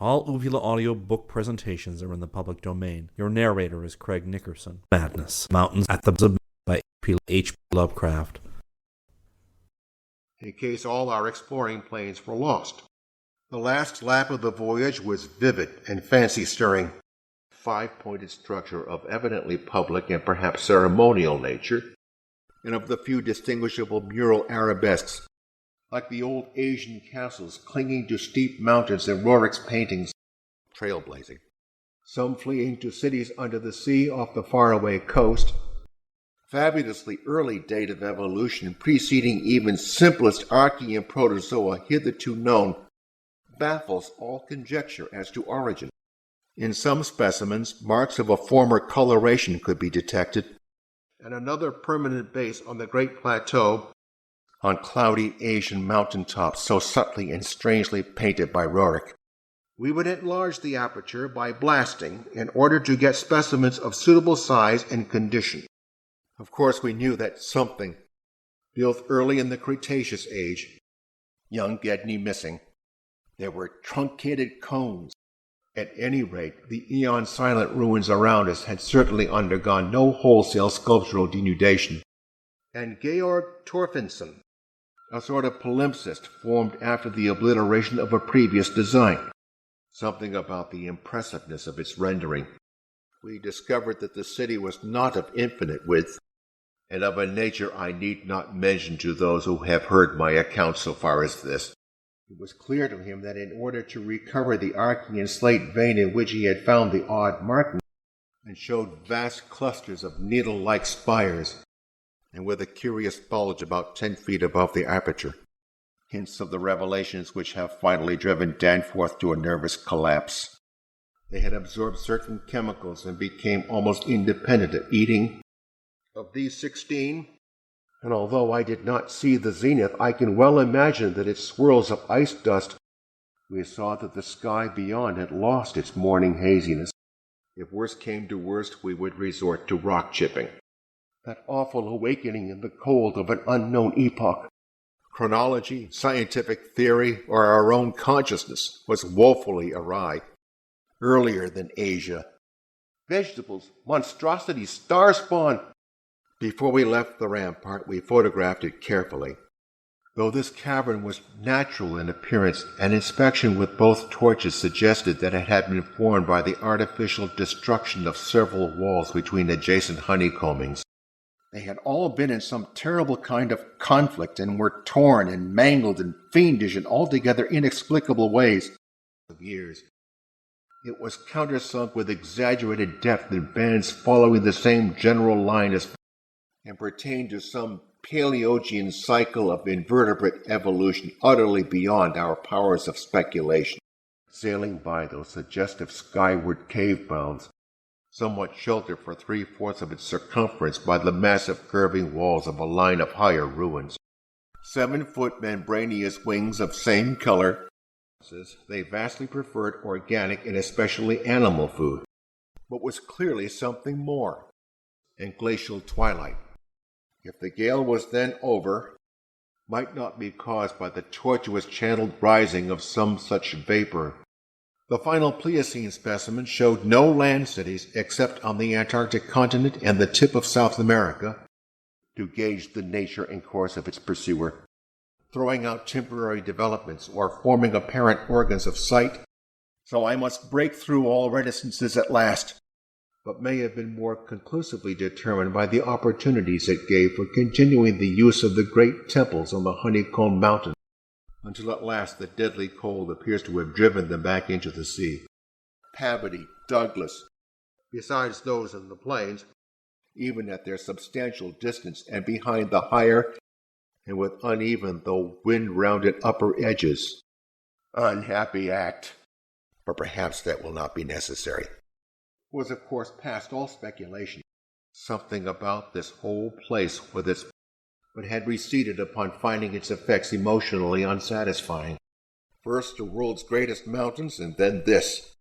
All Uvula audio book presentations are in the public domain. Your narrator is Craig Nickerson. Madness. Mountains at the by H. Lovecraft. In case all our exploring planes were lost. The last lap of the voyage was vivid and fancy-stirring. Five-pointed structure of evidently public and perhaps ceremonial nature, and of the few distinguishable mural arabesques, like the old Asian castles clinging to steep mountains in Rorik's paintings, trailblazing. Some fleeing to cities under the sea off the faraway coast. Fabulously early date of evolution preceding even simplest Archean protozoa hitherto known, baffles all conjecture as to origin. In some specimens, marks of a former coloration could be detected, and another permanent base on the Great Plateau, on cloudy Asian mountaintops so subtly and strangely painted by Rorik. We would enlarge the aperture by blasting in order to get specimens of suitable size and condition. Of course, we knew that something, built early in the Cretaceous age, young Gedney missing. There were truncated cones. At any rate, the eon-silent ruins around us had certainly undergone no wholesale sculptural denudation. And Georg Torfinson, a sort of palimpsest formed after the obliteration of a previous design. Something about the impressiveness of its rendering. We discovered that the city was not of infinite width, and of a nature I need not mention to those who have heard my account so far as this. It was clear to him that in order to recover the Archean slate vein in which he had found the odd markings, and showed vast clusters of needle-like spires, and with a curious bulge about 10 feet above the aperture, hints of the revelations which have finally driven Danforth to a nervous collapse. They had absorbed certain chemicals and became almost independent of eating. Of these 16, and although I did not see the zenith, I can well imagine that its swirls of ice dust, we saw that the sky beyond had lost its morning haziness. If worst came to worst, we would resort to rock chipping. That awful awakening in the cold of an unknown epoch. Chronology, scientific theory, or our own consciousness was woefully awry. Earlier than Asia. Vegetables, monstrosities, star spawn. Before we left the rampart, we photographed it carefully. Though this cavern was natural in appearance, an inspection with both torches suggested that it had been formed by the artificial destruction of several walls between adjacent honeycombings. They had all been in some terrible kind of conflict and were torn and mangled in fiendish and altogether inexplicable ways of years. It was countersunk with exaggerated depth in bands following the same general line as and pertained to some Paleogean cycle of invertebrate evolution utterly beyond our powers of speculation. Sailing by those suggestive skyward cave mouths, somewhat sheltered for 3/4 of its circumference by the massive curving walls of a line of higher ruins. 7-foot membraneous wings of same color. They vastly preferred organic and especially animal food, but was clearly something more. And glacial twilight, if the gale was then over, might not be caused by the tortuous channeled rising of some such vapor. The final Pliocene specimen showed no land cities except on the Antarctic continent and the tip of South America, to gauge the nature and course of its pursuer, throwing out temporary developments or forming apparent organs of sight. So I must break through all reticences at last, but may have been more conclusively determined by the opportunities it gave for continuing the use of the great temples on the honeycomb mountain, until at last the deadly cold appears to have driven them back into the sea. Pavity, Douglas, besides those in the plains, even at their substantial distance and behind the higher and with uneven though wind-rounded upper edges. Unhappy act, but perhaps that will not be necessary. Was of course past all speculation. Something about this whole place with its but had receded upon finding its effects emotionally unsatisfying. First the world's greatest mountains, and then this.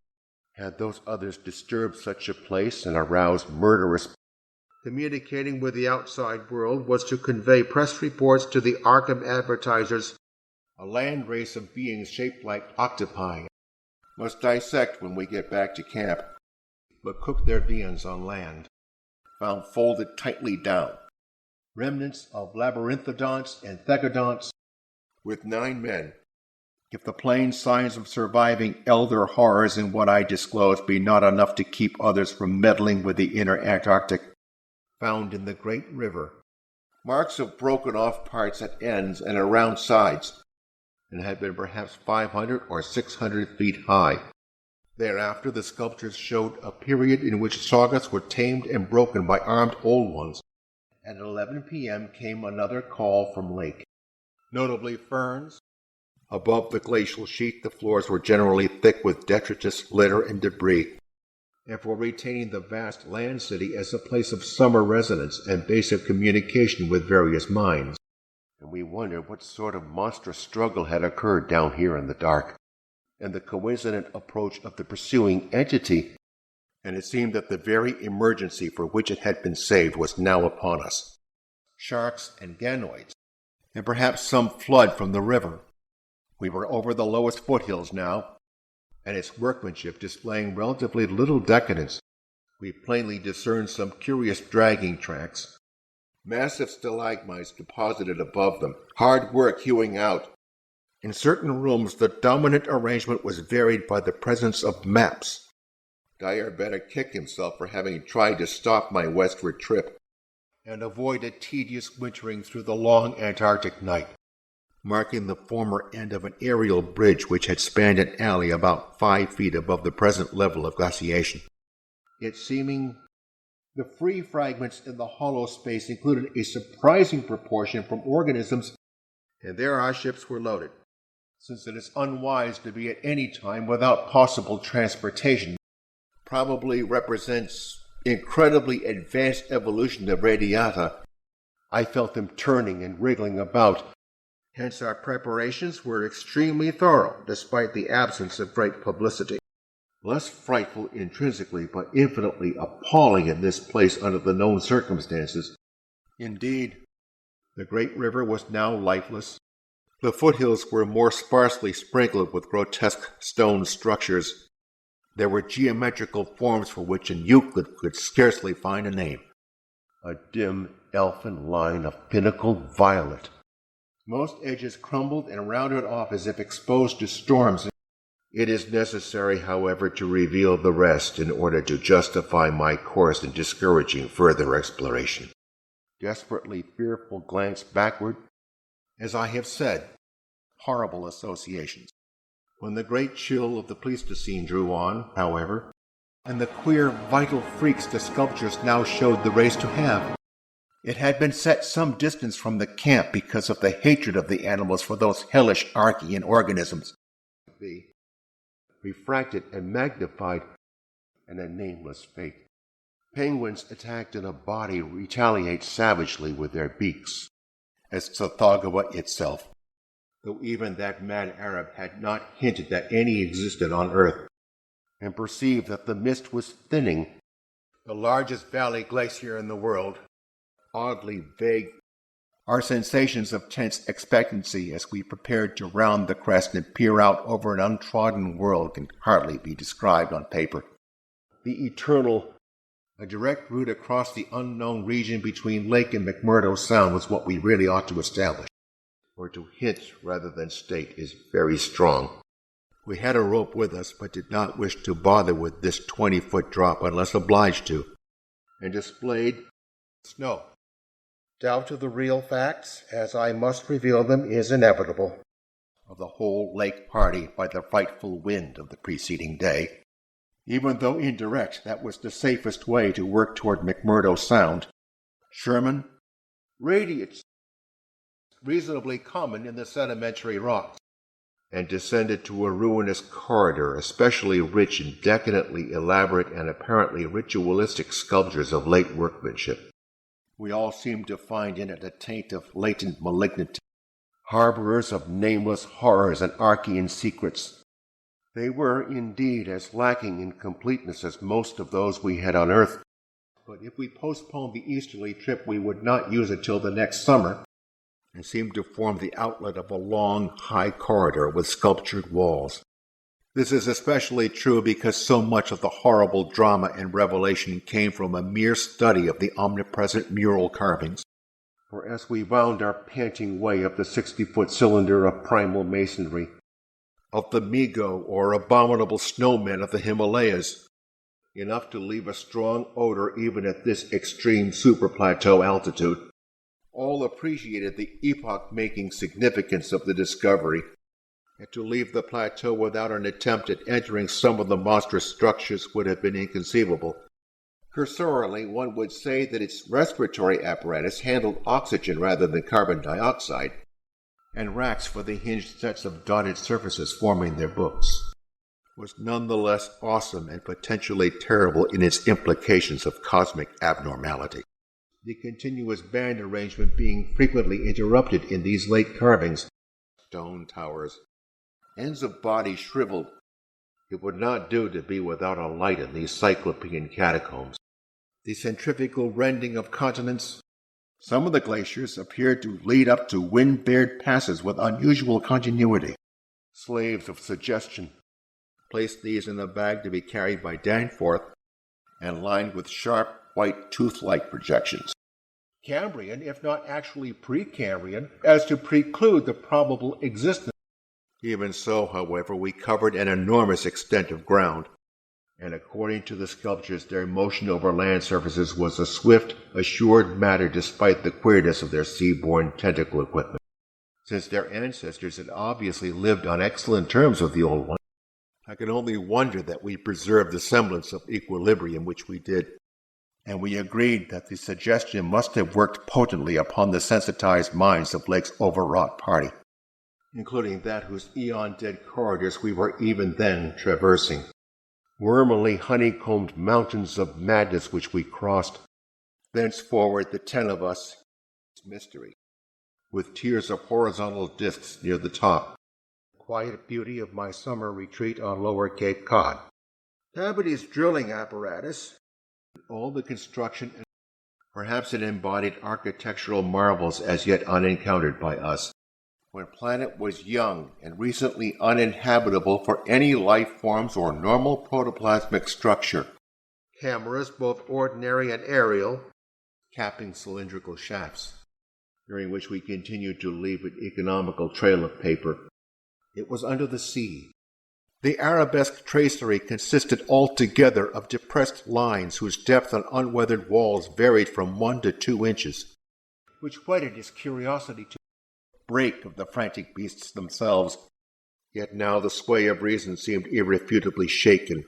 Had those others disturbed such a place and aroused murderous? Communicating with the outside world was to convey press reports to the Arkham advertisers, a land race of beings shaped like octopi, Must dissect when we get back to camp. But cooked their viands on land, found folded tightly down. Remnants of labyrinthodonts and thegodonts with 9 men. If the plain signs of surviving elder horrors in what I disclose be not enough to keep others from meddling with the inner Antarctic, found in the great river. Marks of broken off parts at ends and around sides, and had been perhaps 500 or 600 feet high. Thereafter the sculptures showed a period in which sawguts were tamed and broken by armed old ones. At 11 p.m. came another call from Lake, notably ferns. Above the glacial sheet the floors were generally thick with detritus, litter, and debris, and for retaining the vast land city as a place of summer residence and base of communication with various mines. And we wondered what sort of monstrous struggle had occurred down here in the dark, and the coincident approach of the pursuing entity, and it seemed that the very emergency for which it had been saved was now upon us. Sharks and ganoids, and perhaps some flood from the river. We were over the lowest foothills now, and its workmanship displaying relatively little decadence. We plainly discerned some curious dragging tracks, massive stalagmites deposited above them, hard work hewing out. In certain rooms the dominant arrangement was varied by the presence of maps. Dyer better kick himself for having tried to stop my westward trip, and avoid a tedious wintering through the long Antarctic night, marking the former end of an aerial bridge which had spanned an alley about 5 feet above the present level of glaciation. It seeming the free fragments in the hollow space included a surprising proportion from organisms, and there our ships were loaded, since it is unwise to be at any time without possible transportation. Probably represents incredibly advanced evolution of radiata. I felt them turning and wriggling about. Hence our preparations were extremely thorough, despite the absence of great publicity. Less frightful intrinsically, but infinitely appalling in this place under the known circumstances. Indeed, the great river was now lifeless. The foothills were more sparsely sprinkled with grotesque stone structures. There were geometrical forms for which an Euclid could scarcely find a name. A dim, elfin line of pinnacled violet. Most edges crumbled and rounded off as if exposed to storms. It is necessary, however, to reveal the rest in order to justify my course in discouraging further exploration. Desperately fearful glance backward. As I have said, horrible associations. When the great chill of the Pleistocene drew on, however, and the queer vital freaks the sculptures now showed the race to have, it had been set some distance from the camp because of the hatred of the animals for those hellish Archean organisms. Refracted and magnified, and a nameless fate. Penguins attacked in a body retaliate savagely with their beaks, as Tsathogawa itself, though even that mad Arab had not hinted that any existed on earth, and perceived that the mist was thinning. The largest valley glacier in the world, oddly vague, our sensations of tense expectancy as we prepared to round the crest and peer out over an untrodden world can hardly be described on paper. The eternal, a direct route across the unknown region between Lake and McMurdo Sound was what we really ought to establish, or to hint rather than state is very strong. We had a rope with us, but did not wish to bother with this 20-foot drop unless obliged to, and displayed snow. Doubt of the real facts, as I must reveal them, is inevitable, of the whole lake party by the frightful wind of the preceding day. Even though indirect, that was the safest way to work toward McMurdo Sound. Sherman, radiates, reasonably common in the sedimentary rocks, and descended to a ruinous corridor especially rich in decadently elaborate and apparently ritualistic sculptures of late workmanship. We all seemed to find in it a taint of latent malignity, harborers of nameless horrors and Archean secrets. They were, indeed, as lacking in completeness as most of those we had unearthed, but if we postponed the easterly trip we would not use it till the next summer, and seemed to form the outlet of a long, high corridor with sculptured walls. This is especially true because so much of the horrible drama and revelation came from a mere study of the omnipresent mural carvings. For as we wound our panting way up the 60-foot cylinder of primal masonry, of the Migo or abominable snowmen of the Himalayas, enough to leave a strong odor even at this extreme superplateau altitude, all appreciated the epoch-making significance of the discovery, and to leave the plateau without an attempt at entering some of the monstrous structures would have been inconceivable. Cursorily, one would say that its respiratory apparatus handled oxygen rather than carbon dioxide, and racks for the hinged sets of dotted surfaces forming their books was nonetheless awesome and potentially terrible in its implications of cosmic abnormality. The continuous band arrangement being frequently interrupted in these late carvings, stone towers, ends of bodies shriveled. It would not do to be without a light in these cyclopean catacombs. The centrifugal rending of continents. Some of the glaciers appeared to lead up to wind-bared passes with unusual continuity. Slaves of suggestion. Placed these in a bag to be carried by Danforth and lined with sharp, white tooth-like projections. Cambrian, if not actually Precambrian, as to preclude the probable existence. Even so, however, we covered an enormous extent of ground, and according to the sculptures, their motion over land surfaces was a swift, assured matter despite the queerness of their sea-borne tentacle equipment. Since their ancestors had obviously lived on excellent terms with the Old One, I can only wonder that we preserved the semblance of equilibrium which we did, and we agreed that the suggestion must have worked potently upon the sensitized minds of Lake's overwrought party, including that whose eon-dead corridors we were even then traversing. Wormily honeycombed mountains of madness which we crossed. Thenceforward the 10 of us, mystery, with tiers of horizontal discs near the top. Quiet beauty of my summer retreat on Lower Cape Cod. Tabby's drilling apparatus, all the construction, and perhaps it embodied architectural marvels as yet unencountered by us, when planet was young and recently uninhabitable for any life forms or normal protoplasmic structure. Cameras, both ordinary and aerial, capping cylindrical shafts, during which we continued to leave an economical trail of paper. It was under the sea. The arabesque tracery consisted altogether of depressed lines whose depth on unweathered walls varied from 1 to 2 inches, which whetted his curiosity to break of the frantic beasts themselves. Yet now the sway of reason seemed irrefutably shaken,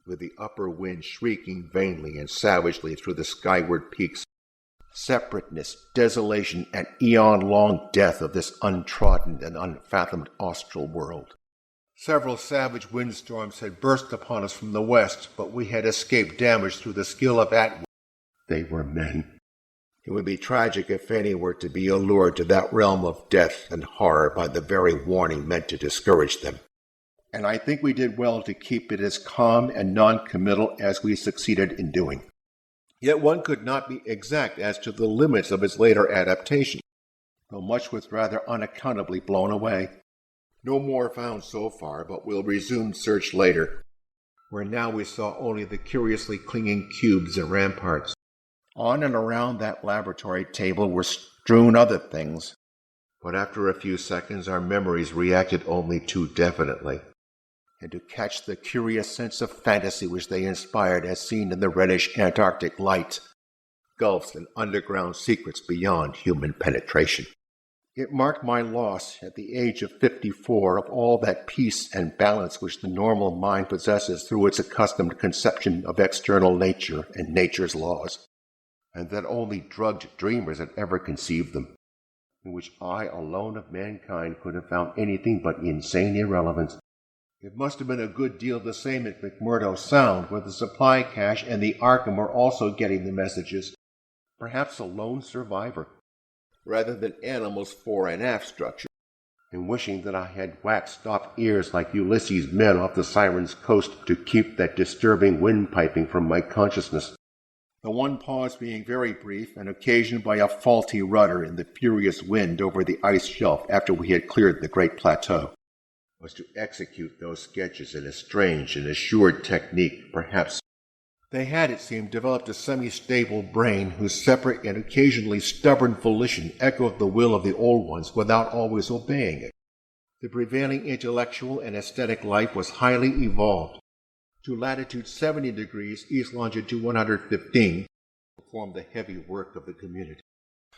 with the upper wind shrieking vainly and savagely through the skyward peaks. Separateness, desolation, and eon-long death of this untrodden and unfathomed austral world. Several savage windstorms had burst upon us from the west, but we had escaped damage through the skill of Atwood. They were men. It would be tragic if any were to be allured to that realm of death and horror by the very warning meant to discourage them. And I think we did well to keep it as calm and non-committal as we succeeded in doing. Yet one could not be exact as to the limits of its later adaptation, though much was rather unaccountably blown away. No more found so far, but we'll resume search later, where now we saw only the curiously clinging cubes and ramparts. On and around that laboratory table were strewn other things, but after a few seconds our memories reacted only too definitely, and to catch the curious sense of fantasy which they inspired as seen in the reddish Antarctic light, gulfs and underground secrets beyond human penetration. It marked my loss at the age of 54 of all that peace and balance which the normal mind possesses through its accustomed conception of external nature and nature's laws, and that only drugged dreamers had ever conceived them, in which I alone of mankind could have found anything but insane irrelevance. It must have been a good deal the same at McMurdo Sound, where the supply cache and the Arkham were also getting the messages. Perhaps a lone survivor, rather than animals fore and aft structure, and wishing that I had wax-stopped ears like Ulysses' men off the Siren's coast to keep that disturbing windpiping from my consciousness. The one pause being very brief and occasioned by a faulty rudder in the furious wind over the ice shelf after we had cleared the great plateau. was to execute those sketches in a strange and assured technique. Perhaps they had, it seemed, developed a semi-stable brain whose separate and occasionally stubborn volition echoed the will of the old ones without always obeying it. The prevailing intellectual and aesthetic life was highly evolved. To latitude 70 degrees, east longitude 115, performed the heavy work of the community.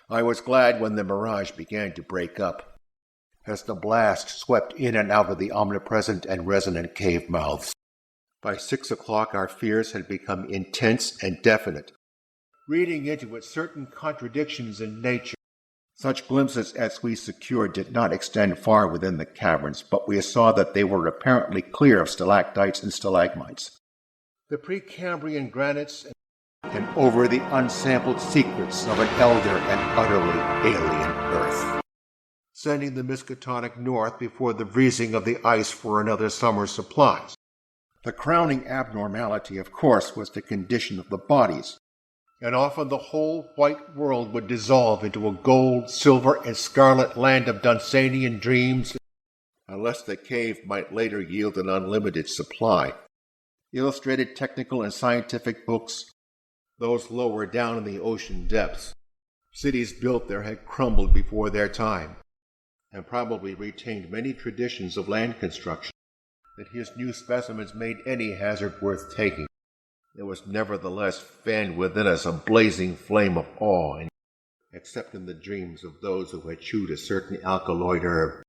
I was glad when the mirage began to break up, as the blast swept in and out of the omnipresent and resonant cave mouths. By 6 o'clock our fears had become intense and definite, reading into it certain contradictions in nature. Such glimpses as we secured did not extend far within the caverns, but we saw that they were apparently clear of stalactites and stalagmites. The Precambrian granites and over the unsampled secrets of an elder and utterly alien Earth, sending the Miskatonic north before the freezing of the ice for another summer's supplies. The crowning abnormality, of course, was the condition of the bodies, and often the whole white world would dissolve into a gold, silver, and scarlet land of Dunsanian dreams, unless the cave might later yield an unlimited supply. Illustrated technical and scientific books, those lower down in the ocean depths. Cities built there had crumbled before their time, and probably retained many traditions of land construction, that his new specimens made any hazard worth taking. There was nevertheless fanned within us a blazing flame of awe, except in the dreams of those who had chewed a certain alkaloid herb.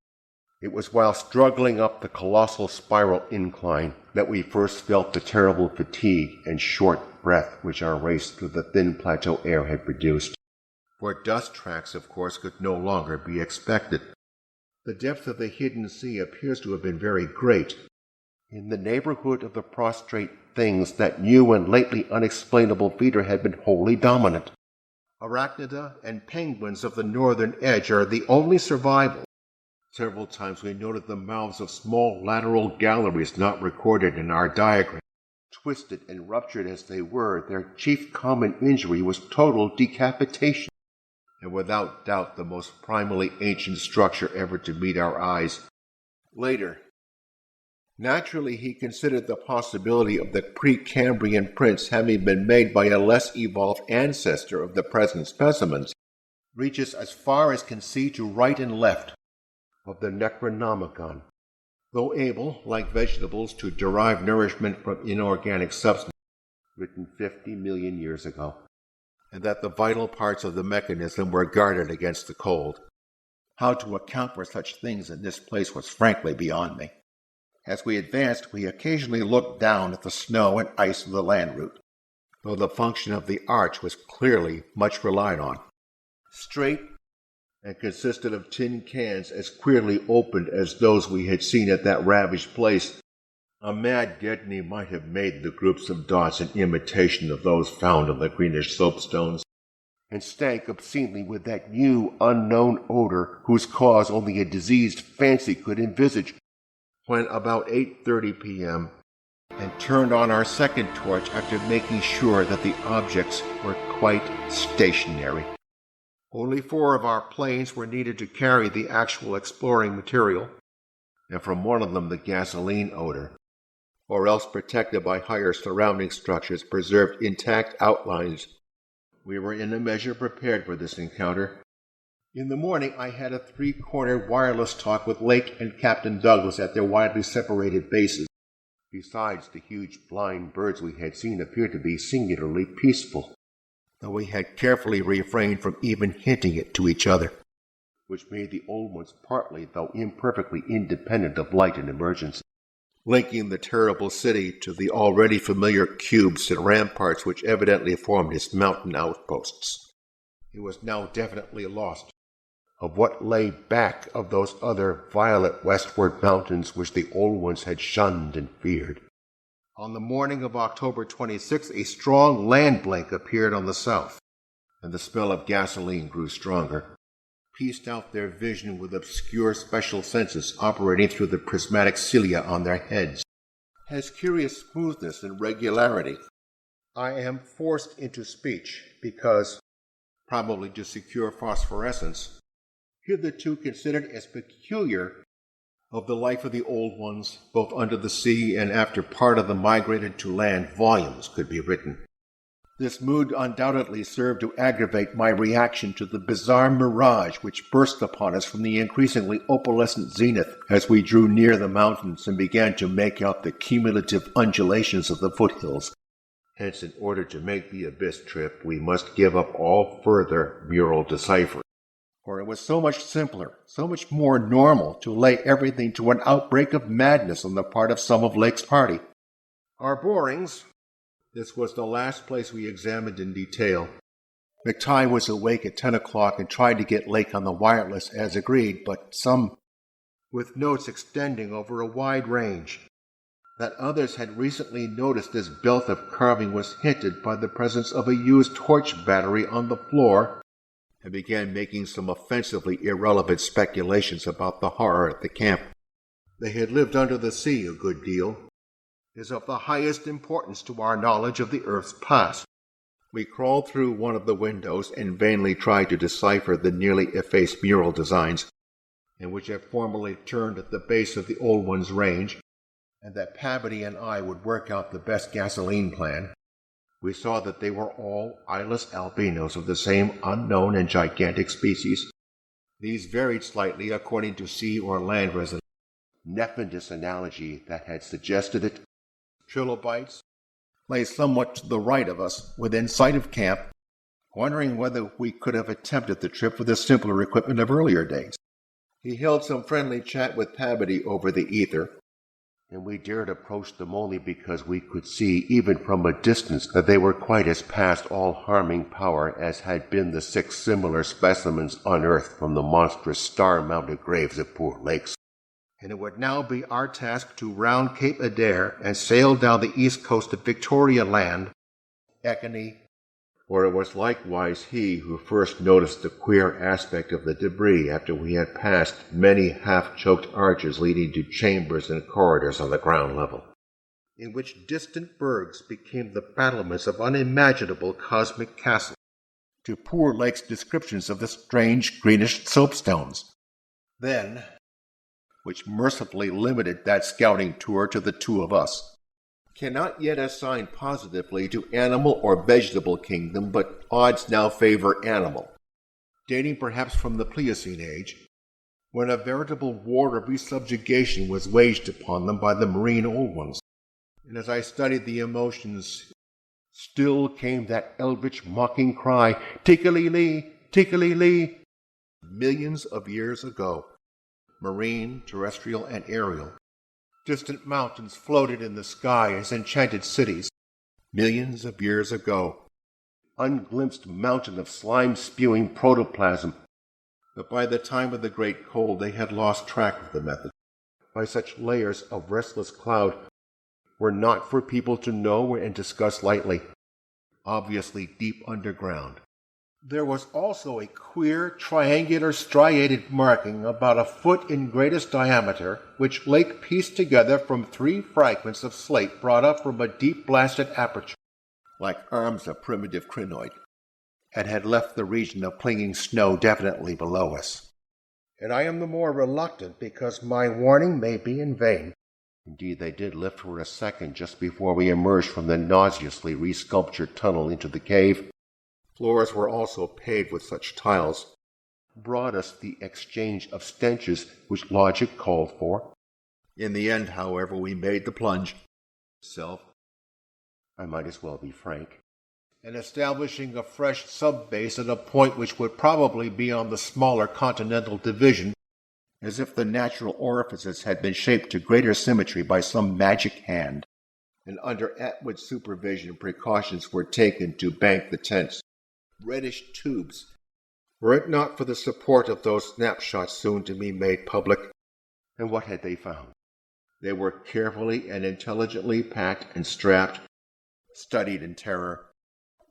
It was while struggling up the colossal spiral incline that we first felt the terrible fatigue and short breath which our race through the thin plateau air had produced. For dust tracks, of course, could no longer be expected. The depth of the hidden sea appears to have been very great. In the neighborhood of the prostrate things, that new and lately unexplainable feeder had been wholly dominant. Arachnida and penguins of the northern edge are the only survival. Several times we noted the mouths of small lateral galleries not recorded in our diagram. Twisted and ruptured as they were, their chief common injury was total decapitation, and without doubt the most primally ancient structure ever to meet our eyes. Later, naturally, he considered the possibility of the Precambrian prints having been made by a less evolved ancestor of the present specimens, reaches as far as can see to right and left of the Necronomicon, though able, like vegetables, to derive nourishment from inorganic substance, written 50 million years ago, and that the vital parts of the mechanism were guarded against the cold. How to account for such things in this place was frankly beyond me. As we advanced, we occasionally looked down at the snow and ice of the land route, though the function of the arch was clearly much relied on. Straight, and consisted of tin cans as queerly opened as those we had seen at that ravaged place. A mad Gedney might have made the groups of dots in imitation of those found on the greenish soapstones, and stank obscenely with that new, unknown odor whose cause only a diseased fancy could envisage, when about 8:30 p.m., and turned on our second torch after making sure that the objects were quite stationary. Only 4 of our planes were needed to carry the actual exploring material, and from one of them the gasoline odor, or else protected by higher surrounding structures, preserved intact outlines. We were in a measure prepared for this encounter. In the morning I had a 3-cornered wireless talk with Lake and Captain Douglas at their widely separated bases. Besides, the huge blind birds we had seen appeared to be singularly peaceful, though we had carefully refrained from even hinting it to each other, which made the old ones partly, though imperfectly, independent of light and emergency, linking the terrible city to the already familiar cubes and ramparts which evidently formed its mountain outposts. It was now definitely lost of what lay back of those other violet westward mountains which the old ones had shunned and feared. On the morning of October 26th, a strong land blink appeared on the south, and the smell of gasoline grew stronger, pieced out their vision with obscure special senses operating through the prismatic cilia on their heads. Has curious smoothness and regularity. I am forced into speech because, probably to secure phosphorescence, hitherto considered as peculiar Of the life of the old ones, both under the sea and after part of them migrated to land, volumes could be written. This mood undoubtedly served to aggravate my reaction to the bizarre mirage which burst upon us from the increasingly opalescent zenith as we drew near the mountains and began to make out the cumulative undulations of the foothills. Hence, in order to make the abyss trip, we must give up all further mural deciphering. For it was so much simpler, so much more normal to lay everything to an outbreak of madness on the part of some of Lake's party. Our borings. This was the last place we examined in detail. McTighe was awake at 10 o'clock and tried to get Lake on the wireless as agreed, but with notes extending over a wide range. That others had recently noticed this belt of carving was hinted by the presence of a used torch battery on the floor, and began making some offensively irrelevant speculations about the horror at the camp. They had lived under the sea a good deal. Is of the highest importance to our knowledge of the Earth's past. We crawled through one of the windows and vainly tried to decipher the nearly effaced mural designs, in which had formerly turned at the base of the old one's range, and that Pavity and I would work out the best gasoline plan. We saw that they were all eyeless albinos of the same unknown and gigantic species. These varied slightly according to sea or land residents. Nepenthes analogy that had suggested it. Trilobites lay somewhat to the right of us, within sight of camp, wondering whether we could have attempted the trip with the simpler equipment of earlier days. He held some friendly chat with Pavity over the ether, and we dared approach them only because we could see, even from a distance, that they were quite as past all harming power as had been the 6 similar specimens unearthed from the monstrous star-mounted graves of Poor Lakes. And it would now be our task to round Cape Adair and sail down the east coast of Victoria Land, Ekony, for it was likewise he who first noticed the queer aspect of the debris after we had passed many half-choked arches leading to chambers and corridors on the ground level, in which distant bergs became the battlements of unimaginable cosmic castles, to Poor Lake's descriptions of the strange greenish soapstones. Then, which mercifully limited that scouting tour to the 2 of us. Cannot yet assign positively to animal or vegetable kingdom, but odds now favor animal, dating perhaps from the Pliocene age, when a veritable war of resubjugation was waged upon them by the marine old ones. And as I studied the emotions, still came that eldritch mocking cry, Tekeli-li, Tekeli-li, millions of years ago. Marine, terrestrial, and aerial. Distant mountains floated in the sky as enchanted cities, millions of years ago. Unglimpsed mountain of slime-spewing protoplasm. But by the time of the Great Cold they had lost track of the method. By such layers of restless cloud were not for people to know and discuss lightly, obviously deep underground. There was also a queer, triangular, striated marking about a foot in greatest diameter, which Lake pieced together from 3 fragments of slate brought up from a deep-blasted aperture, like arms of primitive crinoid, and had left the region of clinging snow definitely below us. And I am the more reluctant because my warning may be in vain. Indeed, they did lift for a second just before we emerged from the nauseously resculptured tunnel into the cave. Floors were also paved with such tiles, brought us the exchange of stenches which logic called for. In the end, however, we made the plunge. I might as well be frank. And establishing a fresh sub-base at a point which would probably be on the smaller continental division, as if the natural orifices had been shaped to greater symmetry by some magic hand. And under Atwood's supervision, precautions were taken to bank the tents. Reddish tubes, were it not for the support of those snapshots soon to be made public. And what had they found? They were carefully and intelligently packed and strapped, studied in terror,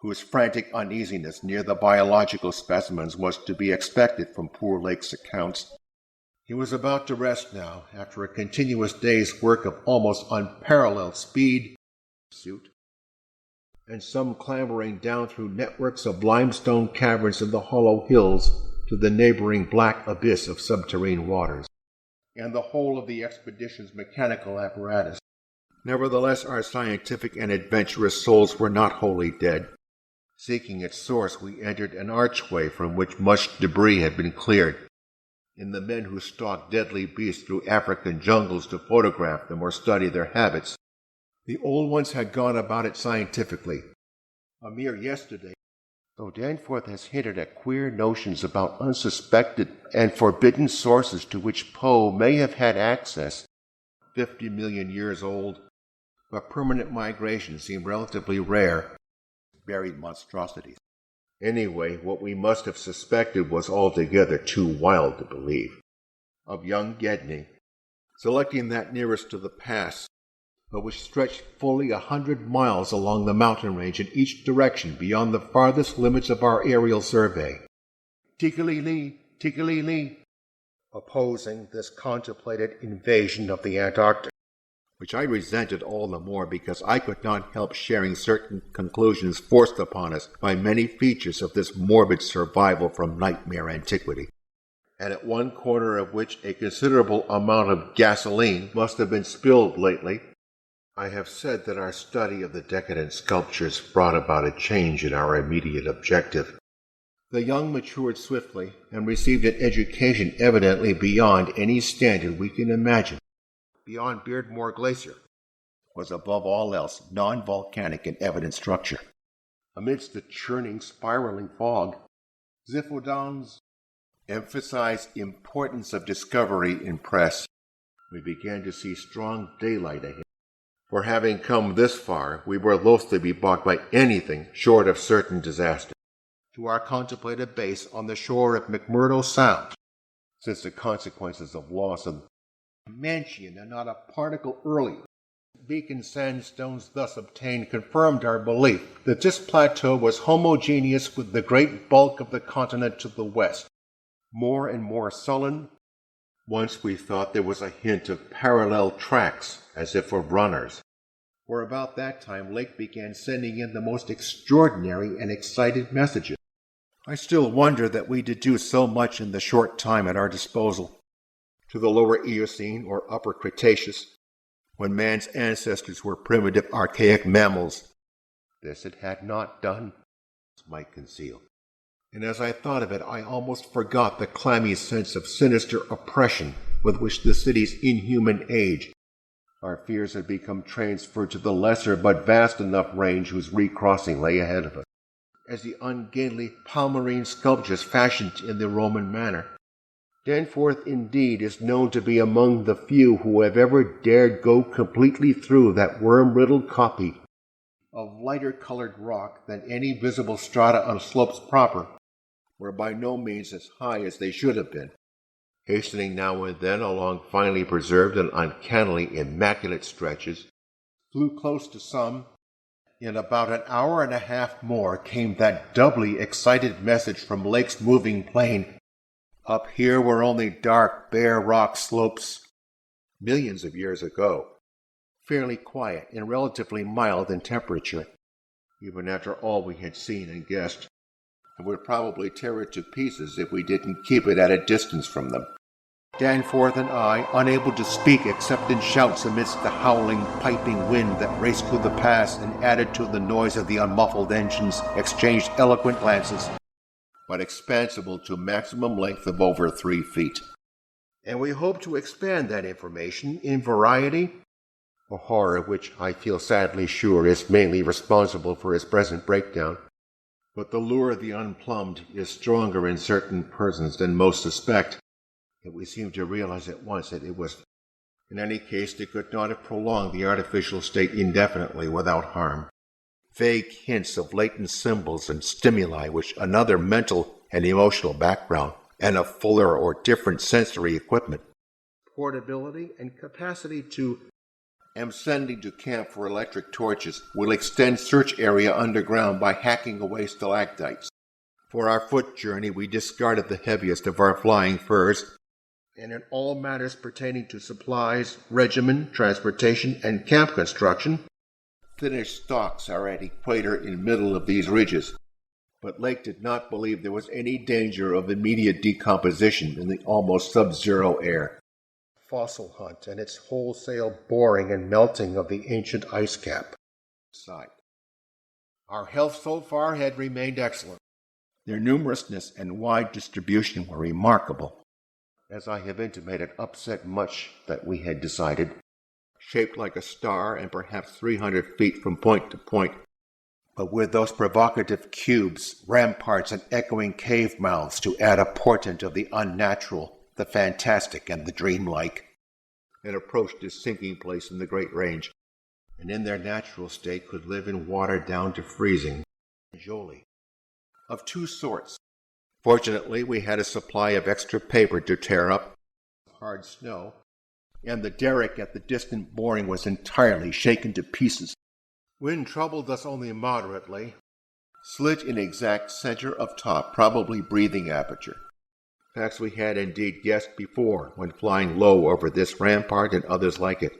whose frantic uneasiness near the biological specimens was to be expected from Poor Lake's accounts. He was about to rest now, after a continuous day's work of almost unparalleled speed, and some clambering down through networks of limestone caverns in the hollow hills to the neighboring black abyss of subterranean waters. and the whole of the expedition's mechanical apparatus. Nevertheless, our scientific and adventurous souls were not wholly dead. Seeking its source, we entered an archway from which much debris had been cleared. In the men who stalked deadly beasts through African jungles to photograph them or study their habits, the old ones had gone about it scientifically. A mere yesterday, though Danforth has hinted at queer notions about unsuspected and forbidden sources to which Poe may have had access, 50 million years old, but permanent migration seemed relatively rare, buried monstrosities. Anyway, what we must have suspected was altogether too wild to believe. Of young Gedney, selecting that nearest to the pass, but which stretched fully 100 miles along the mountain range in each direction beyond the farthest limits of our aerial survey. Tekeli-li, Tekeli-li, opposing this contemplated invasion of the Antarctic, which I resented all the more because I could not help sharing certain conclusions forced upon us by many features of this morbid survival from nightmare antiquity, and at one corner of which a considerable amount of gasoline must have been spilled lately. I have said that our study of the decadent sculptures brought about a change in our immediate objective. The young matured swiftly and received an education evidently beyond any standard we can imagine. Beyond Beardmore Glacier was above all else non-volcanic in evident structure. Amidst the churning, spiraling fog, Xiphudon's emphasized importance of discovery impressed. We began to see strong daylight ahead. For having come this far, we were loath to be balked by anything short of certain disaster. To our contemplated base on the shore of McMurdo Sound, since the consequences of loss of Manchian and not a particle earlier. Beacon sandstones thus obtained confirmed our belief that this plateau was homogeneous with the great bulk of the continent to the west. More and more sullen, once we thought there was a hint of parallel tracks, as if of runners. For about that time Lake began sending in the most extraordinary and excited messages. I still wonder that we deduced so much in the short time at our disposal. To the lower Eocene or Upper Cretaceous, when man's ancestors were primitive archaic mammals. This it had not done, might conceal. And as I thought of it, I almost forgot the clammy sense of sinister oppression with which the city's inhuman age. Our fears had become transferred to the lesser but vast enough range whose recrossing lay ahead of us. As the ungainly Palmyrene sculptures fashioned in the Roman manner, Danforth indeed is known to be among the few who have ever dared go completely through that worm-riddled copy of lighter-colored rock than any visible strata on slopes proper were by no means as high as they should have been. Hastening now and then along finely preserved and uncannily immaculate stretches, flew close to some. In about an hour and a half more came that doubly excited message from Lake's moving plane. Up here were only dark, bare rock slopes. Millions of years ago, fairly quiet and relatively mild in temperature. Even after all we had seen and guessed, it would probably tear it to pieces if we didn't keep it at a distance from them. Danforth and I, unable to speak except in shouts amidst the howling, piping wind that raced through the pass and added to the noise of the unmuffled engines, exchanged eloquent glances, but expansible to maximum length of over 3 feet. And we hope to expand that information in variety, a horror which I feel sadly sure is mainly responsible for its present breakdown. But the lure of the unplumbed is stronger in certain persons than most suspect, and we seem to realize at once that it was. In any case, they could not have prolonged the artificial state indefinitely without harm. Vague hints of latent symbols and stimuli which another mental and emotional background and a fuller or different sensory equipment, portability and capacity to am sending to camp for electric torches will extend search area underground by hacking away stalactites. For our foot journey we discarded the heaviest of our flying furs, and in all matters pertaining to supplies, regimen, transportation, and camp construction, finished stocks are at equator in middle of these ridges, but Lake did not believe there was any danger of immediate decomposition in the almost sub-zero air. fossil hunt and its wholesale boring and melting of the ancient ice cap. Sighed. Our health so far had remained excellent. Their numerousness and wide distribution were remarkable. As I have intimated, upset much that we had decided, shaped like a star and perhaps 300 feet from point to point, but with those provocative cubes, ramparts, and echoing cave mouths to add a portent of the unnatural, the fantastic, and the dreamlike. It approached this sinking place in the Great Range, and in their natural state could live in water down to freezing. Jolie. Of two sorts. Fortunately, we had a supply of extra paper to tear up, hard snow, and the derrick at the distant boring was entirely shaken to pieces. Wind troubled us only moderately. Slit in exact center of top, probably breathing aperture. Facts we had indeed guessed before when flying low over this rampart and others like it.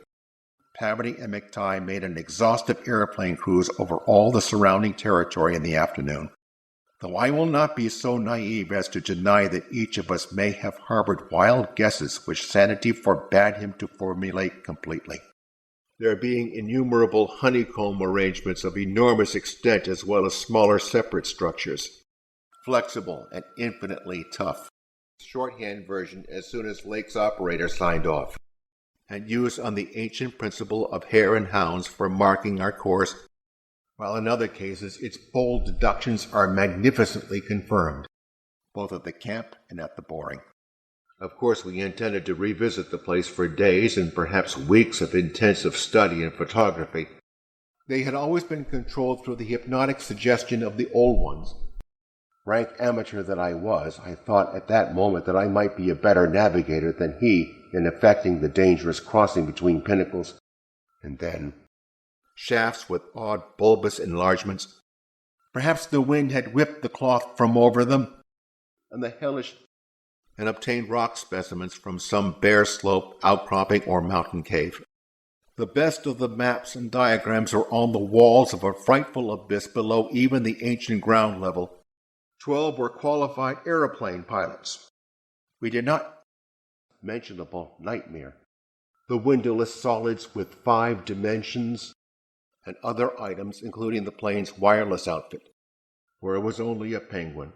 Pabberty and McTighe made an exhaustive airplane cruise over all the surrounding territory in the afternoon. Though I will not be so naive as to deny that each of us may have harbored wild guesses which sanity forbade him to formulate completely. There being innumerable honeycomb arrangements of enormous extent as well as smaller separate structures, flexible and infinitely tough. Shorthand version as soon as Lake's operator signed off, and used on the ancient principle of hare and hounds for marking our course, while in other cases its bold deductions are magnificently confirmed, both at the camp and at the boring. Of course, we intended to revisit the place for days and perhaps weeks of intensive study and photography. They had always been controlled through the hypnotic suggestion of the old ones. Rank amateur that I was, I thought at that moment that I might be a better navigator than he in effecting the dangerous crossing between pinnacles. And then, shafts with odd bulbous enlargements. Perhaps the wind had whipped the cloth from over them, and the hellish and obtained rock specimens from some bare slope, outcropping, or mountain cave. The best of the maps and diagrams are on the walls of a frightful abyss below even the ancient ground level. 12 were qualified aeroplane pilots. We did not mentionable nightmare. The windowless solids with 5 dimensions and other items, including the plane's wireless outfit, where it was only a penguin,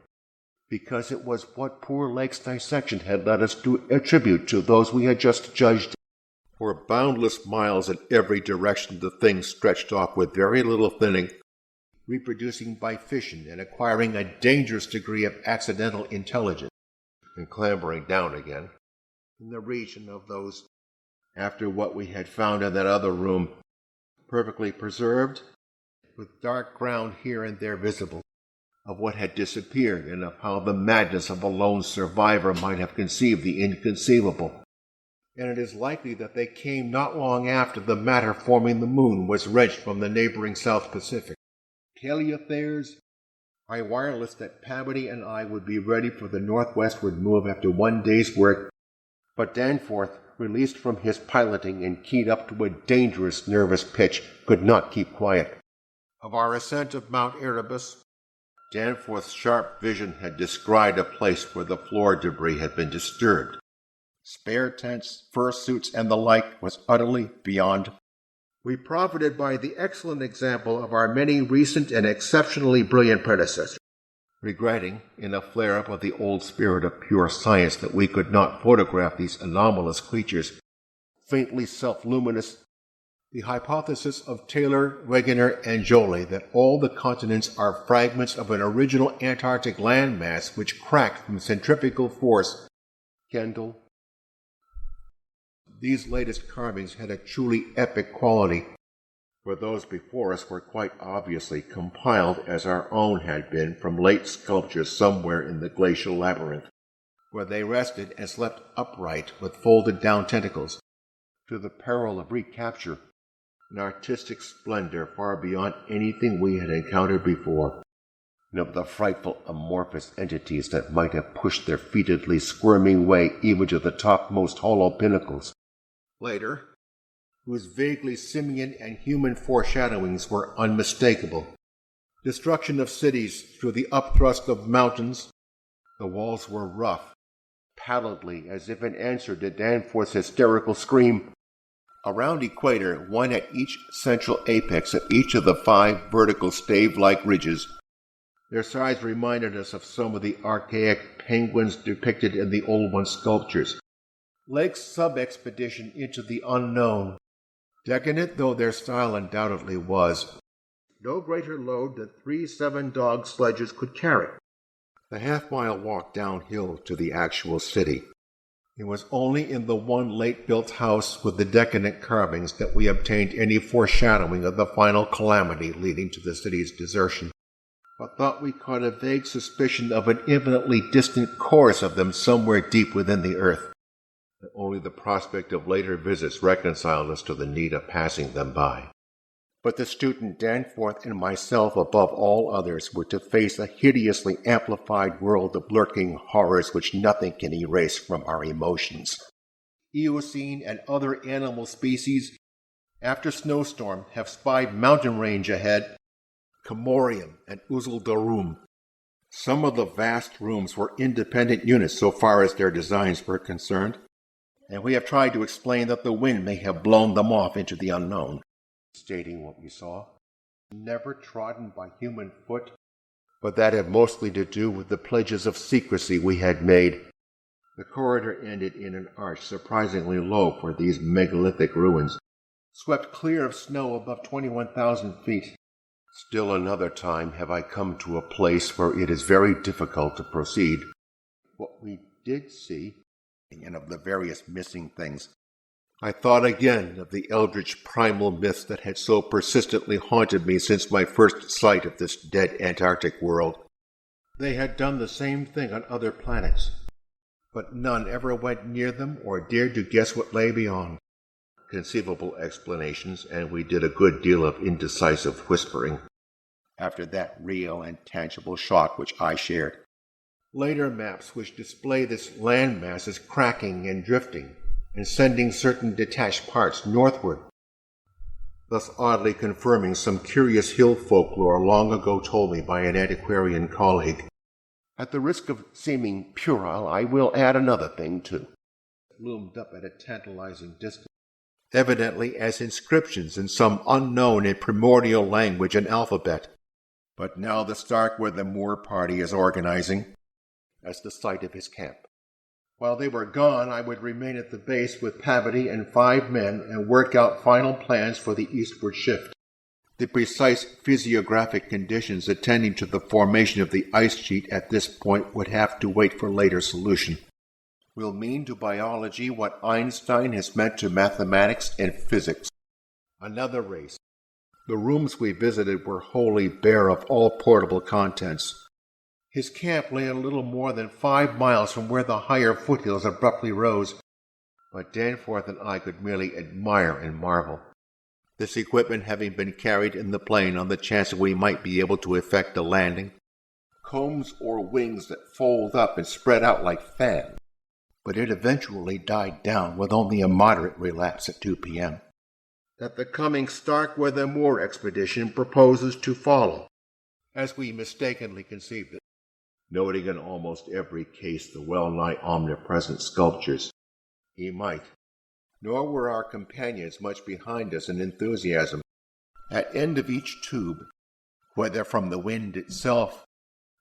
because it was what poor Lake's dissection had led us to attribute to those we had just judged. For boundless miles in every direction the thing stretched off with very little thinning, reproducing by fission and acquiring a dangerous degree of accidental intelligence, and clambering down again, in the region of those, after what we had found in that other room, perfectly preserved, with dark ground here and there visible, of what had disappeared, and of how the madness of a lone survivor might have conceived the inconceivable. And it is likely that they came not long after the matter forming the moon was wrenched from the neighboring South Pacific. Kelly affairs, I wirelessed that Pabberty and I would be ready for the northwestward move after one day's work, but Danforth, released from his piloting and keyed up to a dangerous nervous pitch, could not keep quiet. Of our ascent of Mount Erebus, Danforth's sharp vision had descried a place where the floor debris had been disturbed. Spare tents, fursuits, and the like was utterly beyond. We profited by the excellent example of our many recent and exceptionally brilliant predecessors, regretting, in a flare-up of the old spirit of pure science, that we could not photograph these anomalous creatures, faintly self-luminous, the hypothesis of Taylor, Wegener, and Jolie that all the continents are fragments of an original Antarctic landmass which cracked from centrifugal force. Kendall. These latest carvings had a truly epic quality, for those before us were quite obviously compiled as our own had been from late sculptures somewhere in the glacial labyrinth, where they rested and slept upright with folded down tentacles, to the peril of recapture, an artistic splendor far beyond anything we had encountered before, and of the frightful amorphous entities that might have pushed their fetidly squirming way even to the topmost hollow pinnacles. Later, whose vaguely simian and human foreshadowings were unmistakable. Destruction of cities through the upthrust of mountains. The walls were rough, pallidly as if in answer to Danforth's hysterical scream. A round equator, one at each central apex of each of the 5 vertical stave-like ridges. Their size reminded us of some of the archaic penguins depicted in the Old One sculptures. Lake's sub-expedition into the unknown. Decadent though their style undoubtedly was, no greater load than 3 7-dog sledges could carry. The half-mile walk downhill to the actual city. It was only in the one late-built house with the decadent carvings that we obtained any foreshadowing of the final calamity leading to the city's desertion, but thought we caught a vague suspicion of an infinitely distant chorus of them somewhere deep within the earth. And only the prospect of later visits reconciled us to the need of passing them by. But the student Danforth and myself, above all others, were to face a hideously amplified world of lurking horrors which nothing can erase from our emotions. Eocene and other animal species, after snowstorm, have spied mountain range ahead, Camorium and Uzuldarum. Some of the vast rooms were independent units so far as their designs were concerned, and we have tried to explain that the wind may have blown them off into the unknown. Stating what we saw, never trodden by human foot, but that had mostly to do with the pledges of secrecy we had made. The corridor ended in an arch surprisingly low for these megalithic ruins, swept clear of snow above 21,000 feet. Still another time have I come to a place where it is very difficult to proceed. What we did see, and of the various missing things, I thought again of the eldritch primal myths that had so persistently haunted me since my first sight of this dead Antarctic world. They had done the same thing on other planets, but none ever went near them or dared to guess what lay beyond. Conceivable explanations, and we did a good deal of indecisive whispering. After that real and tangible shock which I shared. Later maps which display this landmass as cracking and drifting, and sending certain detached parts northward, thus oddly confirming some curious hill folklore long ago told me by an antiquarian colleague. At the risk of seeming puerile, I will add another thing, too. It loomed up at a tantalizing distance, evidently as inscriptions in some unknown and primordial language and alphabet. But now the Starkweather-Moore party is organizing as the site of his camp. While they were gone, I would remain at the base with Pavity and 5 men and work out final plans for the eastward shift. The precise physiographic conditions attending to the formation of the ice sheet at this point would have to wait for later solution. Will mean to biology what Einstein has meant to mathematics and physics. Another race. The rooms we visited were wholly bare of all portable contents. His camp lay a little more than 5 miles from where the higher foothills abruptly rose, but Danforth and I could merely admire and marvel. This equipment having been carried in the plane on the chance that we might be able to effect a landing. Combs or wings that fold up and spread out like fans. But it eventually died down with only a moderate relapse at 2 p.m. That the coming Starkweather-Moore expedition proposes to follow, as we mistakenly conceived it, noting in almost every case the well-nigh omnipresent sculptures. He might. Nor were our companions much behind us in enthusiasm. At end of each tube, whether from the wind itself,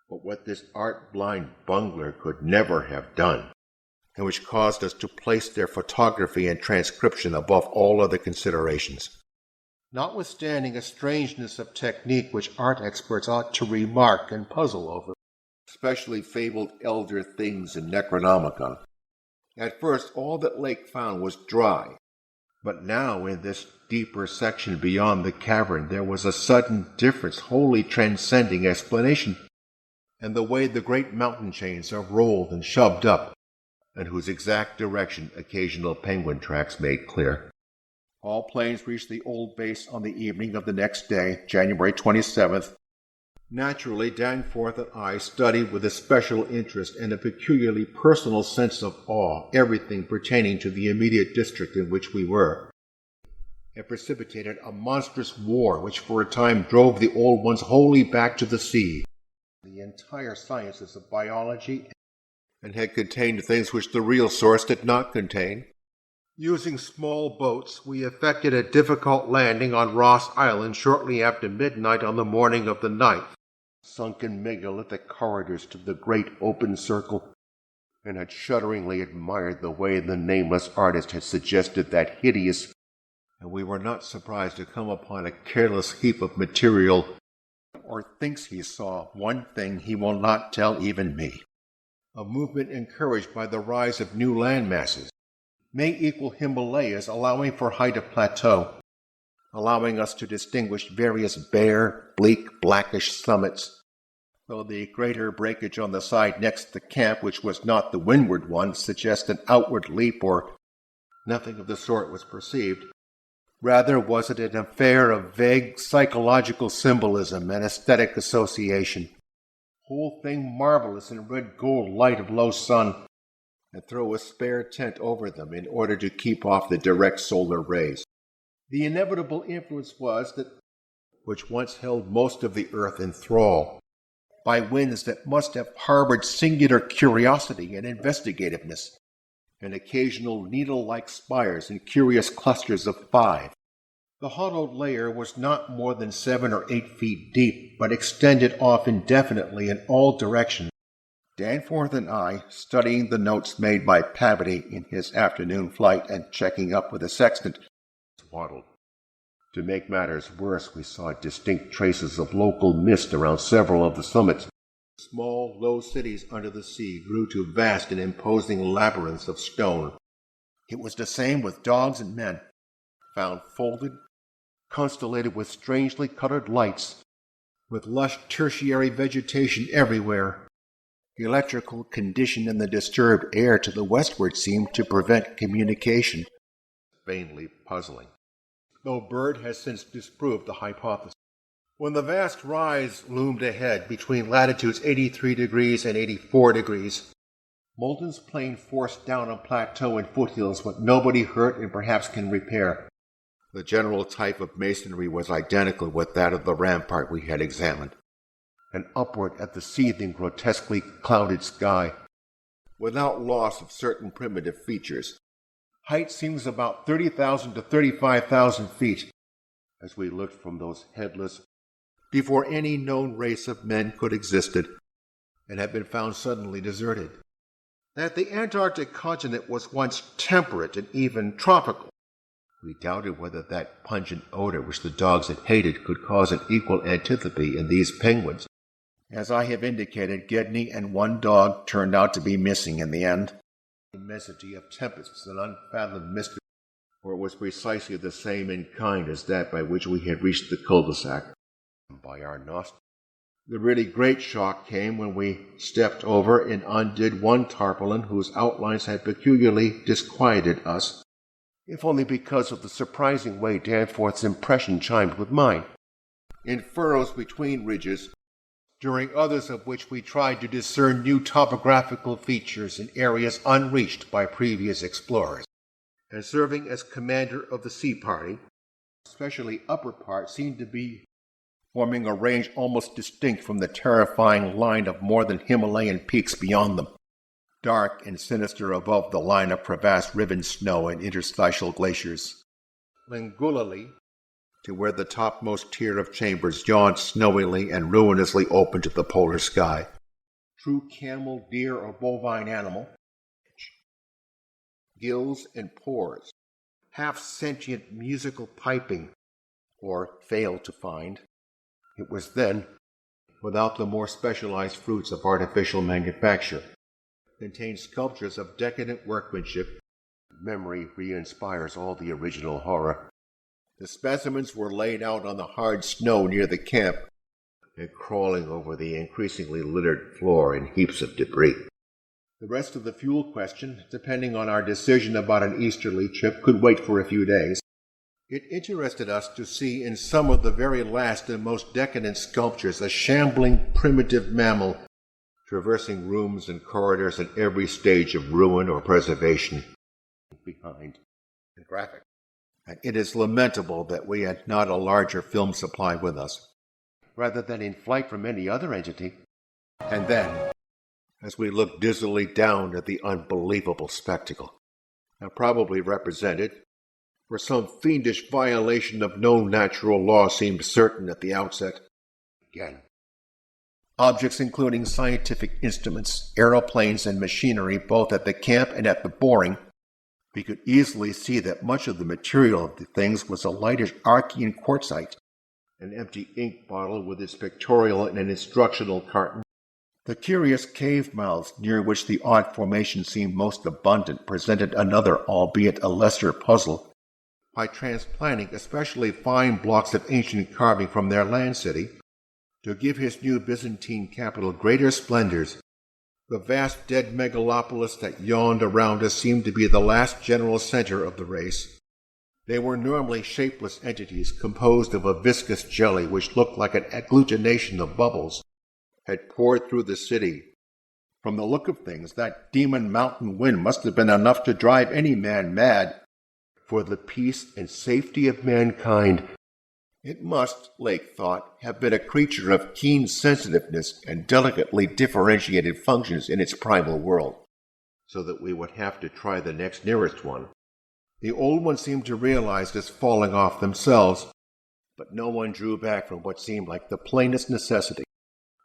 but what this art-blind bungler could never have done, and which caused us to place their photography and transcription above all other considerations. Notwithstanding a strangeness of technique which art experts ought to remark and puzzle over, especially fabled elder things in Necronomicon. At first, all that Lake found was dry, but now in this deeper section beyond the cavern there was a sudden difference wholly transcending explanation, and the way the great mountain chains are rolled and shoved up, and whose exact direction occasional penguin tracks made clear. All planes reached the old base on the evening of the next day, January 27th. Naturally, Danforth and I studied with a special interest and a peculiarly personal sense of awe everything pertaining to the immediate district in which we were. It precipitated a monstrous war which for a time drove the old ones wholly back to the sea. The entire sciences of biology and had contained things which the real source did not contain. Using small boats, we effected a difficult landing on Ross Island shortly after midnight on the morning of the 9th, sunken megalithic corridors to the great open circle, and had shudderingly admired the way the nameless artist had suggested that hideous, and we were not surprised to come upon a careless heap of material, or thinks he saw one thing he will not tell even me. A movement encouraged by the rise of new land masses may equal Himalayas, allowing for height of plateau, allowing us to distinguish various bare, bleak, blackish summits, though the greater breakage on the side next to the camp, which was not the windward one, suggests an outward leap, or nothing of the sort was perceived. Rather was it an affair of vague psychological symbolism and aesthetic association, whole thing marvelous in red gold light of low sun, and throw a spare tent over them in order to keep off the direct solar rays. The inevitable influence was that which once held most of the earth in thrall, by winds that must have harbored singular curiosity and investigativeness, and occasional needle-like spires and curious clusters of 5. The hollowed layer was not more than 7 or 8 feet deep, but extended off indefinitely in all directions. Danforth and I, studying the notes made by Pavity in his afternoon flight and checking up with the sextant, waddled. To make matters worse, we saw distinct traces of local mist around several of the summits. Small, low cities under the sea grew to vast and imposing labyrinths of stone. It was the same with dogs and men, found folded, constellated with strangely colored lights, with lush tertiary vegetation everywhere. Electrical condition in the disturbed air to the westward seemed to prevent communication. Vainly puzzling, though Bird has since disproved the hypothesis. When the vast rise loomed ahead between latitudes 83 degrees and 84 degrees, Moulton's plane forced down a plateau and foothills what nobody hurt and perhaps can repair. The general type of masonry was identical with that of the rampart we had examined, and upward at the seething, grotesquely clouded sky, without loss of certain primitive features. Height seems about 30,000 to 35,000 feet, as we looked from those headless, before any known race of men could existed, and had been found suddenly deserted. That the Antarctic continent was once temperate and even tropical. We doubted whether that pungent odor which the dogs had hated could cause an equal antipathy in these penguins. As I have indicated, Gedney and one dog turned out to be missing in the end. The immensity of tempests and unfathomed mystery, for it was precisely the same in kind as that by which we had reached the cul-de-sac. By our nostrils. The really great shock came when we stepped over and undid one tarpaulin whose outlines had peculiarly disquieted us, if only because of the surprising way Danforth's impression chimed with mine. In furrows between ridges, during others of which we tried to discern new topographical features in areas unreached by previous explorers, and serving as commander of the sea party, especially upper part seemed to be forming a range almost distinct from the terrifying line of more than Himalayan peaks beyond them, dark and sinister above the line of crevasse-riven snow and interstitial glaciers. Lingulali, to where the topmost tier of chambers yawned snowily and ruinously open to the polar sky. True camel, deer, or bovine animal. Gills and pores. Half-sentient musical piping, or failed to find. It was then, without the more specialized fruits of artificial manufacture, contained sculptures of decadent workmanship. Memory re-inspires all the original horror. The specimens were laid out on the hard snow near the camp and crawling over the increasingly littered floor in heaps of debris. The rest of the fuel question, depending on our decision about an easterly trip, could wait for a few days. It interested us to see in some of the very last and most decadent sculptures a shambling primitive mammal traversing rooms and corridors at every stage of ruin or preservation behind the graphic. And it is lamentable that we had not a larger film supply with us, rather than in flight from any other entity. And then, as we looked dizzily down at the unbelievable spectacle, and probably represented, for some fiendish violation of no natural law seemed certain at the outset. Again, objects including scientific instruments, aeroplanes, and machinery both at the camp and at the boring, we could easily see that much of the material of the things was a lightish Archean quartzite, an empty ink bottle with its pictorial and instructional carton. The curious cave mouths near which the odd formation seemed most abundant presented another, albeit a lesser, puzzle. By transplanting especially fine blocks of ancient carving from their land city, to give his new Byzantine capital greater splendors, the vast dead megalopolis that yawned around us seemed to be the last general center of the race. They were normally shapeless entities composed of a viscous jelly which looked like an agglutination of bubbles, had poured through the city. From the look of things, that demon mountain wind must have been enough to drive any man mad. For the peace and safety of mankind, it must, Lake thought, have been a creature of keen sensitiveness and delicately differentiated functions in its primal world, so that we would have to try the next nearest one. The old ones seemed to realize this falling off themselves, but no one drew back from what seemed like the plainest necessity,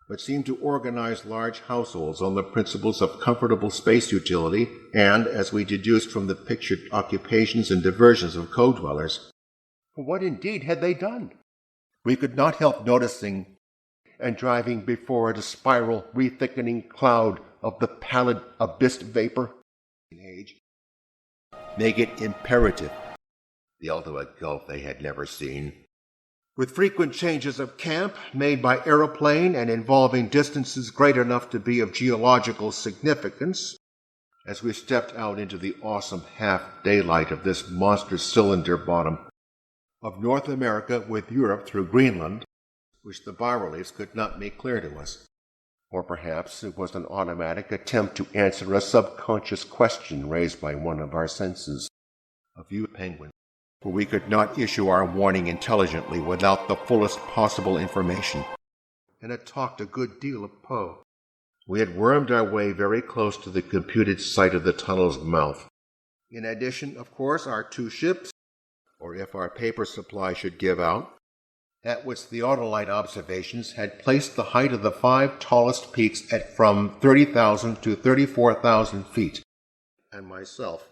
but seemed to organize large households on the principles of comfortable space utility, and, as we deduced from the pictured occupations and diversions of co-dwellers, what indeed had they done? We could not help noticing, and driving before it a spiral, re-thickening cloud of the pallid abyss vapor, make it imperative, the ultimate gulf they had never seen. With frequent changes of camp made by aeroplane and involving distances great enough to be of geological significance, as we stepped out into the awesome half-daylight of this monstrous cylinder bottom, of North America with Europe through Greenland, which the bas-reliefs could not make clear to us. Or perhaps it was an automatic attempt to answer a subconscious question raised by one of our senses. A few penguins, for we could not issue our warning intelligently without the fullest possible information, and had talked a good deal of Poe. We had wormed our way very close to the computed site of the tunnel's mouth. In addition, of course, our 2 ships, or if our paper supply should give out, at which the Autolite observations had placed the height of the 5 tallest peaks at from 30,000 to 34,000 feet, and myself,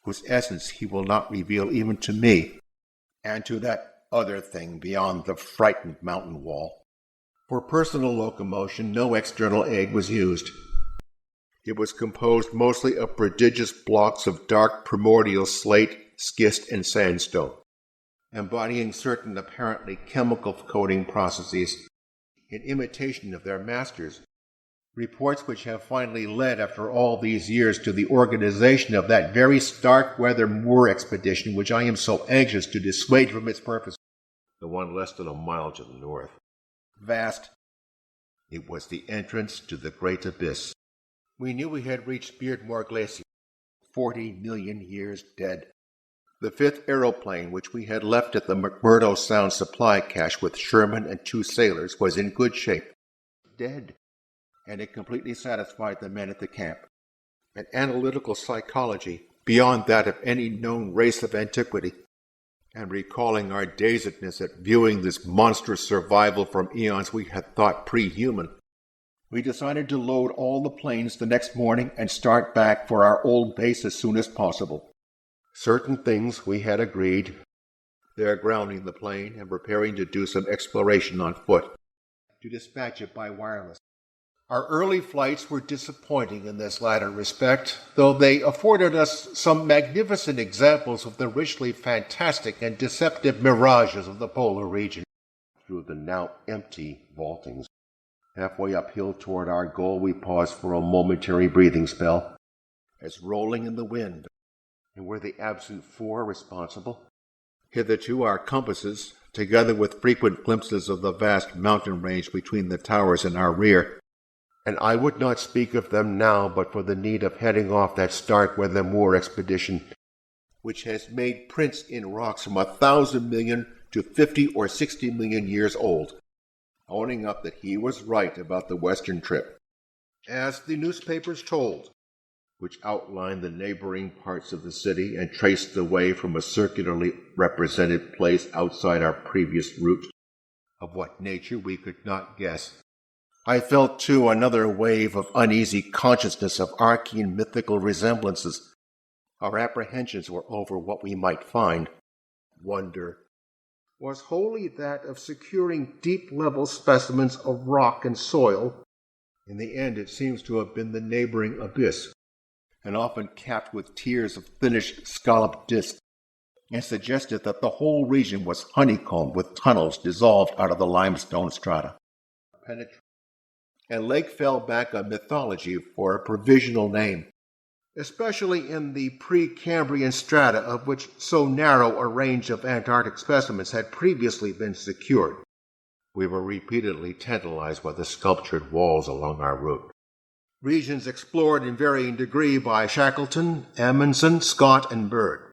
whose essence he will not reveal even to me, and to that other thing beyond the frightened mountain wall. For personal locomotion, no external aid was used. It was composed mostly of prodigious blocks of dark primordial slate, schist, and sandstone, embodying certain apparently chemical coating processes in imitation of their masters, reports which have finally led, after all these years, to the organization of that very stark-weather Moor expedition which I am so anxious to dissuade from its purpose, the one less than a mile to the north. Vast, it was the entrance to the great abyss. We knew we had reached Beardmore Glacier, 40 million years dead. The 5th aeroplane, which we had left at the McMurdo Sound supply cache with Sherman and 2 sailors, was in good shape. Dead. And it completely satisfied the men at the camp. An analytical psychology beyond that of any known race of antiquity, and recalling our dazedness at viewing this monstrous survival from eons we had thought pre-human, we decided to load all the planes the next morning and start back for our old base as soon as possible. Certain things we had agreed, there grounding the plane and preparing to do some exploration on foot, to dispatch it by wireless. Our early flights were disappointing in this latter respect, though they afforded us some magnificent examples of the richly fantastic and deceptive mirages of the polar region, through the now empty vaultings. Halfway uphill toward our goal, we paused for a momentary breathing spell, as rolling in the wind, and were the absent 4 responsible? Hitherto our compasses, together with frequent glimpses of the vast mountain range between the towers in our rear, and I would not speak of them now but for the need of heading off that Starkweather Moor expedition, which has made prints in rocks from 1,000 million to 50 or 60 million years old, owning up that he was right about the western trip. as the newspapers told, which outlined the neighboring parts of the city and traced the way from a circularly represented place outside our previous route, of what nature we could not guess. I felt, too, another wave of uneasy consciousness of arcane mythical resemblances. Our apprehensions were over what we might find. Wonder was wholly that of securing deep-level specimens of rock and soil. In the end, it seems to have been the neighboring abyss, and often capped with tiers of thinnish scalloped discs, and suggested that the whole region was honeycombed with tunnels dissolved out of the limestone strata. And Lake fell back on mythology for a provisional name, especially in the pre-Cambrian strata, of which so narrow a range of Antarctic specimens had previously been secured. We were repeatedly tantalized by the sculptured walls along our route. Regions explored in varying degree by Shackleton, Amundsen, Scott, and Bird,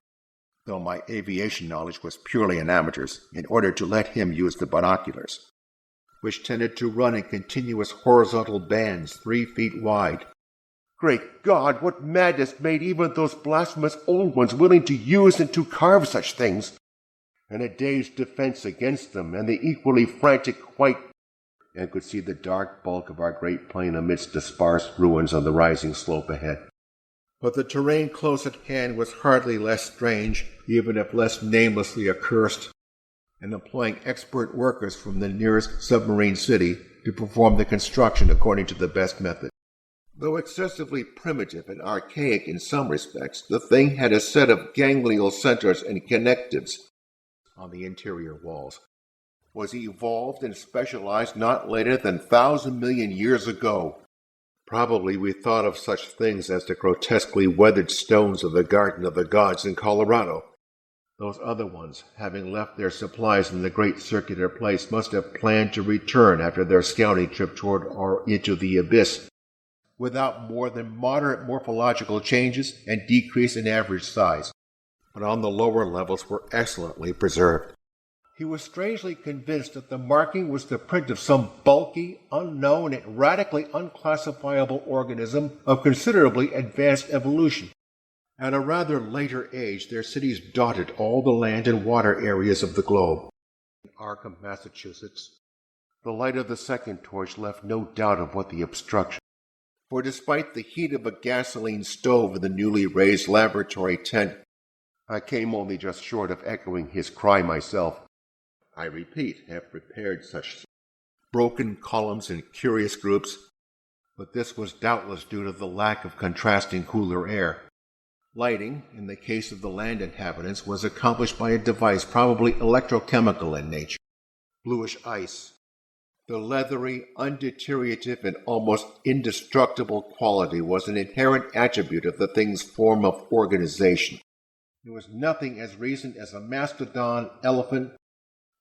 though my aviation knowledge was purely an amateur's, in order to let him use the binoculars, which tended to run in continuous horizontal bands 3 feet wide. Great God, what madness made even those blasphemous old ones willing to use and to carve such things, and a day's defense against them, and the equally frantic white, and could see the dark bulk of our great plain amidst the sparse ruins on the rising slope ahead. But the terrain close at hand was hardly less strange, even if less namelessly accursed, and employing expert workers from the nearest submarine city to perform the construction according to the best method. Though excessively primitive and archaic in some respects, the thing had a set of ganglial centers and connectives on the interior walls, was evolved and specialized not later than 1,000 million years ago. Probably we thought of such things as the grotesquely weathered stones of the Garden of the Gods in Colorado. Those other ones, having left their supplies in the great circular place, must have planned to return after their scouting trip toward or into the abyss, without more than moderate morphological changes and decrease in average size, but on the lower levels were excellently preserved. He was strangely convinced that the marking was the print of some bulky, unknown, and radically unclassifiable organism of considerably advanced evolution. At a rather later age, their cities dotted all the land and water areas of the globe. In Arkham, Massachusetts, the light of the second torch left no doubt of what the obstruction. For despite the heat of a gasoline stove in the newly raised laboratory tent, I came only just short of echoing his cry myself. I repeat, have prepared such broken columns in curious groups, but this was doubtless due to the lack of contrasting cooler air. Lighting, in the case of the land inhabitants, was accomplished by a device probably electrochemical in nature. Bluish ice. The leathery, undeteriorative, and almost indestructible quality was an inherent attribute of the thing's form of organization. It was nothing as recent as a mastodon, elephant.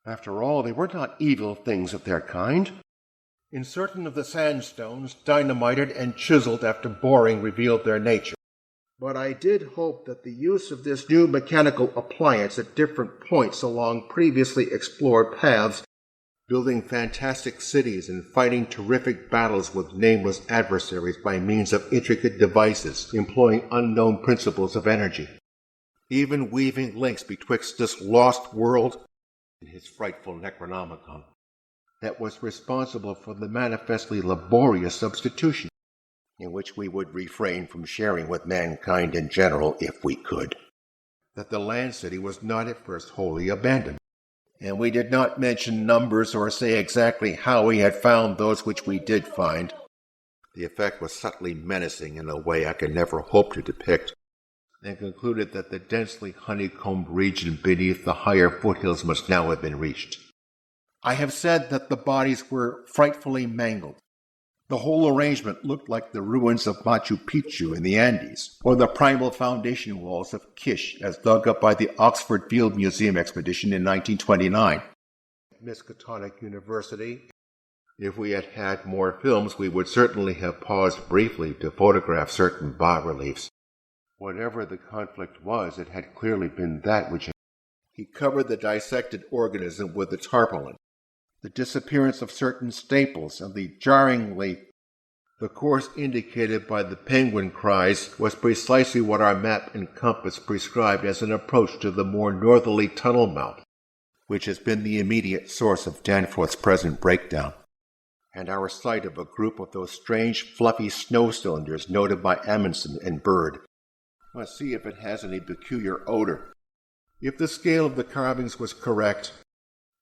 After all, they were not evil things of their kind. In certain of the sandstones, dynamited and chiseled after boring revealed their nature. But I did hope that the use of this new mechanical appliance at different points along previously explored paths, building fantastic cities and fighting terrific battles with nameless adversaries by means of intricate devices employing unknown principles of energy, even weaving links betwixt this lost world and his frightful Necronomicon, that was responsible for the manifestly laborious substitution, in which we would refrain from sharing with mankind in general if we could. That the land city was not at first wholly abandoned, and we did not mention numbers or say exactly how we had found those which we did find. The effect was subtly menacing in a way I could never hope to depict, and concluded that the densely honeycombed region beneath the higher foothills must now have been reached. I have said that the bodies were frightfully mangled. The whole arrangement looked like the ruins of Machu Picchu in the Andes, or the primal foundation walls of Kish as dug up by the Oxford Field Museum expedition in 1929. Miskatonic University. If we had had more films, we would certainly have paused briefly to photograph certain bas-reliefs. Whatever the conflict was, it had clearly been that which he covered the dissected organism with a tarpaulin. The disappearance of certain staples and the jarringly The course indicated by the penguin cries was precisely what our map and compass prescribed as an approach to the more northerly tunnel mouth, which has been the immediate source of Danforth's present breakdown, and our sight of a group of those strange fluffy snow cylinders noted by Amundsen and Bird. Let's see if it has any peculiar odor. If the scale of the carvings was correct,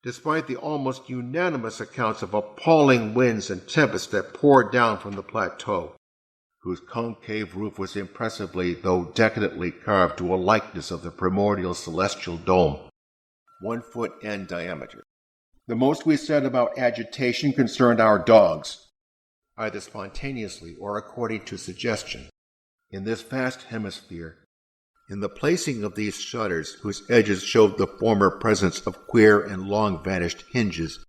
despite the almost unanimous accounts of appalling winds and tempests that poured down from the plateau, whose concave roof was impressively, though decadently, carved to a likeness of the primordial celestial dome, 1 foot in diameter. The most we said about agitation concerned our dogs, either spontaneously or according to suggestion. In this vast hemisphere, in the placing of these shutters, whose edges showed the former presence of queer and long-vanished hinges,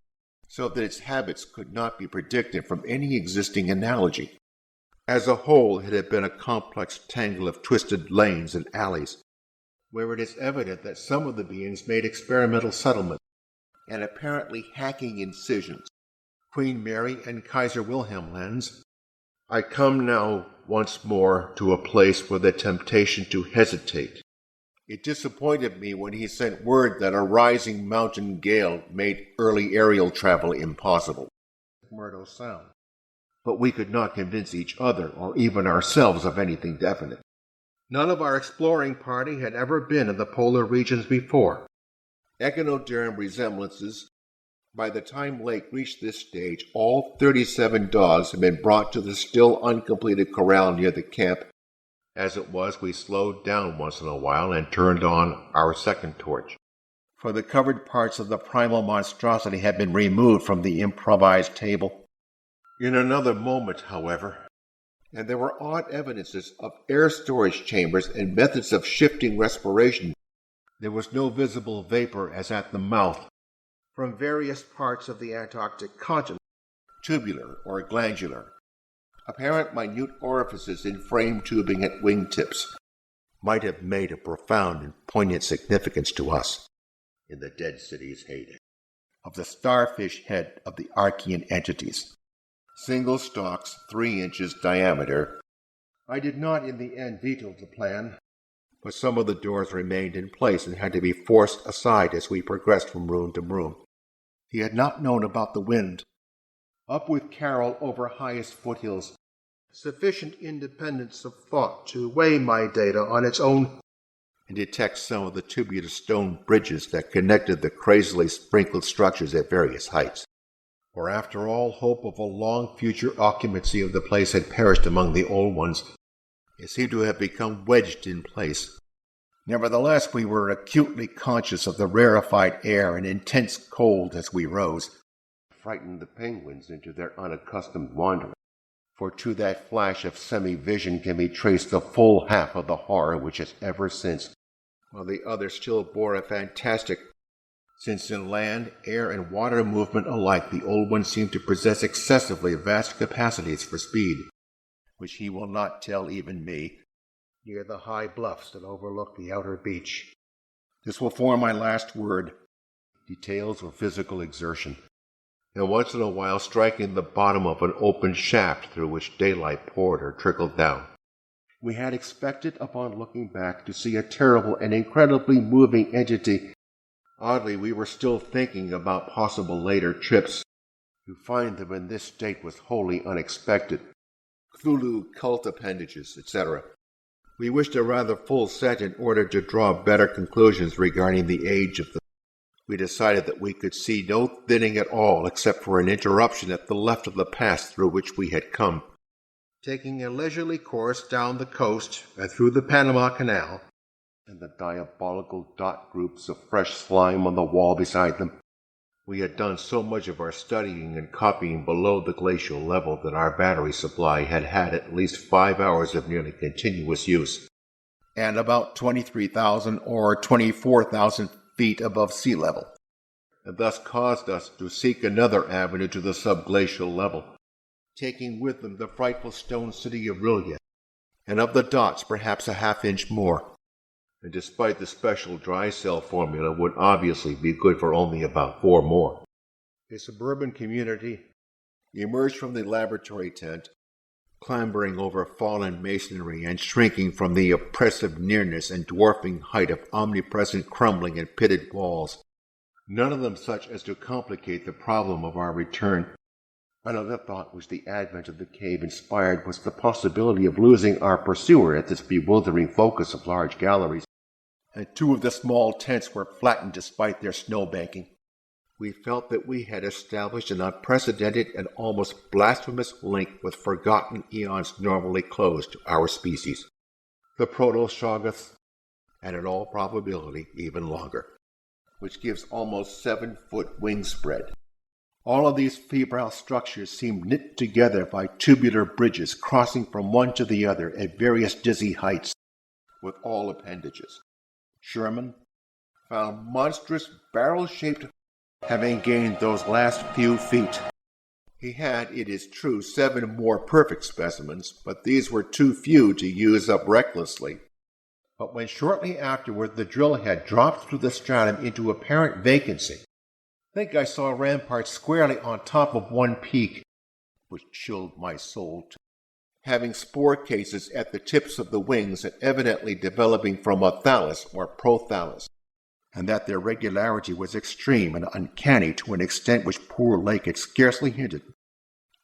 so that its habits could not be predicted from any existing analogy. As a whole, it had been a complex tangle of twisted lanes and alleys, where it is evident that some of the beings made experimental settlements and apparently hacking incisions. Queen Mary and Kaiser Wilhelm lands. I come now once more to a place where the temptation to hesitate. It disappointed me when he sent word that a rising mountain gale made early aerial travel impossible. Murdo Sound. But we could not convince each other or even ourselves of anything definite. None of our exploring party had ever been in the polar regions before. Echinoderm resemblances. By the time Lake reached this stage, all 37 dogs had been brought to the still uncompleted corral near the camp. As it was, we slowed down once in a while and turned on our second torch, for the covered parts of the primal monstrosity had been removed from the improvised table. In another moment, however, and there were odd evidences of air storage chambers and methods of shifting respiration. There was no visible vapor as at the mouth. From various parts of the Antarctic continent, tubular or glandular, apparent minute orifices in frame tubing at wingtips, might have made a profound and poignant significance to us in the dead city's heyday. Of the starfish head of the Archean entities, single stalks 3 inches diameter. I did not in the end veto the plan, but some of the doors remained in place and had to be forced aside as we progressed from room to room. He had not known about the wind. Up with Carol over highest foothills, sufficient independence of thought to weigh my data on its own and detect some of the tubular stone bridges that connected the crazily sprinkled structures at various heights. For after all hope of a long future occupancy of the place had perished among the old ones, it seemed to have become wedged in place. Nevertheless, we were acutely conscious of the rarefied air and intense cold as we rose. Frightened the penguins into their unaccustomed wandering, for to that flash of semi-vision can be traced the full half of the horror which has ever since, while the other still bore a fantastic, since in land, air, and water movement alike the old one seemed to possess excessively vast capacities for speed, which he will not tell even me, near the high bluffs that overlook the outer beach. This will form my last word. Details of physical exertion, and once in a while striking the bottom of an open shaft through which daylight poured or trickled down. We had expected, upon looking back, to see a terrible and incredibly moving entity. Oddly, we were still thinking about possible later trips. To find them in this state was wholly unexpected. Cthulhu cult appendages, etc. We wished a rather full set in order to draw better conclusions regarding the age of the. We decided that we could see no thinning at all except for an interruption at the left of the pass through which we had come. Taking a leisurely course down the coast and through the Panama Canal, and the diabolical dot groups of fresh slime on the wall beside them, we had done so much of our studying and copying below the glacial level that our battery supply had had at least 5 hours of nearly continuous use, and about 23,000 or 24,000 feet above sea level, and thus caused us to seek another avenue to the subglacial level, taking with them the frightful stone city of Rilya, and of the dots perhaps a half-inch more, and despite the special dry cell formula would obviously be good for only about 4 more. A suburban community emerged from the laboratory tent clambering over fallen masonry and shrinking from the oppressive nearness and dwarfing height of omnipresent crumbling and pitted walls, none of them such as to complicate the problem of our return. Another thought which the advent of the cave inspired was the possibility of losing our pursuer at this bewildering focus of large galleries, and two of the small tents were flattened despite their snowbanking. We felt that we had established an unprecedented and almost blasphemous link with forgotten eons normally closed to our species, the Proto-Shoggoths, and in all probability even longer, which gives almost 7-foot wingspread. All of these febrile structures seemed knit together by tubular bridges crossing from one to the other at various dizzy heights, with all appendages. Sherman found monstrous barrel-shaped having gained those last few feet. He had, it is true, 7 more perfect specimens, but these were too few to use up recklessly. But when shortly afterward the drill had dropped through the stratum into apparent vacancy, I think I saw ramparts squarely on top of one peak, which chilled my soul, having spore cases at the tips of the wings and evidently developing from a thallus or prothallus, and that their regularity was extreme and uncanny to an extent which poor Lake had scarcely hinted.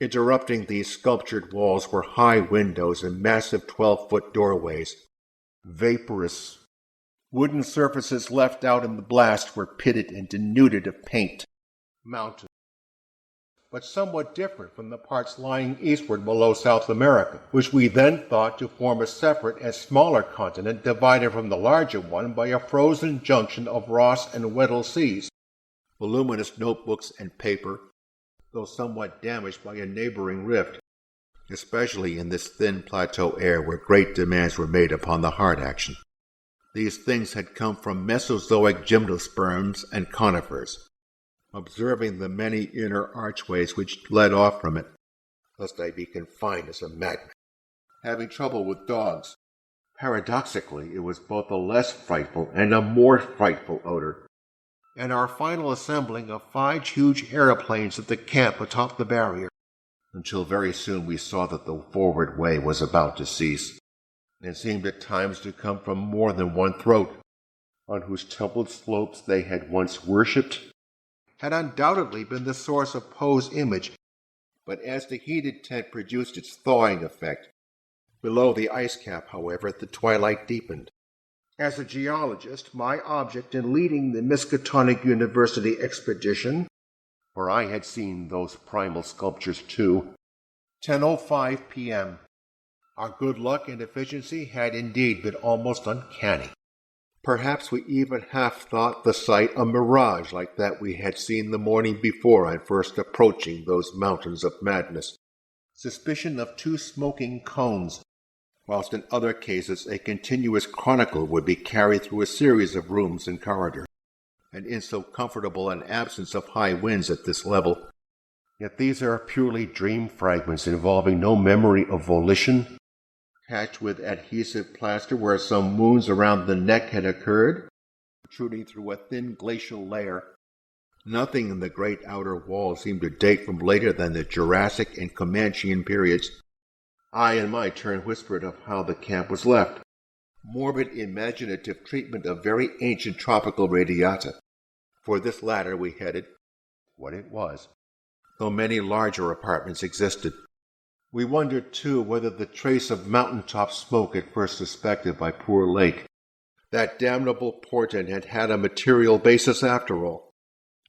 Interrupting these sculptured walls were high windows and massive 12-foot doorways. Vaporous wooden surfaces left out in the blast were pitted and denuded of paint. Mountains, but somewhat different from the parts lying eastward below South America, which we then thought to form a separate and smaller continent divided from the larger one by a frozen junction of Ross and Weddell seas. Voluminous notebooks and paper, though somewhat damaged by a neighboring rift, especially in this thin plateau air where great demands were made upon the heart action. These things had come from Mesozoic gymnosperms and conifers. Observing the many inner archways which led off from it, lest I be confined as a magnet. Having trouble with dogs. Paradoxically, it was both a less frightful and a more frightful odor. And our final assembling of 5 huge aeroplanes at the camp atop the barrier, until very soon we saw that the forward way was about to cease, and seemed at times to come from more than one throat, on whose templed slopes they had once worshipped, had undoubtedly been the source of Poe's image, but as the heated tent produced its thawing effect, below the ice cap, however, the twilight deepened. As a geologist, my object in leading the Miskatonic University expedition, for I had seen those primal sculptures too, 10:05 p.m. Our good luck and efficiency had indeed been almost uncanny. Perhaps we even half thought the sight a mirage like that we had seen the morning before on first approaching those mountains of madness. Suspicion of 2 smoking cones, whilst in other cases a continuous chronicle would be carried through a series of rooms and corridors, and in so comfortable an absence of high winds at this level. Yet these are purely dream fragments involving no memory of volition, patched with adhesive plaster where some wounds around the neck had occurred, protruding through a thin glacial layer. Nothing in the great outer wall seemed to date from later than the Jurassic and Comanchean periods. I in my turn whispered of how the camp was left. Morbid imaginative treatment of very ancient tropical radiata. For this latter we headed, what it was, though many larger apartments existed. We wondered, too, whether the trace of mountaintop smoke at first suspected by poor Lake, that damnable portent, had had a material basis after all.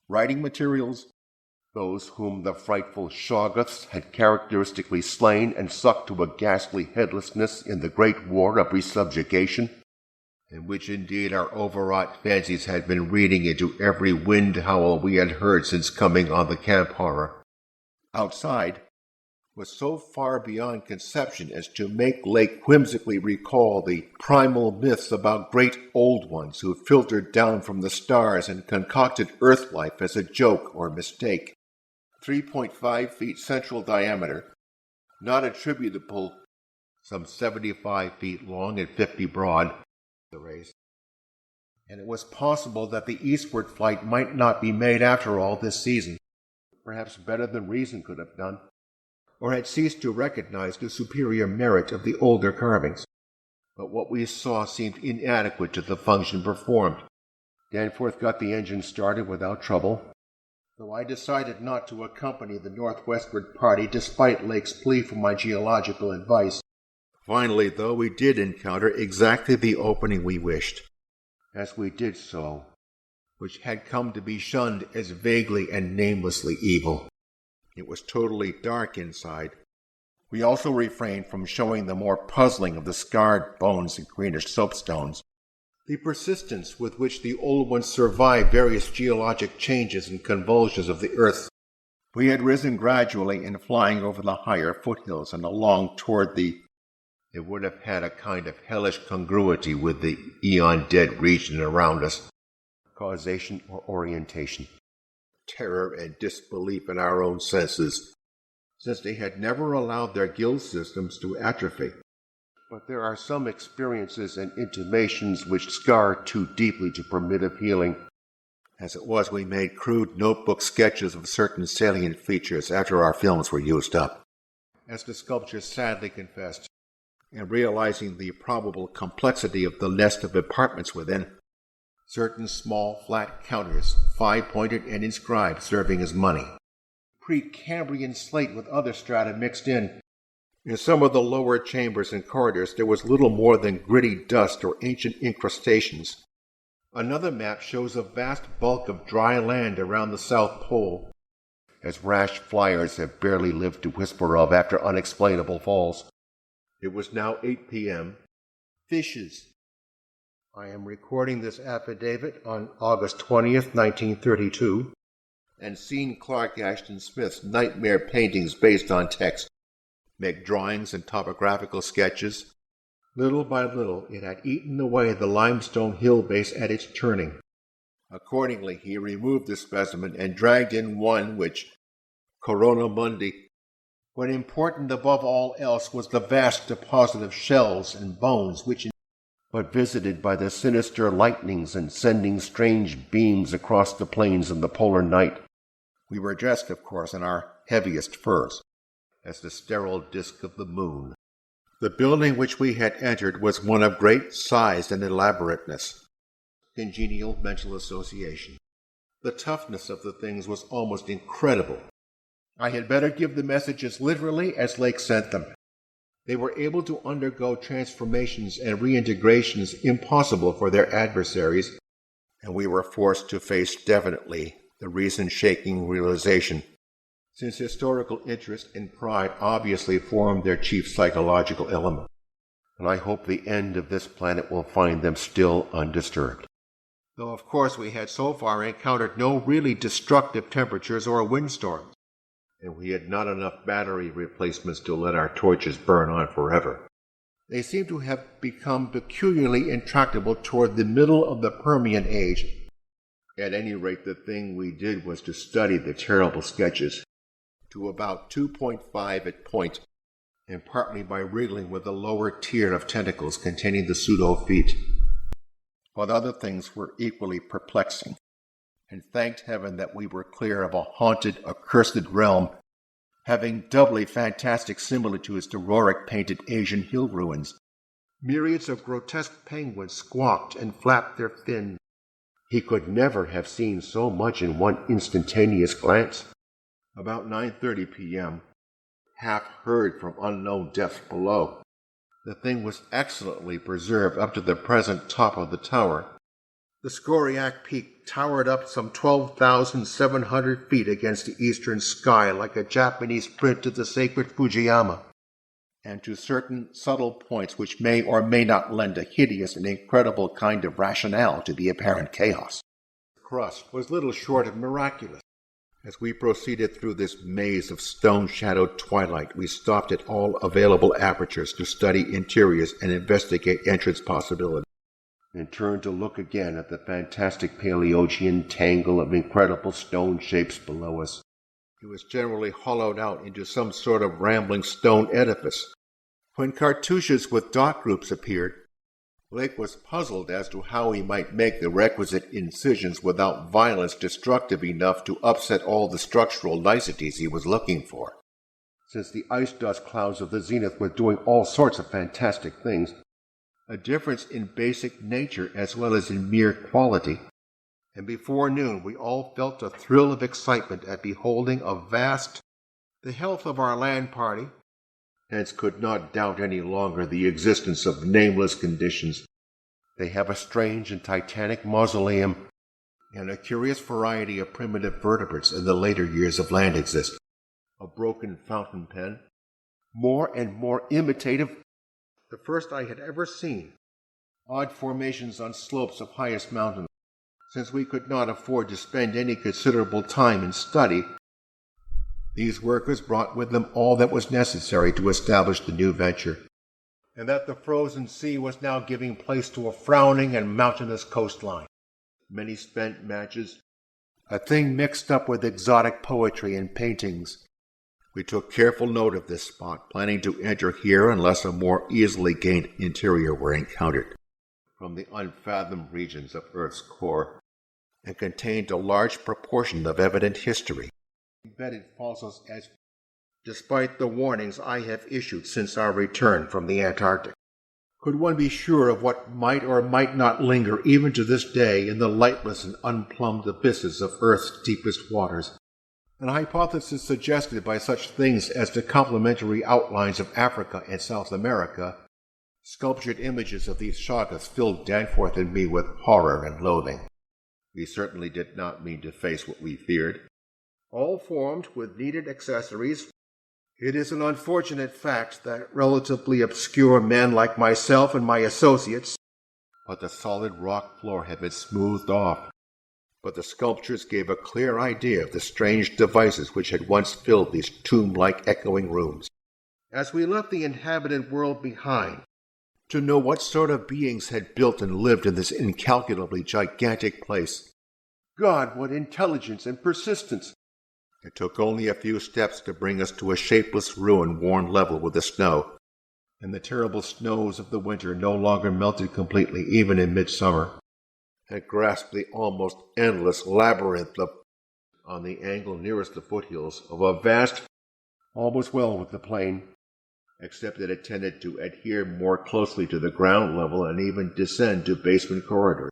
Writing materials, those whom the frightful Shoggoths had characteristically slain and sucked to a ghastly headlessness in the great war of resubjugation, in which indeed our overwrought fancies had been reading into every wind howl we had heard since coming on the camp horror. Outside was so far beyond conception as to make Lake whimsically recall the primal myths about great old ones who filtered down from the stars and concocted earth life as a joke or mistake. 3.5 feet central diameter, not attributable, some 75 feet long and 50 broad, the race. And it was possible that the eastward flight might not be made after all this season, perhaps better than reason could have done. or had ceased to recognize the superior merit of the older carvings. But what we saw seemed inadequate to the function performed. Danforth got the engine started without trouble, though I decided not to accompany the northwestward party despite Lake's plea for my geological advice. Finally, though, we did encounter exactly the opening we wished. As we did so, which had come to be shunned as vaguely and namelessly evil, it was totally dark inside. We also refrained from showing the more puzzling of the scarred bones and greenish soapstones. The persistence with which the old ones survived various geologic changes and convulsions of the earth. We had risen gradually and flying over the higher foothills and along toward the... It would have had a kind of hellish congruity with the eon-dead region around us. Causation or orientation. Terror and disbelief in our own senses, since they had never allowed their guild systems to atrophy. But there are some experiences and intimations which scar too deeply to permit of healing. As it was, we made crude notebook sketches of certain salient features after our films were used up. As the sculpture sadly confessed, and realizing the probable complexity of the nest of apartments within, certain small flat counters, 5-pointed and inscribed, serving as money. Precambrian slate with other strata mixed in. In some of the lower chambers and corridors there was little more than gritty dust or ancient incrustations. Another map shows a vast bulk of dry land around the South Pole, as rash flyers have barely lived to whisper of after unexplainable falls. It was now 8 p.m. Fishes. I am recording this affidavit on August 20th, 1932, and seen Clark Ashton Smith's nightmare paintings based on text, make drawings and topographical sketches. Little by little it had eaten away the limestone hill base at its turning. Accordingly, he removed the specimen and dragged in one which, Corona Mundi, what important above all else was the vast deposit of shells and bones which, but visited by the sinister lightnings and sending strange beams across the plains in the polar night. We were dressed, of course, in our heaviest furs, as the sterile disk of the moon. The building which we had entered was one of great size and elaborateness. Congenial mental association. The toughness of the things was almost incredible. I had better give the messages literally as Lake sent them. They were able to undergo transformations and reintegrations impossible for their adversaries, and we were forced to face definitely the reason-shaking realization, since historical interest and pride obviously formed their chief psychological element. And I hope the end of this planet will find them still undisturbed. Though of course we had so far encountered no really destructive temperatures or windstorms, and we had not enough battery replacements to let our torches burn on forever. They seem to have become peculiarly intractable toward the middle of the Permian age. At any rate, the thing we did was to study the terrible sketches, to about 2.5 at point, and partly by wriggling with the lower tier of tentacles containing the pseudo-feet. But other things were equally perplexing, and thanked heaven that we were clear of a haunted, accursed realm, having doubly fantastic similitudes to Rorik-painted Asian hill ruins. Myriads of grotesque penguins squawked and flapped their fins. He could never have seen so much in one instantaneous glance. About 9:30 p.m., half heard from unknown depths below. The thing was excellently preserved up to the present top of the tower. The Skoriak Peak towered up some 12,700 feet against the eastern sky like a Japanese print of the sacred Fujiyama, and to certain subtle points which may or may not lend a hideous and incredible kind of rationale to the apparent chaos. The crust was little short of miraculous. As we proceeded through this maze of stone-shadowed twilight, we stopped at all available apertures to study interiors and investigate entrance possibilities, and turned to look again at the fantastic Paleogean tangle of incredible stone shapes below us. It was generally hollowed out into some sort of rambling stone edifice. When cartouches with dot groups appeared, Blake was puzzled as to how he might make the requisite incisions without violence destructive enough to upset all the structural niceties he was looking for. since the ice dust clouds of the zenith were doing all sorts of fantastic things, a difference in basic nature as well as in mere quality, and before noon we all felt a thrill of excitement at beholding the health of our land party, hence could not doubt any longer the existence of nameless conditions. They have a strange and titanic mausoleum and a curious variety of primitive vertebrates in the later years of land existence. A broken fountain pen, more and more imitative, the first I had ever seen, odd formations on slopes of highest mountains. Since we could not afford to spend any considerable time in study, these workers brought with them all that was necessary to establish the new venture, and that the frozen sea was now giving place to a frowning and mountainous coastline. Many spent matches, a thing mixed up with exotic poetry and paintings. We took careful note of this spot, planning to enter here unless a more easily gained interior were encountered from the unfathomed regions of Earth's core, and contained a large proportion of evident history, embedded fossils as despite the warnings I have issued since our return from the Antarctic. Could one be sure of what might or might not linger even to this day in the lightless and unplumbed abysses of Earth's deepest waters? An hypothesis suggested by such things as the complementary outlines of Africa and South America, sculptured images of these Shoggoths filled Danforth and me with horror and loathing. We certainly did not mean to face what we feared. All formed with needed accessories, it is an unfortunate fact that relatively obscure men like myself and my associates, but the solid rock floor had been smoothed off. But the sculptures gave a clear idea of the strange devices which had once filled these tomb-like echoing rooms. As we left the inhabited world behind, to know what sort of beings had built and lived in this incalculably gigantic place. God, what intelligence and persistence! It took only a few steps to bring us to a shapeless ruin worn level with the snow, and the terrible snows of the winter no longer melted completely even in midsummer, had grasped the almost endless labyrinth on the angle nearest the foothills of a vast, almost well with the plain, except that it tended to adhere more closely to the ground level and even descend to basement corridors.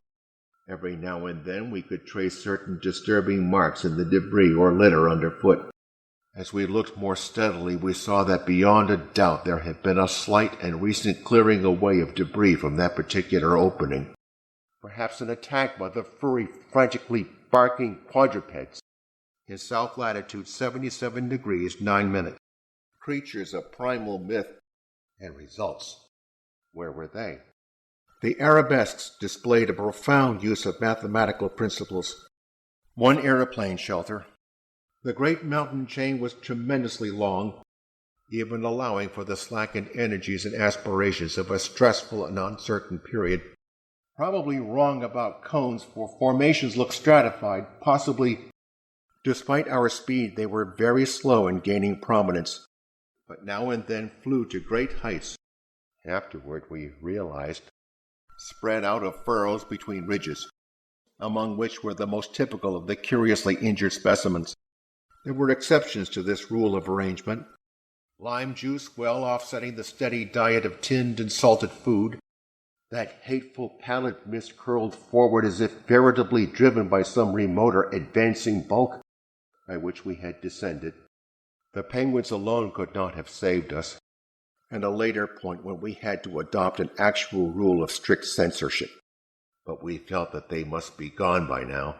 Every now and then we could trace certain disturbing marks in the debris or litter underfoot. As we looked more steadily, we saw that beyond a doubt there had been a slight and recent clearing away of debris from that particular opening. Perhaps an attack by the furry, frantically barking quadrupeds in south latitude 77 degrees 9 minutes. Creatures of primal myth and results. Where were they? The arabesques displayed a profound use of mathematical principles. One aeroplane shelter. The great mountain chain was tremendously long, even allowing for the slackened energies and aspirations of a stressful and uncertain period. Probably wrong about cones, for formations looked stratified. Possibly, despite our speed, they were very slow in gaining prominence, but now and then flew to great heights. Afterward we realized, spread out of furrows between ridges, among which were the most typical of the curiously injured specimens. There were exceptions to this rule of arrangement. Lime juice well offsetting the steady diet of tinned and salted food. That hateful pallid mist curled forward as if veritably driven by some remoter advancing bulk by which we had descended. The penguins alone could not have saved us, and a later point when we had to adopt an actual rule of strict censorship. But we felt that they must be gone by now.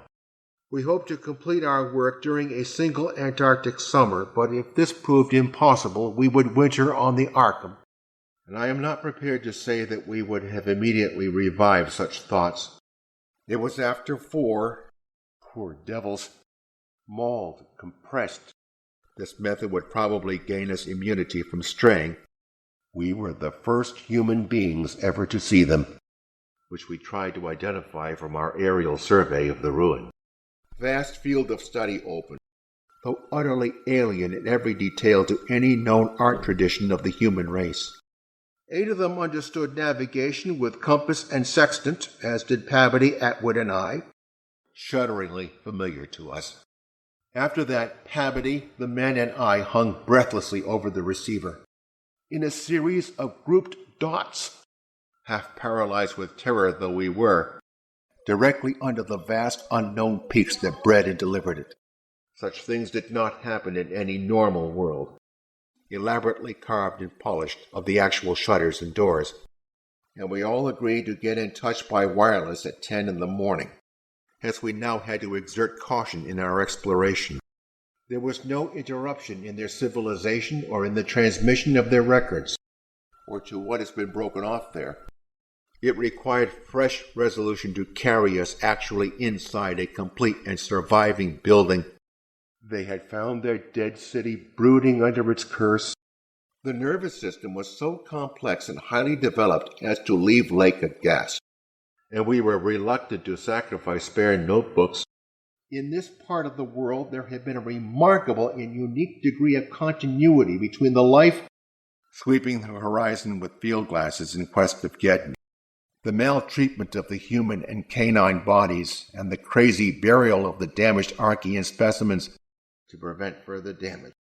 We hoped to complete our work during a single Antarctic summer, but if this proved impossible, we would winter on the Arkham. And I am not prepared to say that we would have immediately revived such thoughts. It was after 4, poor devils, mauled, compressed. This method would probably gain us immunity from straying. We were the first human beings ever to see them, which we tried to identify from our aerial survey of the ruin. Vast field of study open, though utterly alien in every detail to any known art tradition of the human race. 8 of them understood navigation with compass and sextant, as did Pavity, Atwood, and I, shudderingly familiar to us. After that, Pabody, the men, and I hung breathlessly over the receiver, in a series of grouped dots, half paralyzed with terror though we were, directly under the vast unknown peaks that bred and delivered it. Such things did not happen in any normal world, elaborately carved and polished of the actual shutters and doors, and we all agreed to get in touch by wireless at 10 in the morning, as we now had to exert caution in our exploration. There was no interruption in their civilization or in the transmission of their records, or to what has been broken off there. It required fresh resolution to carry us actually inside a complete and surviving building. They had found their dead city brooding under its curse. The nervous system was so complex and highly developed as to leave Lake aghast, and we were reluctant to sacrifice spare notebooks. In this part of the world there had been a remarkable and unique degree of continuity between the life sweeping the horizon with field glasses in quest of Gedney, the maltreatment of the human and canine bodies, and the crazy burial of the damaged Archean specimens to prevent further damage.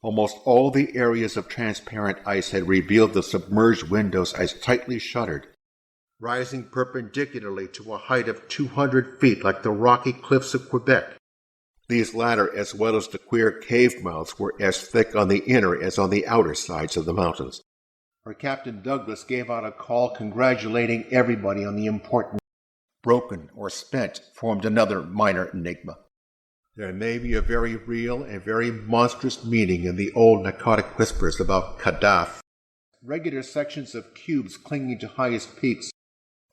Almost all the areas of transparent ice had revealed the submerged windows as tightly shuttered, rising perpendicularly to a height of 200 feet like the rocky cliffs of Quebec. These latter, as well as the queer cave mouths, were as thick on the inner as on the outer sides of the mountains. Our Captain Douglas gave out a call congratulating everybody on the important. Broken or spent formed another minor enigma. There may be a very real and very monstrous meaning in the old narcotic whispers about Kadaf, regular sections of cubes clinging to highest peaks,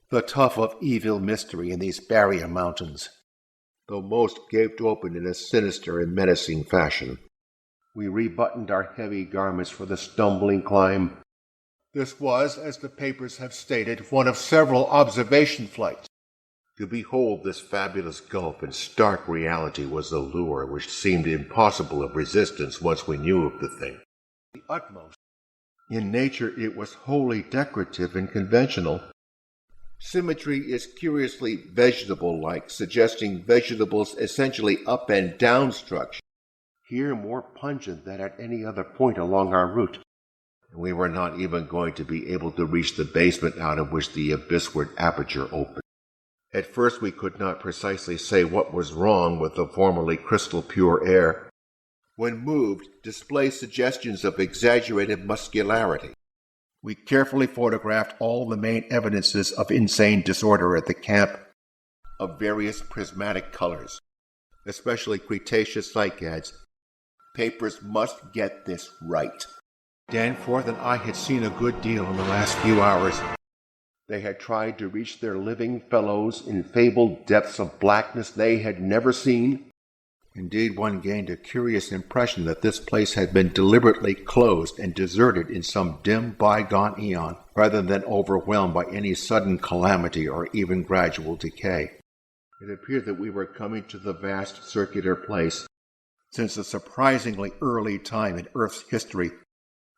the tuft of evil mystery in these barrier mountains, though most gaped open in a sinister and menacing fashion. We rebuttoned our heavy garments for the stumbling climb. This was, as the papers have stated, one of several observation flights. To behold this fabulous gulf in stark reality was a lure which seemed impossible of resistance once we knew of the thing. The utmost. In nature it was wholly decorative and conventional. Symmetry is curiously vegetable-like, suggesting vegetables essentially up and down structure, here more pungent than at any other point along our route. And we were not even going to be able to reach the basement out of which the abyssward aperture opened. At first we could not precisely say what was wrong with the formerly crystal pure air. When moved, display suggestions of exaggerated muscularity. We carefully photographed all the main evidences of insane disorder at the camp, of various prismatic colors, especially Cretaceous cycads. Papers must get this right. Danforth and I had seen a good deal in the last few hours. They had tried to reach their living fellows in fabled depths of blackness they had never seen. Indeed, one gained a curious impression that this place had been deliberately closed and deserted in some dim bygone eon, rather than overwhelmed by any sudden calamity or even gradual decay. It appeared that we were coming to the vast circular place. Since a surprisingly early time in Earth's history,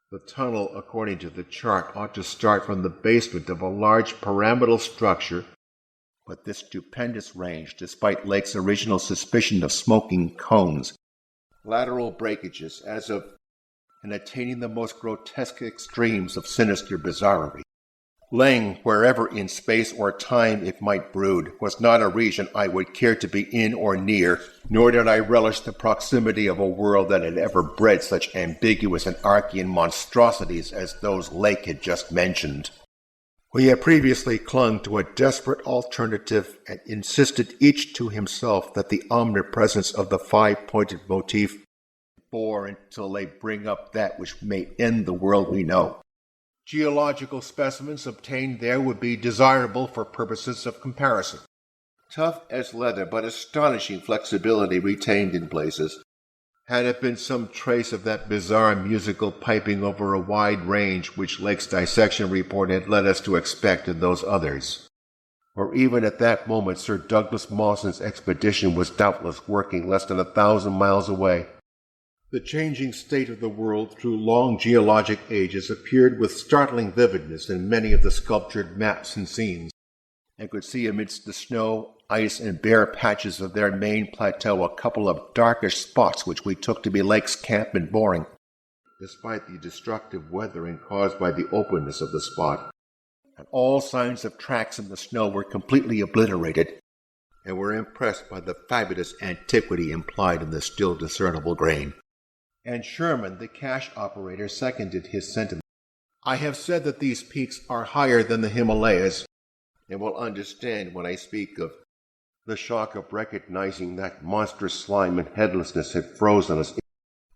the tunnel, according to the chart, ought to start from the basement of a large pyramidal structure, but this stupendous range, despite Lake's original suspicion of smoking cones, lateral breakages as of and attaining the most grotesque extremes of sinister bizarrery, laying wherever in space or time it might brood, was not a region I would care to be in or near, nor did I relish the proximity of a world that had ever bred such ambiguous and Archean monstrosities as those Lake had just mentioned. We had previously clung to a desperate alternative and insisted each to himself that the omnipresence of the five-pointed motif bore until they bring up that which may end the world we know. Geological specimens obtained there would be desirable for purposes of comparison. Tough as leather, but astonishing flexibility retained in places. Had it been some trace of that bizarre musical piping over a wide range which Lake's dissection report had led us to expect in those others. Or even at that moment Sir Douglas Mawson's expedition was doubtless working less than 1,000 miles away. The changing state of the world through long geologic ages appeared with startling vividness in many of the sculptured maps and scenes, and could see amidst the snow ice and bare patches of their main plateau a couple of darkish spots which we took to be Lakes Camp and Boring, despite the destructive weathering caused by the openness of the spot. And all signs of tracks in the snow were completely obliterated, and were impressed by the fabulous antiquity implied in the still discernible grain. And Sherman, the cache operator, seconded his sentiment. I have said that these peaks are higher than the Himalayas, and will understand when I speak of the shock of recognizing that monstrous slime and headlessness had frozen us.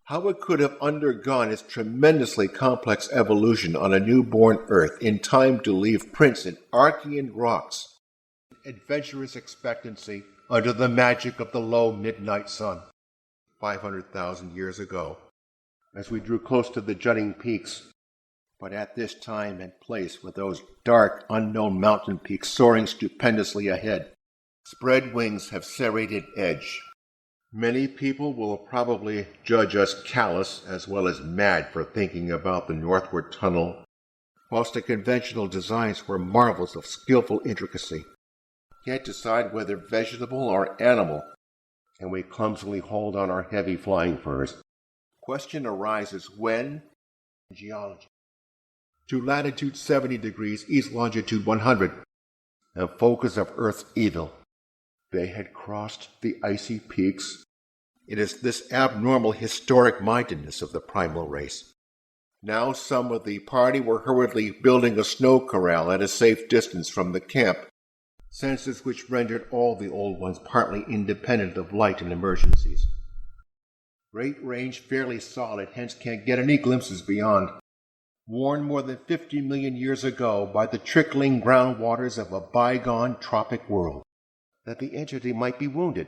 How it could have undergone its tremendously complex evolution on a newborn Earth in time to leave prints in Archean rocks. Adventurous expectancy under the magic of the low midnight sun. 500,000 years ago, as we drew close to the jutting peaks. But at this time and place, with those dark, unknown mountain peaks soaring stupendously ahead, spread wings have serrated edge. Many people will probably judge us callous as well as mad for thinking about the northward tunnel, whilst the conventional designs were marvels of skillful intricacy. Can't decide whether vegetable or animal, and we clumsily hold on our heavy flying furs. Question arises when? Geology. To latitude 70 degrees, east longitude 100, and focus of Earth's evil. They had crossed the icy peaks. It is this abnormal historic mindedness of the primal race. Now some of the party were hurriedly building a snow corral at a safe distance from the camp, senses which rendered all the old ones partly independent of light in emergencies. Great range fairly solid, hence can't get any glimpses beyond. Worn more than 50 million years ago by the trickling groundwaters of a bygone tropic world, that the entity might be wounded.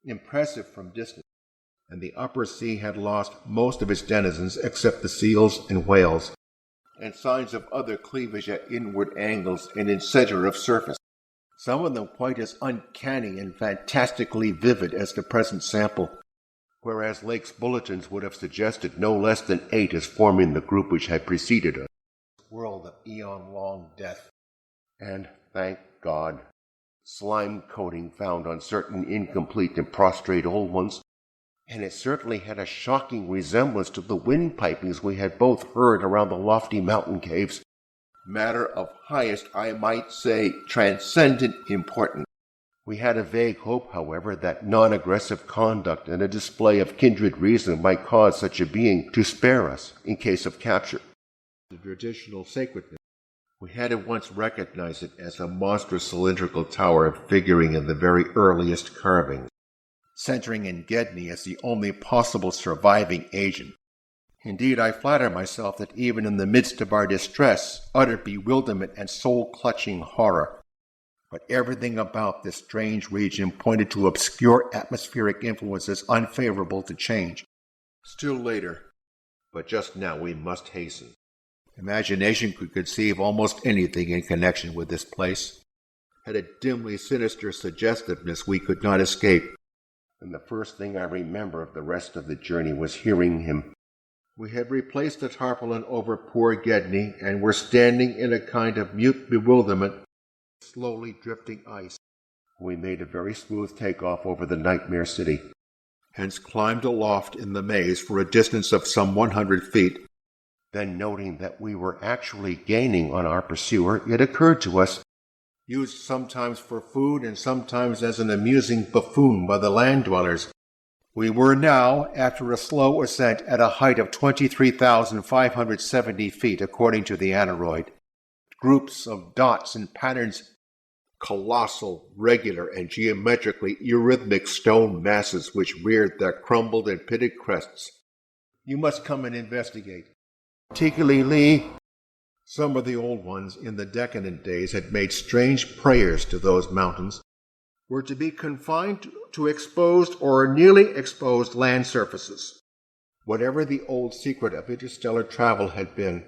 Impressive from distance, and the upper sea had lost most of its denizens except the seals and whales, and signs of other cleavage at inward angles and in center of surface, some of them quite as uncanny and fantastically vivid as the present sample, whereas Lake's bulletins would have suggested no less than 8 as forming the group which had preceded us. World of eon-long death. And, thank God, slime coating found on certain incomplete and prostrate old ones, and it certainly had a shocking resemblance to the windpipings we had both heard around the lofty mountain caves. Matter of highest, I might say, transcendent importance. We had a vague hope, however, that non-aggressive conduct and a display of kindred reason might cause such a being to spare us in case of capture. The traditional sacredness. We had at once recognized it as a monstrous cylindrical tower figuring in the very earliest carvings, centering in Gedney as the only possible surviving agent. Indeed, I flatter myself that even in the midst of our distress, utter bewilderment, and soul-clutching horror, but everything about this strange region pointed to obscure atmospheric influences unfavorable to change. Still later, but just now we must hasten. Imagination could conceive almost anything in connection with this place. Had a dimly sinister suggestiveness we could not escape. And the first thing I remember of the rest of the journey was hearing him. We had replaced the tarpaulin over poor Gedney and were standing in a kind of mute bewilderment, slowly drifting ice. We made a very smooth takeoff over the nightmare city, hence climbed aloft in the maze for a distance of some 100 feet. Then, noting that we were actually gaining on our pursuer, it occurred to us, used sometimes for food and sometimes as an amusing buffoon by the land dwellers, we were now, after a slow ascent, at a height of 23,570 feet, according to the aneroid. Groups of dots and patterns, colossal, regular, and geometrically eurythmic stone masses which reared their crumbled and pitted crests. You must come and investigate. Tekeli-li. Some of the old ones in the decadent days had made strange prayers to those mountains, were to be confined to exposed or nearly exposed land surfaces, whatever the old secret of interstellar travel had been.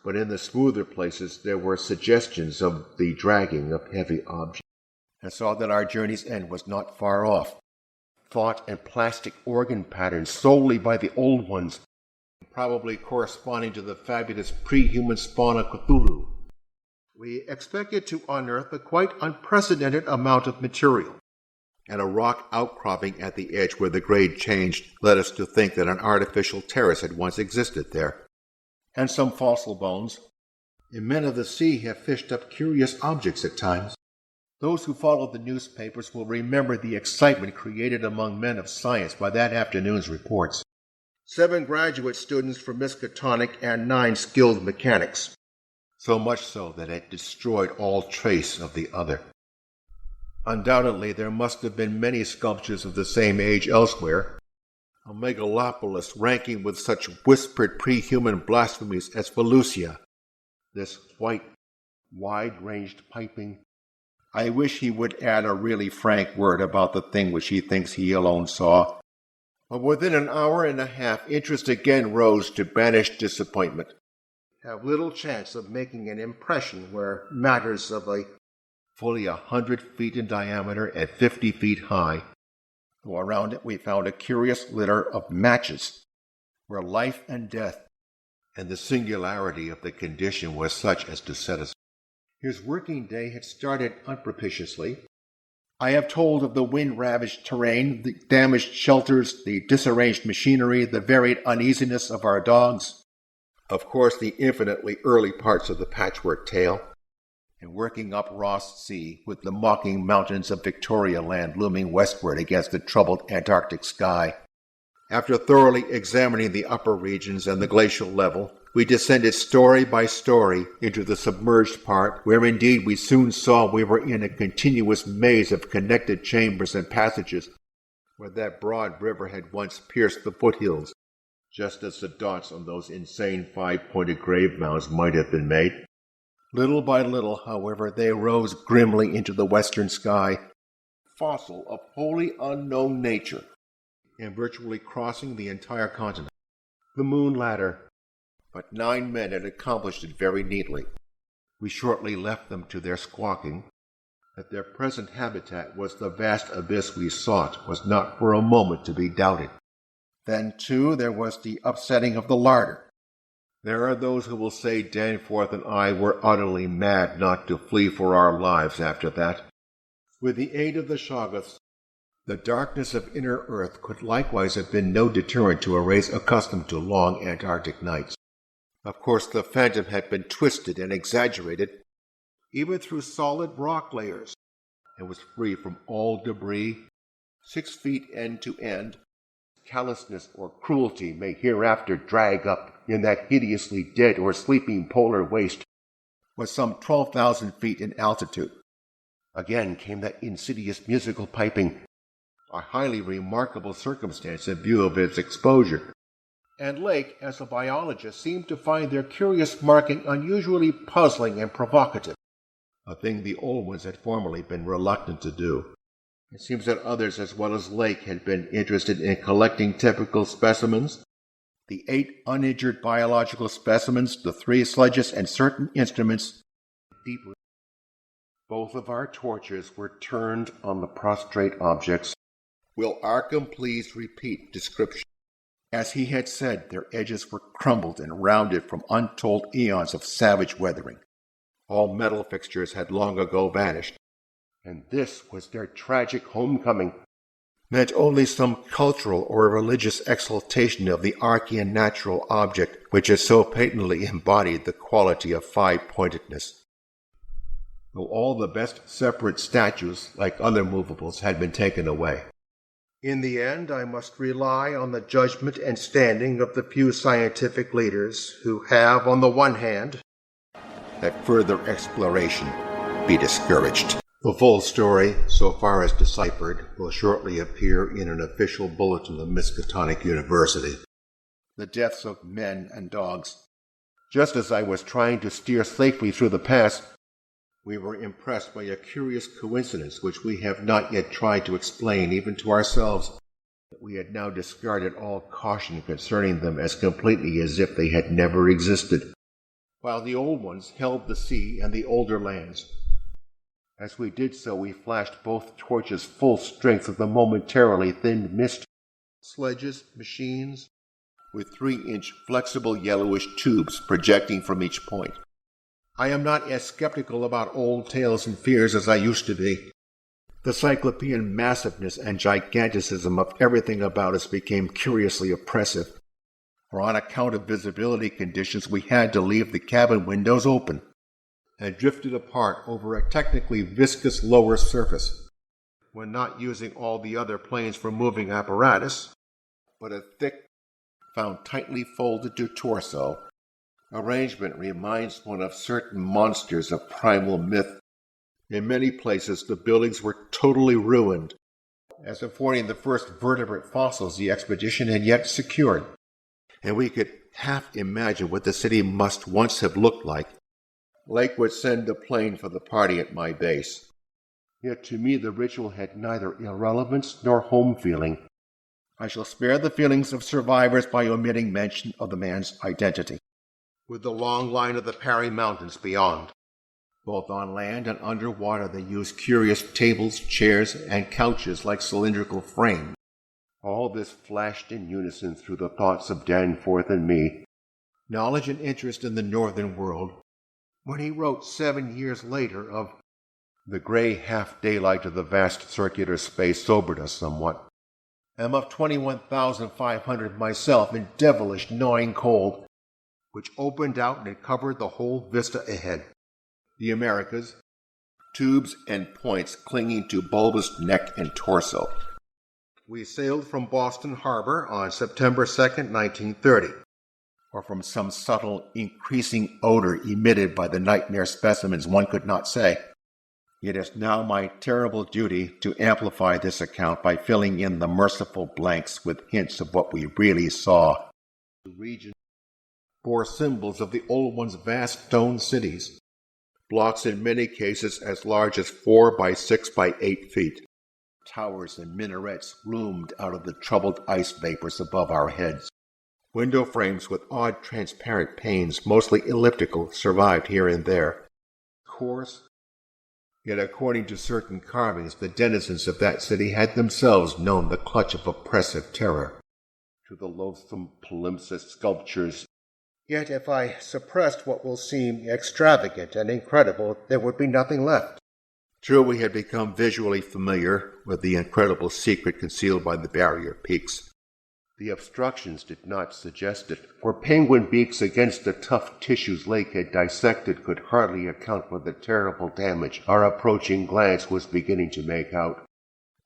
But in the smoother places there were suggestions of the dragging of heavy objects, and saw that our journey's end was not far off. Thought and plastic organ patterns solely by the old ones, probably corresponding to the fabulous pre-human spawn of Cthulhu. We expected to unearth a quite unprecedented amount of material, and a rock outcropping at the edge where the grade changed led us to think that an artificial terrace had once existed there, and some fossil bones. And men of the sea have fished up curious objects at times. Those who follow the newspapers will remember the excitement created among men of science by that afternoon's reports. 7 graduate students from Miskatonic and 9 skilled mechanics, so much so that it destroyed all trace of the other. Undoubtedly, there must have been many sculptures of the same age elsewhere, a megalopolis ranking with such whispered pre-human blasphemies as Felucia, this white, wide-ranged piping. I wish he would add a really frank word about the thing which he thinks he alone saw. But within an hour and a half, interest again rose to banished disappointment. Have little chance of making an impression where matters of a fully 100 feet in diameter and 50 feet high, though around it we found a curious litter of matches, where life and death and the singularity of the condition was such as to set us. His working day had started unpropitiously. I have told of the wind-ravaged terrain, the damaged shelters, the disarranged machinery, the varied uneasiness of our dogs. Of course, the infinitely early parts of the patchwork tale, and working up Ross Sea with the mocking mountains of Victoria Land looming westward against the troubled Antarctic sky. After thoroughly examining the upper regions and the glacial level, we descended story by story into the submerged part, where indeed we soon saw we were in a continuous maze of connected chambers and passages, where that broad river had once pierced the foothills, just as the dots on those insane 5-pointed grave mounds might have been made. Little by little, however, they rose grimly into the western sky, fossil of wholly unknown nature, and virtually crossing the entire continent. The moon ladder. But 9 men had accomplished it very neatly. We shortly left them to their squawking. That their present habitat was the vast abyss we sought was not for a moment to be doubted. Then, too, there was the upsetting of the larder. There are those who will say Danforth and I were utterly mad not to flee for our lives after that. With the aid of the Shoggoths, the darkness of inner earth could likewise have been no deterrent to a race accustomed to long Antarctic nights. Of course, the phantom had been twisted and exaggerated, even through solid rock layers, and was free from all debris, 6 feet end to end. Callousness or cruelty may hereafter drag up in that hideously dead or sleeping polar waste, was some 12,000 feet in altitude. Again came that insidious musical piping, a highly remarkable circumstance in view of its exposure. And Lake, as a biologist, seemed to find their curious marking unusually puzzling and provocative, a thing the old ones had formerly been reluctant to do. It seems that others as well as Lake had been interested in collecting typical specimens. The 8 uninjured biological specimens, the 3 sledges, and certain instruments. Deeper. Both of our torches were turned on the prostrate objects. Will Arkham please repeat description? As he had said, their edges were crumbled and rounded from untold eons of savage weathering. All metal fixtures had long ago vanished, and this was their tragic homecoming, meant only some cultural or religious exaltation of the Archean natural object which had so patently embodied the quality of 5-pointedness. Though all the best separate statues, like other movables, had been taken away. In the end, I must rely on the judgment and standing of the few scientific leaders who have, on the one hand, that further exploration be discouraged. The full story, so far as deciphered, will shortly appear in an official bulletin of Miskatonic University. The deaths of men and dogs. Just as I was trying to steer safely through the pass, we were impressed by a curious coincidence which we have not yet tried to explain even to ourselves. We had now discarded all caution concerning them as completely as if they had never existed, while the old ones held the sea and the older lands. As we did so, we flashed both torches full strength of the momentarily thinned mist. Sledges, machines, with 3-inch flexible yellowish tubes projecting from each point. I am not as skeptical about old tales and fears as I used to be. The cyclopean massiveness and giganticism of everything about us became curiously oppressive, for on account of visibility conditions we had to leave the cabin windows open, and drifted apart over a technically viscous lower surface, when not using all the other planes for moving apparatus, but a thick, found tightly folded to torso, arrangement reminds one of certain monsters of primal myth. In many places the buildings were totally ruined, as affording the first vertebrate fossils the expedition had yet secured, and we could half imagine what the city must once have looked like. Lake would send a plane for the party at my base. Yet to me the ritual had neither irrelevance nor home feeling. I shall spare the feelings of survivors by omitting mention of the man's identity. With the long line of the Parry Mountains beyond, both on land and underwater, they use curious tables, chairs, and couches like cylindrical frames. All this flashed in unison through the thoughts of Danforth and me. Knowledge and interest in the northern world. When he wrote 7 years later of the gray half-daylight of the vast circular space sobered us somewhat. Am of 21,500 myself in devilish gnawing cold, which opened out and covered the whole vista ahead. The Americas, tubes and points clinging to bulbous neck and torso. We sailed from Boston Harbor on September 2nd, 1930, or from some subtle, increasing odor emitted by the nightmare specimens one could not say. It is now my terrible duty to amplify this account by filling in the merciful blanks with hints of what we really saw. The region bore symbols of the old one's vast stone cities, blocks in many cases as large as 4 by 6 by 8 feet. Towers and minarets loomed out of the troubled ice vapors above our heads. Window frames with odd transparent panes, mostly elliptical, survived here and there. Coarse, yet according to certain carvings, the denizens of that city had themselves known the clutch of oppressive terror. To the loathsome palimpsest sculptures, yet if I suppressed what will seem extravagant and incredible, there would be nothing left. True, we had become visually familiar with the incredible secret concealed by the barrier peaks. The obstructions did not suggest it, for penguin beaks against the tough tissues Lake had dissected could hardly account for the terrible damage our approaching glance was beginning to make out,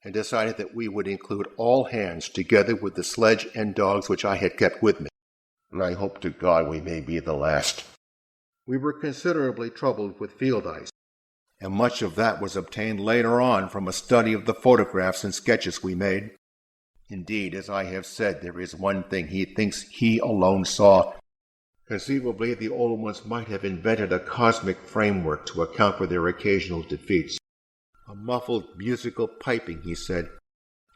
and decided that we would include all hands together with the sledge and dogs which I had kept with me. And I hope to God we may be the last. We were considerably troubled with field ice, and much of that was obtained later on from a study of the photographs and sketches we made. Indeed, as I have said, there is one thing he thinks he alone saw. Conceivably, the old ones might have invented a cosmic framework to account for their occasional defeats. A muffled musical piping, he said.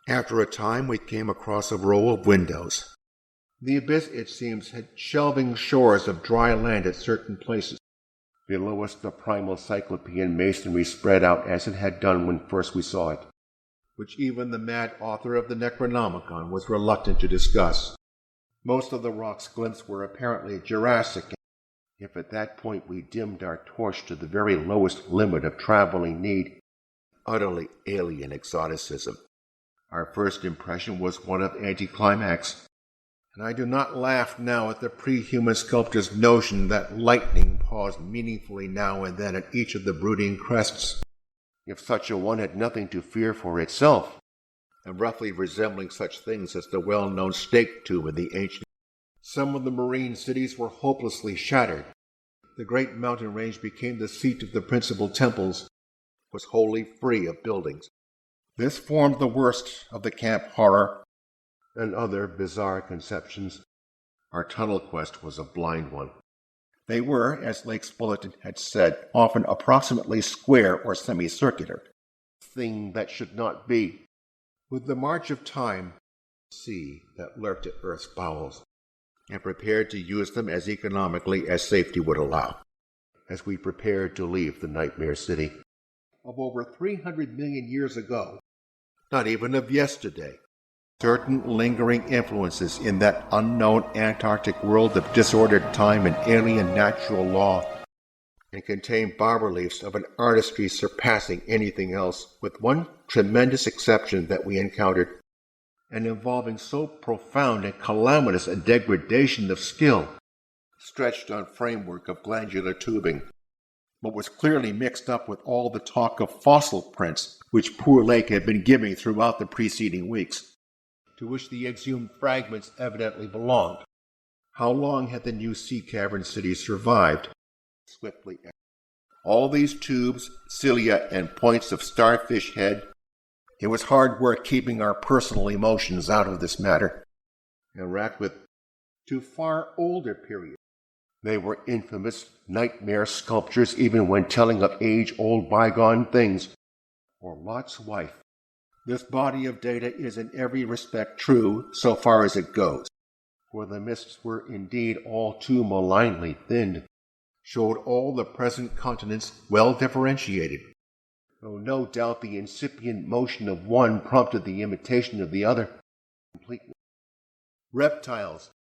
After a time, we came across a row of windows. The abyss, it seems, had shelving shores of dry land at certain places. Below us, the primal cyclopean masonry spread out as it had done when first we saw it, which even the mad author of the Necronomicon was reluctant to discuss. Most of the rocks glimpsed were apparently Jurassic, if at that point we dimmed our torch to the very lowest limit of traveling need, utterly alien exoticism. Our first impression was one of anticlimax, and I do not laugh now at the pre-human sculptor's notion that lightning paused meaningfully now and then at each of the brooding crests. If such a one had nothing to fear for itself, and roughly resembling such things as the well-known snake tomb in the ancient. Some of the marine cities were hopelessly shattered. The great mountain range became the seat of the principal temples, was wholly free of buildings. This formed the worst of the camp horror and other bizarre conceptions. Our tunnel quest was a blind one. They were, as Lake's bulletin had said, often approximately square or semicircular, thing that should not be. With the march of time, sea that lurked at Earth's bowels, and prepared to use them as economically as safety would allow, as we prepared to leave the nightmare city of over 300 million years ago, not even of yesterday. Certain lingering influences in that unknown Antarctic world of disordered time and alien natural law and contained bas-reliefs of an artistry surpassing anything else, with one tremendous exception that we encountered, and involving so profound and calamitous a degradation of skill, stretched on framework of glandular tubing, but was clearly mixed up with all the talk of fossil prints which poor Lake had been giving throughout the preceding weeks, to which the exhumed fragments evidently belonged. How long had the new sea cavern city survived? Swiftly. All these tubes, cilia, and points of starfish head. It was hard work keeping our personal emotions out of this matter, and racked with to far older periods. They were infamous nightmare sculptures even when telling of age-old bygone things, or Lot's wife. This body of data is in every respect true so far as it goes, for the mists were indeed all too malignly thinned, showed all the present continents well differentiated, though no doubt the incipient motion of one prompted the imitation of the other completely. Reptiles,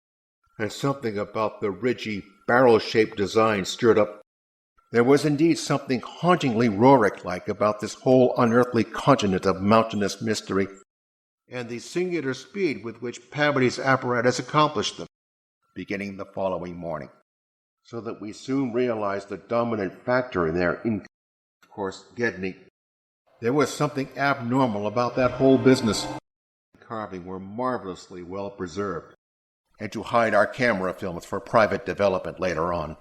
and something about the ridgy, barrel-shaped design stirred up. There was indeed something hauntingly Rorik-like about this whole unearthly continent of mountainous mystery, and the singular speed with which Pavity's apparatus accomplished them, beginning the following morning, so that we soon realized the dominant factor in their course, Gedney. There was something abnormal about that whole business. The carving were marvelously well preserved, and to hide our camera films for private development later on.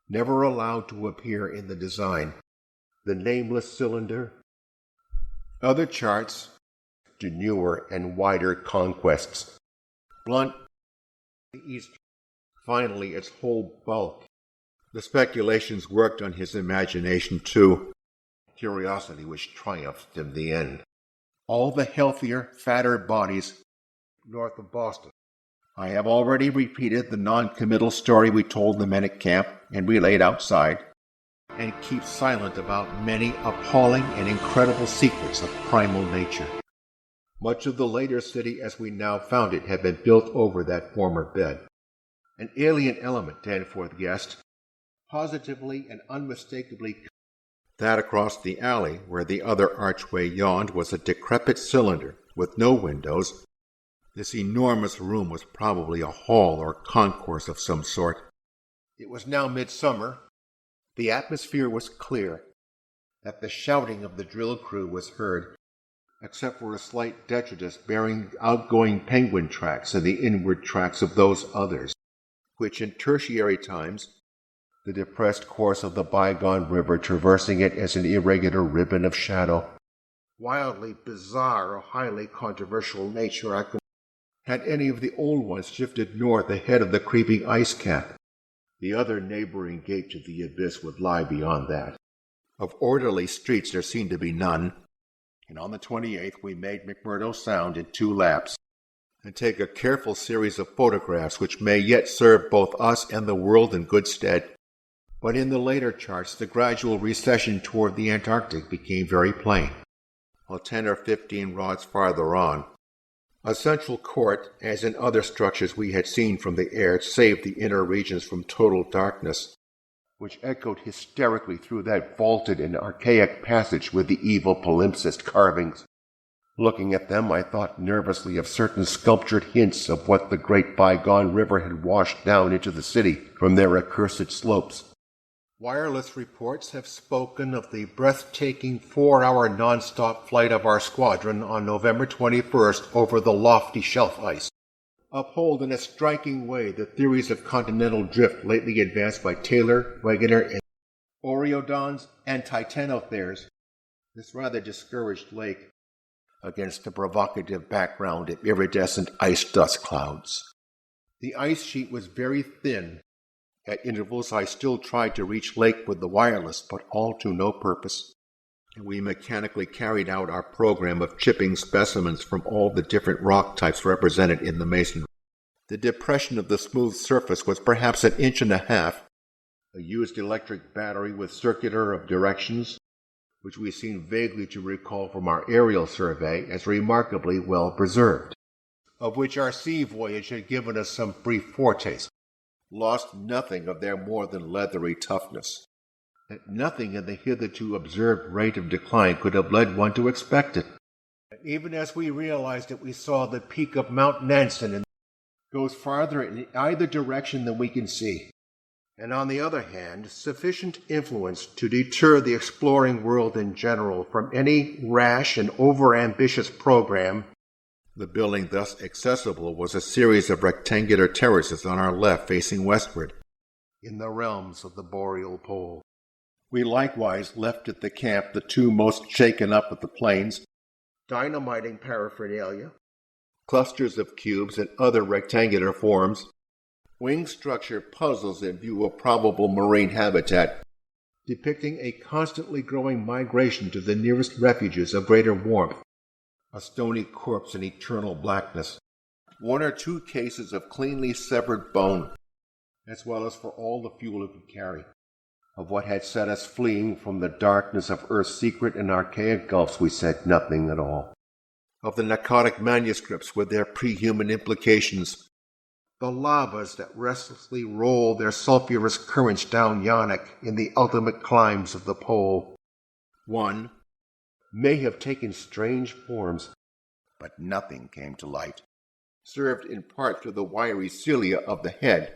Never allowed to appear in the design. The nameless cylinder. Other charts to newer and wider conquests. Blunt, the east, finally its whole bulk. The speculations worked on his imagination too. Curiosity which triumphed in the end. All the healthier, fatter bodies north of Boston. I have already repeated the non-committal story we told the men at camp and relayed outside, and keep silent about many appalling and incredible secrets of primal nature. Much of the later city as we now found it had been built over that former bed. An alien element, Danforth guessed, positively and unmistakably. That across the alley, where the other archway yawned, was a decrepit cylinder with no windows. This enormous room was probably a hall or concourse of some sort. It was now midsummer. The atmosphere was clear. That the shouting of the drill crew was heard, except for a slight detritus bearing outgoing penguin tracks and the inward tracks of those others, which in tertiary times, the depressed course of the bygone river traversing it as an irregular ribbon of shadow, wildly bizarre or highly controversial nature, had any of the old ones shifted north ahead of the creeping ice cap. The other neighboring gate to the abyss would lie beyond that. Of orderly streets there seemed to be none, and on the 28th we made McMurdo Sound in 2 laps, and take a careful series of photographs which may yet serve both us and the world in good stead. But in the later charts the gradual recession toward the Antarctic became very plain, while 10 or 15 rods farther on, a central court, as in other structures we had seen from the air, saved the inner regions from total darkness, which echoed hysterically through that vaulted and archaic passage with the evil palimpsest carvings. Looking at them, I thought nervously of certain sculptured hints of what the great bygone river had washed down into the city from their accursed slopes. Wireless reports have spoken of the breathtaking 4-hour non-stop flight of our squadron on November 21st over the lofty shelf ice. Uphold in a striking way the theories of continental drift lately advanced by Taylor, Wegener, and Oreodons and Titanotheres. This rather discouraged Lake against the provocative background of iridescent ice dust clouds. The ice sheet was very thin. At intervals I still tried to reach Lake with the wireless, but all to no purpose, and we mechanically carried out our program of chipping specimens from all the different rock types represented in the masonry. The depression of the smooth surface was perhaps 1.5 inches, a used electric battery with circular of directions, which we seemed vaguely to recall from our aerial survey as remarkably well preserved, of which our sea voyage had given us some brief foretaste. Lost nothing of their more than leathery toughness. that nothing in the hitherto observed rate of decline could have led one to expect it. And even as we realized it, we saw the peak of Mount Nansen and goes farther in either direction than we can see. And on the other hand, sufficient influence to deter the exploring world in general from any rash and overambitious program. The building thus accessible was a series of rectangular terraces on our left facing westward, in the realms of the boreal pole. We likewise left at the camp the two most shaken up of the planes, dynamiting paraphernalia, clusters of cubes and other rectangular forms, wing structure puzzles in view of probable marine habitat, depicting a constantly growing migration to the nearest refuges of greater warmth, a stony corpse in eternal blackness, one or two cases of cleanly severed bone, as well as for all the fuel it could carry, of what had set us fleeing from the darkness of Earth's secret and archaic gulfs we said nothing at all. Of the narcotic manuscripts with their pre-human implications, the lavas that restlessly roll their sulphurous currents down Yaanek in the ultimate climes of the pole. One may have taken strange forms, but nothing came to light, served in part through the wiry cilia of the head,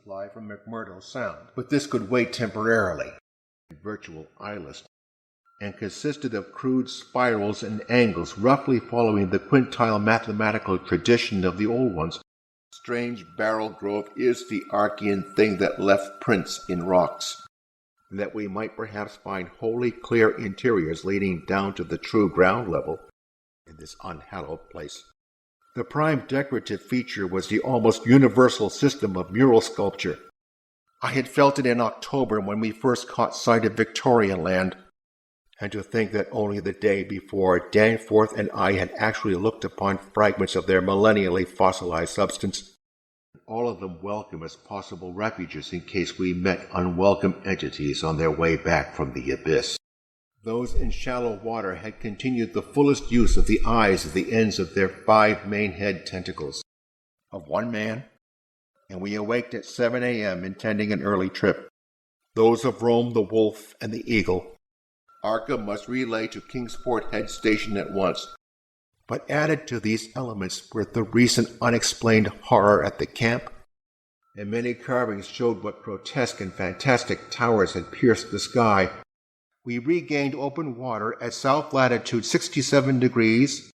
fly from McMurdo Sound, but this could wait temporarily, virtual eyeless, and consisted of crude spirals and angles roughly following the quintile mathematical tradition of the old ones. Strange barrel growth is the Archean thing that left prints in rocks, and that we might perhaps find wholly clear interiors leading down to the true ground level in this unhallowed place. The prime decorative feature was the almost universal system of mural sculpture. I had felt it in October when we first caught sight of Victorian land, and to think that only the day before Danforth and I had actually looked upon fragments of their millennially fossilized substance, all of them welcome as possible refuges in case we met unwelcome entities on their way back from the abyss. Those in shallow water had continued the fullest use of the eyes at the ends of their 5 main head tentacles, of one man, and we awaked at 7 a.m. intending an early trip. Those of Rome, the Wolf, and the Eagle, Arca must relay to Kingsport Head Station at once. But added to these elements were the recent unexplained horror at the camp, and many carvings showed what grotesque and fantastic towers had pierced the sky. We regained open water at south latitude 67 degrees.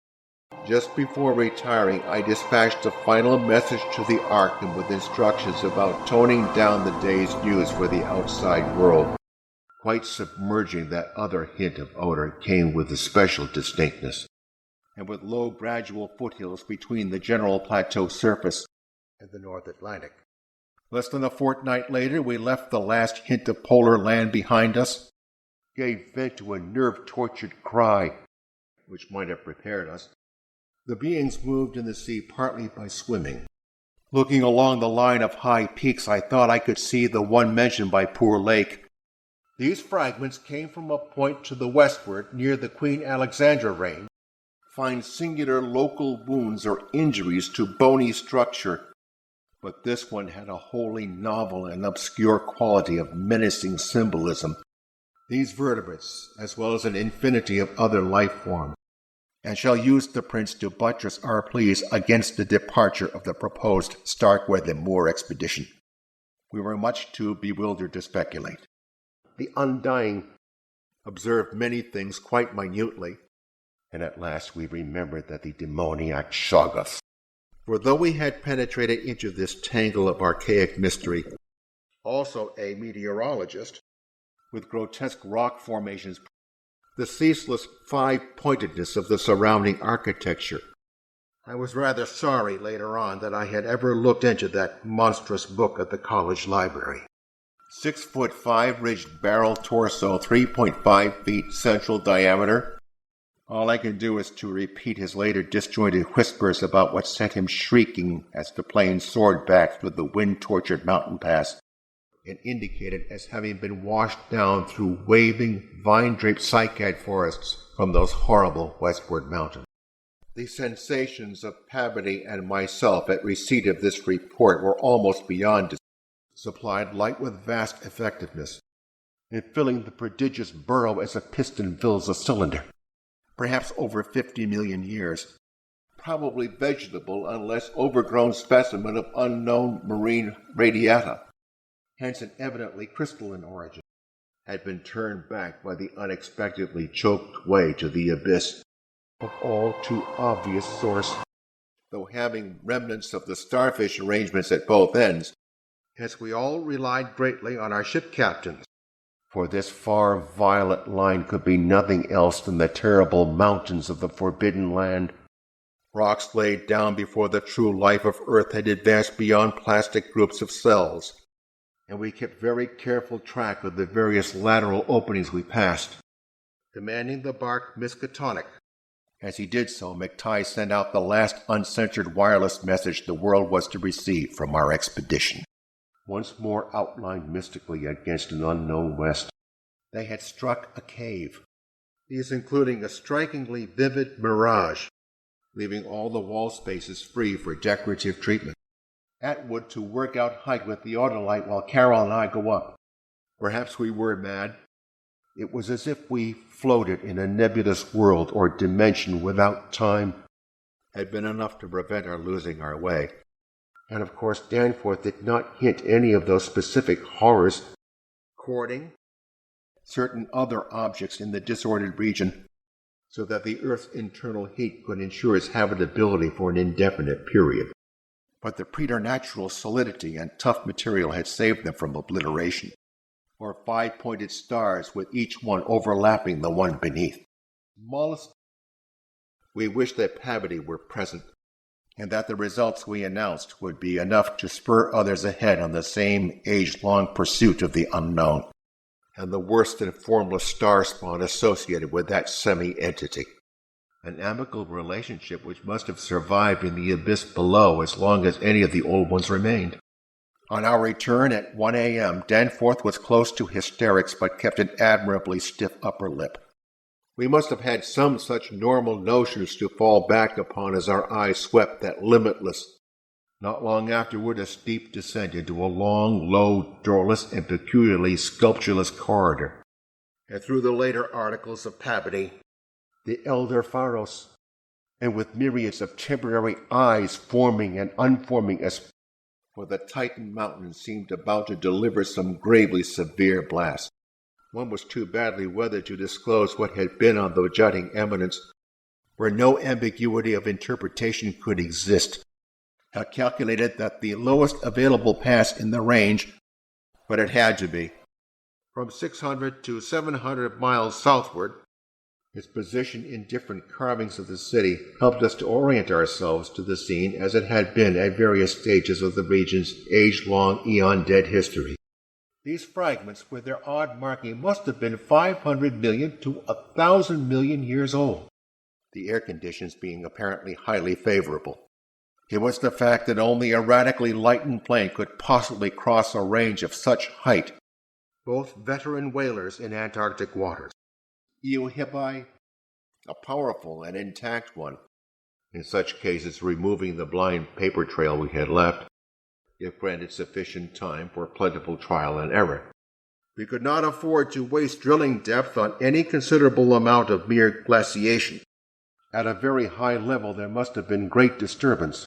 Just before retiring, I dispatched a final message to the Arkham with instructions about toning down the day's news for the outside world. Quite submerging, that other hint of odor came with a special distinctness, and with low gradual foothills between the general plateau surface and the North Atlantic. Less than a fortnight later, we left the last hint of polar land behind us, gave vent to a nerve-tortured cry, which might have prepared us. The beings moved in the sea partly by swimming. Looking along the line of high peaks, I thought I could see the one mentioned by Poor Lake. These fragments came from a point to the westward near the Queen Alexandra range, find singular local wounds or injuries to bony structure, but this one had a wholly novel and obscure quality of menacing symbolism. These vertebrates, as well as an infinity of other life forms, and shall use the prints to buttress our pleas against the departure of the proposed Starkweather-Moore expedition. We were much too bewildered to speculate. The Undying observed many things quite minutely, and at last we remembered that the demoniac Shoggoths. For though we had penetrated into this tangle of archaic mystery, also a meteorologist, with grotesque rock formations, the ceaseless five-pointedness of the surrounding architecture, I was rather sorry later on that I had ever looked into that monstrous book at the college library. 6'5" ridged barrel torso, 3.5 feet central diameter. All I can do is to repeat his later disjointed whispers about what sent him shrieking as the plane soared back through the wind-tortured mountain pass, and indicated as having been washed down through waving, vine-draped cycad forests from those horrible westward mountains. The sensations of Pavity and myself at receipt of this report were almost beyond supplied light with vast effectiveness, and filling the prodigious burrow as a piston fills a cylinder. Perhaps over 50 million years. Probably vegetable unless overgrown specimen of unknown marine radiata, hence an evidently crystalline origin, had been turned back by the unexpectedly choked way to the abyss of all too obvious source, though having remnants of the starfish arrangements at both ends, as we all relied greatly on our ship captains. For this far violet line could be nothing else than the terrible mountains of the forbidden land. Rocks laid down before the true life of Earth had advanced beyond plastic groups of cells, and we kept very careful track of the various lateral openings we passed, demanding the bark Miskatonic. As he did so, McTighe sent out the last uncensored wireless message the world was to receive from our expedition. Once more outlined mystically against an unknown west, they had struck a cave, these including a strikingly vivid mirage, leaving all the wall spaces free for decorative treatment. Atwood to work out height with the autolite while Carol and I go up. Perhaps we were mad. It was as if we floated in a nebulous world or dimension without time. Had been enough to prevent our losing our way. And of course Danforth did not hint any of those specific horrors. Courting certain other objects in the disordered region, so that the Earth's internal heat could ensure its habitability for an indefinite period. But the preternatural solidity and tough material had saved them from obliteration, or five-pointed stars with each one overlapping the one beneath. Smallest. We wished that Pavity were present, and that the results we announced would be enough to spur others ahead on the same age-long pursuit of the unknown, and the worse than formless star spawn associated with that semi-entity. An amicable relationship which must have survived in the abyss below as long as any of the old ones remained. On our return at 1 a.m., Danforth was close to hysterics but kept an admirably stiff upper lip. We must have had some such normal notions to fall back upon as our eyes swept that limitless, not long afterward a steep descent into a long, low, doorless, and peculiarly sculptureless corridor, and through the later articles of Pavity, the elder Pharos, and with myriads of temporary eyes forming and unforming as for the Titan mountain seemed about to deliver some gravely severe blast. One was too badly weathered to disclose what had been on the jutting eminence, where no ambiguity of interpretation could exist. I calculated that the lowest available pass in the range, but it had to be, from 600 to 700 miles southward. Its position in different carvings of the city helped us to orient ourselves to the scene as it had been at various stages of the region's age-long, eon-dead history. These fragments, with their odd marking, must have been 500 million to 1,000 million years old, the air conditions being apparently highly favorable. It was the fact that only a radically lightened plane could possibly cross a range of such height, both veteran whalers in Antarctic waters. Eohippii, a powerful and intact one, in such cases removing the blind paper trail we had left, if granted sufficient time for plentiful trial and error. We could not afford to waste drilling depth on any considerable amount of mere glaciation. At a very high level there must have been great disturbance,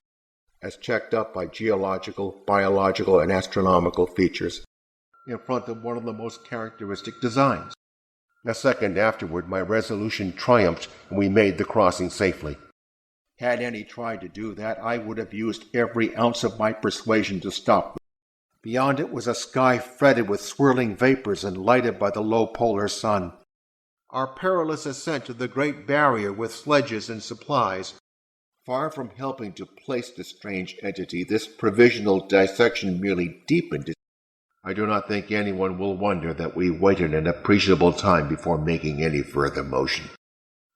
as checked up by geological, biological, and astronomical features, in front of one of the most characteristic designs. A second afterward, my resolution triumphed, and we made the crossing safely. Had any tried to do that, I would have used every ounce of my persuasion to stop them. Beyond it was a sky fretted with swirling vapors and lighted by the low polar sun. Our perilous ascent to the Great Barrier with sledges and supplies, far from helping to place the strange entity, this provisional dissection merely deepened it. I do not think anyone will wonder that we waited an appreciable time before making any further motion.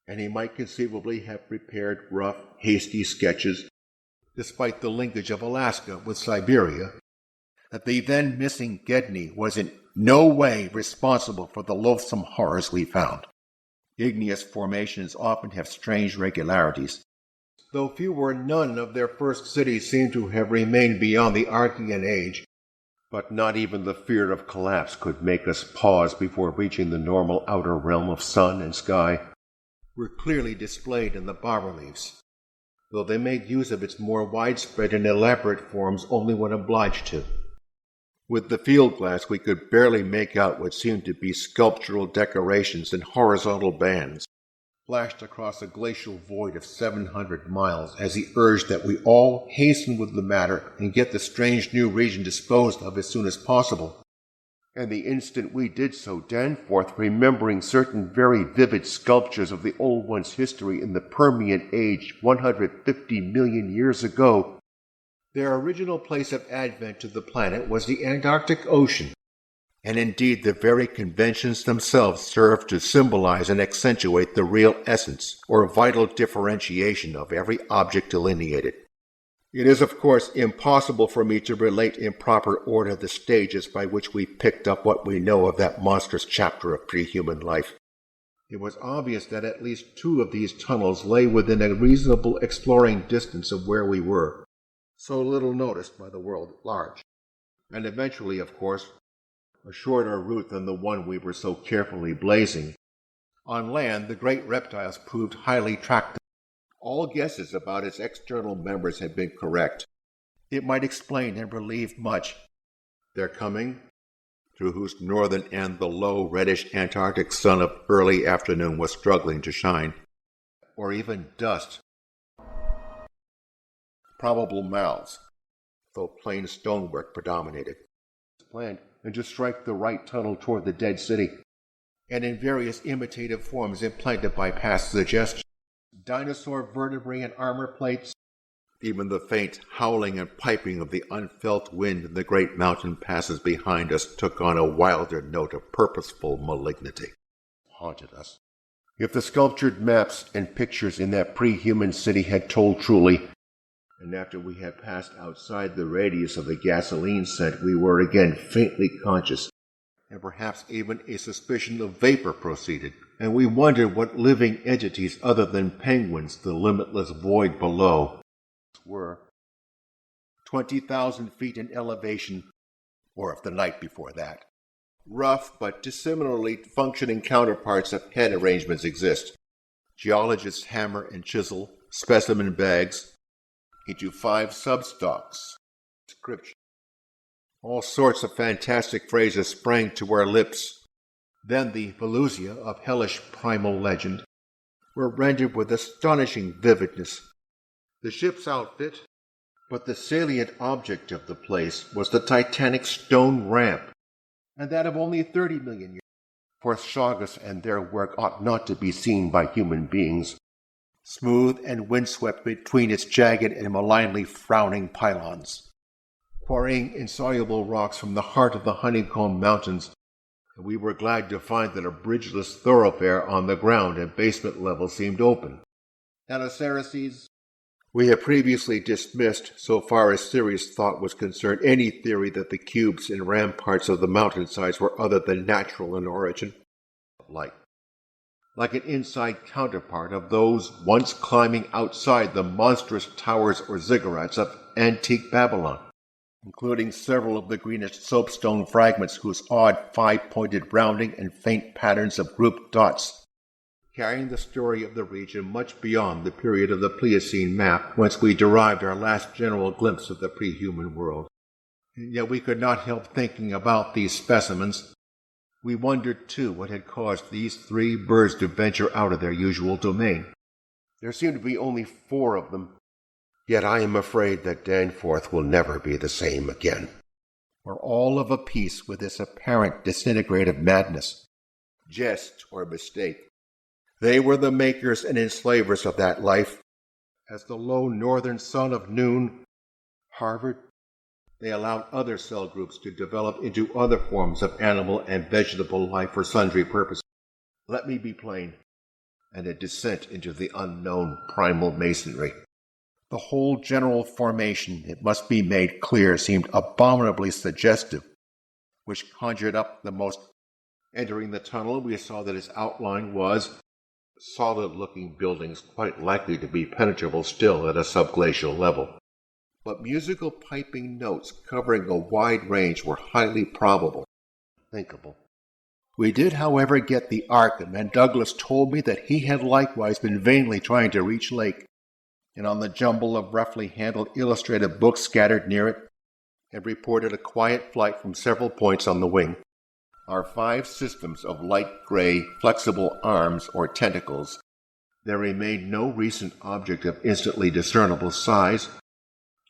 And he might conceivably have prepared rough, hasty sketches, despite the linkage of Alaska with Siberia, that the then missing Gedney was in no way responsible for the loathsome horrors we found. Igneous formations often have strange regularities, though few or none of their first cities seem to have remained beyond the Archean age. But not even the fear of collapse could make us pause before reaching the normal outer realm of sun and sky. Were clearly displayed in the bas-reliefs, though they made use of its more widespread and elaborate forms only when obliged to. With the field glass we could barely make out what seemed to be sculptural decorations in horizontal bands, flashed across a glacial void of 700 miles as he urged that we all hasten with the matter and get the strange new region disposed of as soon as possible. And the instant we did so, Danforth, remembering certain very vivid sculptures of the Old One's history in the Permian Age 150 million years ago, their original place of advent to the planet was the Antarctic Ocean, and indeed the very conventions themselves served to symbolize and accentuate the real essence or vital differentiation of every object delineated. It is, of course, impossible for me to relate in proper order the stages by which we picked up what we know of that monstrous chapter of pre-human life. It was obvious that at least 2 of these tunnels lay within a reasonable exploring distance of where we were, so little noticed by the world at large, and eventually, of course, a shorter route than the one we were so carefully blazing. On land, the great reptiles proved highly tractable. All guesses about its external members had been correct. It might explain and relieve much. Their coming, through whose northern end the low, reddish Antarctic sun of early afternoon was struggling to shine, or even dust. Probable mouths, though plain stonework predominated. Planned and to strike the right tunnel toward the dead city, and in various imitative forms implanted by past suggestion. Dinosaur vertebrae and armor plates, even the faint howling and piping of the unfelt wind in the great mountain passes behind us took on a wilder note of purposeful malignity. Haunted us. If the sculptured maps and pictures in that pre-human city had told truly, and after we had passed outside the radius of the gasoline scent, we were again faintly conscious, and perhaps even a suspicion of vapor proceeded, and we wondered what living entities other than penguins the limitless void below were. 20,000 feet in elevation, or of the night before that. Rough but dissimilarly functioning counterparts of head arrangements exist. Geologists hammer and chisel specimen bags into 5 substocks. Description. All sorts of fantastic phrases sprang to our lips. Then the Volusia of hellish primal legend were rendered with astonishing vividness. The ship's outfit, but the salient object of the place was the titanic stone ramp, and that of only 30 million years. For Chagas and their work ought not to be seen by human beings. Smooth and windswept between its jagged and malignly frowning pylons, quarrying insoluble rocks from the heart of the honeycomb mountains, and we were glad to find that a bridgeless thoroughfare on the ground and basement level seemed open. Anaceraces, we had previously dismissed, so far as serious thought was concerned, any theory that the cubes and ramparts of the mountainsides were other than natural in origin. Like an inside counterpart of those once climbing outside the monstrous towers or ziggurats of antique Babylon, including several of the greenish soapstone fragments whose odd 5-pointed rounding and faint patterns of grouped dots, carrying the story of the region much beyond the period of the Pliocene map whence we derived our last general glimpse of the pre-human world. And yet we could not help thinking about these specimens. We wondered, too, what had caused these 3 birds to venture out of their usual domain. There seemed to be only 4 of them. Yet I am afraid that Danforth will never be the same again. We're all of a piece with this apparent disintegrative madness, jest or mistake. They were the makers and enslavers of that life. As the low northern sun of noon, Harvard, they allowed other cell groups to develop into other forms of animal and vegetable life for sundry purposes. Let me be plain, and a descent into the unknown primal masonry. The whole general formation, it must be made clear, seemed abominably suggestive, which conjured up the most. Entering the tunnel, we saw that its outline was solid-looking buildings quite likely to be penetrable still at a subglacial level. but musical piping notes covering a wide range were highly probable, thinkable. We did, however, get the Arkham, and Douglas told me that he had likewise been vainly trying to reach Lake, and on the jumble of roughly handled illustrated books scattered near it, had reported a quiet flight from several points on the wing. Our 5 systems of light gray, flexible arms or tentacles, there remained no recent object of instantly discernible size,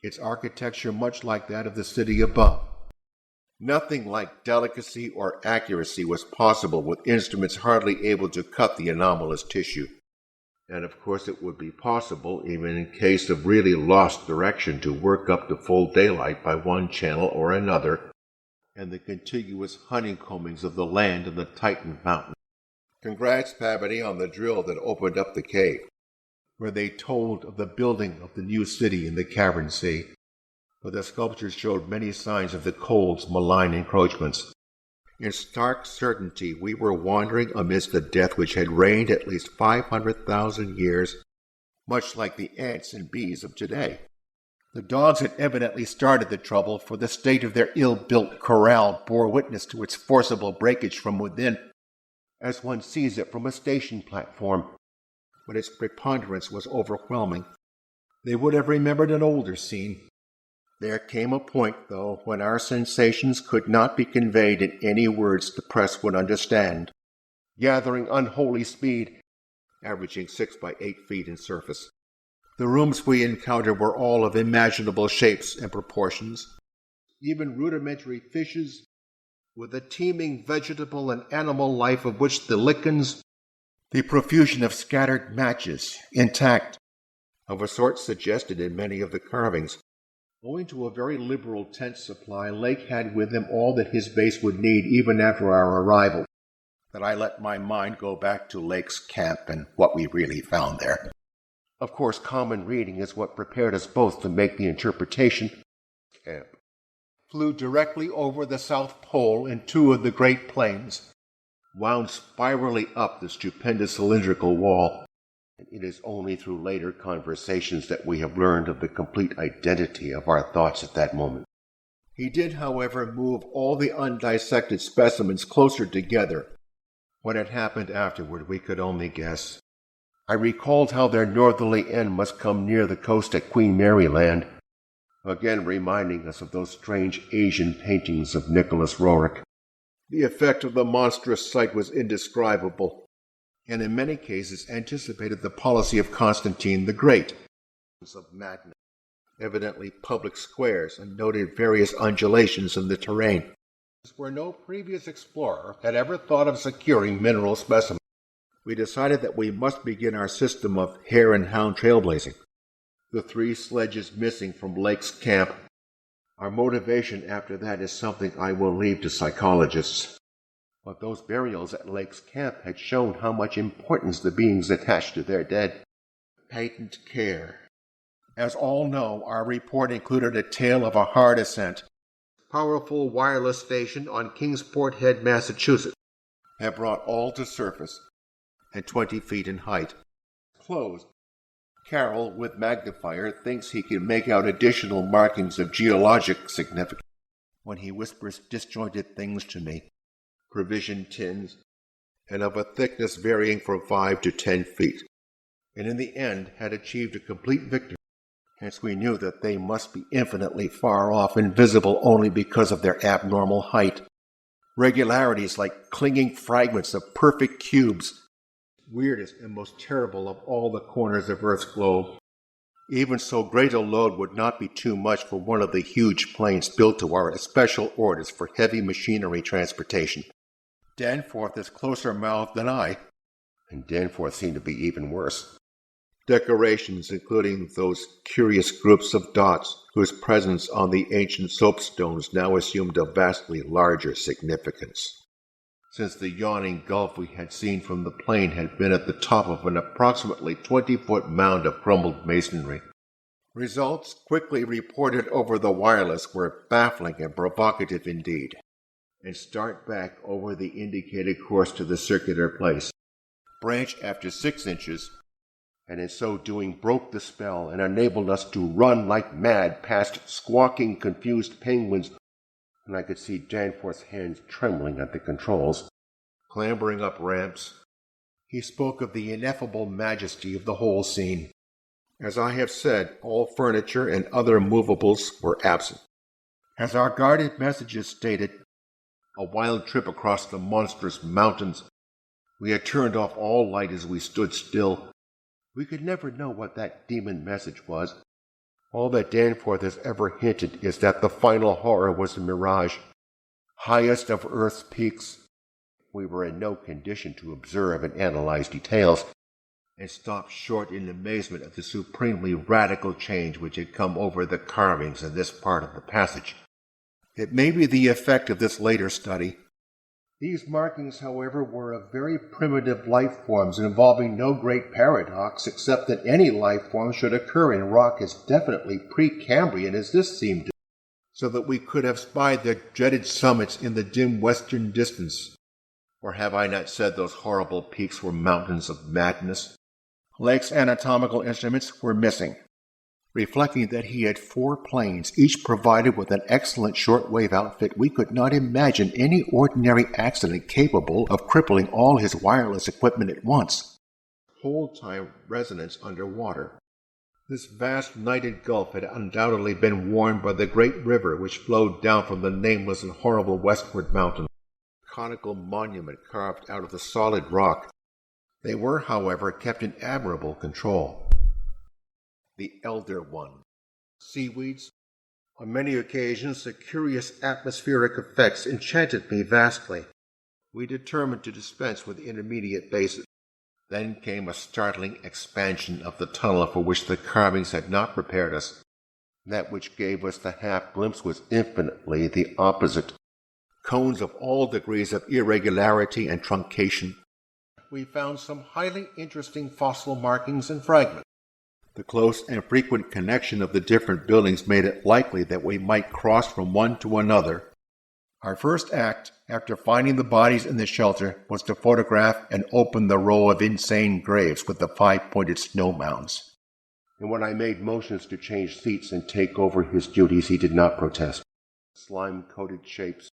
its architecture much like that of the city above. Nothing like delicacy or accuracy was possible with instruments hardly able to cut the anomalous tissue. And of course it would be possible, even in case of really lost direction, to work up to full daylight by one channel or another, and the contiguous honeycombings of the land and the Titan mountain. Congrats, Pabity, on the drill that opened up the cave, where they told of the building of the new city in the cavern sea, but the sculptures showed many signs of the cold's malign encroachments. In stark certainty, we were wandering amidst a death which had reigned at least 500,000 years, much like the ants and bees of today. The dogs had evidently started the trouble, for the state of their ill-built corral bore witness to its forcible breakage from within, as one sees it from a station platform, but its preponderance was overwhelming. They would have remembered an older scene. There came a point, though, when our sensations could not be conveyed in any words the press would understand, gathering unholy speed, averaging 6 by 8 feet in surface. The rooms we encountered were all of imaginable shapes and proportions, even rudimentary fishes, with a teeming vegetable and animal life of which the lichens, the profusion of scattered matches, intact, of a sort suggested in many of the carvings. Owing to a very liberal tent supply, Lake had with him all that his base would need even after our arrival, that I let my mind go back to Lake's camp and what we really found there. Of course, common reading is what prepared us both to make the interpretation. Camp flew directly over the South Pole in 2 of the Great Plains, wound spirally up the stupendous cylindrical wall, and it is only through later conversations that we have learned of the complete identity of our thoughts at that moment. He did, however, move all the undissected specimens closer together. What had happened afterward we could only guess. I recalled how their northerly end must come near the coast at Queen Mary Land, again reminding us of those strange Asian paintings of Nicholas Roerich. The effect of the monstrous sight was indescribable, and in many cases anticipated the policy of Constantine the Great, of madness, evidently public squares, and noted various undulations in the terrain, where no previous explorer had ever thought of securing mineral specimens. We decided that we must begin our system of hare and hound trailblazing. The 3 sledges missing from Lake's camp. Our motivation after that is something I will leave to psychologists. But those burials at Lake's camp had shown how much importance the beings attached to their dead. Patent care. As all know, our report included a tale of a hard ascent. Powerful wireless station on Kingsport Head, Massachusetts, had brought all to surface, and 20 feet in height. Closed. Carroll, with magnifier, thinks he can make out additional markings of geologic significance when he whispers disjointed things to me, provision tins, and of a thickness varying from 5 to 10 feet, and in the end had achieved a complete victory. Hence we knew that they must be infinitely far off, invisible only because of their abnormal height. Regularities like clinging fragments of perfect cubes, weirdest and most terrible of all the corners of Earth's globe. Even so great a load would not be too much for one of the huge planes built to our special orders for heavy machinery transportation. Danforth is closer mouthed than I, and Danforth seemed to be even worse. Decorations, including those curious groups of dots whose presence on the ancient soapstones now assumed a vastly larger significance, since the yawning gulf we had seen from the plane had been at the top of an approximately 20-foot mound of crumbled masonry. Results quickly reported over the wireless were baffling and provocative indeed, and start back over the indicated course to the circular place. Branch after 6 inches and in so doing broke the spell and enabled us to run like mad past squawking, confused penguins, and I could see Danforth's hands trembling at the controls, clambering up ramps. He spoke of the ineffable majesty of the whole scene. As I have said, all furniture and other movables were absent. As our guarded messages stated, a wild trip across the monstrous mountains. We had turned off all light as we stood still. We could never know what that demon message was. All that Danforth has ever hinted is that the final horror was a mirage, highest of Earth's peaks. We were in no condition to observe and analyze details, and stopped short in amazement at the supremely radical change which had come over the carvings in this part of the passage. It may be the effect of this later study. These markings, however, were of very primitive life forms involving no great paradox except that any life form should occur in rock as definitely Precambrian as this seemed to, so that we could have spied their dreaded summits in the dim western distance. Or have I not said those horrible peaks were mountains of madness? Lake's anatomical instruments were missing, reflecting that he had 4 planes, each provided with an excellent shortwave outfit. We could not imagine any ordinary accident capable of crippling all his wireless equipment at once. Whole-time resonance underwater. This vast nighted gulf had undoubtedly been warmed by the great river which flowed down from the nameless and horrible westward mountain. Conical monument carved out of the solid rock. They were, however, kept in admirable control. The Elder One. Seaweeds. On many occasions, the curious atmospheric effects enchanted me vastly. We determined to dispense with the intermediate bases. Then came a startling expansion of the tunnel for which the carvings had not prepared us. That which gave us the half-glimpse was infinitely the opposite. Cones of all degrees of irregularity and truncation. We found some highly interesting fossil markings and fragments. The close and frequent connection of the different buildings made it likely that we might cross from one to another. Our first act, after finding the bodies in the shelter, was to photograph and open the row of insane graves with the 5-pointed snow mounds. And when I made motions to change seats and take over his duties, he did not protest. Slime-coated shapes,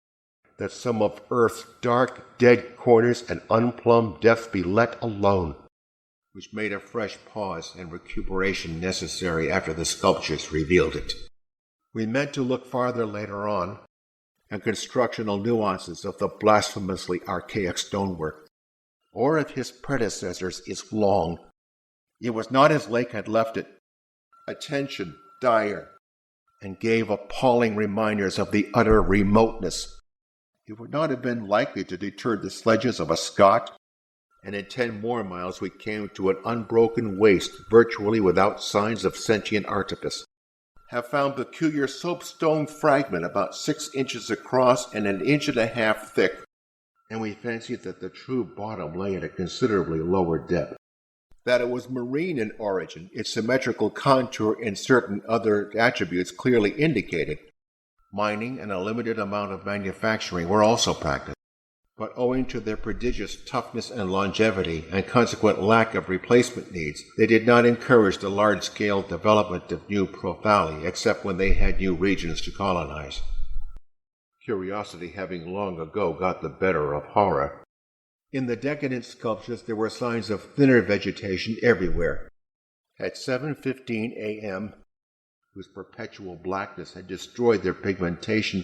that some of Earth's dark, dead corners and unplumbed depths be let alone, which made a fresh pause and recuperation necessary after the sculptures revealed it. We meant to look farther later on, and constructional nuances of the blasphemously archaic stonework, or of his predecessors, is long. It was not as Lake had left it. Attention, dire, and gave appalling reminders of the utter remoteness. It would not have been likely to deter the sledges of a Scot, and in 10 more miles we came to an unbroken waste virtually without signs of sentient artifice. Have found peculiar soapstone fragment about 6 inches across and 1.5 inches thick, and we fancied that the true bottom lay at a considerably lower depth. That it was marine in origin, its symmetrical contour and certain other attributes clearly indicated. Mining and a limited amount of manufacturing were also practiced, but owing to their prodigious toughness and longevity and consequent lack of replacement needs, they did not encourage the large-scale development of new profali except when they had new regions to colonize. Curiosity having long ago got the better of horror. In the decadent sculptures there were signs of thinner vegetation everywhere. At 7:15 a.m., whose perpetual blackness had destroyed their pigmentation,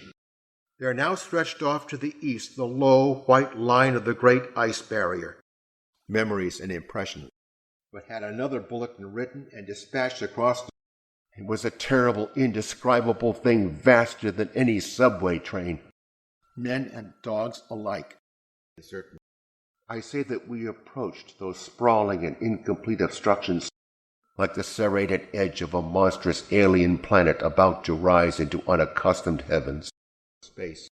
there now stretched off to the east the low, white line of the great ice barrier. Memories and impressions. But had another bulletin written and dispatched across, it was a terrible, indescribable thing, vaster than any subway train. Men and dogs alike. I say that we approached those sprawling and incomplete obstructions like the serrated edge of a monstrous alien planet about to rise into unaccustomed heavens. Space.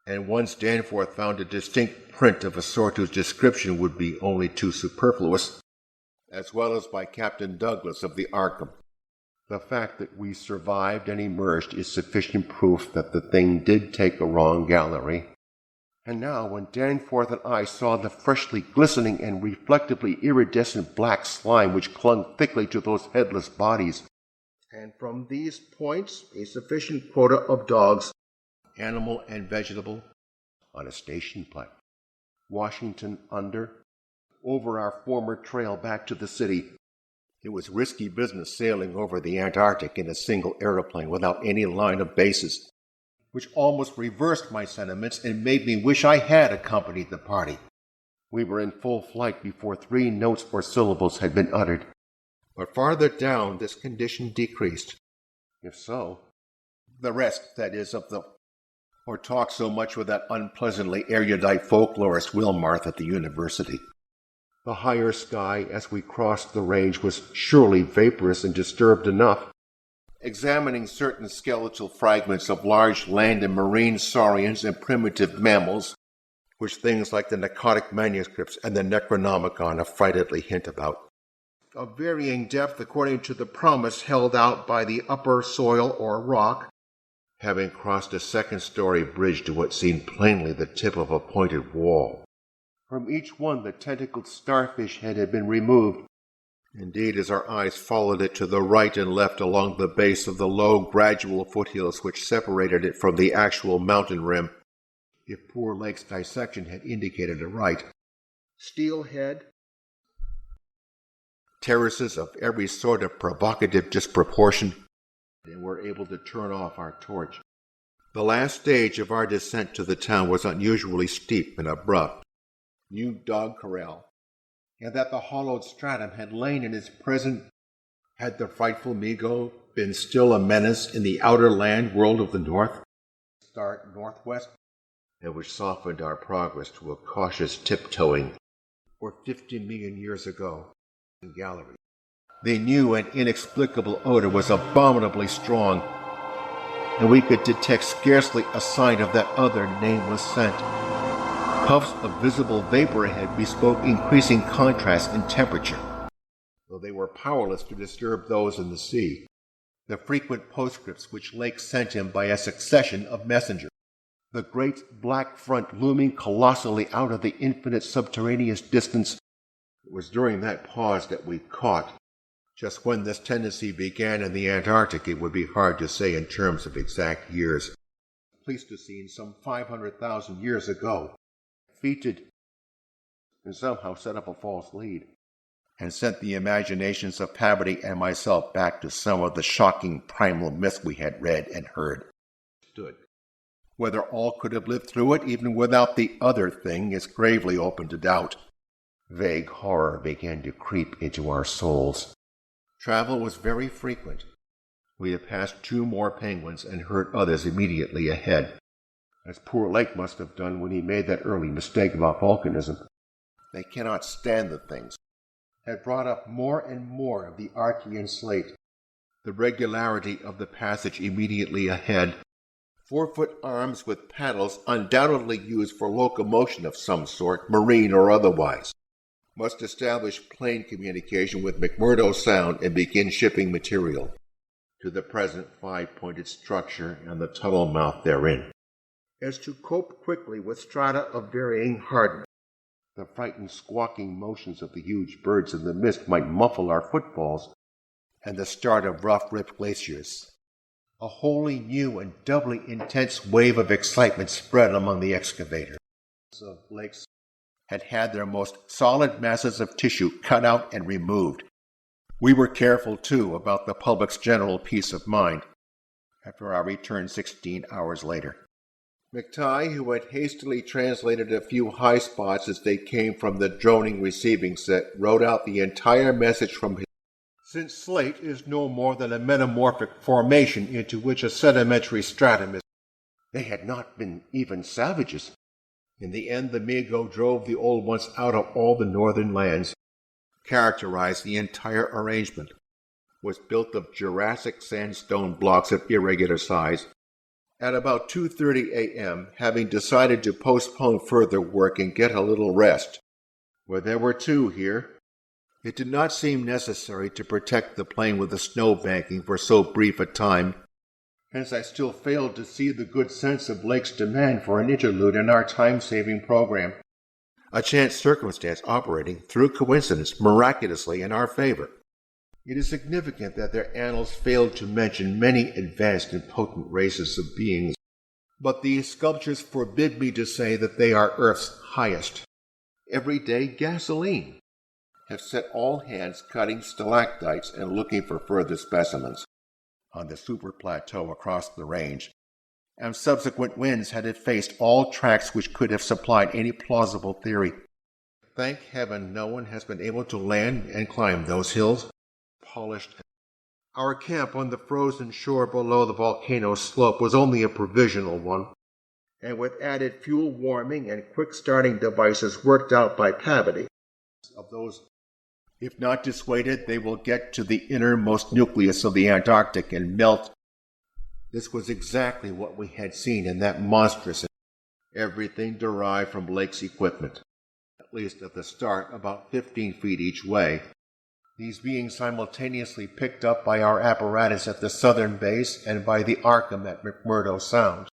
And once Danforth found a distinct print of a sort whose description would be only too superfluous, as well as by Captain Douglas of the Arkham. The fact that we survived and emerged is sufficient proof that the thing did take a wrong gallery, And now, when Danforth and I saw the freshly glistening and reflectively iridescent black slime which clung thickly to those headless bodies, and from these points a sufficient quota of dogs, animal and vegetable, on a station platform, Washington over our former trail back to the city. It was risky business sailing over the Antarctic in a single aeroplane without any line of bases, which almost reversed my sentiments and made me wish I had accompanied the party. We were in full flight before 3 notes or syllables had been uttered. But farther down this condition decreased. If so, the rest, that is, of the or talk so much with that unpleasantly erudite folklorist Wilmarth at the university. The higher sky as we crossed the range was surely vaporous and disturbed enough. Examining certain skeletal fragments of large land and marine saurians and primitive mammals, which things like the Narcotic manuscripts and the Necronomicon affrightedly hint about, of varying depth according to the promise held out by the upper soil or rock, having crossed a second-story bridge to what seemed plainly the tip of a pointed wall. From each one the tentacled starfish head had been removed. Indeed, as our eyes followed it to the right and left along the base of the low, gradual foothills which separated it from the actual mountain rim, if poor Lake's dissection had indicated aright, steelhead, terraces of every sort of provocative disproportion, and were able to turn off our torch. The last stage of our descent to the town was unusually steep and abrupt. New dog corral, and that the hollowed stratum had lain in its present, had the frightful Migo been still a menace in the outer land world of the north, start northwest, and which softened our progress to a cautious tiptoeing, or 50 million years ago, in galleries. The new and inexplicable odor was abominably strong, and we could detect scarcely a sign of that other nameless scent. Puffs of visible vapor ahead bespoke increasing contrast in temperature, though they were powerless to disturb those in the sea. The frequent postscripts which Lake sent him by a succession of messengers, the great black front looming colossally out of the infinite subterraneous distance. It was during that pause that we caught. Just when this tendency began in the Antarctic, it would be hard to say in terms of exact years. Pleistocene, some 500,000 years ago, defeated and somehow set up a false lead, and sent the imaginations of Pavity and myself back to some of the shocking primal myths we had read and heard. Whether all could have lived through it, even without the other thing, is gravely open to doubt. Vague horror began to creep into our souls. Travel was very frequent. We had passed 2 more penguins and heard others immediately ahead, as poor Lake must have done when he made that early mistake about volcanism. They cannot stand the things. Had brought up more and more of the Archean slate, the regularity of the passage immediately ahead, 4-foot arms with paddles undoubtedly used for locomotion of some sort, marine or otherwise, must establish plane communication with McMurdo Sound and begin shipping material to the present 5-pointed structure and the tunnel mouth therein. As to cope quickly with strata of varying hardness, the frightened squawking motions of the huge birds in the mist might muffle our footfalls, and the start of rough-ribbed glaciers. A wholly new and doubly intense wave of excitement spread among the excavators of lakes had their most solid masses of tissue cut out and removed. We were careful, too, about the public's general peace of mind after our return 16 hours later. McTighe, who had hastily translated a few high spots as they came from the droning receiving set, wrote out the entire message from his. Since slate is no more than a metamorphic formation into which a sedimentary stratum is, they had not been even savages. In the end, the Migo drove the old ones out of all the northern lands, characterized the entire arrangement, was built of Jurassic sandstone blocks of irregular size. At about 2:30 a.m., having decided to postpone further work and get a little rest, where there were 2 here, it did not seem necessary to protect the plane with a snow banking for so brief a time, Hence I still failed to see the good sense of Blake's demand for an interlude in our time-saving program. A chance circumstance operating, through coincidence, miraculously in our favor. It is significant that their annals failed to mention many advanced and potent races of beings, but these sculptures forbid me to say that they are Earth's highest. Everyday gasoline. Have set all hands cutting stalactites and looking for further specimens on the super plateau across the range, and subsequent winds had effaced all tracks which could have supplied any plausible theory. Thank heaven no one has been able to land and climb those hills. Polished. Our camp on the frozen shore below the volcano's slope was only a provisional one, and with added fuel warming and quick starting devices worked out by Pavity, of those, if not dissuaded, they will get to the innermost nucleus of the Antarctic and melt. This was exactly what we had seen in that monstrous, everything derived from Blake's equipment, at least at the start, about 15 feet each way. These being simultaneously picked up by our apparatus at the southern base and by the Arkham at McMurdo Sound.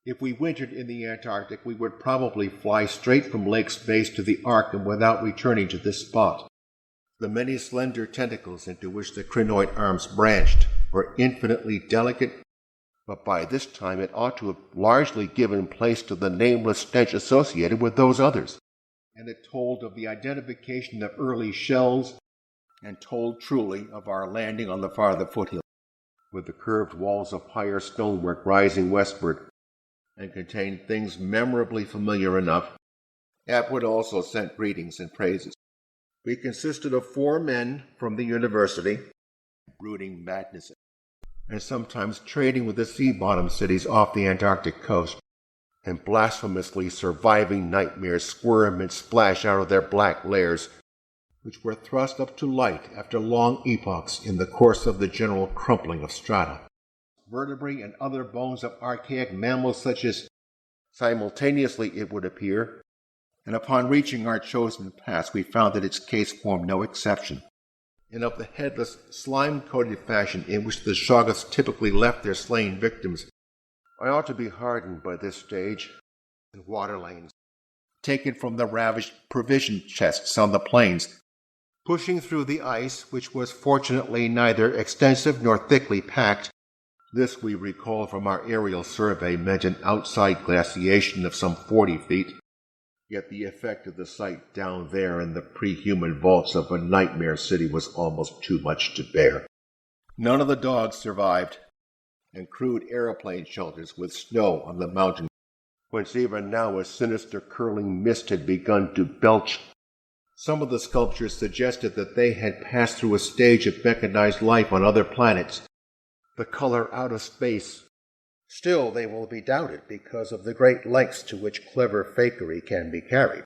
If we wintered in the Antarctic, we would probably fly straight from Lake's base to the Arkham without returning to this spot. The many slender tentacles into which the crinoid arms branched were infinitely delicate, but by this time it ought to have largely given place to the nameless stench associated with those others, and it told of the identification of early shells, and told truly of our landing on the farther foothill, with the curved walls of higher stonework rising westward, and contained things memorably familiar enough. Atwood also sent greetings and praises. We consisted of 4 men from the university, brooding madness, and sometimes trading with the sea-bottom cities off the Antarctic coast, and blasphemously surviving nightmares squirm and splash out of their black lairs, which were thrust up to light after long epochs in the course of the general crumpling of strata. Vertebrae and other bones of archaic mammals such as, simultaneously it would appear, and upon reaching our chosen pass we found that its case formed no exception, and of the headless, slime-coated fashion in which the Shoggoths typically left their slain victims. I ought to be hardened by this stage, and water lanes, taken from the ravished provision chests on the plains, pushing through the ice, which was fortunately neither extensive nor thickly packed. This, we recall from our aerial survey, meant an outside glaciation of some 40 feet. Yet the effect of the sight down there in the pre-human vaults of a nightmare city was almost too much to bear. None of the dogs survived, and crude aeroplane shelters with snow on the mountain, whence even now a sinister curling mist had begun to belch. Some of the sculptures suggested that they had passed through a stage of mechanized life on other planets, the color out of space. Still, they will be doubted because of the great lengths to which clever fakery can be carried.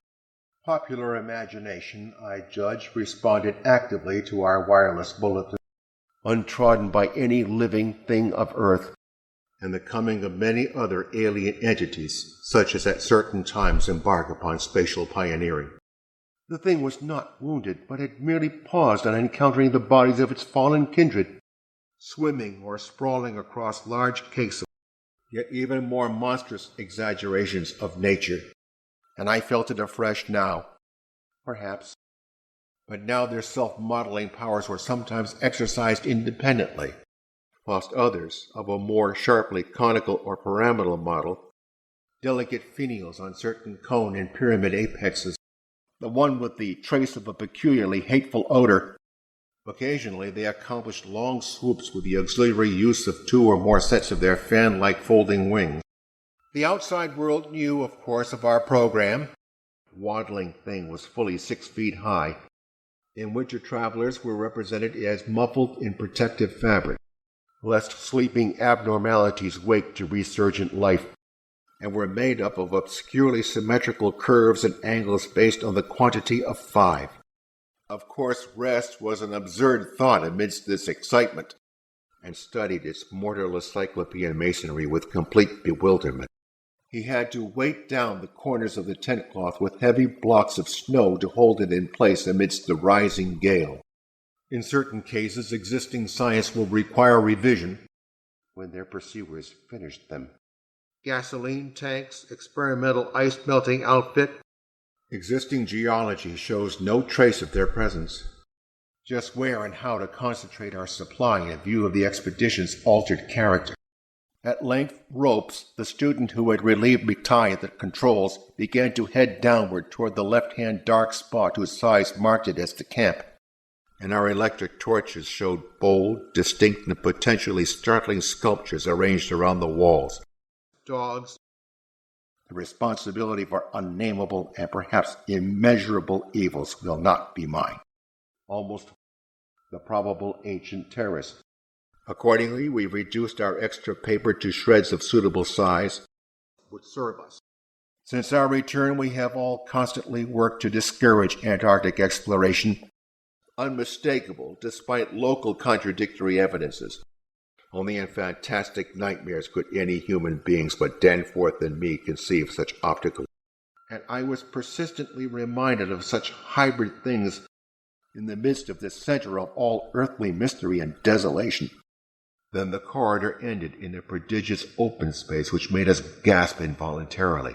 Popular imagination, I judge, responded actively to our wireless bulletin, untrodden by any living thing of Earth, and the coming of many other alien entities, such as at certain times embark upon spatial pioneering. The thing was not wounded, but had merely paused on encountering the bodies of its fallen kindred, swimming or sprawling across large cakes of yet even more monstrous exaggerations of nature. And I felt it afresh now, perhaps. But now their self-modeling powers were sometimes exercised independently, whilst others, of a more sharply conical or pyramidal model, delicate finials on certain cone and pyramid apexes, the one with the trace of a peculiarly hateful odor. Occasionally they accomplished long swoops with the auxiliary use of 2 or more sets of their fan-like folding wings. The outside world knew, of course, of our program. The waddling thing was fully 6 feet high. In winter travelers were represented as muffled in protective fabric, lest sleeping abnormalities wake to resurgent life, and were made up of obscurely symmetrical curves and angles based on the quantity of 5. Of course, rest was an absurd thought amidst this excitement, and studied its mortarless cyclopean masonry with complete bewilderment. He had to weight down the corners of the tent cloth with heavy blocks of snow to hold it in place amidst the rising gale. In certain cases, existing science will require revision, when their pursuers finished them. Gasoline tanks, experimental ice-melting outfit. Existing geology shows no trace of their presence. Just where and how to concentrate our supply in view of the expedition's altered character. At length, Ropes, the student who had relieved Miktai at the controls, began to head downward toward the left-hand dark spot whose size marked it as the camp. And our electric torches showed bold, distinct, and potentially startling sculptures arranged around the walls. Dogs. The responsibility for unnameable and perhaps immeasurable evils will not be mine. Almost the probable ancient terrorist. Accordingly, we reduced our extra paper to shreds of suitable size, which serve us. Since our return, we have all constantly worked to discourage Antarctic exploration, unmistakable despite local contradictory evidences. Only in fantastic nightmares could any human beings but Danforth and me conceive such optical. And I was persistently reminded of such hybrid things in the midst of this center of all earthly mystery and desolation. Then the corridor ended in a prodigious open space which made us gasp involuntarily.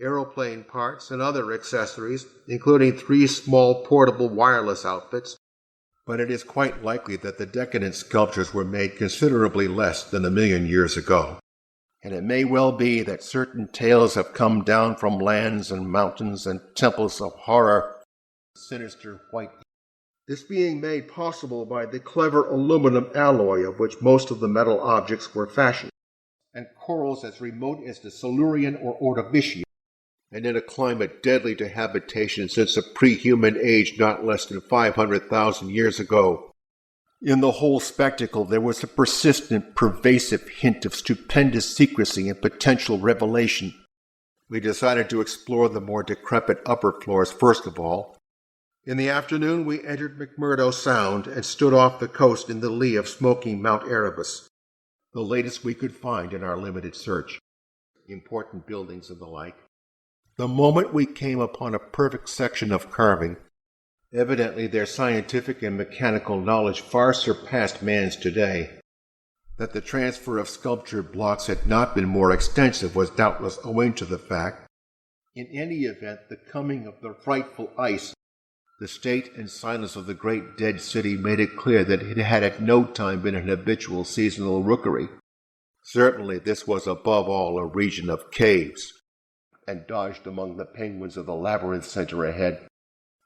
Aeroplane parts and other accessories, including 3 small portable wireless outfits. But it is quite likely that the decadent sculptures were made considerably less than 1,000,000 years ago. And it may well be that certain tales have come down from lands and mountains and temples of horror, sinister white. This being made possible by the clever aluminum alloy of which most of the metal objects were fashioned, and corals as remote as the Silurian or Ordovician, and in a climate deadly to habitation since a pre-human age not less than 500,000 years ago. In the whole spectacle there was a persistent, pervasive hint of stupendous secrecy and potential revelation. We decided to explore the more decrepit upper floors first of all. In the afternoon we entered McMurdo Sound and stood off the coast in the lee of smoking Mount Erebus, the latest we could find in our limited search. Important buildings and the like. The moment we came upon a perfect section of carving, evidently their scientific and mechanical knowledge far surpassed man's today. That the transfer of sculptured blocks had not been more extensive was doubtless owing to the fact, in any event, the coming of the frightful ice. The state and silence of the great dead city made it clear that it had at no time been an habitual seasonal rookery. Certainly this was above all a region of caves, and dodged among the penguins of the labyrinth center ahead.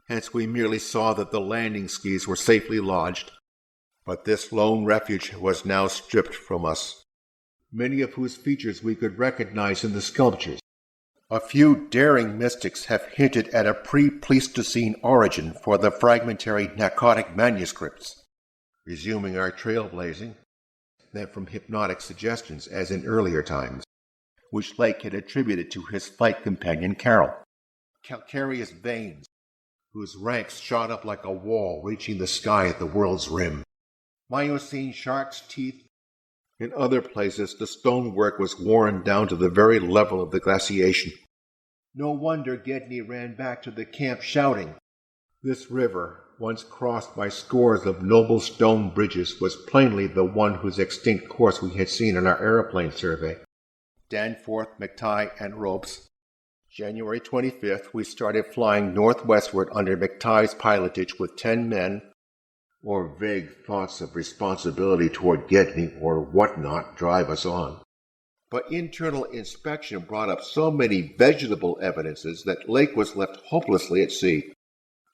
Hence we merely saw that the landing skis were safely lodged, but this lone refuge was now stripped from us, many of whose features we could recognize in the sculptures. A few daring mystics have hinted at a pre-Pleistocene origin for the fragmentary Narcotic manuscripts, resuming our trailblazing, then from hypnotic suggestions as in earlier times, which Lake had attributed to his flight companion Carol. Calcareous veins, whose ranks shot up like a wall reaching the sky at the world's rim. Miocene shark's teeth. In other places, the stonework was worn down to the very level of the glaciation. No wonder Gedney ran back to the camp shouting. This river, once crossed by scores of noble stone bridges, was plainly the one whose extinct course we had seen in our aeroplane survey. Danforth, McTighe, and Ropes. January 25th, we started flying northwestward under McTighe's pilotage with 10 men, or vague thoughts of responsibility toward Gedney or whatnot drive us on. But internal inspection brought up so many vegetable evidences that Lake was left hopelessly at sea.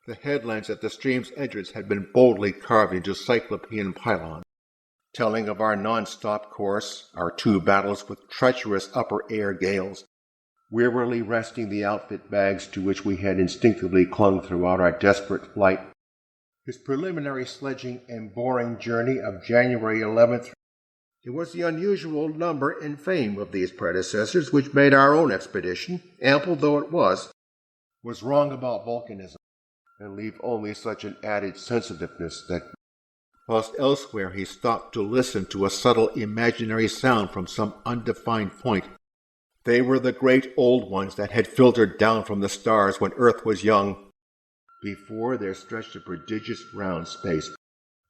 The headlands at the stream's entrance had been boldly carved into cyclopean pylons, telling of our non-stop course, our 2 battles with treacherous upper air gales, wearily resting the outfit bags to which we had instinctively clung throughout our desperate flight, his preliminary sledging and boring journey of January 11th. It was the unusual number and fame of these predecessors which made our own expedition, ample though it was wrong about volcanism, and leave only such an added sensitiveness that, whilst elsewhere he stopped to listen to a subtle imaginary sound from some undefined point, they were the great old ones that had filtered down from the stars when Earth was young. Before there stretched a prodigious round space,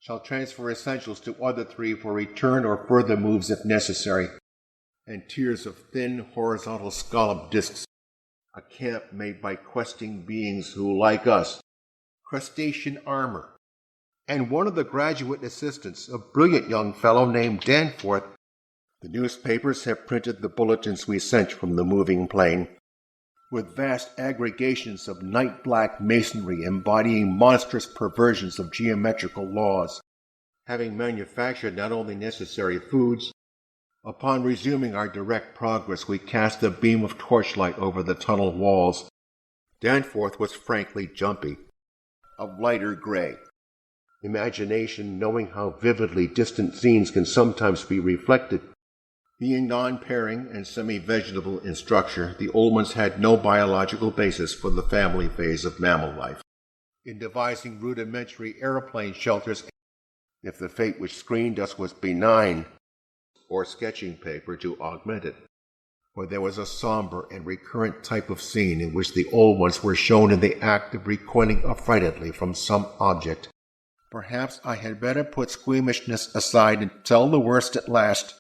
Shall transfer essentials to other 3 for return or further moves if necessary. And tiers of thin, horizontal scallop discs. A camp made by questing beings who, like us, crustacean armor. And one of the graduate assistants, a brilliant young fellow named Danforth. The newspapers have printed the bulletins we sent from the moving plane, with vast aggregations of night-black masonry embodying monstrous perversions of geometrical laws. Having manufactured not only necessary foods, upon resuming our direct progress we cast a beam of torchlight over the tunnel walls. Danforth was frankly jumpy, of lighter gray. Imagination, knowing how vividly distant scenes can sometimes be reflected. Being non-pairing and semi-vegetable in structure, the old ones had no biological basis for the family phase of mammal life. In devising rudimentary airplane shelters, if the fate which screened us was benign, or sketching paper to augment it, for there was a somber and recurrent type of scene in which the old ones were shown in the act of recoiling affrightedly from some object. Perhaps I had better put squeamishness aside and tell the worst at last.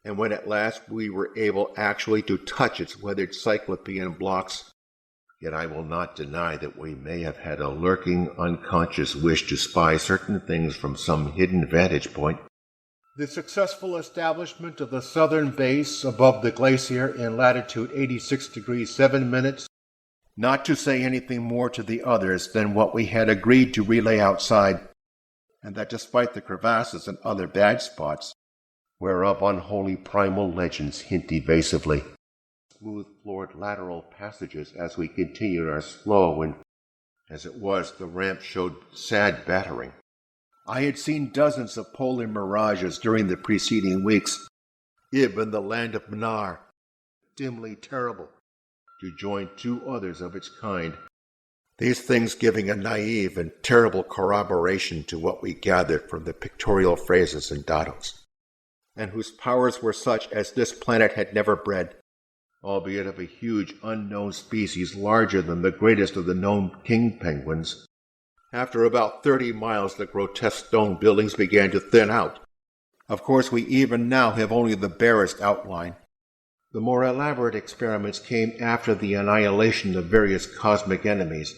And when at last we were able actually to touch its weathered cyclopean blocks, yet I will not deny that we may have had a lurking, unconscious wish to spy certain things from some hidden vantage point. The successful establishment of the southern base above the glacier in latitude 86 degrees 7 minutes, not to say anything more to the others than what we had agreed to relay outside, and that despite the crevasses and other bad spots, whereof unholy primal legends hint evasively, smooth-floored lateral passages as we continued our slow and, as it was, the ramp showed sad battering. I had seen dozens of polar mirages during the preceding weeks, Ib in the land of Mnar, dimly terrible, to join 2 others of its kind, these things giving a naive and terrible corroboration to what we gathered from the pictorial phrases and datos, and whose powers were such as this planet had never bred, albeit of a huge unknown species larger than the greatest of the known king penguins. After about 30 miles, the grotesque stone buildings began to thin out. Of course, we even now have only the barest outline. The more elaborate experiments came after the annihilation of various cosmic enemies.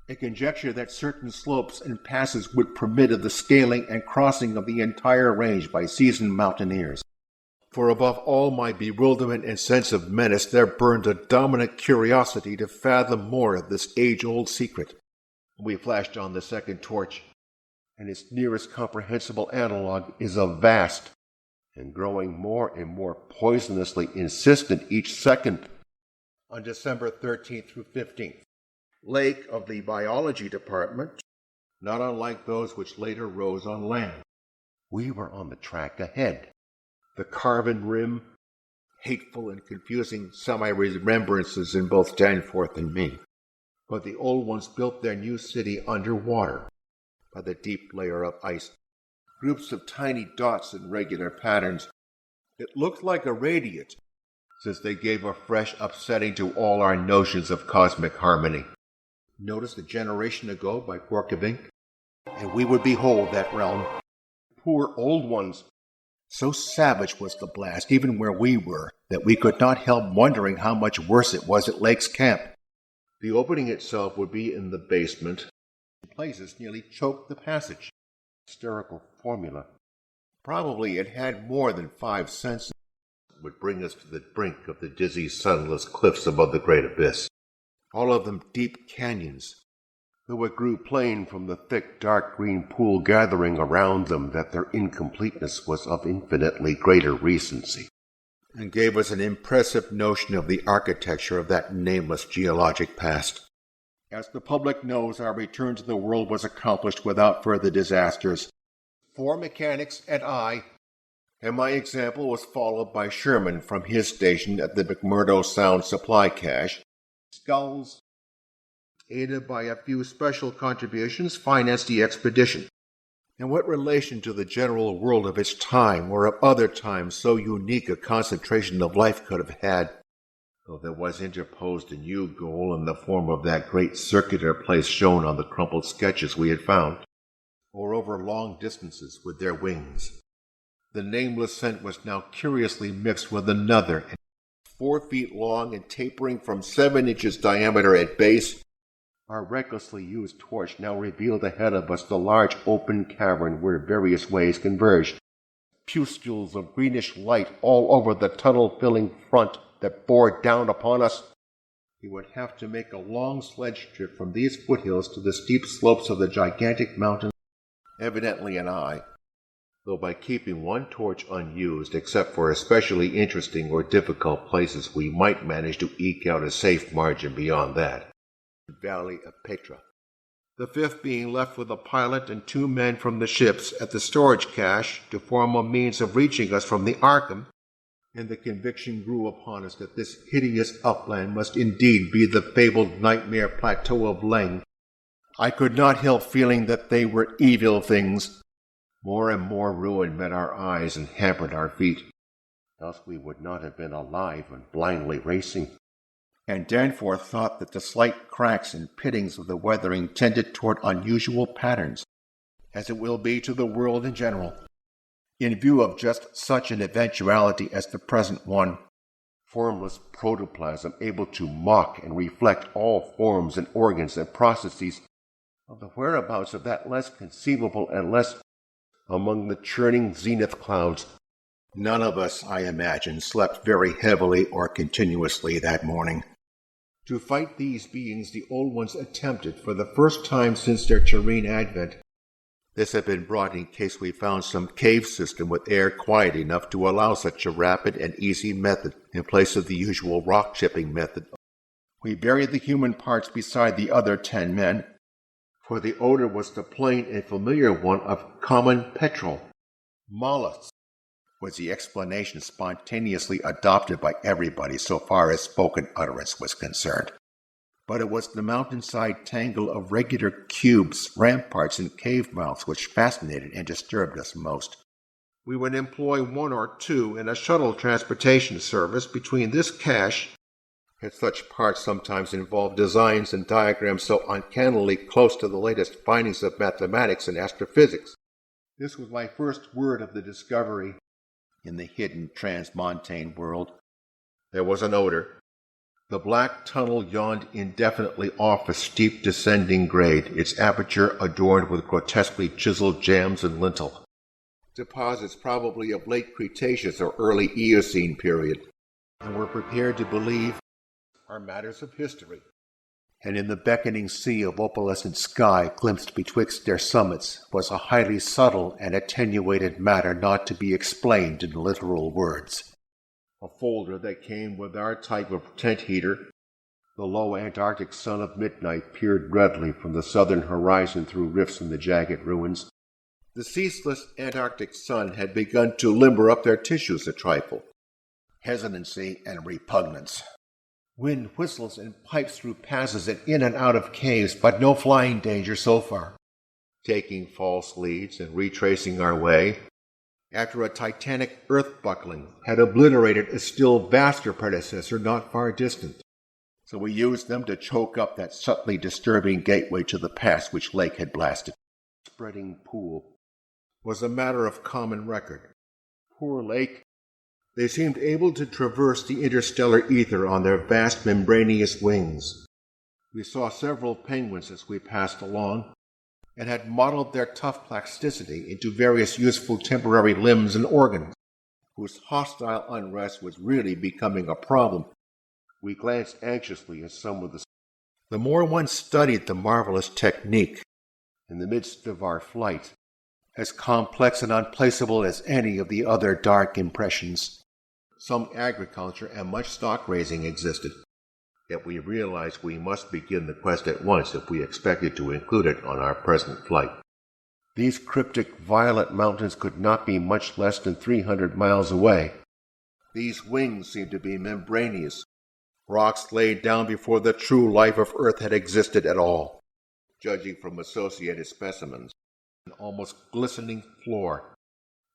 A conjecture that certain slopes and passes would permit of the scaling and crossing of the entire range by seasoned mountaineers. For above all my bewilderment and sense of menace, there burned a dominant curiosity to fathom more of this age-old secret. We flashed on the second torch, and its nearest comprehensible analog is a vast, and growing more and more poisonously insistent each second, on December 13th through 15th. Lake of the biology department, not unlike those which later rose on land. We were on the track ahead. The carven rim, hateful and confusing semi-remembrances in both Danforth and me. But the old ones built their new city underwater, by the deep layer of ice. Groups of tiny dots in regular patterns. It looked like a radiant, since they gave a fresh upsetting to all our notions of cosmic harmony. Noticed a generation ago by Borchgrevink, and we would behold that realm. Poor old ones! So savage was the blast, even where we were, that we could not help wondering how much worse it was at Lake's camp. The opening itself would be in the basement. In places nearly choked the passage. Hysterical formula. Probably it had more than 5 senses. It would bring us to the brink of the dizzy, sunless cliffs above the great abyss. All of them deep canyons, though it grew plain from the thick, dark green pool gathering around them that their incompleteness was of infinitely greater recency, and gave us an impressive notion of the architecture of that nameless geologic past. As the public knows, our return to the world was accomplished without further disasters. 4 mechanics and I, and my example was followed by Sherman from his station at the McMurdo Sound supply cache. Skulls, aided by a few special contributions, financed the expedition. And what relation to the general world of its time or of other times so unique a concentration of life could have had, though there was interposed a new goal in the form of that great circular place shown on the crumpled sketches we had found? or over long distances with their wings. The nameless scent was now curiously mixed with another, 4 feet long and tapering from 7 inches diameter at base. Our recklessly used torch now revealed ahead of us the large open cavern where various ways converged. Pustules of greenish light all over the tunnel-filling front that bore down upon us. We would have to make a long sledge trip from these foothills to the steep slopes of the gigantic mountain, evidently an eye, though by keeping one torch unused, except for especially interesting or difficult places, we might manage to eke out a safe margin beyond that. The Valley of Petra. The 5th being left with a pilot and 2 men from the ships at the storage cache to form a means of reaching us from the Arkham, and the conviction grew upon us that this hideous upland must indeed be the fabled nightmare plateau of Leng. I could not help feeling that they were evil things. More and more ruin met our eyes and hampered our feet, else we would not have been alive and blindly racing. And Danforth thought that the slight cracks and pittings of the weathering tended toward unusual patterns, as it will be to the world in general, in view of just such an eventuality as the present one, formless protoplasm able to mock and reflect all forms and organs and processes of the whereabouts of that less conceivable and less among the churning zenith clouds. None of us, I imagine, slept very heavily or continuously that morning. To fight these beings, the old ones attempted, for the first time since their terrene advent. This had been brought in case we found some cave system with air quiet enough to allow such a rapid and easy method in place of the usual rock-chipping method. We buried the human parts beside the other 10 men, for the odor was the plain and familiar one of common petrol. Mollusks was the explanation spontaneously adopted by everybody so far as spoken utterance was concerned. But it was the mountainside tangle of regular cubes, ramparts, and cave mouths which fascinated and disturbed us most. We would employ 1 or 2 in a shuttle transportation service between this cache, and such parts sometimes involved designs and diagrams so uncannily close to the latest findings of mathematics and astrophysics. This was my first word of the discovery in the hidden transmontane world. There was an odor. The black tunnel yawned indefinitely off a steep descending grade, its aperture adorned with grotesquely chiseled jambs and lintel. Deposits probably of late Cretaceous or early Eocene period, and were prepared to believe are matters of history. And in the beckoning sea of opalescent sky glimpsed betwixt their summits was a highly subtle and attenuated matter not to be explained in literal words. A folder that came with our type of tent heater. The low Antarctic sun of midnight peered redly from the southern horizon through rifts in the jagged ruins. The ceaseless Antarctic sun had begun to limber up their tissues a trifle. Hesitancy and repugnance. Wind whistles and pipes through passes and in and out of caves, but no flying danger so far. Taking false leads and retracing our way, after a titanic earth-buckling had obliterated a still vaster predecessor not far distant. So we used them to choke up that subtly disturbing gateway to the past which Lake had blasted. Spreading pool was a matter of common record. Poor Lake. They seemed able to traverse the interstellar ether on their vast membranous wings. We saw several penguins as we passed along, and had modeled their tough plasticity into various useful temporary limbs and organs, whose hostile unrest was really becoming a problem. We glanced anxiously at some of the more one studied the marvelous technique in the midst of our flight, as complex and unplaceable as any of the other dark impressions. Some agriculture and much stock raising existed, yet we realized we must begin the quest at once if we expected to include it on our present flight. These cryptic violet mountains could not be much less than 300 miles away. These wings seemed to be membranous, rocks laid down before the true life of Earth had existed at all, judging from associated specimens. An almost glistening floor.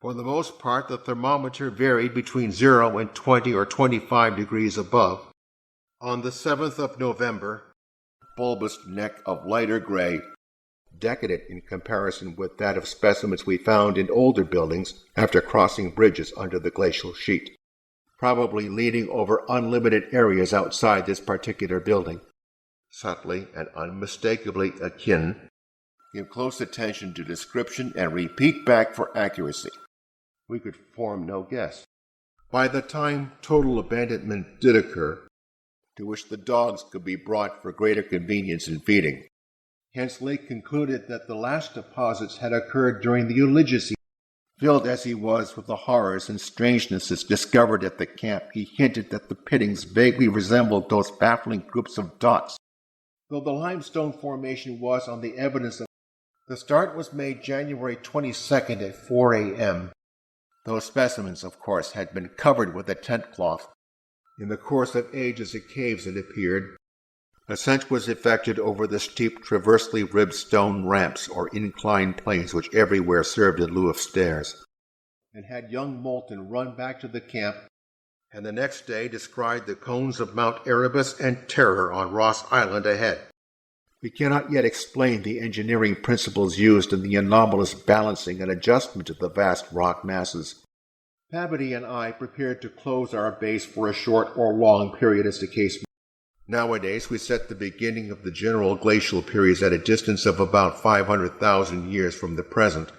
For the most part, the thermometer varied between 0 and 20 or 25 degrees above. On the 7th of November, bulbous neck of lighter gray, decadent in comparison with that of specimens we found in older buildings after crossing bridges under the glacial sheet, probably leading over unlimited areas outside this particular building. Subtly and unmistakably akin, give close attention to description and repeat back for accuracy. We could form no guess. By the time total abandonment did occur, to which the dogs could be brought for greater convenience in feeding, Hensley concluded that the last deposits had occurred during the Oligocene. Filled as he was with the horrors and strangenesses discovered at the camp, he hinted that the pittings vaguely resembled those baffling groups of dots. Though the limestone formation was on the evidence of the start was made January 22nd at 4 a.m. Those specimens, of course, had been covered with a tent cloth. In the course of ages of caves, it appeared, ascent was effected over the steep, traversely ribbed stone ramps or inclined planes which everywhere served in lieu of stairs, and had young Moulton run back to the camp, and the next day descried the cones of Mount Erebus and Terror on Ross Island ahead. We cannot yet explain the engineering principles used in the anomalous balancing and adjustment of the vast rock masses. Pabody and I prepared to close our base for a short or long period as the case may. Nowadays, we set the beginning of the general glacial periods at a distance of about 500,000 years from the present,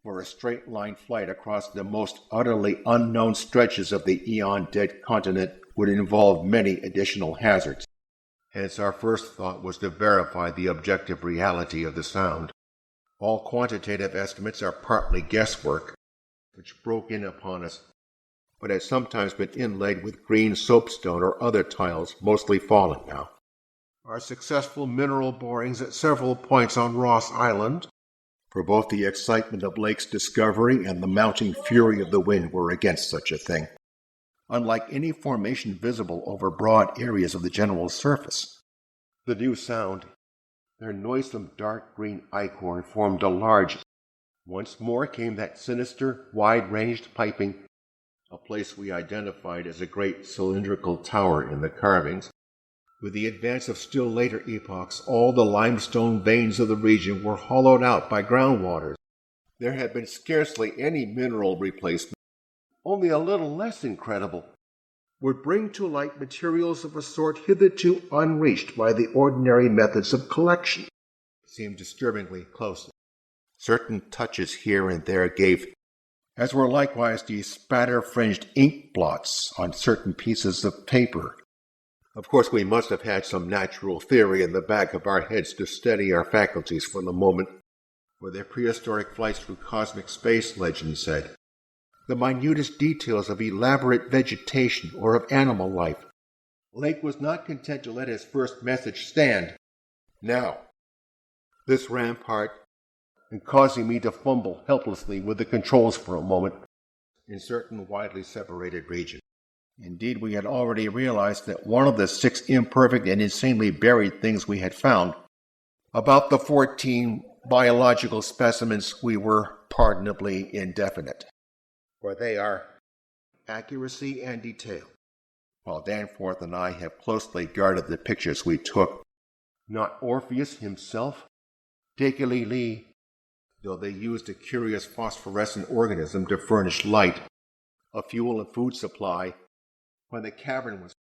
where a straight-line flight across the most utterly unknown stretches of the eon-dead continent would involve many additional hazards. Hence, our first thought was to verify the objective reality of the sound. All quantitative estimates are partly guesswork, which broke in upon us, but had sometimes been inlaid with green soapstone or other tiles, mostly fallen now. Our successful mineral borings at several points on Ross Island, for both the excitement of Lake's discovery and the mounting fury of the wind were against such a thing. Unlike any formation visible over broad areas of the general surface, the new sound, their noisome dark green ichor formed a large. Once more came that sinister, wide-ranged piping, a place we identified as a great cylindrical tower in the carvings. With the advance of still later epochs, all the limestone veins of the region were hollowed out by groundwaters. There had been scarcely any mineral replacement. Only a little less incredible, would bring to light materials of a sort hitherto unreached by the ordinary methods of collection. It seemed disturbingly close. Certain touches here and there gave, as were likewise the spatter-fringed ink blots on certain pieces of paper. Of course, we must have had some natural theory in the back of our heads to steady our faculties for the moment, for their prehistoric flights through cosmic space, legend said. The minutest details of elaborate vegetation or of animal life. Lake was not content to let his first message stand. Now, this rampart, and causing me to fumble helplessly with the controls for a moment in certain widely separated regions. Indeed, we had already realized that one of the 6 imperfect and insanely buried things we had found, about the 14 biological specimens, we were pardonably indefinite. For they are accuracy and detail, while Danforth and I have closely guarded the pictures we took. Not Orpheus himself, Tekeli-li, though they used a curious phosphorescent organism to furnish light, a fuel and food supply, when the cavern was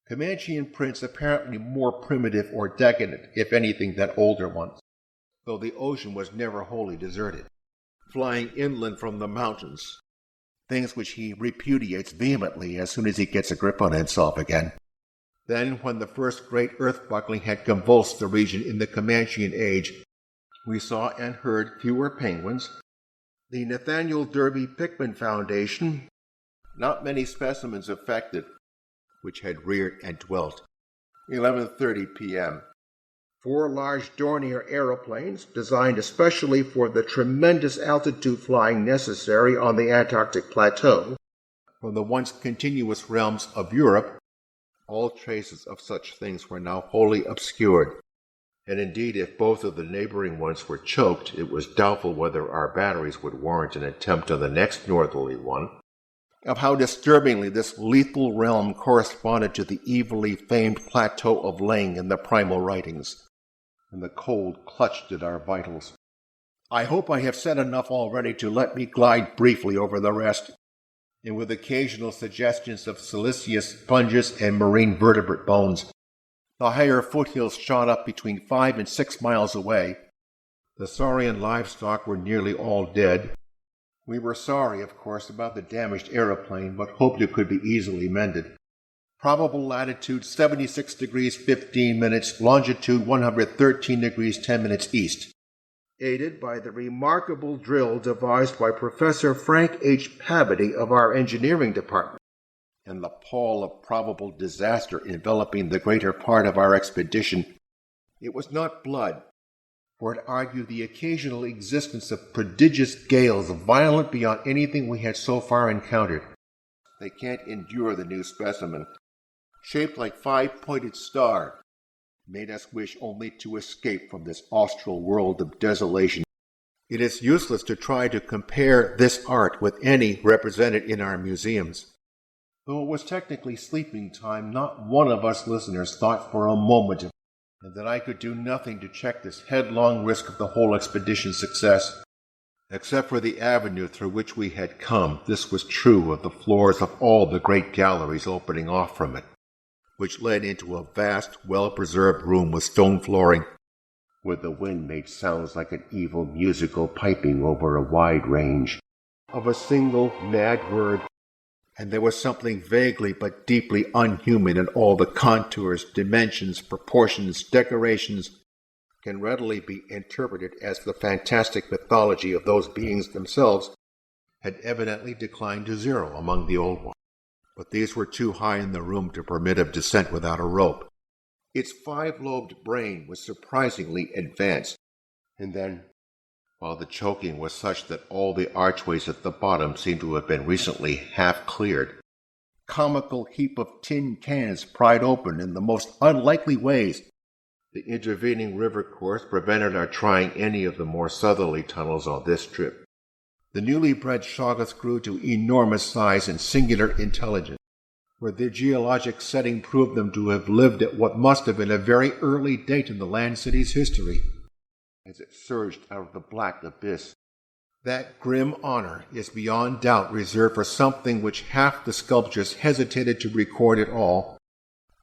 Comanchean prints apparently more primitive or decadent, if anything, than older ones, though the ocean was never wholly deserted. Flying inland from the mountains, things which he repudiates vehemently as soon as he gets a grip on himself again. Then, when the first great earth-buckling had convulsed the region in the Comanchean age, we saw and heard fewer penguins. The Nathaniel Derby Pickman Foundation, not many specimens affected, which had reared and dwelt. 11:30 p.m. 4 large Dornier aeroplanes, designed especially for the tremendous altitude flying necessary on the Antarctic Plateau, from the once continuous realms of Europe. All traces of such things were now wholly obscured, and indeed if both of the neighboring ones were choked, it was doubtful whether our batteries would warrant an attempt on the next northerly one. Of how disturbingly this lethal realm corresponded to the evilly famed plateau of Leng in the primal writings. and the cold clutched at our vitals. I hope I have said enough already to let me glide briefly over the rest, and with occasional suggestions of siliceous sponges and marine vertebrate bones. The higher foothills shot up between 5 and 6 miles away. The saurian livestock were nearly all dead. We were sorry, of course, about the damaged aeroplane, but hoped it could be easily mended. Probable latitude 76 degrees 15 minutes, longitude 113 degrees 10 minutes east. Aided by the remarkable drill devised by Professor Frank H. Pabody of our engineering department, and the pall of probable disaster enveloping the greater part of our expedition, it was not blood, for it argued the occasional existence of prodigious gales violent beyond anything we had so far encountered. They can't endure the new specimen, shaped like 5-pointed star, made us wish only to escape from this austral world of desolation. It is useless to try to compare this art with any represented in our museums. Though it was technically sleeping time, not one of us listeners thought for a moment that I could do nothing to check this headlong risk of the whole expedition's success. Except for the avenue through which we had come, this was true of the floors of all the great galleries opening off from it, which led into a vast, well-preserved room with stone flooring, where the wind made sounds like an evil musical piping over a wide range of a single mad word, and there was something vaguely but deeply unhuman in all the contours, dimensions, proportions, decorations, can readily be interpreted as the fantastic mythology of those beings themselves had evidently declined to zero among the old ones. But these were too high in the room to permit of descent without a rope. Its 5-lobed brain was surprisingly advanced, and then, while the choking was such that all the archways at the bottom seemed to have been recently half cleared, comical heap of tin cans pried open in the most unlikely ways. The intervening river course prevented our trying any of the more southerly tunnels on this trip. The newly bred shoggoths grew to enormous size and singular intelligence, where their geologic setting proved them to have lived at what must have been a very early date in the land city's history. As it surged out of the black abyss, that grim honor is beyond doubt reserved for something which half the sculptures hesitated to record at all,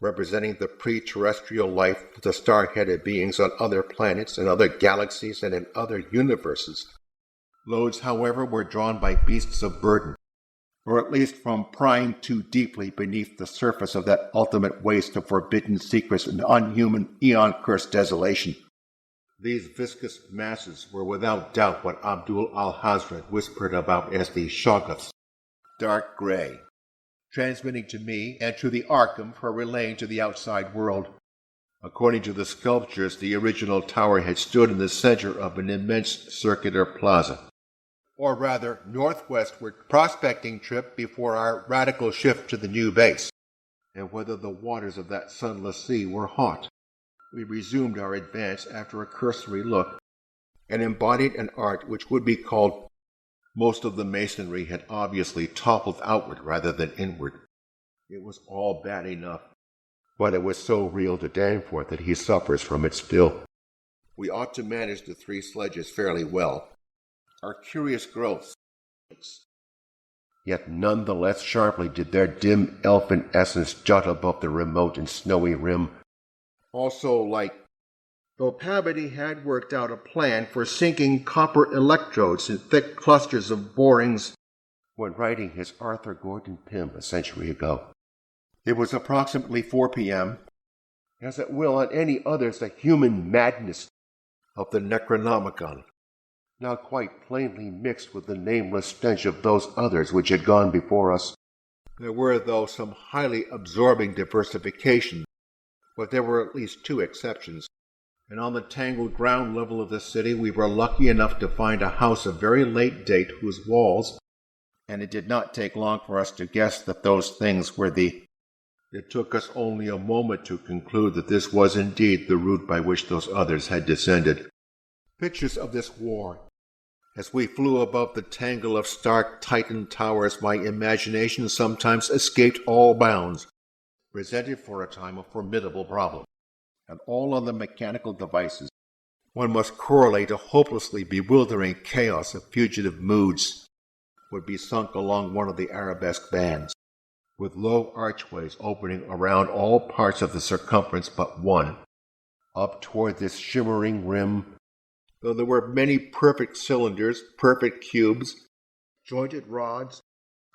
representing the pre-terrestrial life of the star-headed beings on other planets and other galaxies and in other universes. Loads, however, were drawn by beasts of burden, or at least from prying too deeply beneath the surface of that ultimate waste of forbidden secrets and unhuman, eon-cursed desolation. These viscous masses were without doubt what Abdul al-Hazred whispered about as the shoggoths, dark gray, transmitting to me and to the Arkham for relaying to the outside world. According to the sculptures, the original tower had stood in the center of an immense circular plaza, or rather northwestward prospecting trip before our radical shift to the new base, and whether the waters of that sunless sea were hot. We resumed our advance after a cursory look, and embodied an art which would be called. Most of the masonry had obviously toppled outward rather than inward. It was all bad enough, but it was so real to Danforth that he suffers from it still. We ought to manage the 3 sledges fairly well. Our curious growths, yet none the less sharply did their dim elfin essence jut above the remote and snowy rim. Also, though Pabody had worked out a plan for sinking copper electrodes in thick clusters of borings when writing his Arthur Gordon Pym a century ago. It was approximately 4 p.m., as it will on any others the human madness of the Necronomicon, now quite plainly mixed with the nameless stench of those others which had gone before us. There were, though, some highly absorbing diversifications, but there were at least 2 exceptions, and on the tangled ground level of the city we were lucky enough to find a house of very late date whose walls, and it did not take long for us to guess that those things were It took us only a moment to conclude that this was indeed the route by which those others had descended. Pictures of this war, as we flew above the tangle of stark Titan towers, my imagination sometimes escaped all bounds, presented for a time a formidable problem, and all other mechanical devices One must correlate a hopelessly bewildering chaos of fugitive moods would be sunk along one of the arabesque bands, with low archways opening around all parts of the circumference but one, up toward this shimmering rim, though there were many perfect cylinders, perfect cubes, jointed rods,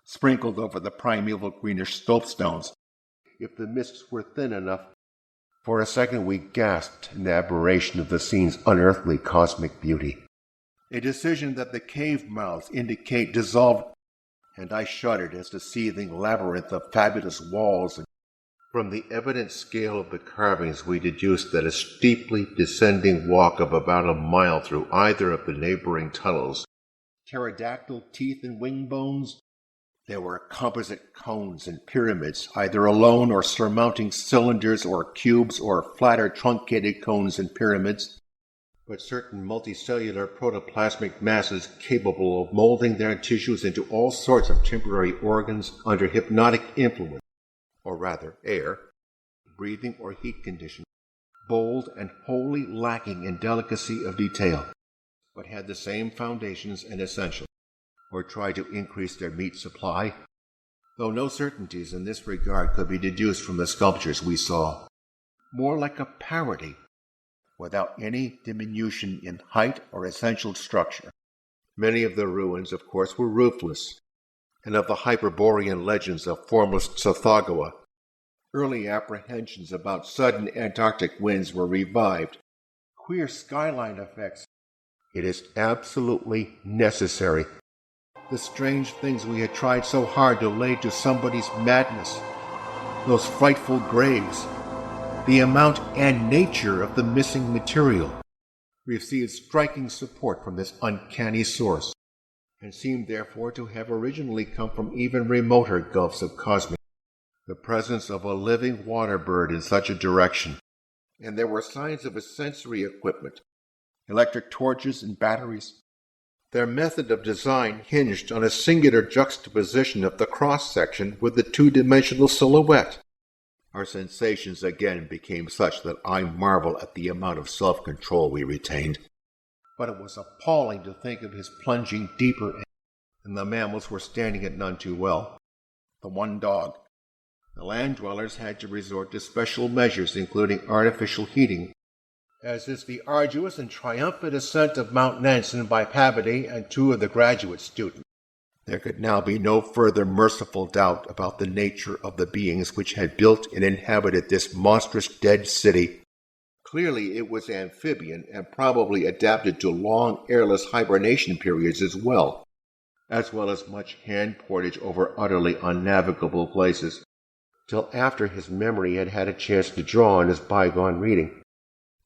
sprinkled over the primeval greenish soapstones. If the mists were thin enough, for a second we gasped in admiration of the scene's unearthly cosmic beauty. A decision that the cave mouths indicate dissolved, and I shuddered as the seething labyrinth of fabulous walls. From the evident scale of the carvings we deduced that a steeply descending walk of about a mile through either of the neighboring tunnels. Pterodactyl teeth and wing bones. There were composite cones and pyramids, either alone or surmounting cylinders or cubes or flatter truncated cones and pyramids, but certain multicellular protoplasmic masses capable of molding their tissues into all sorts of temporary organs under hypnotic influence, or rather air, breathing or heat conditions, bold and wholly lacking in delicacy of detail, but had the same foundations and essentials, or tried to increase their meat supply, though no certainties in this regard could be deduced from the sculptures we saw. More like a parody, without any diminution in height or essential structure. Many of the ruins, of course, were roofless, and of the Hyperborean legends of formless Tsathogawa, early apprehensions about sudden Antarctic winds were revived. Queer skyline effects. It is absolutely necessary. The strange things we had tried so hard to lay to somebody's madness. Those frightful graves. The amount and nature of the missing material received striking support from this uncanny source, and seemed therefore to have originally come from even remoter gulfs of cosmic. The presence of a living water bird in such a direction, and there were signs of its sensory equipment, electric torches and batteries. Their method of design hinged on a singular juxtaposition of the cross-section with the two-dimensional silhouette. Our sensations again became such that I marvel at the amount of self-control we retained. But it was appalling to think of his plunging deeper, and the mammals were standing it none too well. The one dog. The land dwellers had to resort to special measures, including artificial heating, as is the arduous and triumphant ascent of Mount Nansen by Pavity and two of the graduate students. There could now be no further merciful doubt about the nature of the beings which had built and inhabited this monstrous dead city. Clearly it was amphibian and probably adapted to long airless hibernation periods as well as much hand portage over utterly unnavigable places, till after his memory had had a chance to draw on his bygone reading.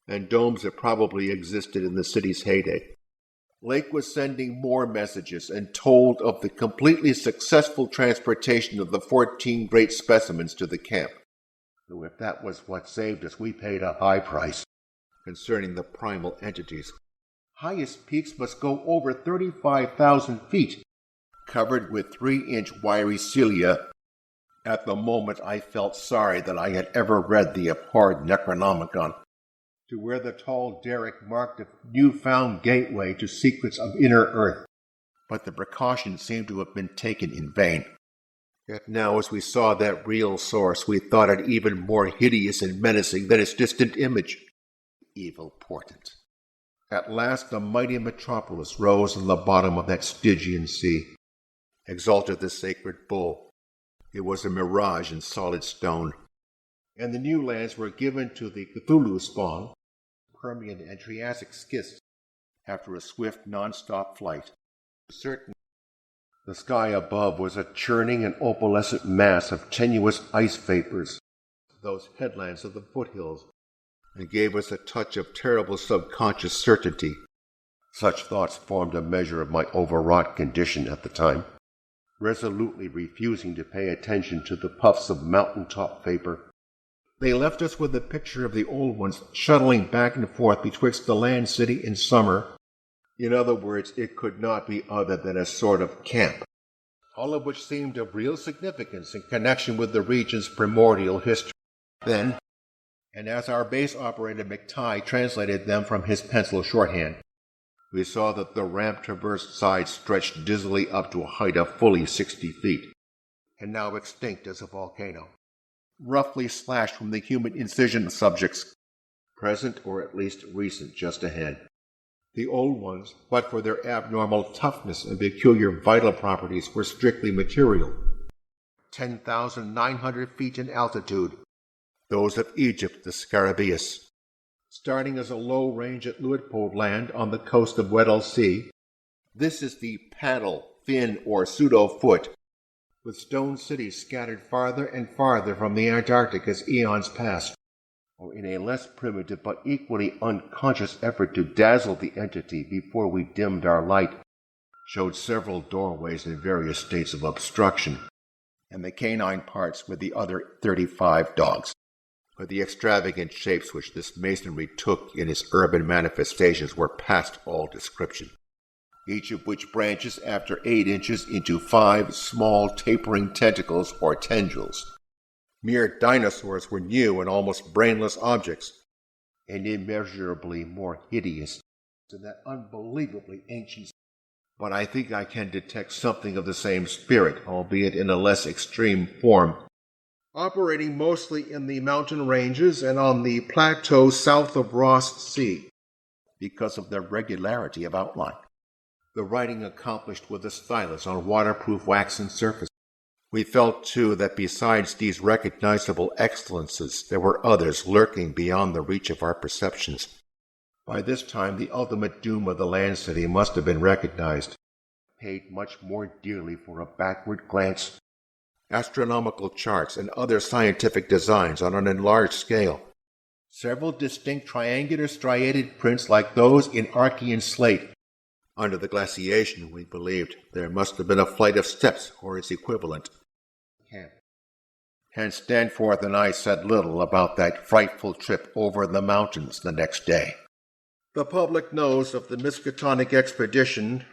And domes that probably existed in the city's heyday. Lake was sending more messages and told of the completely successful transportation of the 14 great specimens to the camp. Though if that was what saved us, we paid a high price concerning the primal entities. Highest peaks must go over 35,000 feet, covered with 3-inch wiry cilia. At the moment I felt sorry that I had ever read the abhorred Necronomicon, to where the tall derrick marked a new-found gateway to secrets of inner earth. But the precaution seemed to have been taken in vain. Yet now, as we saw that real source, we thought it even more hideous and menacing than its distant image. Evil portent. At last the mighty metropolis rose on the bottom of that Stygian sea. Exalted the sacred bull. It was a mirage in solid stone. And the new lands were given to the Cthulhu spawn, Permian and Triassic schists, after a swift, non-stop flight. Certain, the sky above was a churning and opalescent mass of tenuous ice vapors, those headlands of the foothills, and gave us a touch of terrible subconscious certainty. Such thoughts formed a measure of my overwrought condition at the time, resolutely refusing to pay attention to the puffs of mountaintop vapor. They left us with a picture of the old ones shuttling back and forth betwixt the land city in summer. In other words, it could not be other than a sort of camp, all of which seemed of real significance in connection with the region's primordial history. Then, and as our base operator McTighe translated them from his pencil shorthand, we saw that the ramp-traversed side stretched dizzily up to a height of fully 60 feet, and now extinct as a volcano, roughly slashed from the human incision subjects, present or at least recent, just ahead. The old ones, but for their abnormal toughness and peculiar vital properties, were strictly material. 10,900 feet in altitude, those of Egypt, the Scarabaeus. Starting as a low range at Luitpold Land on the coast of Weddell Sea, this is the paddle, fin, or pseudo-foot, with stone cities scattered farther and farther from the Antarctic as eons passed, or in a less primitive but equally unconscious effort to dazzle the entity before we dimmed our light, showed several doorways in various states of obstruction, and the canine parts with the other 35 dogs. But the extravagant shapes which this masonry took in its urban manifestations were past all description, each of which branches after 8 inches into 5 small tapering tentacles or tendrils. Mere dinosaurs were new and almost brainless objects, and immeasurably more hideous than that unbelievably ancient. But I think I can detect something of the same spirit, albeit in a less extreme form, operating mostly in the mountain ranges and on the plateau south of Ross Sea, because of their regularity of outline. The writing accomplished with a stylus on waterproof waxen surface. We felt, too, that besides these recognizable excellences, there were others lurking beyond the reach of our perceptions. By this time, the ultimate doom of the land city must have been recognized, paid much more dearly for a backward glance. Astronomical charts and other scientific designs on an enlarged scale. Several distinct triangular striated prints like those in Archean slate. Under the glaciation, we believed, there must have been a flight of steps or its equivalent. Hence Danforth and I said little about that frightful trip over the mountains the next day. The public knows of the Miskatonic expedition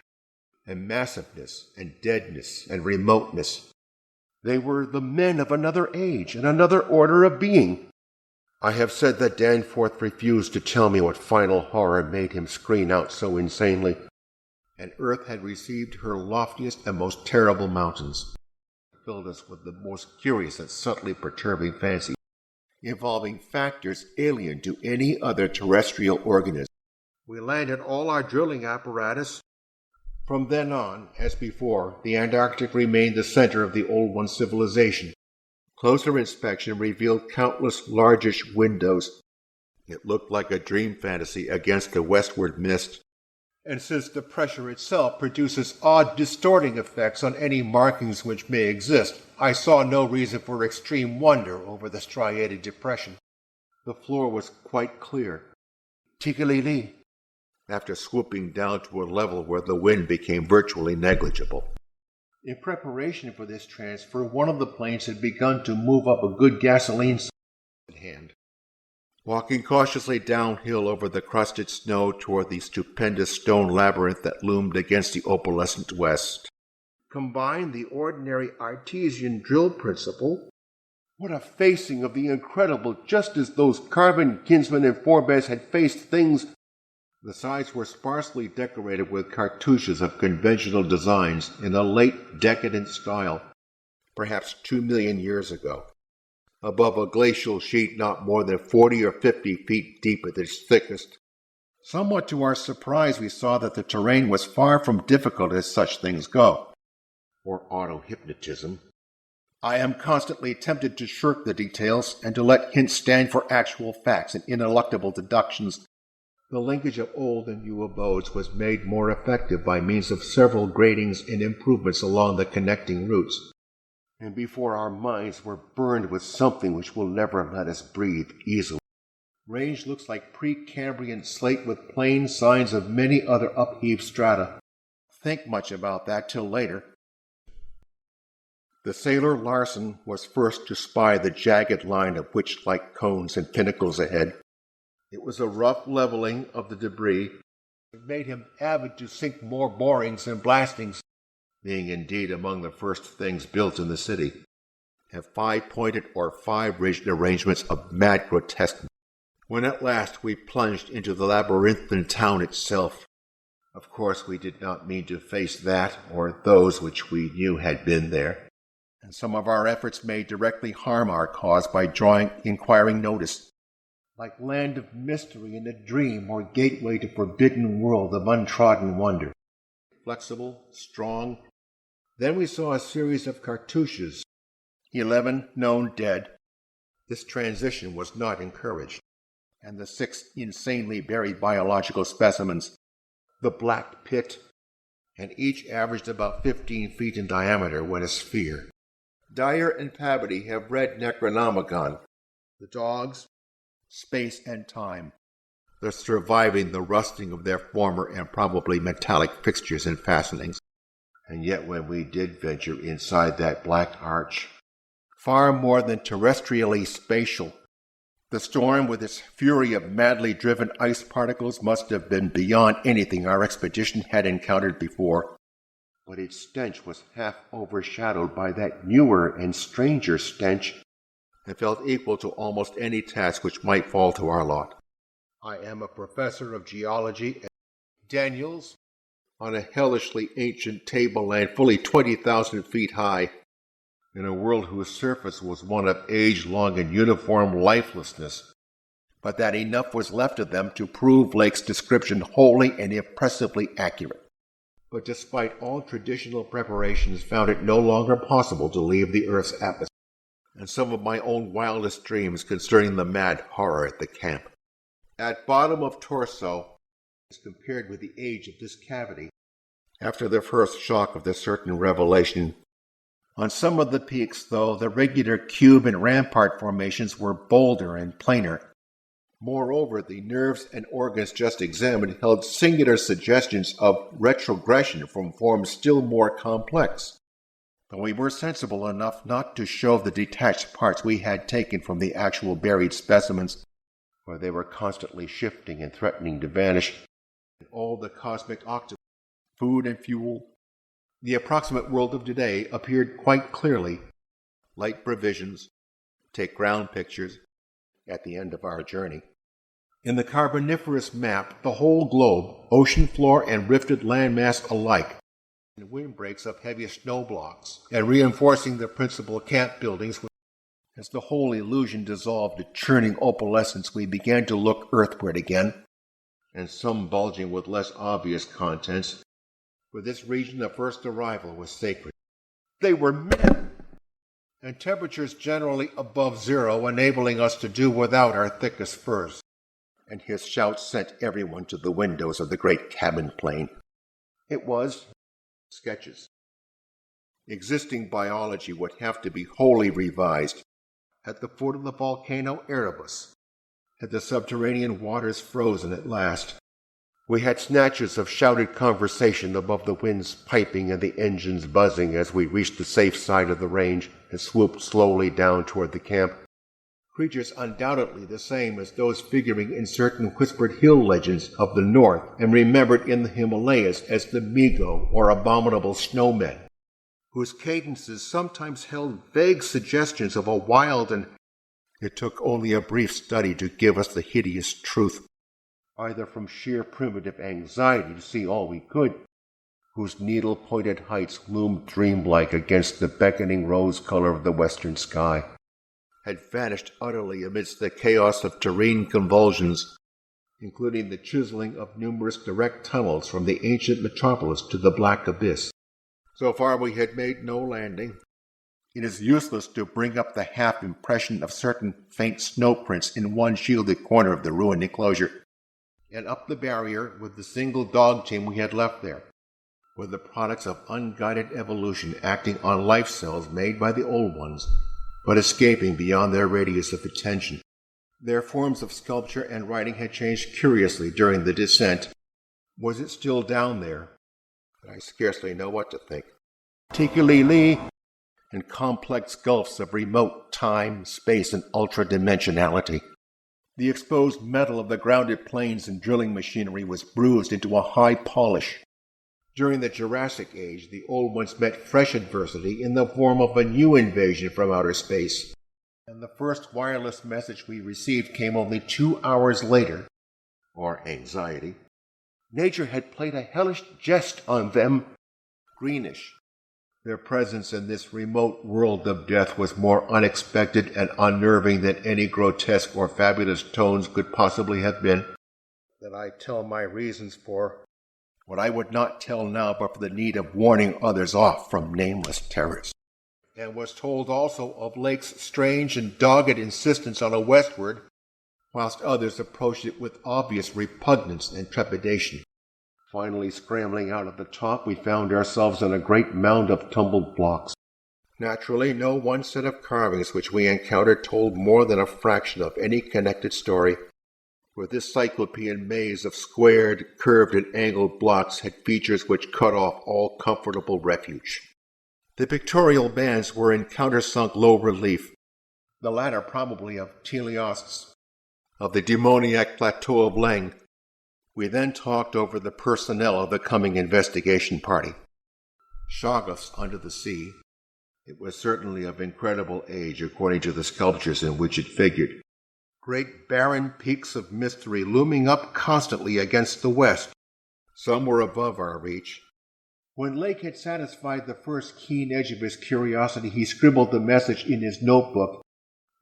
and massiveness and deadness and remoteness. They were the men of another age and another order of being. I have said that Danforth refused to tell me what final horror made him scream out so insanely. And Earth had received her loftiest and most terrible mountains, filled us with the most curious and subtly perturbing fancies, involving factors alien to any other terrestrial organism. We landed all our drilling apparatus. From then on, as before, the Antarctic remained the center of the Old One civilization. Closer inspection revealed countless largish windows. It looked like a dream fantasy against the westward mist. And since the pressure itself produces odd distorting effects on any markings which may exist, I saw no reason for extreme wonder over the striated depression. The floor was quite clear. Tekeli-li, after swooping down to a level where the wind became virtually negligible. In preparation for this transfer, one of the planes had begun to move up a good gasoline in hand. Walking cautiously downhill over the crusted snow toward the stupendous stone labyrinth that loomed against the opalescent west. Combine the ordinary artesian drill principle. What a facing of the incredible, just as those carven kinsmen and forebears had faced things. The sides were sparsely decorated with cartouches of conventional designs in a late decadent style, perhaps 2 million years ago. Above a glacial sheet not more than 40 or 50 feet deep at its thickest. Somewhat to our surprise, we saw that the terrain was far from difficult as such things go, or auto-hypnotism. I am constantly tempted to shirk the details and to let hints stand for actual facts and ineluctable deductions. The linkage of old and new abodes was made more effective by means of several gratings and improvements along the connecting routes. And before our minds were burned with something which will never let us breathe easily. Range looks like pre-Cambrian slate with plain signs of many other upheaved strata. Think much about that till later. The sailor Larson was first to spy the jagged line of witch-like cones and pinnacles ahead. It was a rough leveling of the debris. It made him avid to sink more borings and blastings, being indeed among the first things built in the city, have 5-pointed or 5-ridged arrangements of mad grotesqueness. When at last we plunged into the labyrinthine town itself, of course we did not mean to face that or those which we knew had been there, and some of our efforts may directly harm our cause by drawing inquiring notice. Like land of mystery in a dream or gateway to forbidden world of untrodden wonder. Flexible, strong. Then we saw a series of cartouches, 11 known dead. This transition was not encouraged. And the 6 insanely buried biological specimens, the black pit, and each averaged about 15 feet in diameter when a sphere. Dyer and Pabody have read Necronomicon. The dogs, space and time. They're surviving the rusting of their former and probably metallic fixtures and fastenings. And yet when we did venture inside that black arch, far more than terrestrially spatial, the storm with its fury of madly driven ice particles must have been beyond anything our expedition had encountered before. But its stench was half overshadowed by that newer and stranger stench and felt equal to almost any task which might fall to our lot. I am a professor of geology at Daniels on a hellishly ancient tableland fully 20,000 feet high, in a world whose surface was one of age-long and uniform lifelessness, but that enough was left of them to prove Lake's description wholly and impressively accurate. But despite all traditional preparations, found it no longer possible to leave the Earth's atmosphere, and some of my own wildest dreams concerning the mad horror at the camp. At bottom of torso, as compared with the age of this cavity, after the first shock of this certain revelation, on some of the peaks, though, the regular cube and rampart formations were bolder and plainer. Moreover, the nerves and organs just examined held singular suggestions of retrogression from forms still more complex. But we were sensible enough not to show the detached parts we had taken from the actual buried specimens, for they were constantly shifting and threatening to vanish. And all the cosmic octopus, food and fuel, the approximate world of today appeared quite clearly. Light provisions, take ground pictures, at the end of our journey. In the Carboniferous map, the whole globe, ocean floor and rifted landmass alike, and windbreaks of heavy snow blocks, and reinforcing the principal camp buildings. As the whole illusion dissolved to churning opalescence, we began to look earthward again, and some bulging with less obvious contents. For this region, the first arrival was sacred. They were men, and temperatures generally above zero, enabling us to do without our thickest furs. And his shouts sent everyone to the windows of the great cabin plane. It was sketches. Existing biology would have to be wholly revised. At the foot of the volcano Erebus, had the subterranean waters frozen at last. We had snatches of shouted conversation above the winds piping and the engines buzzing as we reached the safe side of the range and swooped slowly down toward the camp. Creatures undoubtedly the same as those figuring in certain whispered hill legends of the north and remembered in the Himalayas as the Migo or abominable snowmen, whose cadences sometimes held vague suggestions of a wild and it took only a brief study to give us the hideous truth, either from sheer primitive anxiety to see all we could, whose needle-pointed heights loomed dreamlike against the beckoning rose color of the western sky, had vanished utterly amidst the chaos of terrene convulsions, including the chiseling of numerous direct tunnels from the ancient metropolis to the black abyss. So far we had made no landing. It is useless to bring up the half-impression of certain faint snow prints in one shielded corner of the ruined enclosure, and up the barrier with the single dog team we had left there, were the products of unguided evolution acting on life cells made by the old ones, but escaping beyond their radius of attention. Their forms of sculpture and writing had changed curiously during the descent. Was it still down there? I scarcely know what to think. Tekeli-li, and complex gulfs of remote time, space, and ultra-dimensionality. The exposed metal of the grounded planes and drilling machinery was bruised into a high polish. During the Jurassic Age, the old ones met fresh adversity in the form of a new invasion from outer space. and the first wireless message we received came only 2 hours later. Our anxiety. Nature had played a hellish jest on them. Greenish. Their presence in this remote world of death was more unexpected and unnerving than any grotesque or fabulous tones could possibly have been. That I tell my reasons for what I would not tell now but for the need of warning others off from nameless terrors. And was told also of Lake's strange and dogged insistence on a westward, whilst others approached it with obvious repugnance and trepidation. Finally, scrambling out of the top, we found ourselves on a great mound of tumbled blocks. Naturally, no one set of carvings which we encountered told more than a fraction of any connected story, for this cyclopean maze of squared, curved, and angled blocks had features which cut off all comfortable refuge. The pictorial bands were in countersunk low relief, the latter probably of teleosts, of the demoniac plateau of Leng. We then talked over the personnel of the coming investigation party. Shoggoths under the sea. It was certainly of incredible age according to the sculptures in which it figured. Great barren peaks of mystery looming up constantly against the west. Some were above our reach. When Lake had satisfied the first keen edge of his curiosity, he scribbled the message in his notebook.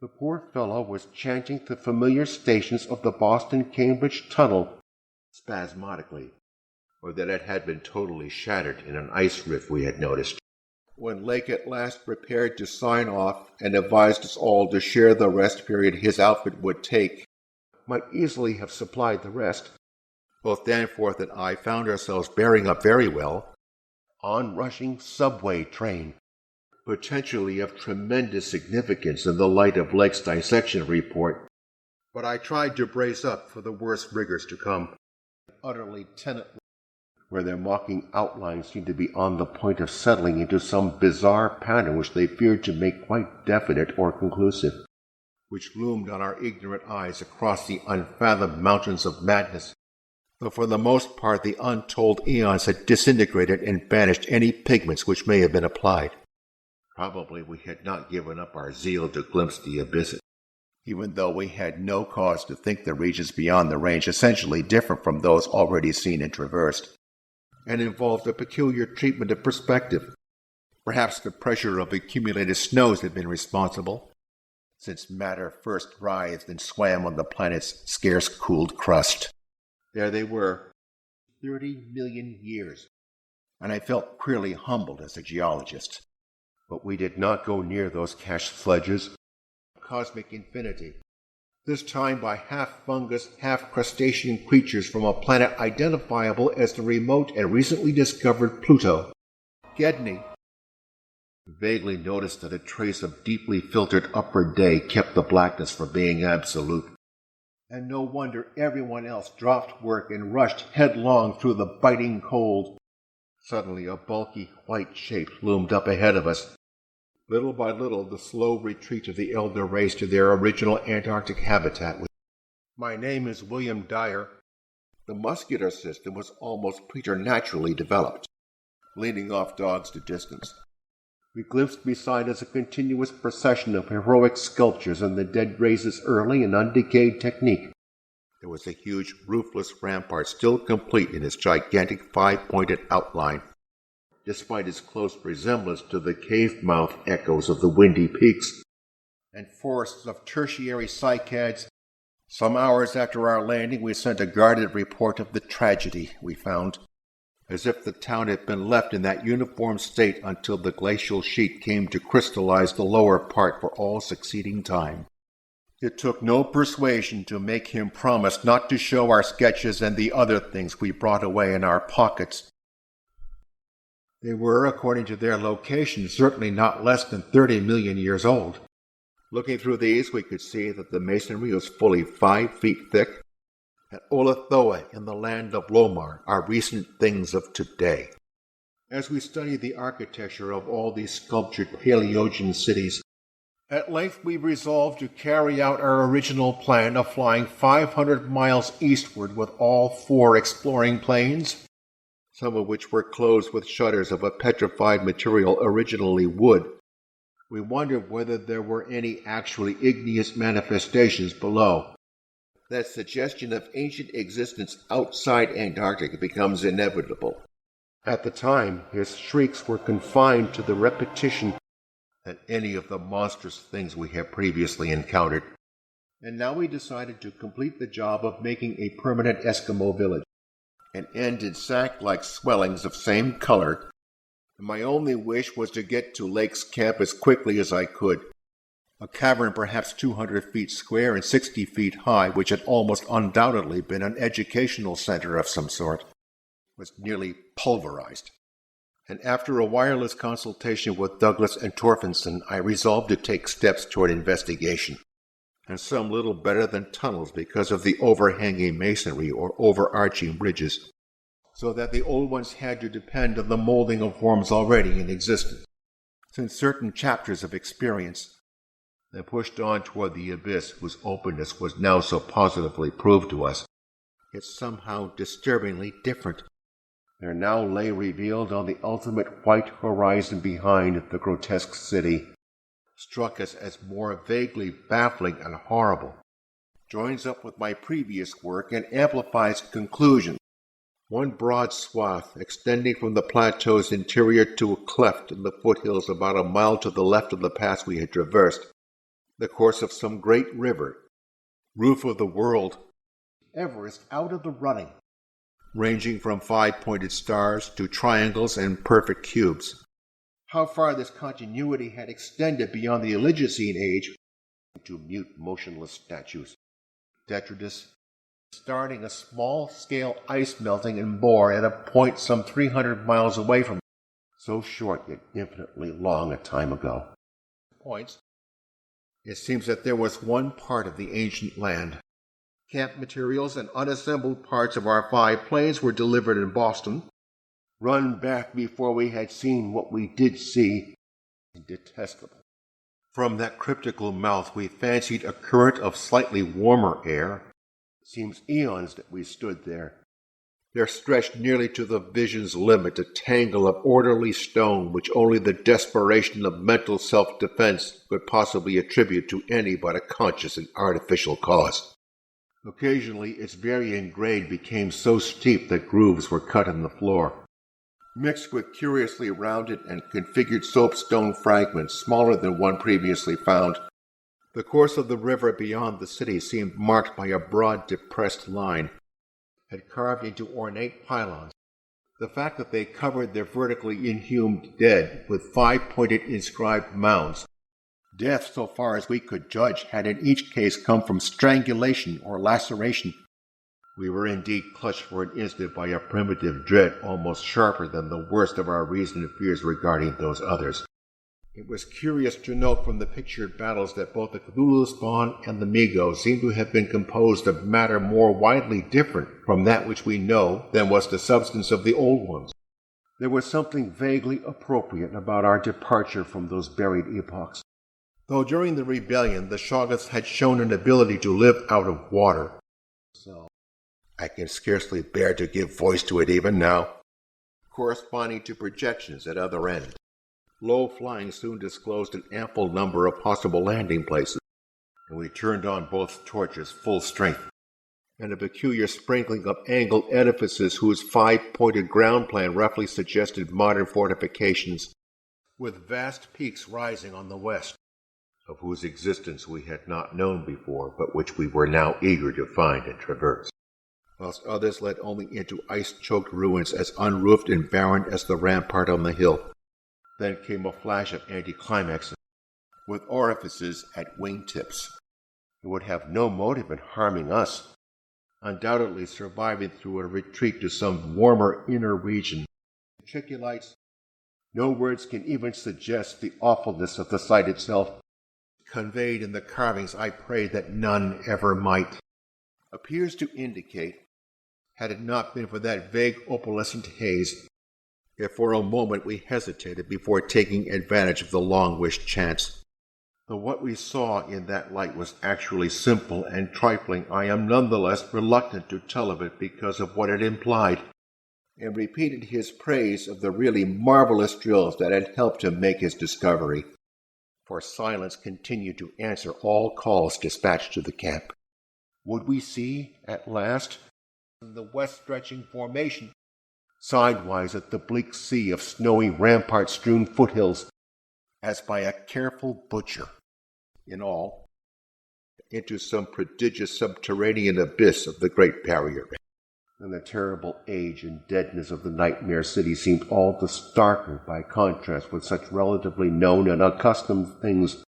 The poor fellow was chanting the familiar stations of the Boston-Cambridge tunnel, spasmodically, or that it had been totally shattered in an ice rift we had noticed. When Lake at last prepared to sign off and advised us all to share the rest period his outfit would take, might easily have supplied the rest. Both Danforth and I found ourselves bearing up very well. On-rushing subway train, potentially of tremendous significance in the light of Lake's dissection report. But I tried to brace up for the worst rigors to come. Utterly tenantless, where their mocking outlines seemed to be on the point of settling into some bizarre pattern which they feared to make quite definite or conclusive, which loomed on our ignorant eyes across the unfathomed mountains of madness. Though for the most part the untold eons had disintegrated and banished any pigments which may have been applied. Probably we had not given up our zeal to glimpse the abysses, even though we had no cause to think the regions beyond the range essentially different from those already seen and traversed, and involved a peculiar treatment of perspective. Perhaps the pressure of accumulated snows had been responsible, since matter first writhed and swam on the planet's scarce-cooled crust. There they were, 30 million years, and I felt queerly humbled as a geologist. But we did not go near those cached sledges. Cosmic infinity, this time by half-fungus, half-crustacean creatures from a planet identifiable as the remote and recently discovered Pluto, Gedney. Vaguely noticed that a trace of deeply filtered upward day kept the blackness from being absolute. And no wonder everyone else dropped work and rushed headlong through the biting cold. Suddenly a bulky white shape loomed up ahead of us. Little by little, the slow retreat of the elder race to their original Antarctic habitat. My name is William Dyer. The muscular system was almost preternaturally developed, leading off dogs to distance. We glimpsed beside us a continuous procession of heroic sculptures in the dead race's early and undecayed technique. There was a huge roofless rampart still complete in its gigantic five-pointed outline, despite its close resemblance to the cave-mouth echoes of the windy peaks, and forests of tertiary cycads. Some hours after our landing, we sent a guarded report of the tragedy we found, as if the town had been left in that uniform state until the glacial sheet came to crystallize the lower part for all succeeding time. It took no persuasion to make him promise not to show our sketches and the other things we brought away in our pockets. They were, according to their location, certainly not less than 30 million years old. Looking through these, we could see that the masonry was fully 5 feet thick. At Olathoa, in the land of Lomar, are recent things of today. As we studied the architecture of all these sculptured Paleogen cities, at length we resolved to carry out our original plan of flying 500 miles eastward with all 4 exploring planes, some of which were closed with shutters of a petrified material originally wood, We wondered whether there were any actually igneous manifestations below. That suggestion of ancient existence outside Antarctica becomes inevitable. At the time, his shrieks were confined to the repetition than any of the monstrous things we have previously encountered. And now we decided to complete the job of making a permanent Eskimo village, and end in sack-like swellings of same color. My only wish was to get to Lake's camp as quickly as I could. A cavern perhaps 200 feet square and 60 feet high, which had almost undoubtedly been an educational center of some sort, was nearly pulverized. And after a wireless consultation with Douglas and Torfinson, I resolved to take steps toward investigation, and some little better than tunnels because of the overhanging masonry or overarching bridges, so that the old ones had to depend on the molding of forms already in existence. Since certain chapters of experience, they pushed on toward the abyss whose openness was now so positively proved to us, yet somehow disturbingly different. There now lay revealed on the ultimate white horizon behind the grotesque city, struck us as more vaguely baffling and horrible, joins up with my previous work and amplifies conclusions. One broad swath, extending from the plateau's interior to a cleft in the foothills about a mile to the left of the pass we had traversed, the course of some great river, roof of the world, Everest out of the running, ranging from 5-pointed stars to triangles and perfect cubes. How far this continuity had extended beyond the Oligocene age to mute motionless statues. Detritus, starting a small-scale ice melting in Bohr at a point some 300 miles away from so short yet infinitely long a time ago. Points. It seems that there was one part of the ancient land. Camp materials and unassembled parts of our 5 planes were delivered in Boston, run back before we had seen what we did see, detestable. From that cryptical mouth we fancied a current of slightly warmer air. It seems eons that we stood there. There stretched nearly to the vision's limit a tangle of orderly stone which only the desperation of mental self-defense could possibly attribute to any but a conscious and artificial cause. Occasionally its varying grade became so steep that grooves were cut in the floor. Mixed with curiously rounded and configured soapstone fragments smaller than one previously found, the course of the river beyond the city seemed marked by a broad depressed line, had carved into ornate pylons. The fact that they covered their vertically inhumed dead with 5-pointed inscribed mounds. Death, so far as we could judge, had in each case come from strangulation or laceration. We were indeed clutched for an instant by a primitive dread almost sharper than the worst of our reasoned fears regarding those others. It was curious to note from the pictured battles that both the Cthulhu spawn and the Migos seemed to have been composed of matter more widely different from that which we know than was the substance of the old ones. There was something vaguely appropriate about our departure from those buried epochs. Though during the rebellion the Shoggoths had shown an ability to live out of water, so I can scarcely bear to give voice to it even now, corresponding to projections at other ends. Low flying soon disclosed an ample number of possible landing places, and we turned on both torches full strength, and a peculiar sprinkling of angled edifices whose 5-pointed ground plan roughly suggested modern fortifications, with vast peaks rising on the west, of whose existence we had not known before, but which we were now eager to find and traverse, whilst others led only into ice-choked ruins as unroofed and barren as the rampart on the hill. Then came a flash of anticlimaxes, with orifices at wingtips. It would have no motive in harming us, undoubtedly surviving through a retreat to some warmer inner region. Tekeli-lites, no words can even suggest the awfulness of the sight itself. Conveyed in the carvings, I pray that none ever might. Appears to indicate, had it not been for that vague opalescent haze, if for a moment we hesitated before taking advantage of the long-wished chance. Though what we saw in that light was actually simple and trifling, I am nonetheless reluctant to tell of it because of what it implied, and repeated his praise of the really marvelous drills that had helped him make his discovery. for silence continued to answer all calls dispatched to the camp. Would we see, at last, in the west-stretching formation, sidewise at the bleak sea of snowy rampart-strewn foothills, as by a careful butcher, in all, into some prodigious subterranean abyss of the Great Barrier? And the terrible age and deadness of the nightmare city seemed all the starker by contrast with such relatively known and accustomed things,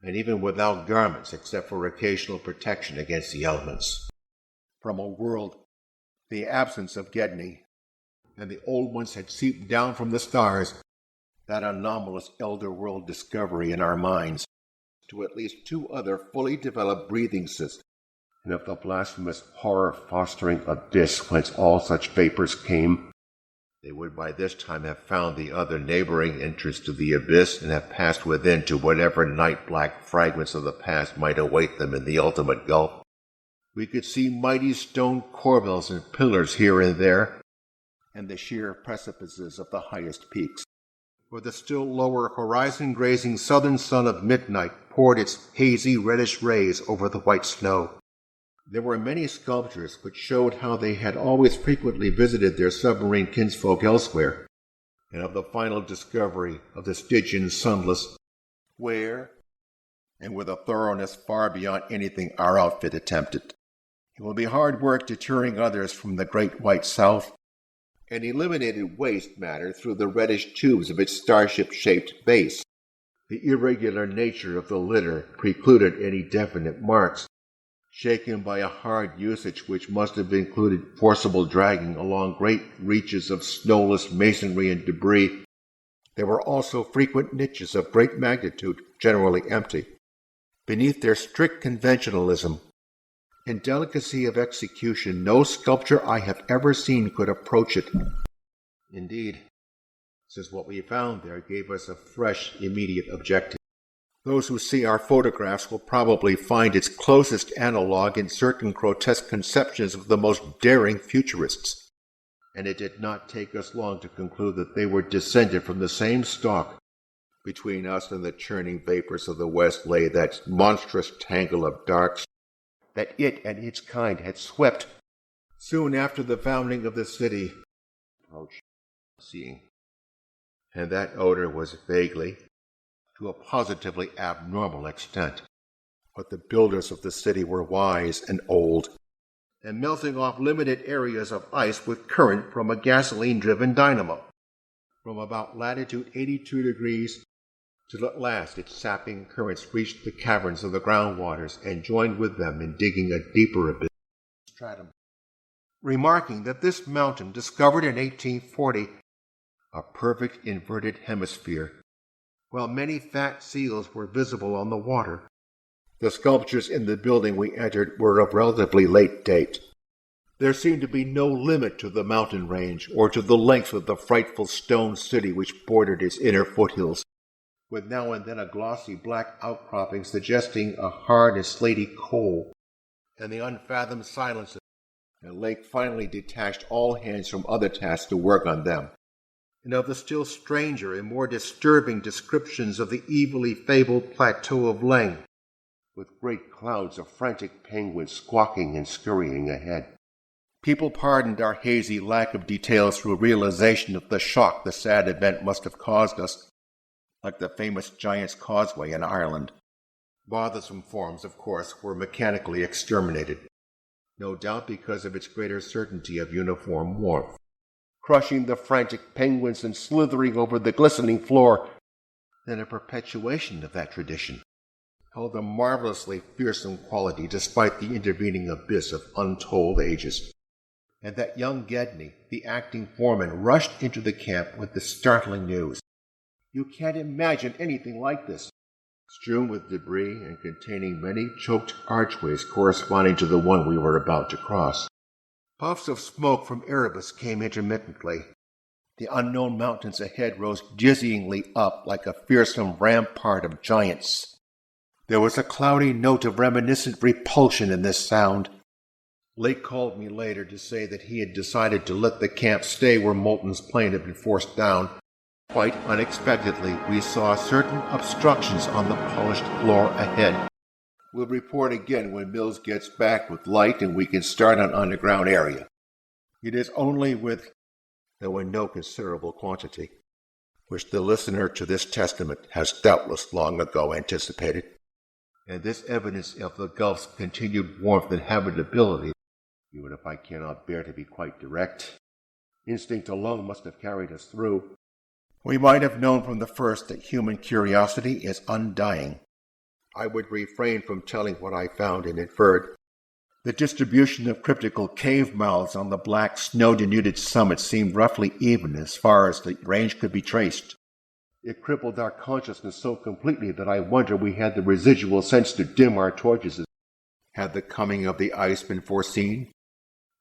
and even without garments except for occasional protection against the elements. From a world, the absence of Gedney, and the old ones had seeped down from the stars, that anomalous elder world discovery in our minds, to at least two other fully developed breathing systems, and of the blasphemous horror-fostering abyss whence all such vapors came. They would by this time have found the other neighboring entrance to the abyss and have passed within to whatever night-black fragments of the past might await them in the ultimate gulf. We could see mighty stone corbels and pillars here and there, and the sheer precipices of the highest peaks, where the still lower horizon-grazing southern sun of midnight poured its hazy reddish rays over the white snow. There were many sculptures which showed how they had always frequently visited their submarine kinsfolk elsewhere, and of the final discovery of the Stygian sunless, where, and with a thoroughness far beyond anything our outfit attempted, it will be hard work deterring others from the great white south, and eliminated waste matter through the reddish tubes of its starship-shaped base. The irregular nature of the litter precluded any definite marks, shaken by a hard usage which must have included forcible dragging along great reaches of snowless masonry and debris. There were also frequent niches of great magnitude, generally empty. Beneath their strict conventionalism and delicacy of execution, no sculpture I have ever seen could approach it. Indeed, since what we found there gave us a fresh, immediate objective. Those who see our photographs will probably find its closest analog in certain grotesque conceptions of the most daring futurists, and it did not take us long to conclude that they were descended from the same stock. Between us and the churning vapors of the west lay that monstrous tangle of darks that it and its kind had swept soon after the founding of the city. Seeing. And that odor was vaguely, to a positively abnormal extent. But the builders of the city were wise and old, and melting off limited areas of ice with current from a gasoline-driven dynamo, from about latitude 82 degrees, till at last its sapping currents reached the caverns of the groundwaters and joined with them in digging a deeper abyss. Stratum. Remarking that this mountain, discovered in 1840, a perfect inverted hemisphere, while many fat seals were visible on the water. The sculptures in the building we entered were of relatively late date. There seemed to be no limit to the mountain range or to the length of the frightful stone city which bordered its inner foothills, with now and then a glossy black outcropping suggesting a hard and slaty coal, and the unfathomed silences. And Lake finally detached all hands from other tasks to work on them, and of the still stranger and more disturbing descriptions of the evilly fabled plateau of Leng, with great clouds of frantic penguins squawking and scurrying ahead. People pardoned our hazy lack of details through realization of the shock the sad event must have caused us, like the famous Giant's Causeway in Ireland. Bothersome forms, of course, were mechanically exterminated, no doubt because of its greater certainty of uniform warmth. Crushing the frantic penguins and slithering over the glistening floor, then a perpetuation of that tradition held a marvelously fearsome quality despite the intervening abyss of untold ages. And that young Gedney, the acting foreman, rushed into the camp with the startling news. You can't imagine anything like this. Strewn with debris and containing many choked archways corresponding to the one we were about to cross. Puffs of smoke from Erebus came intermittently. The unknown mountains ahead rose dizzyingly up like a fearsome rampart of giants. There was a cloudy note of reminiscent repulsion in this sound. Lake called me later to say that he had decided to let the camp stay where Moulton's plane had been forced down, Quite unexpectedly, we saw certain obstructions on the polished floor ahead. We'll report again when Mills gets back with light and we can start an underground area. It is only with, though in no considerable quantity, which the listener to this testament has doubtless long ago anticipated, and this evidence of the Gulf's continued warmth and habitability, even if I cannot bear to be quite direct, instinct alone must have carried us through. We might have known from the first that human curiosity is undying. I would refrain from telling what I found and inferred. The distribution of cryptical cave mouths on the black, snow-denuded summit seemed roughly even as far as the range could be traced. It crippled our consciousness so completely that I wonder we had the residual sense to dim our torches. Had the coming of the ice been foreseen?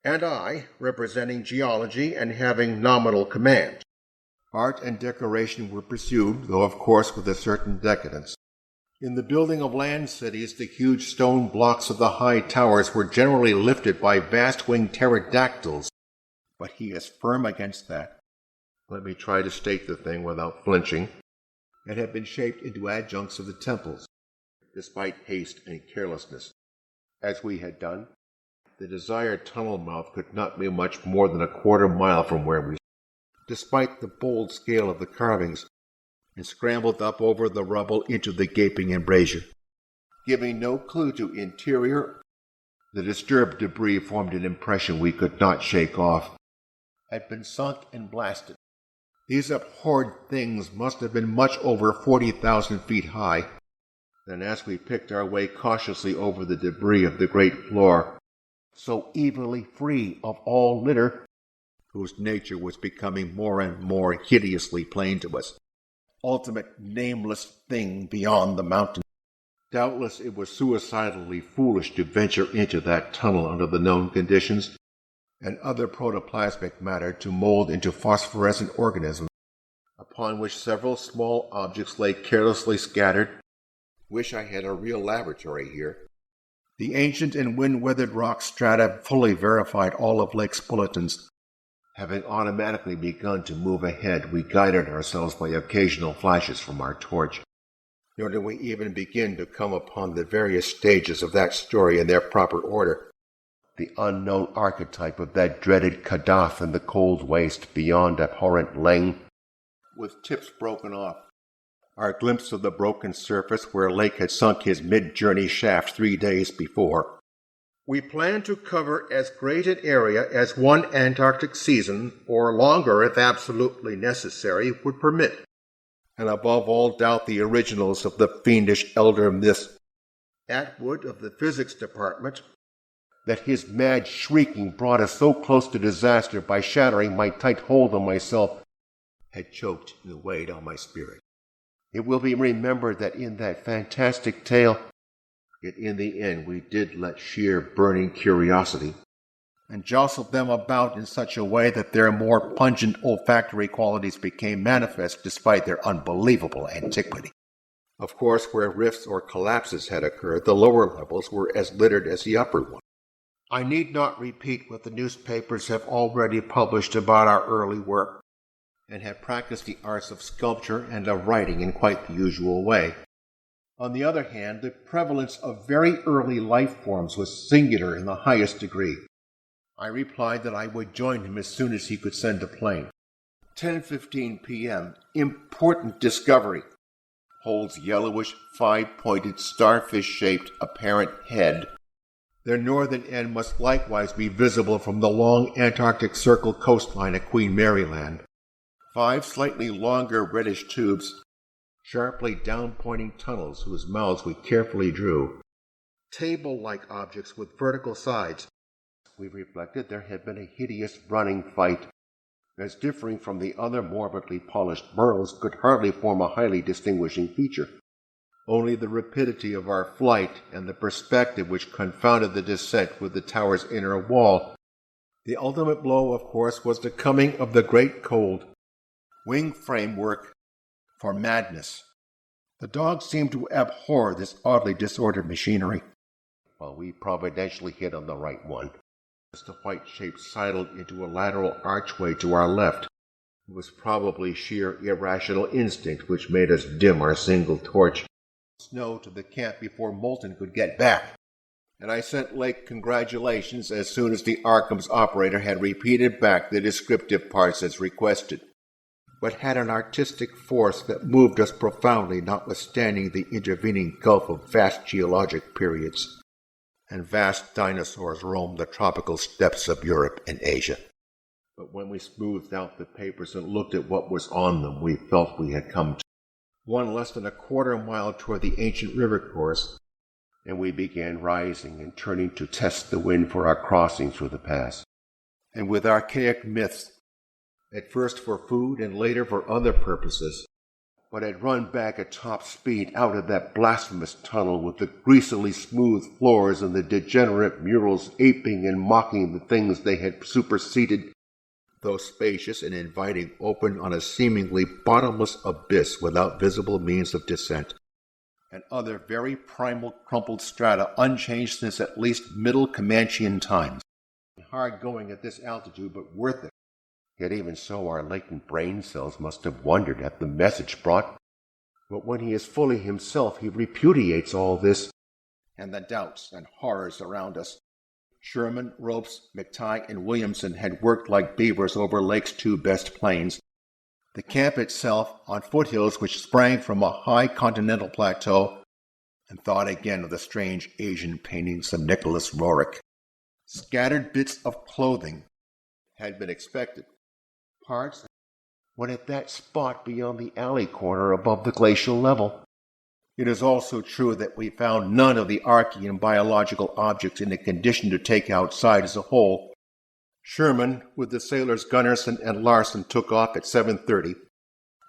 And I, representing geology and having nominal command. Art and decoration were pursued, though of course with a certain decadence. In the building of land cities, the huge stone blocks of the high towers were generally lifted by vast-winged pterodactyls, but he is firm against that. Let me try to state the thing without flinching. It had been shaped into adjuncts of the temples, despite haste and carelessness. As we had done, the desired tunnel mouth could not be much more than a quarter-mile from where we stood, despite the bold scale of the carvings, and scrambled up over the rubble into the gaping embrasure. Giving no clue to interior, the disturbed debris formed an impression we could not shake off. Had been sunk and blasted. These abhorred things must have been much over 40,000 feet high. Then as we picked our way cautiously over the debris of the great floor, so evilly free of all litter, whose nature was becoming more and more hideously plain to us, ultimate nameless thing beyond the mountain. Doubtless it was suicidally foolish to venture into that tunnel under the known conditions, and other protoplasmic matter to mold into phosphorescent organisms, upon which several small objects lay carelessly scattered. Wish I had a real laboratory here. The ancient and wind-weathered rock strata fully verified all of Lake's bulletins. Having automatically begun to move ahead, we guided ourselves by occasional flashes from our torch. Nor did we even begin to come upon the various stages of that story in their proper order. The unknown archetype of that dreaded Kadaf in the cold waste beyond abhorrent Leng, with tips broken off. Our glimpse of the broken surface where Lake had sunk his mid-journey shaft 3 days before. We planned to cover as great an area as one Antarctic season, or longer if absolutely necessary, would permit. And above all doubt the originals of the fiendish elder myths. Atwood of the physics department, that his mad shrieking brought us so close to disaster by shattering my tight hold on myself, had choked and weighed on my spirit. It will be remembered that in that fantastic tale, yet in the end we did let sheer burning curiosity, and jostled them about in such a way that their more pungent olfactory qualities became manifest despite their unbelievable antiquity. Of course, where rifts or collapses had occurred, the lower levels were as littered as the upper ones. I need not repeat what the newspapers have already published about our early work, and have practiced the arts of sculpture and of writing in quite the usual way. On the other hand, the prevalence of very early life forms was singular in the highest degree. I replied that I would join him as soon as he could send a plane. 10:15 p.m. Important discovery. Holds yellowish, five-pointed, starfish-shaped apparent head. Their northern end must likewise be visible from the long Antarctic Circle coastline at Queen Mary Land. 5 slightly longer reddish tubes, sharply down-pointing tunnels whose mouths we carefully drew. Table-like objects with vertical sides. We reflected there had been a hideous running fight. As differing from the other morbidly polished burrows could hardly form a highly distinguishing feature. Only the rapidity of our flight and the perspective which confounded the descent with the tower's inner wall. The ultimate blow, of course, was the coming of the great cold. Wing framework for madness. The dogs seemed to abhor this oddly disordered machinery. While we providentially hit on the right one, as the white shape sidled into a lateral archway to our left, It was probably sheer irrational instinct which made us dim our single torch. Snow to the camp before Moulton could get back, and I sent Lake congratulations as soon as the Arkham's operator had repeated back the descriptive parts as requested, but had an artistic force that moved us profoundly notwithstanding the intervening gulf of vast geologic periods, and vast dinosaurs roamed the tropical steppes of Europe and Asia. But when we smoothed out the papers and looked at what was on them, we felt we had come to one less than a quarter mile toward the ancient river course, and we began rising and turning to test the wind for our crossing through the pass. And with archaic myths, at first for food and later for other purposes, but had run back at top speed out of that blasphemous tunnel with the greasily smooth floors and the degenerate murals aping and mocking the things they had superseded, though spacious and inviting, open on a seemingly bottomless abyss without visible means of descent, and other very primal crumpled strata unchanged since at least Middle Comanchean times. Hard going at this altitude, but worth it. Yet even so our latent brain cells must have wondered at the message brought. But when he is fully himself, he repudiates all this, and the doubts and horrors around us. Sherman, Ropes, McTighe, and Williamson had worked like beavers over Lake's two best plains. The camp itself, on foothills which sprang from a high continental plateau, and thought again of the strange Asian paintings of Nicholas Roerich. Scattered bits of clothing had been expected. Parts, when at that spot beyond the alley corner above the glacial level. It is also true that we found none of the Archean biological objects in a condition to take outside as a whole. Sherman, with the sailors Gunnarsson and Larson, took off at 7:30.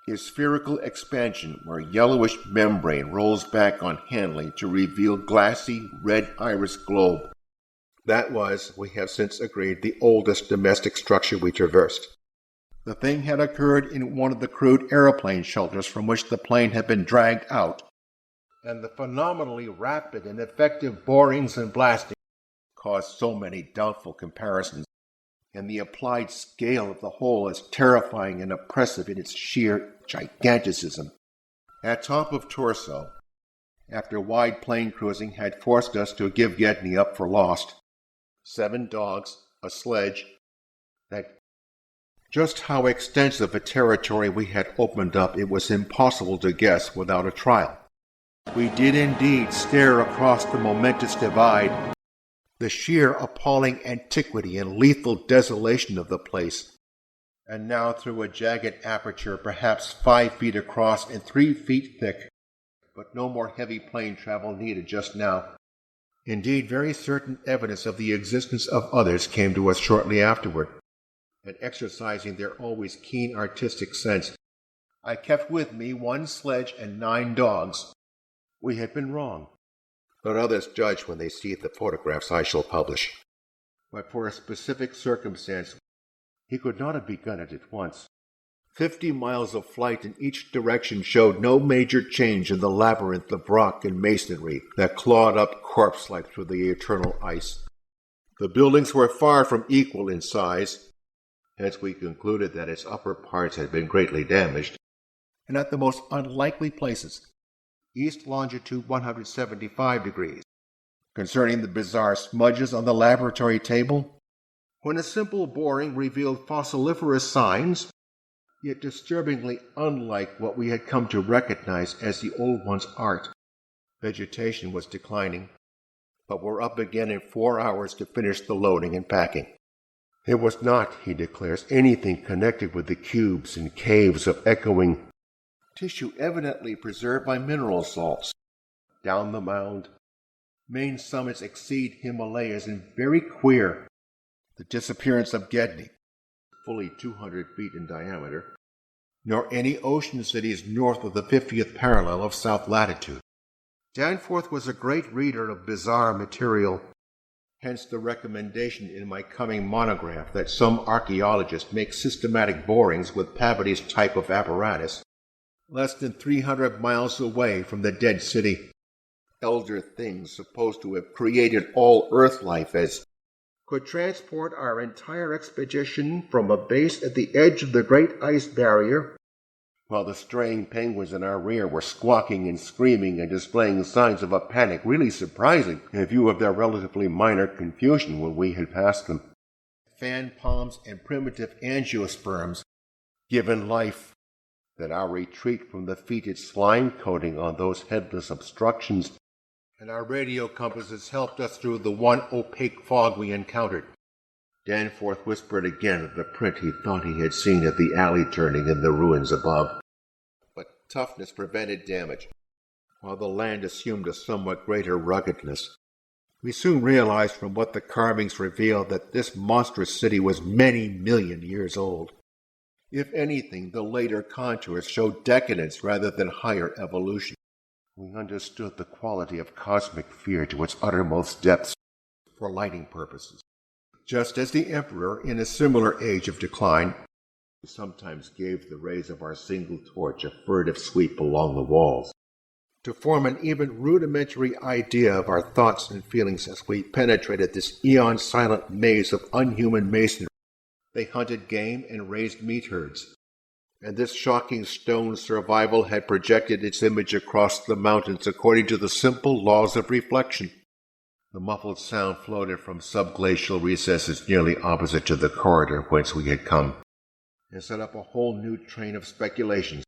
His spherical expansion, where yellowish membrane rolls back on handling to reveal glassy red iris globe. That was, we have since agreed, the oldest domestic structure we traversed. The thing had occurred in one of the crude aeroplane shelters from which the plane had been dragged out, and the phenomenally rapid and effective borings and blasting caused so many doubtful comparisons, and the applied scale of the whole is terrifying and oppressive in its sheer giganticism. At top of Torso, after wide plain cruising had forced us to give Gedney up for lost, 7 dogs, a sledge, that just how extensive a territory we had opened up it was impossible to guess without a trial. We did indeed stare across the momentous divide, the sheer appalling antiquity and lethal desolation of the place, and now through a jagged aperture perhaps 5 feet across and 3 feet thick, but no more heavy plane travel needed just now. Indeed, very certain evidence of the existence of others came to us shortly afterward, and exercising their always keen artistic sense, I kept with me 1 sledge and 9 dogs. We had been wrong. Let others judge when they see the photographs I shall publish. But for a specific circumstance, he could not have begun it at once. 50 miles of flight in each direction showed no major change in the labyrinth of rock and masonry that clawed up corpse-like through the eternal ice. The buildings were far from equal in size, hence we concluded that its upper parts had been greatly damaged, and at the most unlikely places, east longitude 175 degrees. Concerning the bizarre smudges on the laboratory table, when a simple boring revealed fossiliferous signs, yet disturbingly unlike what we had come to recognize as the old one's art. Vegetation was declining, but we're up again in 4 hours to finish the loading and packing. It was not, he declares, anything connected with the cubes and caves of echoing tissue evidently preserved by mineral salts. Down the mound, main summits exceed Himalayas and very queer. The disappearance of Gedney, fully 200 feet in diameter, nor any ocean cities north of the 50th parallel of south latitude. Danforth was a great reader of bizarre material, hence the recommendation in my coming monograph that some archaeologists make systematic borings with Pavity's type of apparatus, less than 300 miles away from the dead city. Elder things supposed to have created all Earth life as could transport our entire expedition from a base at the edge of the Great Ice Barrier, while the straying penguins in our rear were squawking and screaming and displaying signs of a panic really surprising in view of their relatively minor confusion when we had passed them. Fan palms and primitive angiosperms given life, that our retreat from the fetid slime coating on those headless obstructions and our radio compasses helped us through the one opaque fog we encountered. Danforth whispered again of the print he thought he had seen at the alley turning in the ruins above. But toughness prevented damage, while the land assumed a somewhat greater ruggedness. We soon realized from what the carvings revealed that this monstrous city was many million years old. If anything, the later contours showed decadence rather than higher evolution. We understood the quality of cosmic fear to its uttermost depths for lighting purposes. Just as the Emperor, in a similar age of decline, sometimes gave the rays of our single torch a furtive sweep along the walls, to form an even rudimentary idea of our thoughts and feelings as we penetrated this eon-silent maze of unhuman masonry. They hunted game and raised meat herds, and this shocking stone survival had projected its image across the mountains according to the simple laws of reflection. The muffled sound floated from subglacial recesses nearly opposite to the corridor whence we had come, and set up a whole new train of speculations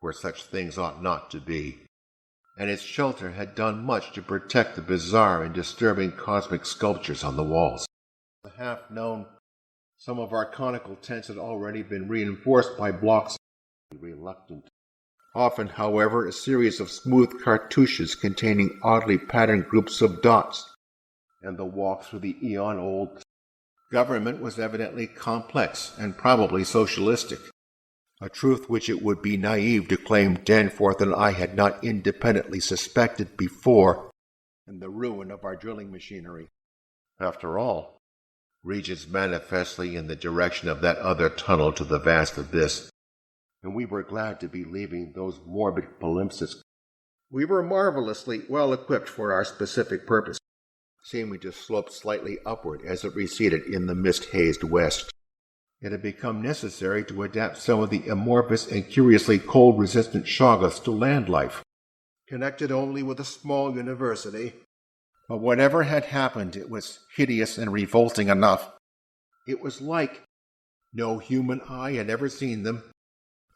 where such things ought not to be. And its shelter had done much to protect the bizarre and disturbing cosmic sculptures on the walls. The half-known, some of our conical tents had already been reinforced by blocks, reluctant. Often, however, a series of smooth cartouches containing oddly patterned groups of dots, and the walk through the eon-old government was evidently complex and probably socialistic, a truth which it would be naive to claim Danforth and I had not independently suspected before in the ruin of our drilling machinery. After all, regions manifestly in the direction of that other tunnel to the vast abyss, and we were glad to be leaving those morbid palimpsests. We were marvelously well equipped for our specific purpose, seeming to slope slightly upward as it receded in the mist-hazed west. It had become necessary to adapt some of the amorphous and curiously cold-resistant shoggoths to land life, connected only with a small university. But whatever had happened, it was hideous and revolting enough. It was like no human eye had ever seen them.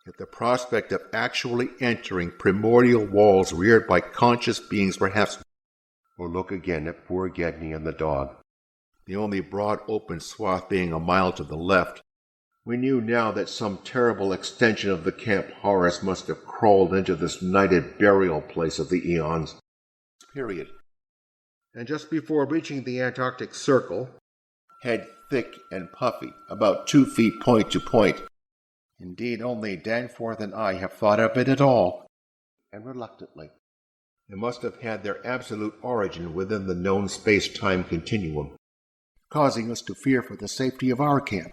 Yet the prospect of actually entering primordial walls reared by conscious beings perhaps, or look again at poor Gedney and the dog, the only broad open swath being a mile to the left. We knew now that some terrible extension of the camp horrors must have crawled into this nighted burial place of the eons. Period. And just before reaching the Antarctic Circle, head thick and puffy, about 2 feet point to point. Indeed, only Danforth and I have thought of it at all, and reluctantly. They must have had their absolute origin within the known space-time continuum, causing us to fear for the safety of our camp.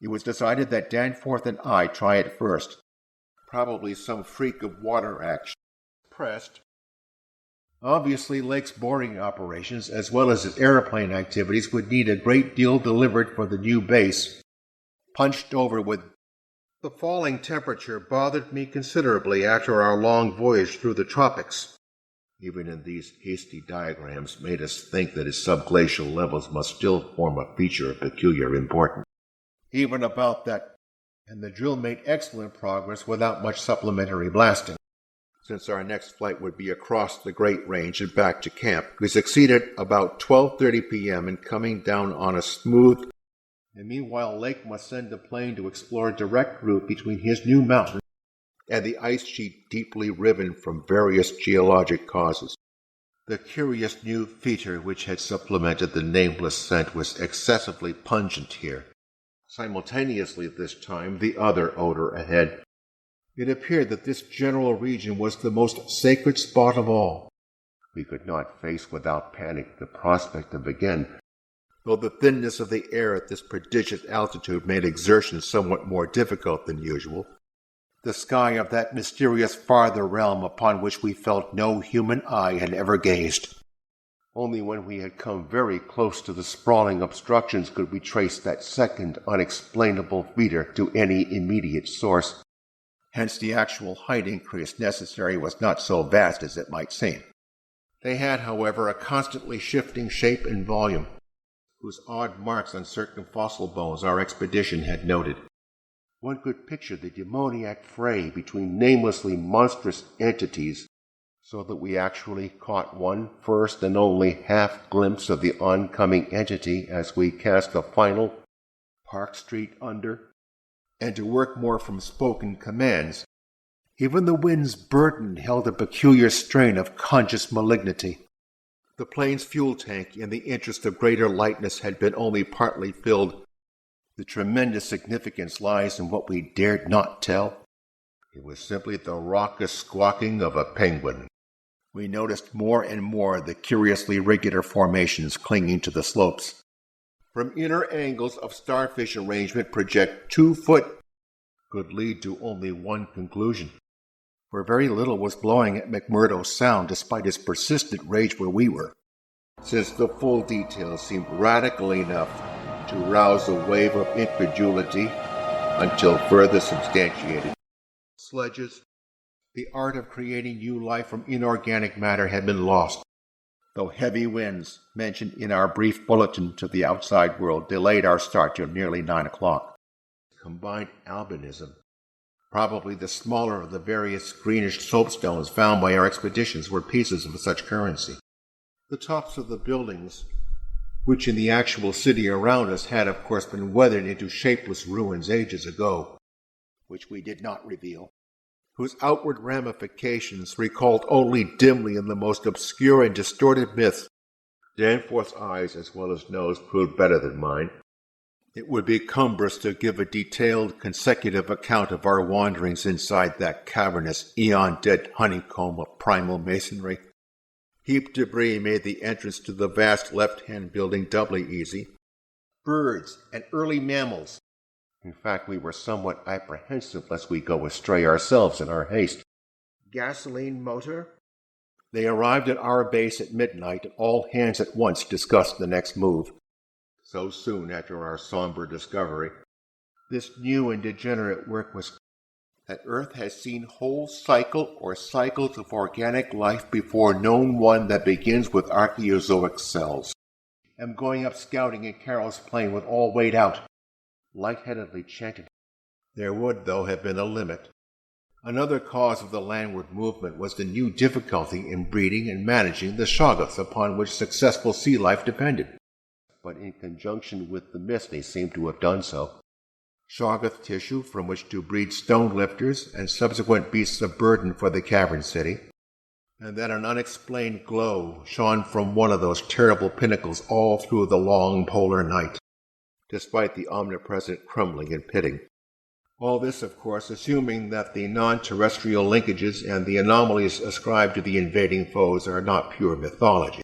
It was decided that Danforth and I try it first. Probably some freak of water action. Pressed. Obviously, Lake's boring operations, as well as his airplane activities, would need a great deal delivered for the new base. Punched over with the falling temperature bothered me considerably after our long voyage through the tropics. Even in these hasty diagrams made us think that its subglacial levels must still form a feature of peculiar importance. Even about that, and the drill made excellent progress without much supplementary blasting. Since our next flight would be across the Great Range and back to camp, we succeeded about 12:30 p.m. in coming down on a smooth, and meanwhile Lake must send a plane to explore a direct route between his new mountain and the ice sheet deeply riven from various geologic causes. The curious new feature which had supplemented the nameless scent was excessively pungent here. Simultaneously this time, the other odor ahead. It appeared that this general region was the most sacred spot of all. We could not face without panic the prospect of again, though the thinness of the air at this prodigious altitude made exertion somewhat more difficult than usual, the sky of that mysterious farther realm upon which we felt no human eye had ever gazed. Only when we had come very close to the sprawling obstructions could we trace that second unexplainable feeder to any immediate source. Hence the actual height increase necessary was not so vast as it might seem. They had, however, a constantly shifting shape and volume, whose odd marks on certain fossil bones our expedition had noted. One could picture the demoniac fray between namelessly monstrous entities, so that we actually caught one first and only half glimpse of the oncoming entity as we cast a final Park Street under. And to work more from spoken commands, even the wind's burden held a peculiar strain of conscious malignity. The plane's fuel tank, in the interest of greater lightness, had been only partly filled. The tremendous significance lies in what we dared not tell. It was simply the raucous squawking of a penguin. We noticed more and more the curiously regular formations clinging to the slopes. From inner angles of starfish arrangement project 2 foot could lead to only one conclusion. For very little was blowing at McMurdo's Sound despite his persistent rage where we were, since the full details seemed radical enough to rouse a wave of incredulity until further substantiated. Sledges, the art of creating new life from inorganic matter, had been lost, though heavy winds, mentioned in our brief bulletin to the outside world, delayed our start till nearly 9 o'clock. Combined albinism, probably the smaller of the various greenish soapstones found by our expeditions, were pieces of such currency. The tops of the buildings, which in the actual city around us had of course been weathered into shapeless ruins ages ago, which we did not reveal, whose outward ramifications recalled only dimly in the most obscure and distorted myths. Danforth's eyes as well as nose proved better than mine. It would be cumbrous to give a detailed, consecutive account of our wanderings inside that cavernous, eon-dead honeycomb of primal masonry. Heaped debris made the entrance to the vast left-hand building doubly easy. Birds and early mammals. In fact, we were somewhat apprehensive lest we go astray ourselves in our haste. Gasoline motor? They arrived at our base at midnight, and all hands at once discussed the next move. So soon after our somber discovery, this new and degenerate work was that Earth has seen whole cycle or cycles of organic life before known one that begins with archaeozoic cells. Am going up scouting in Carroll's plane with all weight out. Lightheadedly chanted. There would, though, have been a limit. Another cause of the landward movement was the new difficulty in breeding and managing the shoggoths upon which successful sea life depended. But in conjunction with the mist they seemed to have done so. Shoggoth tissue from which to breed stone lifters and subsequent beasts of burden for the cavern city, and then an unexplained glow shone from one of those terrible pinnacles all through the long polar night, despite the omnipresent crumbling and pitting. All this, of course, assuming that the non-terrestrial linkages and the anomalies ascribed to the invading foes are not pure mythology,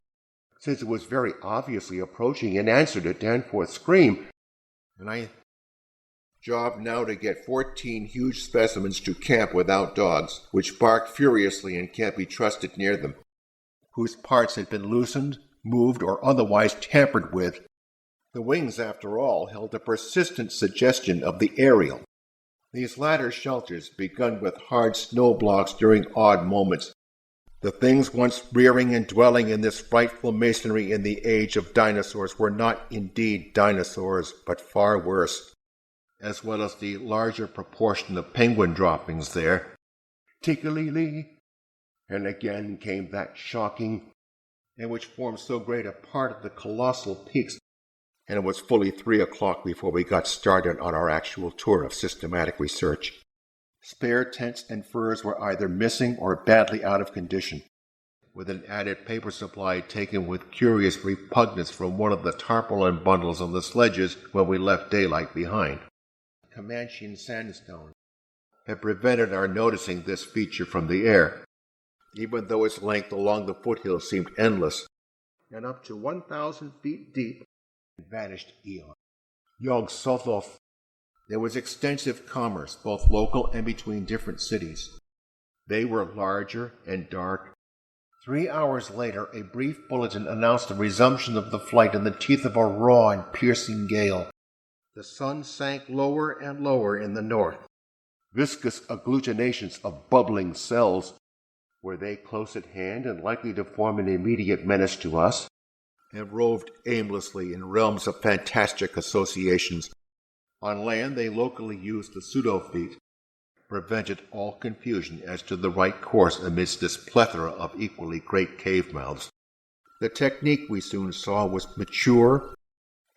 since it was very obviously approaching in answer to Danforth's scream, and I job now to get 14 huge specimens to camp without dogs, which bark furiously and can't be trusted near them, whose parts had been loosened, moved, or otherwise tampered with. The wings, after all, held a persistent suggestion of the aerial. These latter shelters, begun with hard snow blocks during odd moments, the things once rearing and dwelling in this frightful masonry in the age of dinosaurs were not indeed dinosaurs, but far worse, as well as the larger proportion of penguin droppings there. Tekeli-li. And again came that shocking, and which formed so great a part of the colossal peaks, and it was fully 3 o'clock before we got started on our actual tour of systematic research. Spare tents and furs were either missing or badly out of condition, with an added paper supply taken with curious repugnance from one of the tarpaulin bundles on the sledges when we left daylight behind. Comanche sandstone had prevented our noticing this feature from the air, even though its length along the foothills seemed endless, and up to 1,000 feet deep, and vanished eon. Yog Sothoth. There was extensive commerce, both local and between different cities. They were larger and dark, 3 hours later, a brief bulletin announced the resumption of the flight in the teeth of a raw and piercing gale. The sun sank lower and lower in the north. Viscous agglutinations of bubbling cells. Were they close at hand and likely to form an immediate menace to us? And roved aimlessly in realms of fantastic associations. On land, they locally used the pseudo-feet, prevented all confusion as to the right course amidst this plethora of equally great cave mouths. The technique, we soon saw, was mature,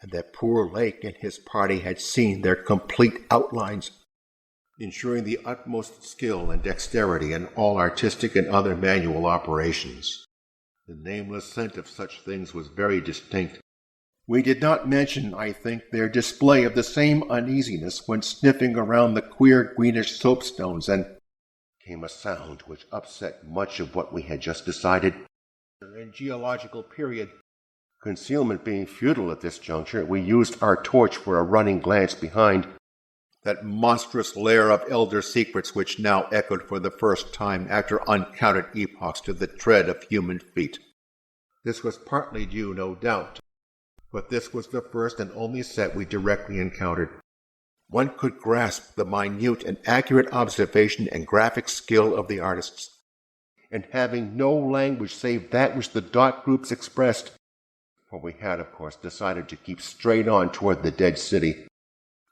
and that poor Lake and his party had seen their complete outlines, ensuring the utmost skill and dexterity in all artistic and other manual operations. The nameless scent of such things was very distinct. We did not mention, I think, their display of the same uneasiness when sniffing around the queer greenish soapstones, and came a sound which upset much of what we had just decided. In geological period, concealment being futile at this juncture, we used our torch for a running glance behind that monstrous lair of elder secrets which now echoed for the first time after uncounted epochs to the tread of human feet. This was partly due, no doubt, but this was the first and only set we directly encountered. One could grasp the minute and accurate observation and graphic skill of the artists, and having no language save that which the dot groups expressed, for we had, of course, decided to keep straight on toward the dead city.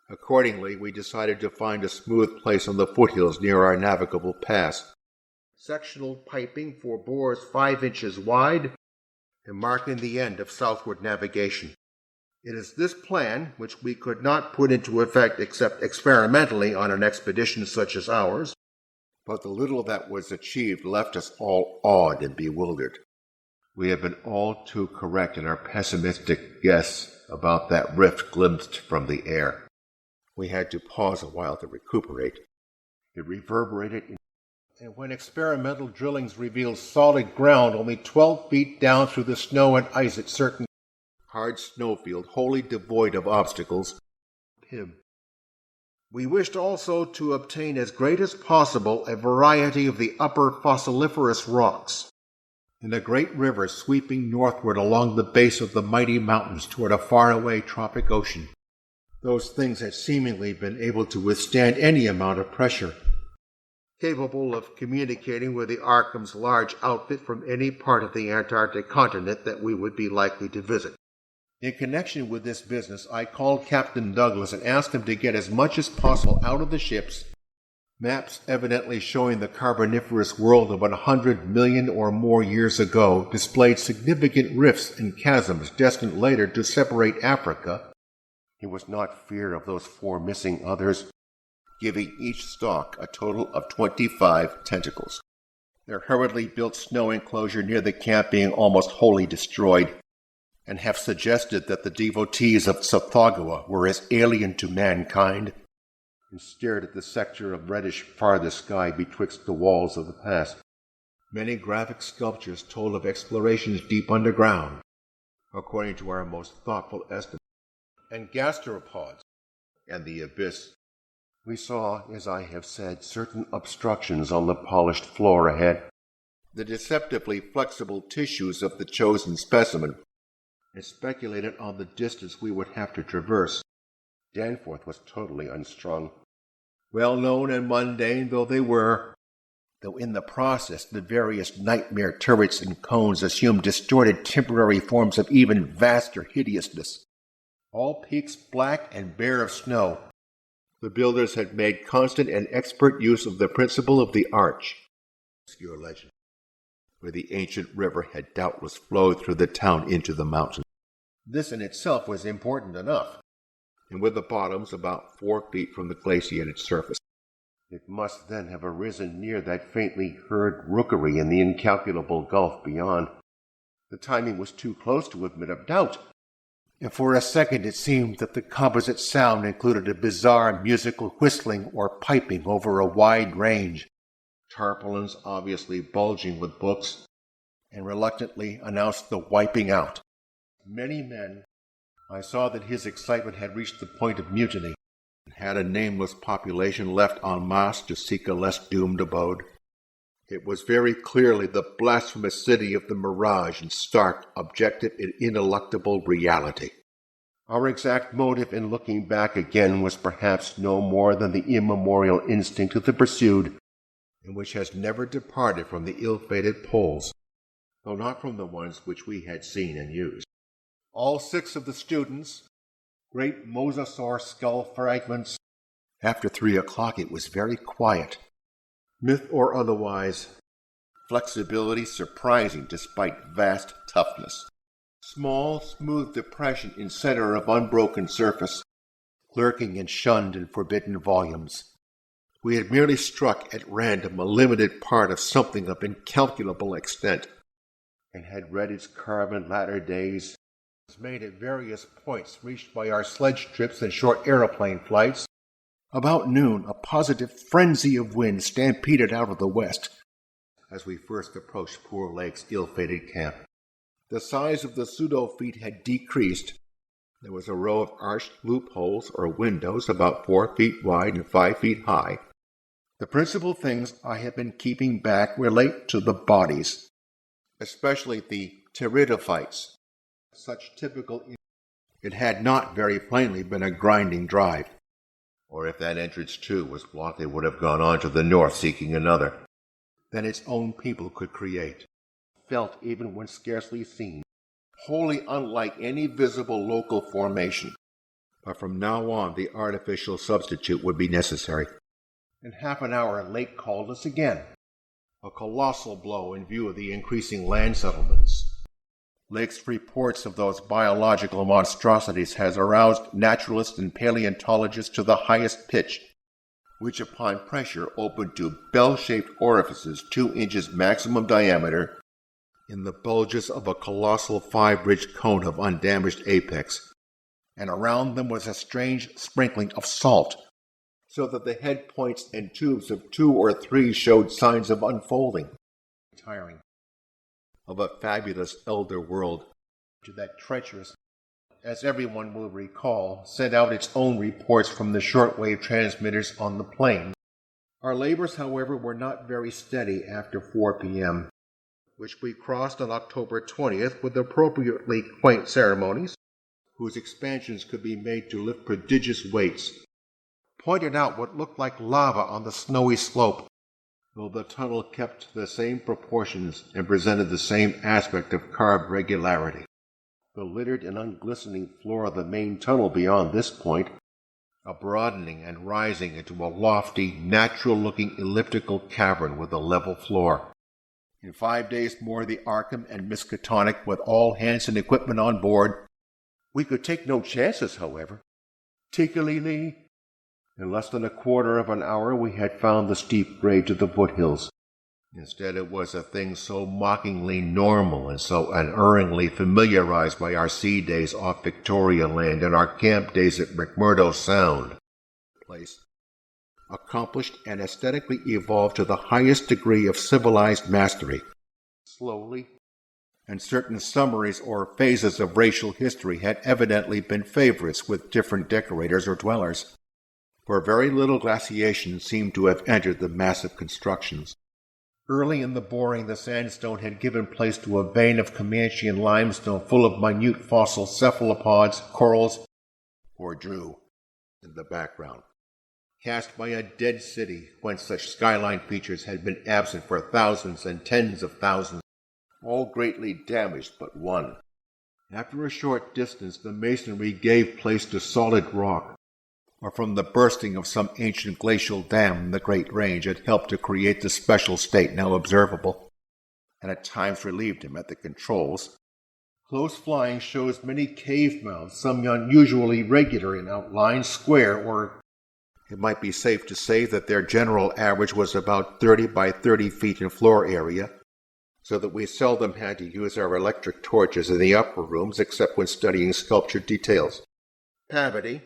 Accordingly, we decided to find a smooth place on the foothills near our navigable pass. Sectional piping for bores 5 inches wide and marking the end of southward navigation. It is this plan, which we could not put into effect except experimentally on an expedition such as ours, but the little that was achieved left us all awed and bewildered. We have been all too correct in our pessimistic guess about that rift glimpsed from the air. We had to pause a while to recuperate. It reverberated, and when experimental drillings revealed solid ground only 12 feet down through the snow and ice at certain hard snowfield, wholly devoid of obstacles, we wished also to obtain as great as possible a variety of the upper fossiliferous rocks, in a great river sweeping northward along the base of the mighty mountains toward a faraway tropic ocean. Those things had seemingly been able to withstand any amount of pressure, capable of communicating with the Arkham's large outfit from any part of the Antarctic continent that we would be likely to visit. In connection with this business, I called Captain Douglas and asked him to get as much as possible out of the ships, maps evidently showing the Carboniferous world of 100 million or more years ago displayed significant rifts and chasms destined later to separate Africa. It was not fear of those 4 missing others, giving each stalk a total of 25 tentacles. Their hurriedly built snow enclosure near the camp being almost wholly destroyed, and have suggested that the devotees of Tsathoggua were as alien to mankind, and stared at the sector of reddish farthest sky betwixt the walls of the pass. Many graphic sculptures told of explorations deep underground, according to our most thoughtful estimate, and gastropods, and the abyss. We saw, as I have said, certain obstructions on the polished floor ahead, the deceptively flexible tissues of the chosen specimen, and speculated on the distance we would have to traverse. Danforth was totally unstrung. Well-known and mundane though they were, though in the process the various nightmare turrets and cones assumed distorted temporary forms of even vaster hideousness. All peaks black and bare of snow, the builders had made constant and expert use of the principle of the arch, obscure legend, where the ancient river had doubtless flowed through the town into the mountains. This in itself was important enough, and with the bottoms about 4 feet from the glaciated surface. It must then have arisen near that faintly heard rookery in the incalculable gulf beyond. The timing was too close to admit of doubt, and for a second it seemed that the composite sound included a bizarre musical whistling or piping over a wide range, tarpaulins obviously bulging with books, and reluctantly announced the wiping out. Many men, I saw that his excitement had reached the point of mutiny, and had a nameless population left en masse to seek a less doomed abode. It was very clearly the blasphemous city of the mirage in stark, objective, and ineluctable reality. Our exact motive in looking back again was perhaps no more than the immemorial instinct of the pursued, and which has never departed from the ill-fated poles, though not from the ones which we had seen and used. All 6 of the students, great mosasaur skull fragments. After 3 o'clock it was very quiet. Myth or otherwise, flexibility surprising despite vast toughness. Small, smooth depression in center of unbroken surface, lurking and shunned in forbidden volumes. We had merely struck at random a limited part of something of incalculable extent, and had read its carven latter days, made at various points reached by our sledge trips and short aeroplane flights. About noon, a positive frenzy of wind stampeded out of the west as we first approached poor Lake's ill-fated camp. The size of the pseudo-feet had decreased. There was a row of arched loopholes or windows about 4 feet wide and 5 feet high. The principal things I had been keeping back relate to the bodies, especially the pteridophytes. Such typical. It had not very plainly been a grinding drive. Or if that entrance too was blocked, it would have gone on to the north seeking another. Then its own people could create, felt even when scarcely seen, wholly unlike any visible local formation. But from now on the artificial substitute would be necessary. In half an hour Lake called us again, a colossal blow in view of the increasing land settlements. Lake's reports of those biological monstrosities has aroused naturalists and paleontologists to the highest pitch, which upon pressure opened to bell-shaped orifices 2 inches maximum diameter in the bulges of a colossal 5-ridged cone of undamaged apex, and around them was a strange sprinkling of salt, so that the head points and tubes of 2 or 3 showed signs of unfolding, tiring, of a fabulous elder world, to that treacherous, as everyone will recall, sent out its own reports from the shortwave transmitters on the plain. Our labors, however, were not very steady after 4 p.m., which we crossed on October 20th with appropriately quaint ceremonies, whose expansions could be made to lift prodigious weights, pointed out what looked like lava on the snowy slope, though the tunnel kept the same proportions and presented the same aspect of carved regularity. The littered and unglistening floor of the main tunnel beyond this point, a broadening and rising into a lofty, natural-looking elliptical cavern with a level floor. In 5 days more, the Arkham and Miskatonic, with all hands and equipment on board. We could take no chances, however. Tekeli-li. In less than a quarter of an hour we had found the steep grade to the foothills. Instead it was a thing so mockingly normal and so unerringly familiarized by our sea days off Victoria Land and our camp days at McMurdo Sound place, accomplished and aesthetically evolved to the highest degree of civilized mastery. Slowly, and certain summaries or phases of racial history had evidently been favorites with different decorators or dwellers, for very little glaciation seemed to have entered the massive constructions. Early in the boring, the sandstone had given place to a vein of Comanche and limestone full of minute fossil cephalopods, corals, or Drew, in the background, cast by a dead city whence such skyline features had been absent for thousands and tens of thousands, all greatly damaged but one. After a short distance, the masonry gave place to solid rock, or from the bursting of some ancient glacial dam in the Great Range had helped to create the special state now observable, and at times relieved him at the controls. Close flying shows many cave mouths, some unusually regular in outline, square, or it might be safe to say that their general average was about 30 by 30 feet in floor area, so that we seldom had to use our electric torches in the upper rooms except when studying sculptured details. Cavity.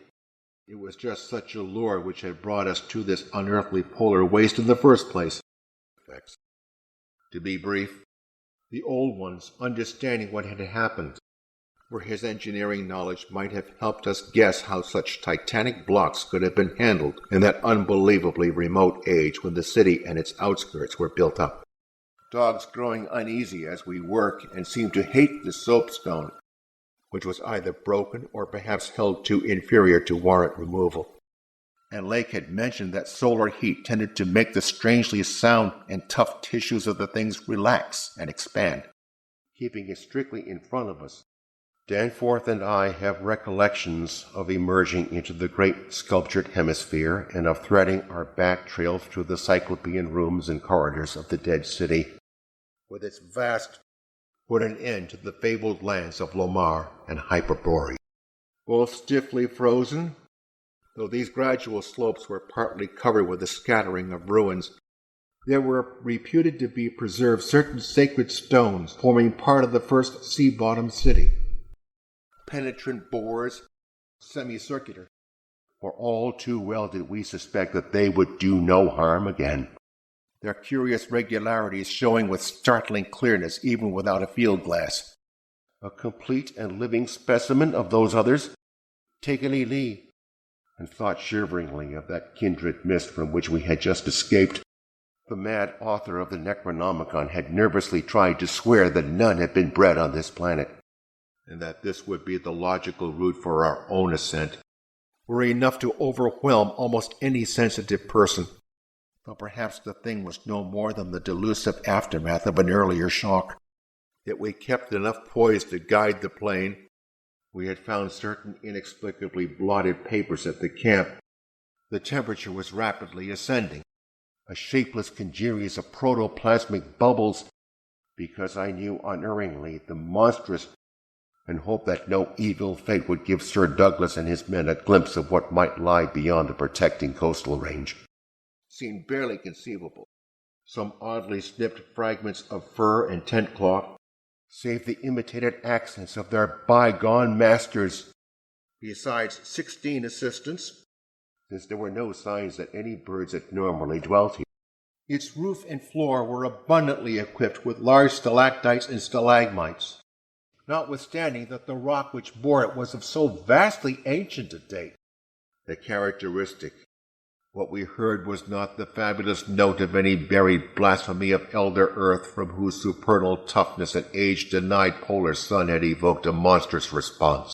It was just such a lure which had brought us to this unearthly polar waste in the first place. To be brief, the old ones, understanding what had happened, where his engineering knowledge might have helped us guess how such titanic blocks could have been handled in that unbelievably remote age when the city and its outskirts were built up. dogs growing uneasy as we work and seemed to hate the soapstone, which was either broken or perhaps held too inferior to warrant removal. And Lake had mentioned that solar heat tended to make the strangely sound and tough tissues of the things relax and expand, keeping it strictly in front of us. Danforth and I have recollections of emerging into the great sculptured hemisphere and of threading our back trail through the cyclopean rooms and corridors of the dead city, with its vast put an end to the fabled lands of Lomar and Hyperborea. Both stiffly frozen, though these gradual slopes were partly covered with a scattering of ruins, there were reputed to be preserved certain sacred stones forming part of the first sea-bottom city. Penetrant bores, semicircular, for all too well did we suspect that they would do no harm again, their curious regularities showing with startling clearness even without a field glass. A complete and living specimen of those others, Tekeli-li, and thought shiveringly of that kindred mist from which we had just escaped. The mad author of the Necronomicon had nervously tried to swear that none had been bred on this planet, and that this would be the logical route for our own ascent, were enough to overwhelm almost any sensitive person, though perhaps the thing was no more than the delusive aftermath of an earlier shock. Yet we kept enough poise to guide the plane. We had found certain inexplicably blotted papers at the camp. The temperature was rapidly ascending, a shapeless congeries of protoplasmic bubbles, because I knew unerringly the monstrous, and hoped that no evil fate would give Sir Douglas and his men a glimpse of what might lie beyond the protecting coastal range. Seemed barely conceivable. Some oddly snipped fragments of fur and tent cloth, save the imitated accents of their bygone masters, besides 16 assistants, since there were no signs that any birds had normally dwelt here. Its roof and floor were abundantly equipped with large stalactites and stalagmites, notwithstanding that the rock which bore it was of so vastly ancient a date. The characteristic, what we heard was not the fabulous note of any buried blasphemy of elder earth from whose supernal toughness an age-denied polar sun had evoked a monstrous response,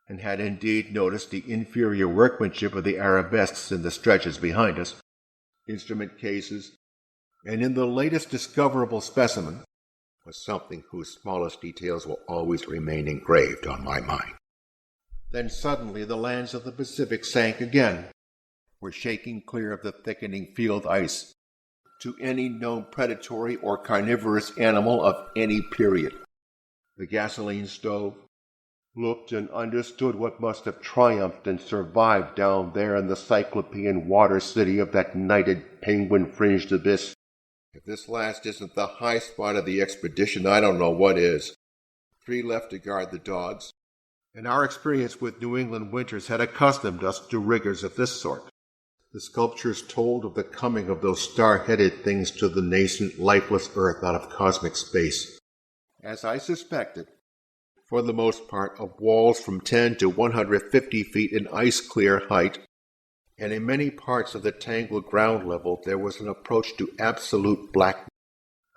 and had indeed noticed the inferior workmanship of the arabesques in the stretches behind us, instrument cases, and in the latest discoverable specimen was something whose smallest details will always remain engraved on my mind. Then suddenly the lands of the Pacific sank again, were shaking clear of the thickening field ice to any known predatory or carnivorous animal of any period. The gasoline stove looked and understood what must have triumphed and survived down there in the cyclopean water city of that nighted penguin-fringed abyss. If this last isn't the high spot of the expedition, I don't know what is. 3 left to guard the dogs, and our experience with New England winters had accustomed us to rigors of this sort. The sculptures told of the coming of those star-headed things to the nascent, lifeless earth out of cosmic space. As I suspected, for the most part of walls from 10 to 150 feet in ice-clear height, and in many parts of the tangled ground level there was an approach to absolute blackness.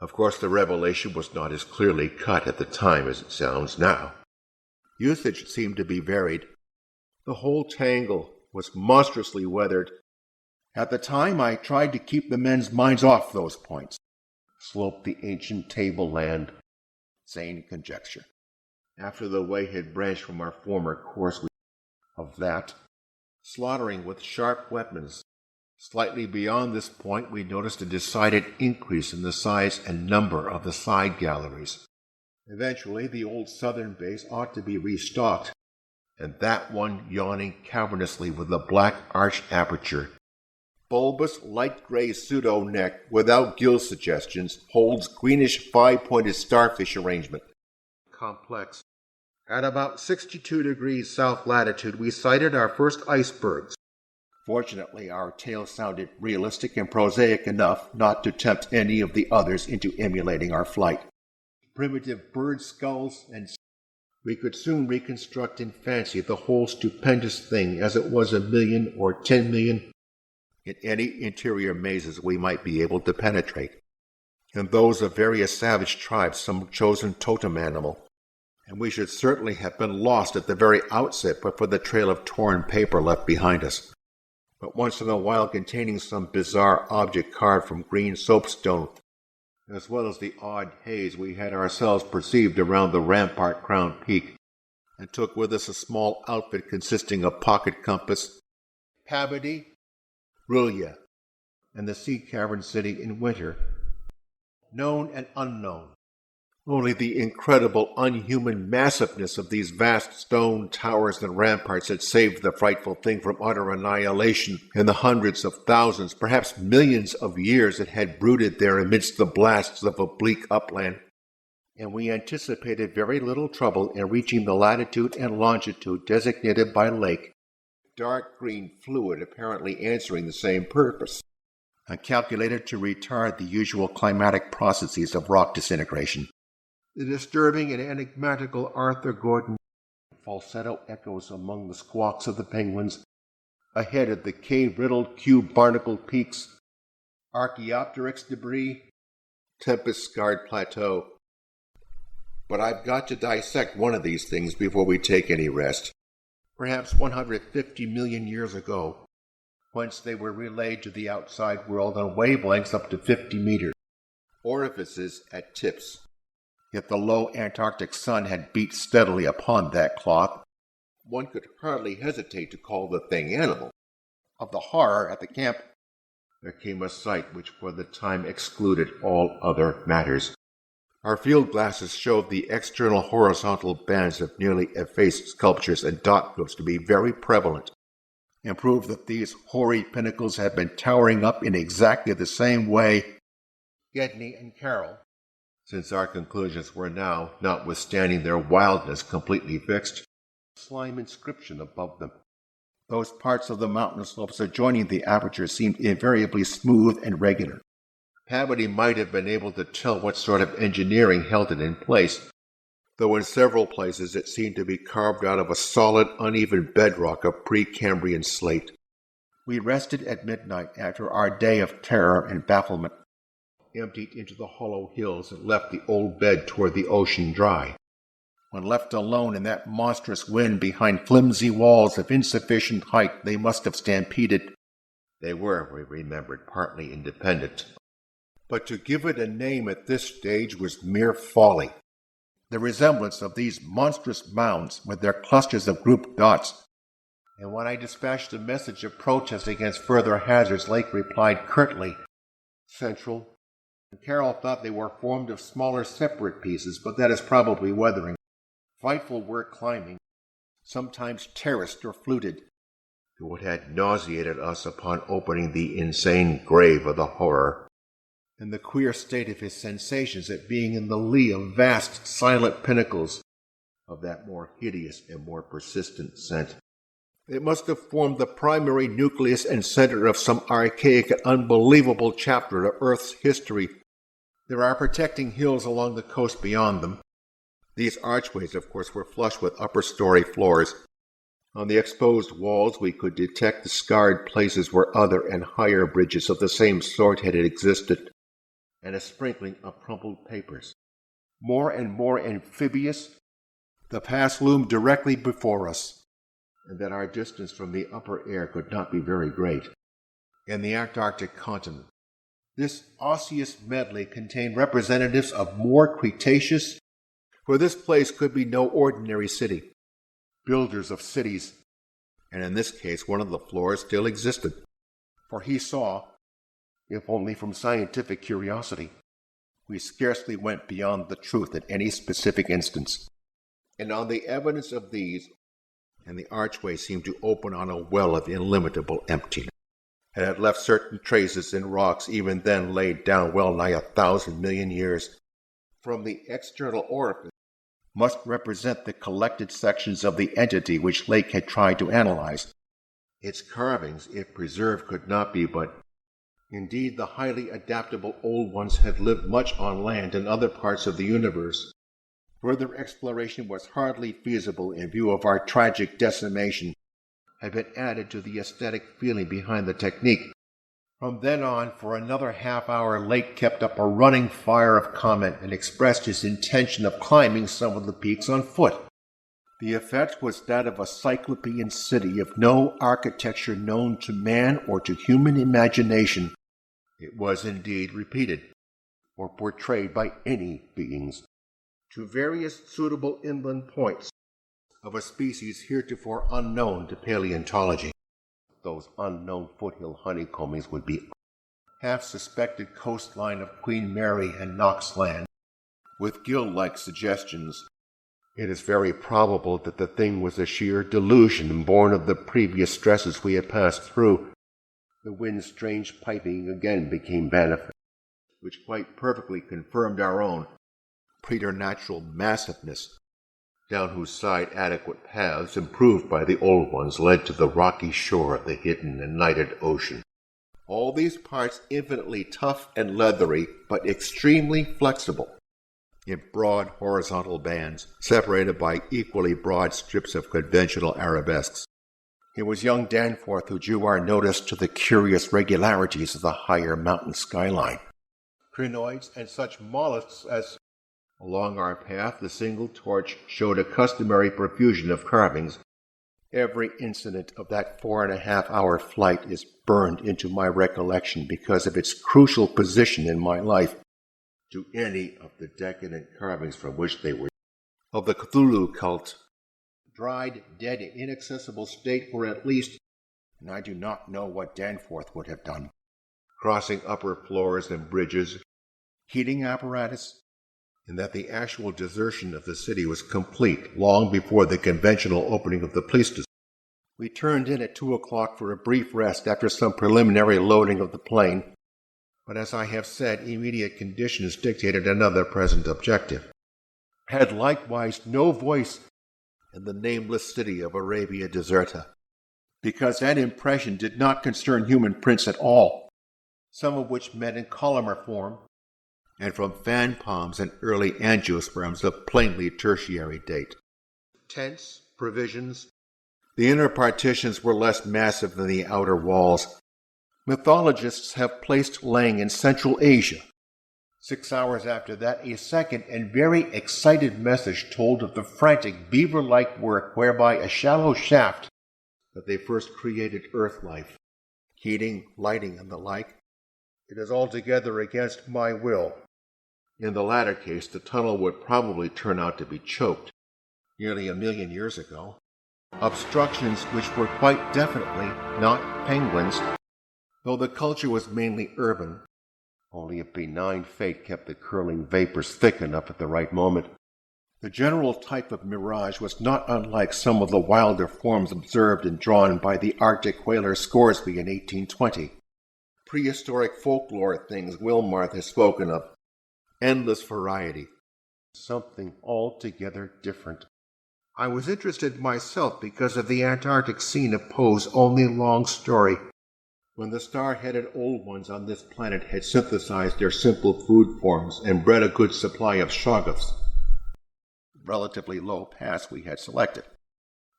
Of course, the revelation was not as clearly cut at the time as it sounds now. Usage seemed to be varied. The whole tangle was monstrously weathered. At the time, I tried to keep the men's minds off those points. Sloped the ancient tableland. Sane conjecture. After the way had branched from our former course of that, slaughtering with sharp weapons. Slightly beyond this point, we noticed a decided increase in the size and number of the side galleries. Eventually, the old southern base ought to be restocked, and that one yawning cavernously with a black arched aperture. Bulbous, light gray pseudo-neck without gill suggestions holds greenish 5-pointed starfish arrangement. Complex. At about 62 degrees south latitude, we sighted our first icebergs. Fortunately, our tale sounded realistic and prosaic enough not to tempt any of the others into emulating our flight. Primitive bird skulls, and we could soon reconstruct in fancy the whole stupendous thing as it was 1 million or 10 million in any interior mazes we might be able to penetrate. and those of various savage tribes some chosen totem animal. And we should certainly have been lost at the very outset but for the trail of torn paper left behind us, but once in a while containing some bizarre object carved from green soapstone, as well as the odd haze we had ourselves perceived around the rampart-crowned peak, and took with us a small outfit consisting of pocket compass, pabody, Rulia, and the sea cavern city in winter, known and unknown. Only the incredible, unhuman massiveness of these vast stone towers and ramparts had saved the frightful thing from utter annihilation in the hundreds of thousands, perhaps millions of years it had brooded there amidst the blasts of a bleak upland. And we anticipated very little trouble in reaching the latitude and longitude designated by Lake, dark green fluid apparently answering the same purpose, and calculated to retard the usual climatic processes of rock disintegration. The disturbing and enigmatical Arthur Gordon falsetto echoes among the squawks of the penguins, ahead of the cave-riddled cube-barnacled peaks, Archaeopteryx debris, tempest-scarred plateau. But I've got to dissect one of these things before we take any rest. Perhaps 150 million years ago, whence they were relayed to the outside world on wavelengths up to 50 meters, orifices at tips. Yet the low Antarctic sun had beat steadily upon that cloth. One could hardly hesitate to call the thing animal. Of the horror at the camp, there came a sight which for the time excluded all other matters. Our field glasses showed the external horizontal bands of nearly effaced sculptures and dot groups to be very prevalent, and proved that these hoary pinnacles had been towering up in exactly the same way Gedney and Carroll, since our conclusions were now, notwithstanding their wildness, completely fixed, slime inscription above them. Those parts of the mountain slopes adjoining the aperture seemed invariably smooth and regular. Pabody might have been able to tell what sort of engineering held it in place, though in several places it seemed to be carved out of a solid, uneven bedrock of Precambrian slate. We rested at midnight after our day of terror and bafflement, emptied into the hollow hills and left the old bed toward the ocean dry. When left alone in that monstrous wind behind flimsy walls of insufficient height, they must have stampeded. They were, we remembered, partly independent. But to give it a name at this stage was mere folly. The resemblance of these monstrous mounds with their clusters of grouped dots. And when I dispatched a message of protest against further hazards, Lake replied curtly, "Central." Carroll thought they were formed of smaller separate pieces, but that is probably weathering. Frightful work climbing, sometimes terraced or fluted, to what had nauseated us upon opening the insane grave of the horror, and the queer state of his sensations at being in the lee of vast, silent pinnacles of that more hideous and more persistent scent. It must have formed the primary nucleus and center of some archaic and unbelievable chapter of Earth's history. There are protecting hills along the coast beyond them. These archways, of course, were flush with upper-story floors. On the exposed walls we could detect the scarred places where other and higher bridges of the same sort had existed, and a sprinkling of crumpled papers. More and more amphibious, the pass loomed directly before us, and that our distance from the upper air could not be very great. In the Antarctic continent, this osseous medley contained representatives of more Cretaceous, for this place could be no ordinary city, builders of cities, and in this case one of the floors still existed, for he saw, if only from scientific curiosity, we scarcely went beyond the truth in any specific instance. And on the evidence of these, and the archway seemed to open on a well of illimitable emptiness, and had left certain traces in rocks even then laid down well nigh 1,000 million years. From the external orifice must represent the collected sections of the entity which Lake had tried to analyze. Its carvings, if preserved, could not be but... Indeed, the highly adaptable old ones had lived much on land in other parts of the universe. Further exploration was hardly feasible in view of our tragic decimation, had been added to the aesthetic feeling behind the technique, From then on, for another half hour, Lake kept up a running fire of comment and expressed his intention of climbing some of the peaks on foot. The effect was that of a cyclopean city of no architecture known to man or to human imagination. It was indeed repeated, or portrayed by any beings, to various suitable inland points of a species heretofore unknown to paleontology. Those unknown foothill honeycombings would be half-suspected coastline of Queen Mary and Knox Land, with gill-like suggestions. It is very probable that the thing was a sheer delusion born of the previous stresses we had passed through. The wind's strange piping again became manifest, which quite perfectly confirmed our own preternatural massiveness, down whose side adequate paths, improved by the old ones, led to the rocky shore of the hidden and nighted ocean. All these parts infinitely tough and leathery, but extremely flexible, in broad horizontal bands, separated by equally broad strips of conventional arabesques. It was young Danforth who drew our notice to the curious regularities of the higher mountain skyline. Crinoids and such mollusks as along our path, the single torch showed a customary profusion of carvings. Every incident of that 4.5-hour flight is burned into my recollection because of its crucial position in my life to any of the decadent carvings from which they were of the Cthulhu cult, dried, dead, in inaccessible state for at least, and I do not know what Danforth would have done, crossing upper floors and bridges, heating apparatus, and that the actual desertion of the city was complete long before the conventional opening of the Pleistocene. We turned in at 2 o'clock for a brief rest after some preliminary loading of the plane, but as I have said, immediate conditions dictated another present objective. Had likewise no voice in the nameless city of Arabia Deserta, because that impression did not concern human prints at all, some of which met in columnar form, and from fan palms and early angiosperms of plainly tertiary date. Tents, provisions. The inner partitions were less massive than the outer walls. Mythologists have placed Lang in Central Asia. 6 hours after that, a second and very excited message told of the frantic beaver-like work whereby a shallow shaft that they first created Earth life, heating, lighting, and the like. It is altogether against my will. In the latter case, the tunnel would probably turn out to be choked, nearly 1 million years ago. Obstructions which were quite definitely not penguins, though the culture was mainly urban. Only a benign fate kept the curling vapors thick enough at the right moment. The general type of mirage was not unlike some of the wilder forms observed and drawn by the Arctic whaler Scoresby in 1820. Prehistoric folklore things Wilmarth has spoken of. Endless variety. Something altogether different. I was interested myself because of the Antarctic scene of Poe's only long story, when the star-headed old ones on this planet had synthesized their simple food forms and bred a good supply of shoggoths, relatively low pass we had selected.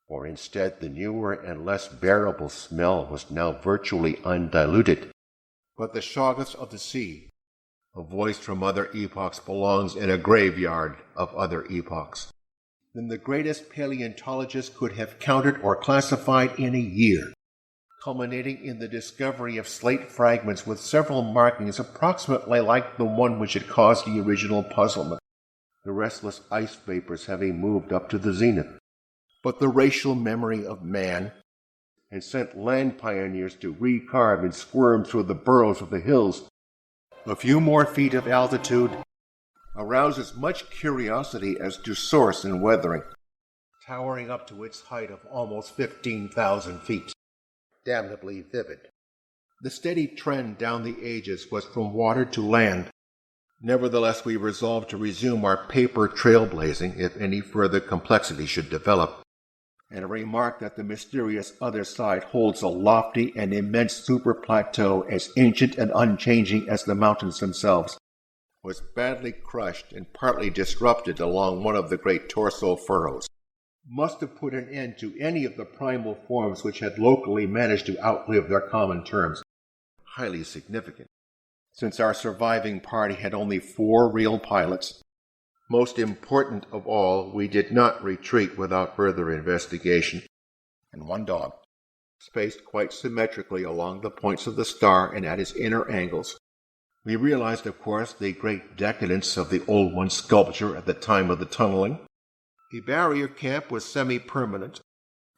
Or instead, the newer and less bearable smell was now virtually undiluted. But the shoggoths of the sea, a voice from other epochs, belongs in a graveyard of other epochs than the greatest paleontologist could have counted or classified in a year, culminating in the discovery of slate fragments with several markings approximately like the one which had caused the original puzzlement, the restless ice vapors having moved up to the zenith. But the racial memory of man had sent land pioneers to recarve and squirm through the burrows of the hills. A few more feet of altitude arouses much curiosity as to source and weathering, towering up to its height of almost 15,000 feet. Damnably vivid. The steady trend down the ages was from water to land. Nevertheless, we resolved to resume our paper trailblazing if any further complexity should develop, and remarked that the mysterious other side holds a lofty and immense super-plateau as ancient and unchanging as the mountains themselves, was badly crushed and partly disrupted along one of the great torso furrows, must have put an end to any of the primal forms which had locally managed to outlive their common terms. highly significant. Since our surviving party had only 4 real pilots, most important of all, we did not retreat without further investigation, and 1 dog, spaced quite symmetrically along the points of the star and at its inner angles. We realized, of course, the great decadence of the Old One's sculpture at the time of the tunneling. The barrier camp was semi-permanent,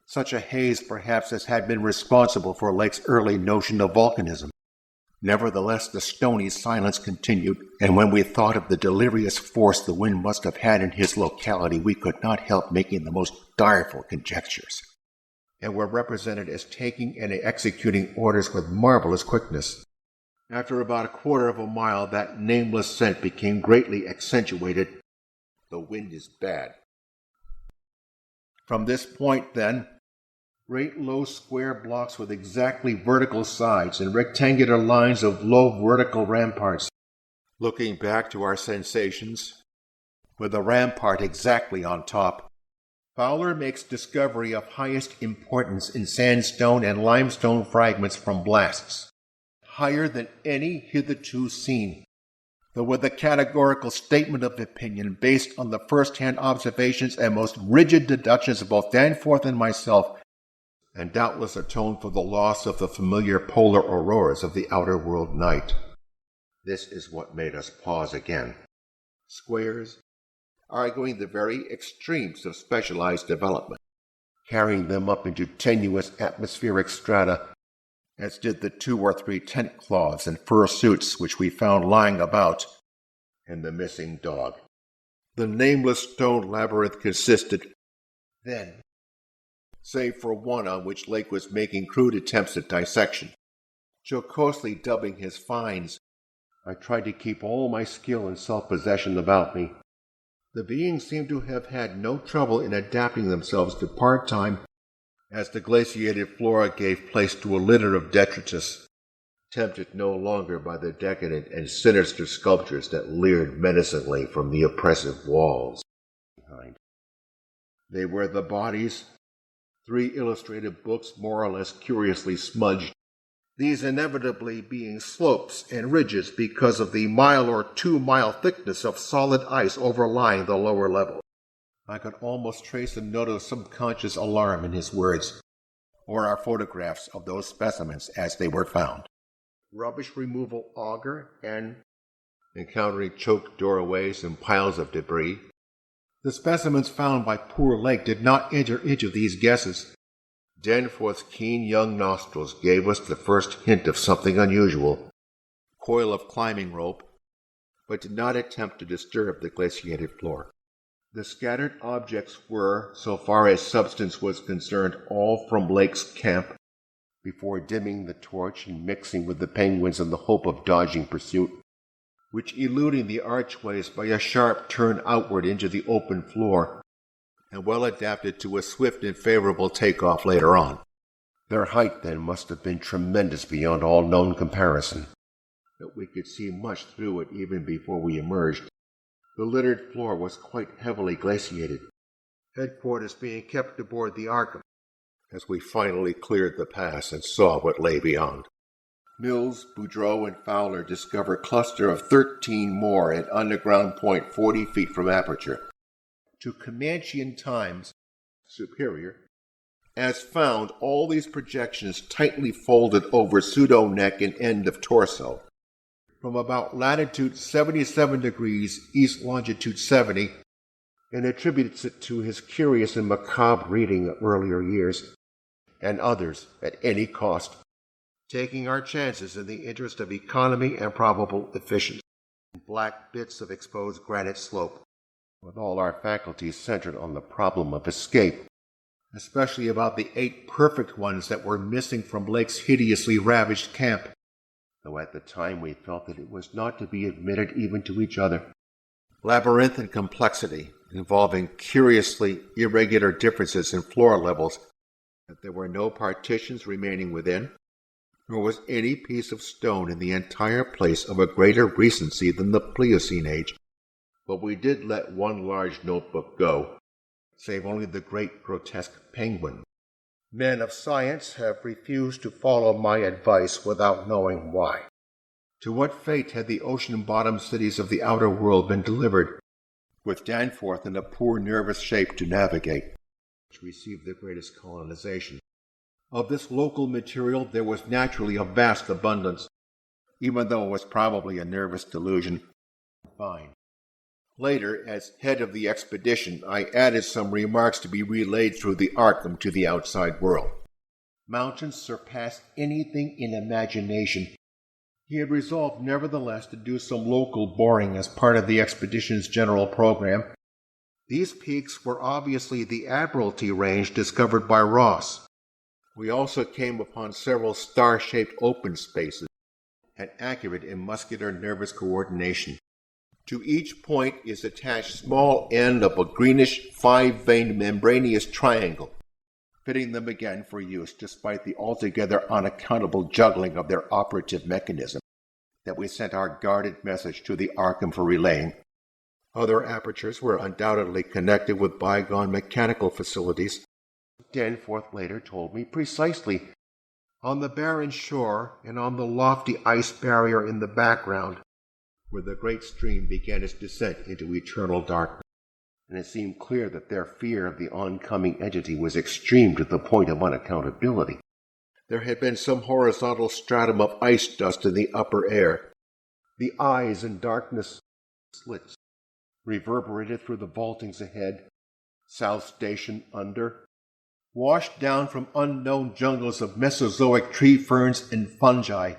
such a haze perhaps as had been responsible for Lake's early notion of volcanism. Nevertheless, the stony silence continued, and when we thought of the delirious force the wind must have had in his locality, we could not help making the most direful conjectures, and were represented as taking and executing orders with marvelous quickness. After about a quarter of a mile, that nameless scent became greatly accentuated. The wind is bad. From this point, then, great low square blocks with exactly vertical sides and rectangular lines of low vertical ramparts. Looking back to our sensations, with the rampart exactly on top, Fowler makes discovery of highest importance in sandstone and limestone fragments from blasts, higher than any hitherto seen, though with a categorical statement of opinion based on the first-hand observations and most rigid deductions of both Danforth and myself, and doubtless atone for the loss of the familiar polar auroras of the outer world night. This is what made us pause again. Squares, arguing the very extremes of specialized development, carrying them up into tenuous atmospheric strata, as did the 2 or 3 tent cloths and fur suits which we found lying about, and the missing dog. The nameless stone labyrinth consisted, then, save for one on which Lake was making crude attempts at dissection, jocosely dubbing his finds. I tried to keep all my skill and self-possession about me. The beings seemed to have had no trouble in adapting themselves to part-time, as the glaciated flora gave place to a litter of detritus, tempted no longer by the decadent and sinister sculptures that leered menacingly from the oppressive walls behind. They were the bodies, 3 illustrated books more or less curiously smudged, these inevitably being slopes and ridges because of the 1 or 2 mile thickness of solid ice overlying the lower level. I could almost trace a note of subconscious alarm in his words, or our photographs of those specimens as they were found. Rubbish removal auger and encountering choked doorways and piles of debris. The specimens found by poor Lake did not enter into these guesses. Danforth's keen young nostrils gave us the first hint of something unusual, coil of climbing rope, but did not attempt to disturb the glaciated floor. The scattered objects were, so far as substance was concerned, all from Lake's camp, before dimming the torch and mixing with the penguins in the hope of dodging pursuit, which eluding the archways by a sharp turn outward into the open floor, and well adapted to a swift and favorable takeoff later on. Their height then must have been tremendous beyond all known comparison, but we could see much through it even before we emerged. The littered floor was quite heavily glaciated, headquarters being kept aboard the Arkham, as we finally cleared the pass and saw what lay beyond. Mills, Boudreau, and Fowler discover a cluster of 13 more at underground point 40 feet from aperture. To Comanchean times superior, as found, all these projections tightly folded over pseudo-neck and end of torso. From about latitude 77 degrees, east longitude 70, and attributes it to his curious and macabre reading of earlier years, and others at any cost, taking our chances in the interest of economy and probable efficiency. Black bits of exposed granite slope, with all our faculties centered on the problem of escape, especially about the 8 perfect ones that were missing from Lake's hideously ravaged camp, though at the time we felt that it was not to be admitted even to each other. Labyrinthine complexity, involving curiously irregular differences in floor levels, that there were no partitions remaining within, nor was any piece of stone in the entire place of a greater recency than the Pliocene age. But we did let one large notebook go, save only the great grotesque penguin, Men of science have refused to follow my advice without knowing why. To what fate had the ocean-bottom cities of the outer world been delivered, with Danforth in a poor nervous shape to navigate, which received the greatest colonization? Of this local material there was naturally a vast abundance, even though it was probably a nervous delusion. Fine. Later, as head of the expedition, I added some remarks to be relayed through the Arkham to the outside world. Mountains surpassed anything in imagination. He had resolved nevertheless to do some local boring as part of the expedition's general program. These peaks were obviously the Admiralty Range discovered by Ross. We also came upon several star-shaped open spaces, and accurate in muscular nervous coordination. To each point is attached small end of a greenish, five-veined membranous triangle, fitting them again for use despite the altogether unaccountable juggling of their operative mechanism that we sent our guarded message to the Arkham for relaying. Other apertures were undoubtedly connected with bygone mechanical facilities. Danforth later told me precisely. On the barren shore and on the lofty ice barrier in the background, where the great stream began its descent into eternal darkness, and it seemed clear that their fear of the oncoming entity was extreme to the point of unaccountability. There had been some horizontal stratum of ice dust in the upper air. The eyes in darkness slits reverberated through the vaultings ahead, South Station under, washed down from unknown jungles of Mesozoic tree ferns and fungi,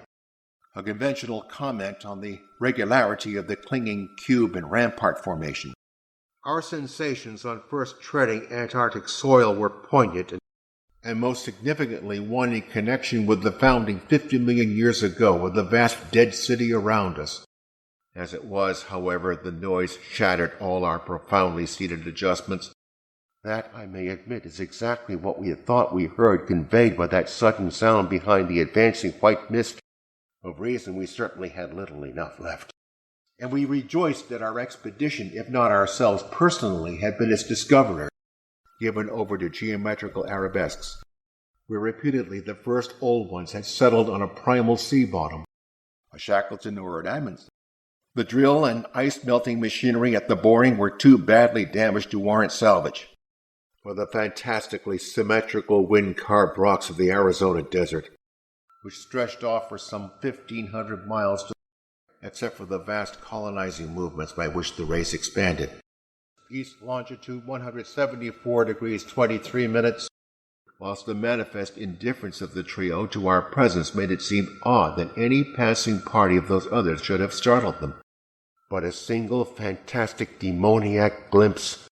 a conventional comment on the regularity of the clinging cube and rampart formation. Our sensations on first treading Antarctic soil were poignant, and most significantly one in connection with the founding 50 million years ago of the vast dead city around us. As it was, however, the noise shattered all our profoundly seated adjustments. That, I may admit, is exactly what we had thought we heard conveyed by that sudden sound behind the advancing white mist. Of reason we certainly had little enough left. And we rejoiced that our expedition, if not ourselves personally, had been its discoverer, given over to geometrical arabesques, where repeatedly the first old ones had settled on a primal sea bottom, a Shackleton or an Amundsen. The drill and ice-melting machinery at the boring were too badly damaged to warrant salvage, for the fantastically symmetrical wind-carved rocks of the Arizona desert, which stretched off for some 1,500 miles to except for the vast colonizing movements by which the race expanded. East longitude 174 degrees 23 minutes, whilst the manifest indifference of the trio to our presence made it seem odd that any passing party of those others should have startled them. But a single fantastic demoniac glimpse,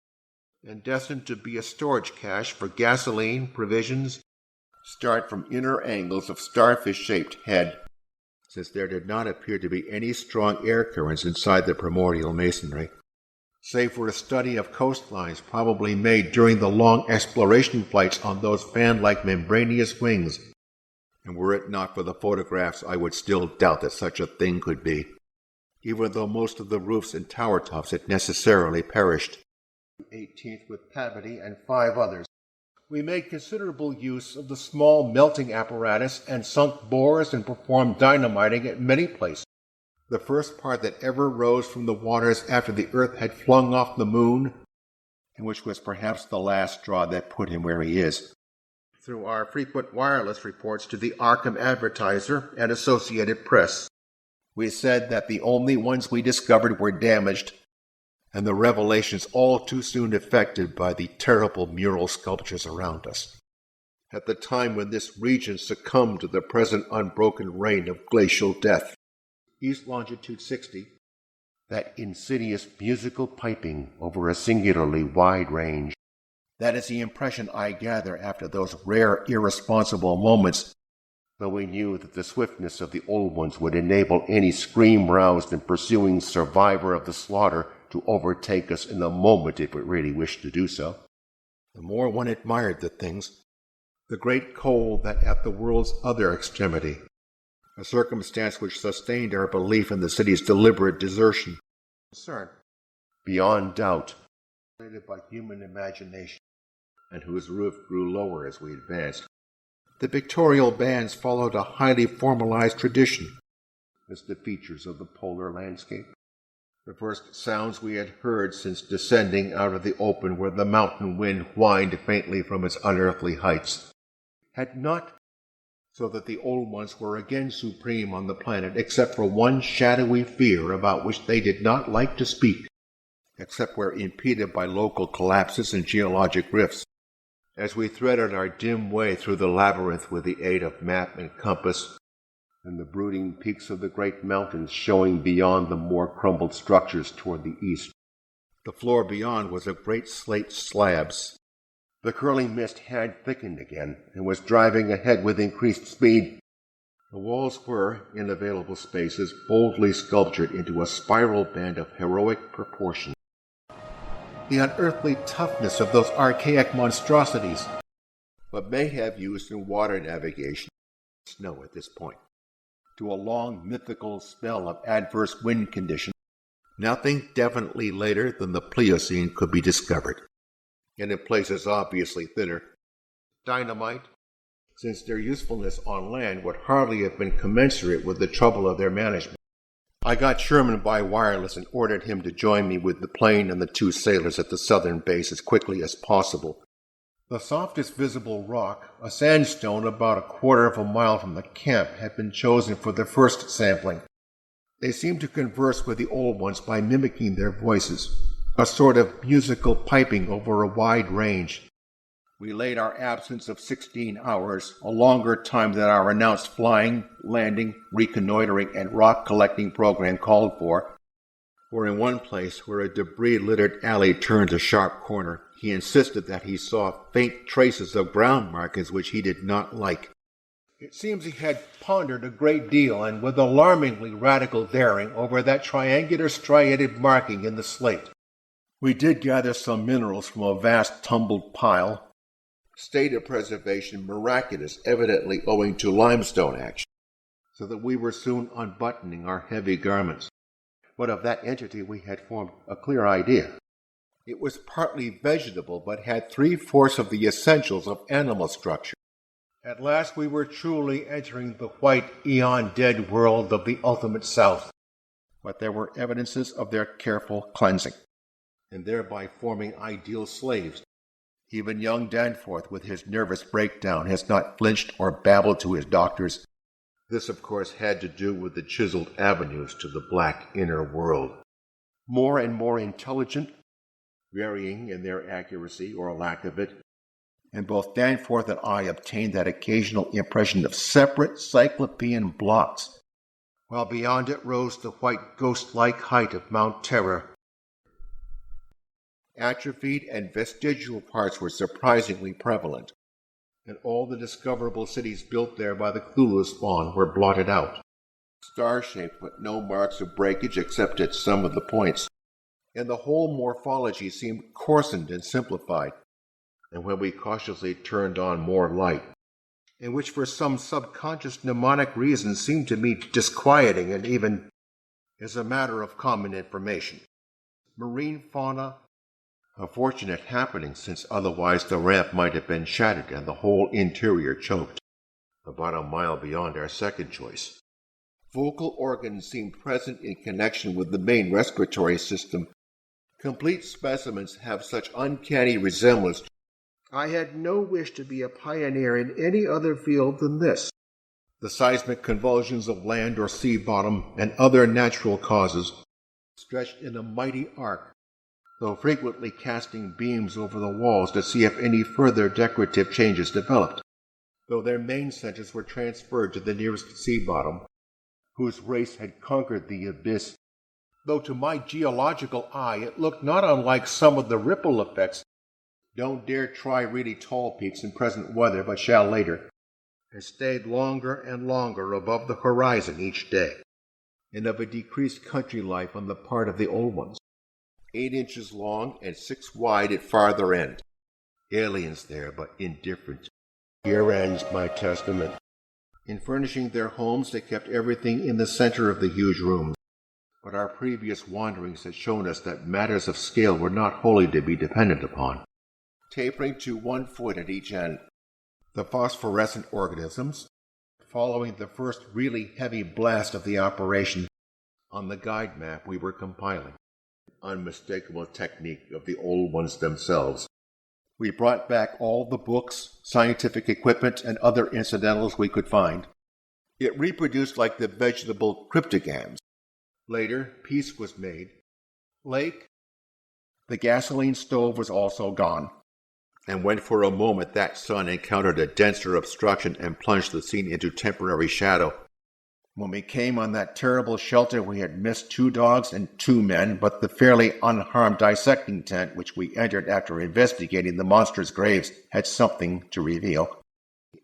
and destined to be a storage cache for gasoline, provisions, start from inner angles of starfish-shaped head, since there did not appear to be any strong air currents inside the primordial masonry, save for a study of coastlines probably made during the long exploration flights on those fan-like membranous wings. And were it not for the photographs, I would still doubt that such a thing could be, even though most of the roofs and tower tops had necessarily perished. 18th with Pavity and 5 others. We made considerable use of the small melting apparatus and sunk bores and performed dynamiting at many places. The first part that ever rose from the waters after the earth had flung off the moon, and which was perhaps the last straw that put him where he is. Through our frequent wireless reports to the Arkham Advertiser and Associated Press, we said that the only ones we discovered were damaged, and the revelations all too soon effected by the terrible mural sculptures around us. At the time when this region succumbed to the present unbroken reign of glacial death, East longitude 60, that insidious musical piping over a singularly wide range. That is the impression I gather after those rare irresponsible moments, though we knew that the swiftness of the old ones would enable any scream-roused and pursuing survivor of the slaughter to overtake us in a moment if it really wished to do so. The more one admired the things, the great cold that at the world's other extremity, a circumstance which sustained our belief in the city's deliberate desertion, concern, beyond doubt, created by human imagination, and whose roof grew lower as we advanced, The pictorial bands followed a highly formalized tradition as the features of the polar landscape. The first sounds we had heard since descending out of the open where the mountain wind whined faintly from its unearthly heights had not, so that the old ones were again supreme on the planet, except for one shadowy fear about which they did not like to speak, except where impeded by local collapses and geologic rifts. As we threaded our dim way through the labyrinth with the aid of map and compass, and the brooding peaks of the great mountains showing beyond the more crumbled structures toward the east, the floor beyond was of great slate slabs. The curling mist had thickened again and was driving ahead with increased speed. The walls were, in available spaces, boldly sculptured into a spiral band of heroic proportion. The unearthly toughness of those archaic monstrosities, but may have used in water navigation, snow at this point, to a long mythical spell of adverse wind conditions. Nothing definitely later than the Pliocene could be discovered, and in places obviously thinner. Dynamite, since their usefulness on land would hardly have been commensurate with the trouble of their management. I got Sherman by wireless and ordered him to join me with the plane and the 2 sailors at the southern base as quickly as possible. The softest visible rock, a sandstone about a quarter of a mile from the camp, had been chosen for the first sampling. They seemed to converse with the old ones by mimicking their voices, a sort of musical piping over a wide range. We laid our absence of 16 hours, a longer time than our announced flying, landing, reconnoitering, and rock-collecting program called for in one place where a debris-littered alley turned a sharp corner, he insisted that he saw faint traces of ground markings which he did not like. It seems he had pondered a great deal and with alarmingly radical daring over that triangular striated marking in the slate. We did gather some minerals from a vast tumbled pile, state of preservation miraculous, evidently owing to limestone action, so that we were soon unbuttoning our heavy garments. But of that entity we had formed a clear idea. It was partly vegetable, but had 3/4 of the essentials of animal structure. At last we were truly entering the white, eon-dead world of the ultimate South. But there were evidences of their careful cleansing, and thereby forming ideal slaves. Even young Danforth, with his nervous breakdown, has not flinched or babbled to his doctors. This, of course, had to do with the chiseled avenues to the black inner world. More and more intelligent, varying in their accuracy or lack of it, and both Danforth and I obtained that occasional impression of separate cyclopean blocks, while beyond it rose the white ghost-like height of Mount Terror. Atrophied and vestigial parts were surprisingly prevalent, and all the discoverable cities built there by the Cthulhu spawn were blotted out, star-shaped with no marks of breakage except at some of the points, and the whole morphology seemed coarsened and simplified. And when we cautiously turned on more light, and which for some subconscious mnemonic reason seemed to me disquieting and even as a matter of common information, marine fauna, a fortunate happening since otherwise the ramp might have been shattered and the whole interior choked, about a mile beyond our second choice. Vocal organs seemed present in connection with the main respiratory system. Complete specimens have such uncanny resemblance. I had no wish to be a pioneer in any other field than this. The seismic convulsions of land or sea bottom and other natural causes stretched in a mighty arc, though frequently casting beams over the walls to see if any further decorative changes developed, though their main centers were transferred to the nearest sea bottom, whose race had conquered the abyss, though to my geological eye it looked not unlike some of the ripple effects. Don't dare try really tall peaks in present weather, but shall later, and stayed longer and longer above the horizon each day, and of a decreased country life on the part of the old ones, 8 inches long and 6 wide at farther end. Aliens there, but indifferent. Here ends my testament. In furnishing their homes, they kept everything in the center of the huge rooms, but our previous wanderings had shown us that matters of scale were not wholly to be depended upon. Tapering to 1 foot at each end, The phosphorescent organisms, following the first really heavy blast of the operation on the guide map we were compiling, unmistakable technique of the old ones themselves. We brought back all the books, scientific equipment, and other incidentals we could find. It reproduced like the vegetable cryptogams. Later, peace was made. Lake, the gasoline stove was also gone. And when for a moment that sun encountered a denser obstruction and plunged the scene into temporary shadow. When we came on that terrible shelter, we had missed 2 dogs and 2 men, but the fairly unharmed dissecting tent, which we entered after investigating the monsters' graves, had something to reveal.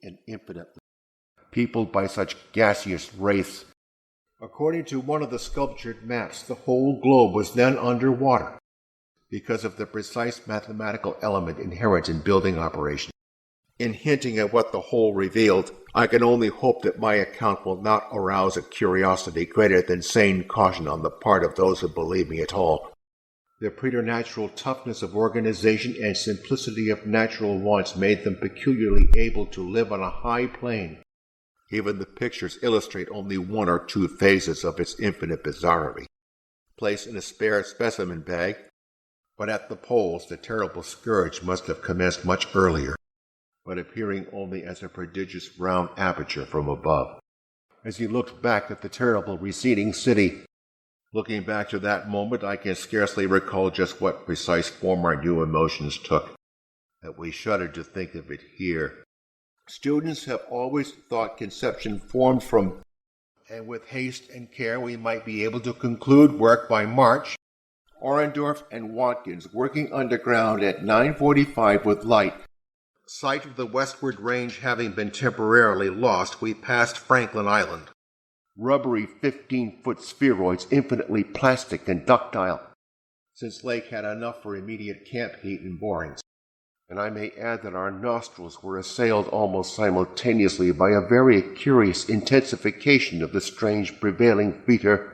And infinitely peopled by such gaseous wraiths. According to one of the sculptured maps, the whole globe was then underwater, because of the precise mathematical element inherent in building operations. In hinting at what the whole revealed, I can only hope that my account will not arouse a curiosity greater than sane caution on the part of those who believe me at all. The preternatural toughness of organization and simplicity of natural wants made them peculiarly able to live on a high plane. Even the pictures illustrate only 1 or 2 phases of its infinite bizarrery. Placed in a spare specimen bag, but at the poles the terrible scourge must have commenced much earlier, but appearing only as a prodigious round aperture from above. As he looked back at the terrible receding city, looking back to that moment, I can scarcely recall just what precise form our new emotions took, that we shuddered to think of it here. Students have always thought conception formed from, and with haste and care we might be able to conclude work by March. Orendorff and Watkins working underground at 9:45 with light. Sight of the westward range having been temporarily lost, we passed Franklin Island. Rubbery 15-foot spheroids, infinitely plastic and ductile, since Lake had enough for immediate camp heat and borings. And I may add that our nostrils were assailed almost simultaneously by a very curious intensification of the strange prevailing fetor,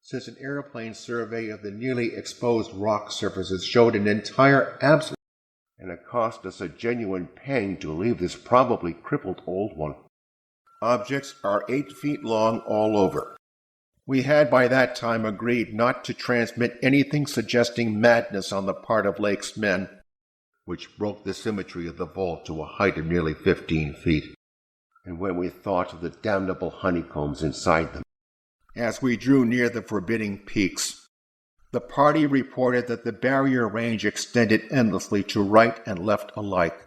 since an airplane survey of the nearly exposed rock surfaces showed an entire absence, and it cost us a genuine pang to leave this probably crippled old one. Objects are 8 feet long all over. We had by that time agreed not to transmit anything suggesting madness on the part of Lake's men, which broke the symmetry of the vault to a height of nearly 15 feet, and when we thought of the damnable honeycombs inside them. As we drew near the forbidding peaks, the party reported that the barrier range extended endlessly to right and left alike.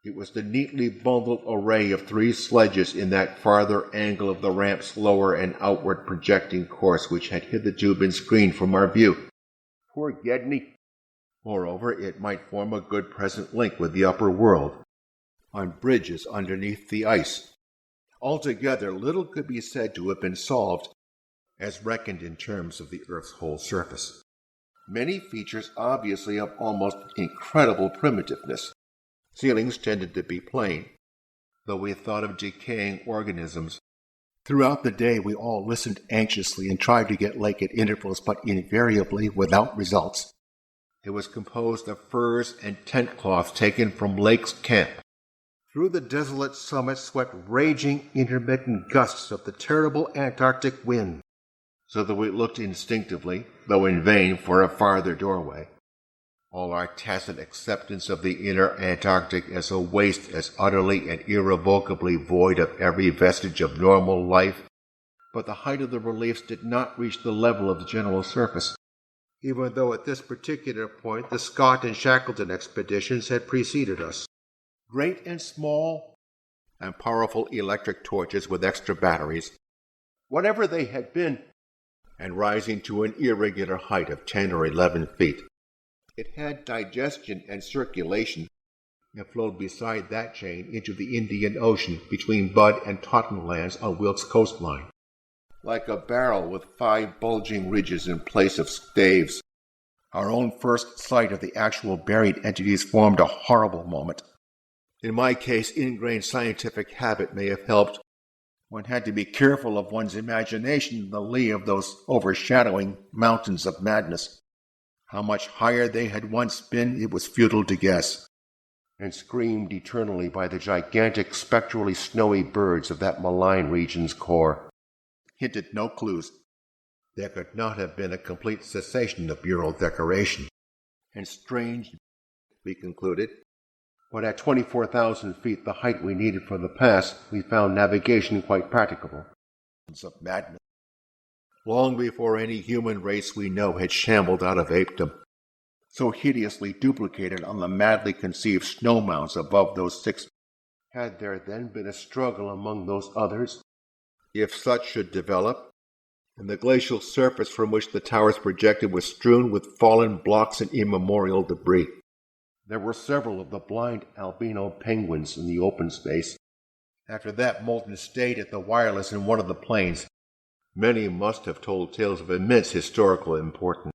It was the neatly bundled array of 3 sledges in that farther angle of the ramp's lower and outward projecting course which had hitherto been screened from our view. Poor Gedney! Moreover, it might form a good present link with the upper world, on bridges underneath the ice. Altogether, little could be said to have been solved, as reckoned in terms of the Earth's whole surface. Many features obviously of almost incredible primitiveness. Ceilings tended to be plain, though we thought of decaying organisms. Throughout the day we all listened anxiously and tried to get Lake at intervals, but invariably without results. It was composed of furs and tent cloth taken from Lake's camp. Through the desolate summit swept raging, intermittent gusts of the terrible Antarctic wind, so that we looked instinctively, though in vain, for a farther doorway. All our tacit acceptance of the inner Antarctic as a waste as utterly and irrevocably void of every vestige of normal life, but the height of the reliefs did not reach the level of the general surface, even though at this particular point the Scott and Shackleton expeditions had preceded us. Great and small, and powerful electric torches with extra batteries, whatever they had been, and rising to an irregular height of 10 or 11 feet. It had digestion and circulation, and flowed beside that chain into the Indian Ocean between Bud and Totten lands on Wilkes coastline, like a barrel with 5 bulging ridges in place of staves. Our own first sight of the actual buried entities formed a horrible moment. In my case, ingrained scientific habit may have helped. One had to be careful of one's imagination in the lee of those overshadowing mountains of madness. How much higher they had once been, it was futile to guess. and screamed eternally by the gigantic spectrally snowy birds of that malign region's core, hinted no clues. There could not have been a complete cessation of mural decoration. And strange, we concluded, but at 24,000 feet, the height we needed for the pass, we found navigation quite practicable. Of madness. Long before any human race we know had shambled out of apedom, so hideously duplicated on the madly conceived snow mounds above those 6. Had there then been a struggle among those others, if such should develop, and the glacial surface from which the towers projected was strewn with fallen blocks and immemorial debris? There were several of the blind albino penguins in the open space. After that molten state at the wireless in one of the planes, many must have told tales of immense historical importance.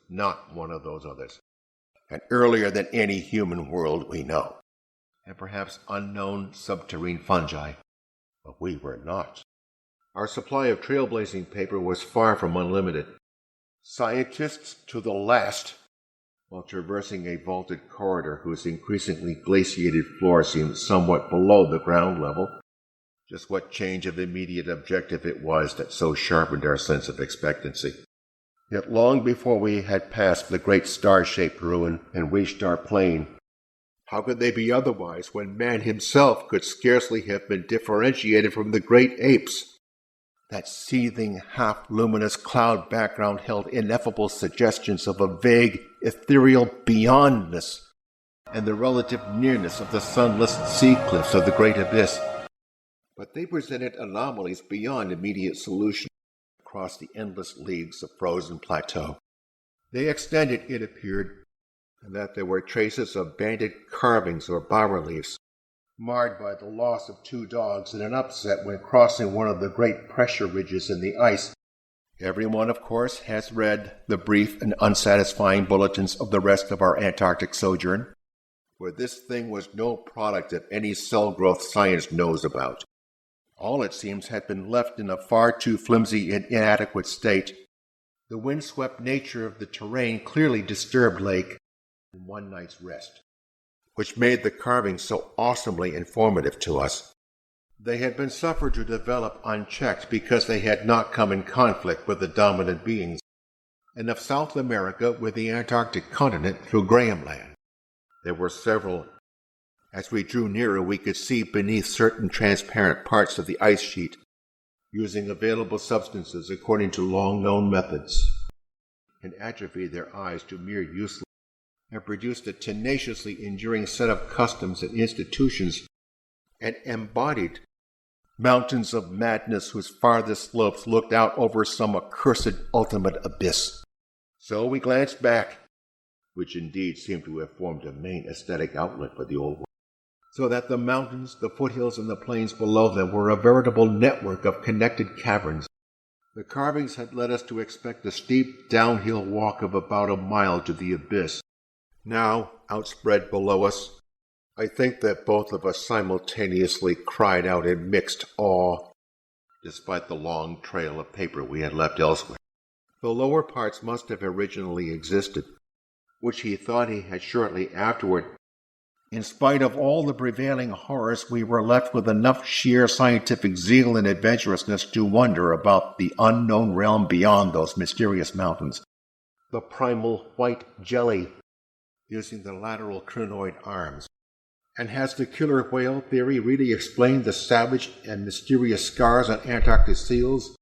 Not one of those others. And earlier than any human world we know. And perhaps unknown subterranean fungi. But we were not. Our supply of trailblazing paper was far from unlimited. Scientists to the last, while traversing a vaulted corridor whose increasingly glaciated floor seemed somewhat below the ground level. Just what change of immediate objective it was that so sharpened our sense of expectancy. Yet long before we had passed the great star-shaped ruin and reached our plain, how could they be otherwise when man himself could scarcely have been differentiated from the great apes? That seething, half-luminous cloud background held ineffable suggestions of a vague, ethereal beyondness, and the relative nearness of the sunless sea cliffs of the great abyss. But they presented anomalies beyond immediate solution across the endless leagues of frozen plateau. They extended, it appeared, and that there were traces of banded carvings or bas-reliefs, marred by the loss of 2 dogs in an upset when crossing one of the great pressure ridges in the ice. Everyone, of course, has read the brief and unsatisfying bulletins of the rest of our Antarctic sojourn, where this thing was no product of any cell growth science knows about. All, it seems, had been left in a far too flimsy and inadequate state. The windswept nature of the terrain clearly disturbed Lake in one night's rest, which made the carvings so awesomely informative to us. They had been suffered to develop unchecked because they had not come in conflict with the dominant beings, and of South America with the Antarctic continent through Graham Land. There were several. As we drew nearer, we could see beneath certain transparent parts of the ice sheet, using available substances according to long-known methods, and atrophied their eyes to mere uselessness, and produced a tenaciously enduring set of customs and institutions, and embodied mountains of madness whose farthest slopes looked out over some accursed ultimate abyss. So we glanced back, which indeed seemed to have formed a main aesthetic outlet for the old world, so that the mountains, the foothills, and the plains below them were a veritable network of connected caverns. The carvings had led us to expect a steep downhill walk of about a mile to the abyss. Now, outspread below us, I think that both of us simultaneously cried out in mixed awe, despite the long trail of paper we had left elsewhere. The lower parts must have originally existed, which he thought he had shortly afterward. In spite of all the prevailing horrors, we were left with enough sheer scientific zeal and adventurousness to wonder about the unknown realm beyond those mysterious mountains. The primal white jelly, using the lateral crinoid arms. And has the killer whale theory really explained the savage and mysterious scars on Antarctic seals?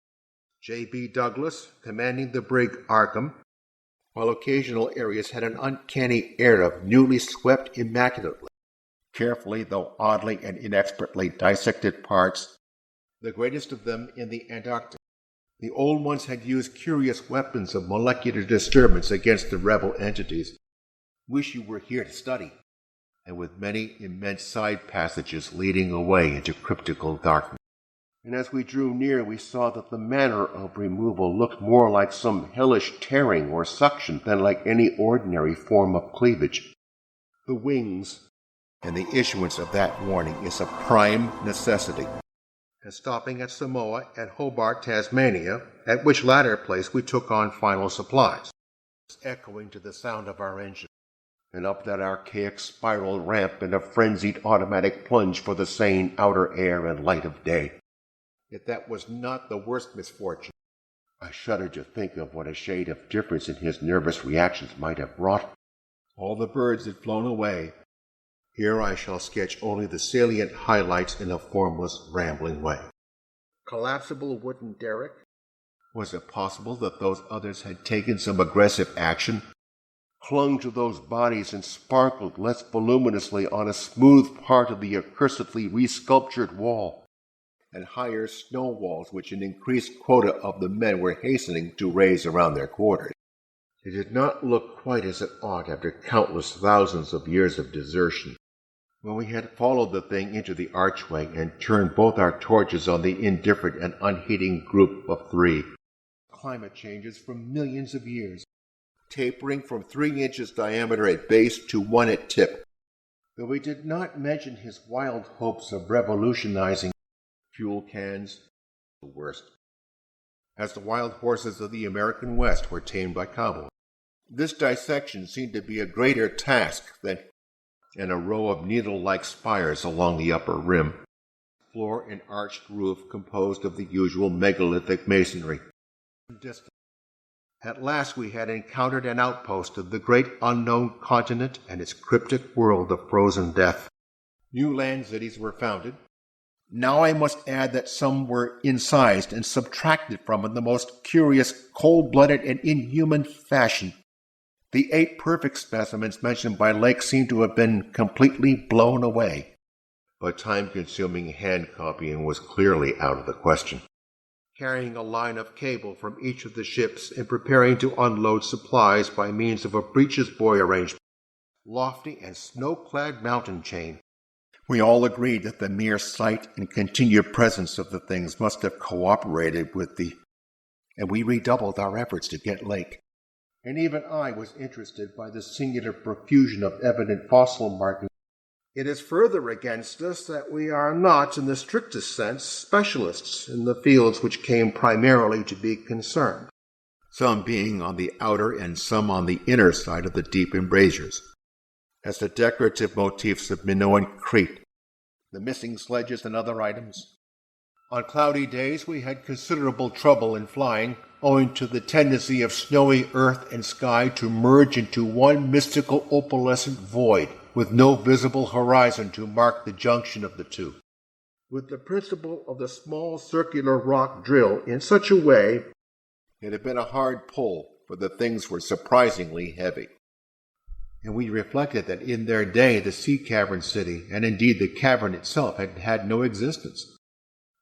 J.B. Douglas, commanding the brig Arkham, while occasional areas had an uncanny air of newly swept immaculately, carefully though oddly and inexpertly dissected parts, the greatest of them in the Antarctic. The old ones had used curious weapons of molecular disturbance against the rebel entities. Wish you were here to study, and with many immense side passages leading away into cryptical darkness. And as we drew near, we saw that the manner of removal looked more like some hellish tearing or suction than like any ordinary form of cleavage. The wings and the issuance of that warning is a prime necessity. And stopping at Samoa and Hobart, Tasmania, at which latter place we took on final supplies, echoing to the sound of our engine. and up that archaic spiral ramp in a frenzied automatic plunge for the sane outer air and light of day. Yet that was not the worst misfortune. I shuddered to think of what a shade of difference in his nervous reactions might have wrought. All the birds had flown away. Here I shall sketch only the salient highlights in a formless, rambling way. Collapsible wooden derrick? Was it possible that those others had taken some aggressive action, clung to those bodies and sparkled less voluminously on a smooth part of the accursedly resculptured wall, and higher snow walls which an increased quota of the men were hastening to raise around their quarters? It did not look quite as it ought after countless thousands of years of desertion. When we had followed the thing into the archway and turned both our torches on the indifferent and unheeding group of three, climate changes from millions of years, tapering from 3 inches diameter at base to 1 at tip. Though we did not mention his wild hopes of revolutionizing fuel cans, the worst, as the wild horses of the American West were tamed by cowboys. This dissection seemed to be a greater task than and a row of needle-like spires along the upper rim, floor and arched roof composed of the usual megalithic masonry. At last we had encountered an outpost of the great unknown continent and its cryptic world of frozen death. New land cities were founded. Now I must add that some were incised and subtracted from in the most curious, cold-blooded, and inhuman fashion. The 8 perfect specimens mentioned by Lake seemed to have been completely blown away, but time-consuming hand copying was clearly out of the question. Carrying a line of cable from each of the ships and preparing to unload supplies by means of a breeches buoy arrangement, lofty and snow-clad mountain chain. We all agreed that the mere sight and continued presence of the things must have cooperated with and we redoubled our efforts to get Lake. And even I was interested by the singular profusion of evident fossil markings. It is further against us that we are not, in the strictest sense, specialists in the fields which came primarily to be concerned, some being on the outer and some on the inner side of the deep embrasures, as the decorative motifs of Minoan Crete, the missing sledges and other items. On cloudy days we had considerable trouble in flying, owing to the tendency of snowy earth and sky to merge into one mystical opalescent void, with no visible horizon to mark the junction of the two. With the principle of the small circular rock drill in such a way, it had been a hard pull, for the things were surprisingly heavy. And we reflected that in their day the sea cavern city, and indeed the cavern itself, had had no existence.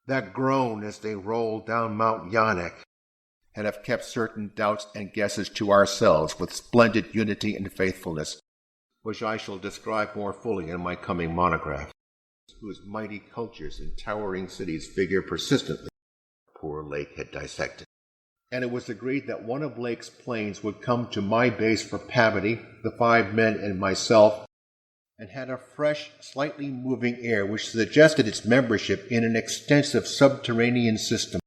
That groan as they rolled down Mount Yanek, and have kept certain doubts and guesses to ourselves with splendid unity and faithfulness, which I shall describe more fully in my coming monograph, whose mighty cultures and towering cities figure persistently. Poor Lake had dissected. And it was agreed that one of Lake's planes would come to my base for Pavity, the 5 men and myself, and had a fresh, slightly moving air which suggested its membership in an extensive subterranean system,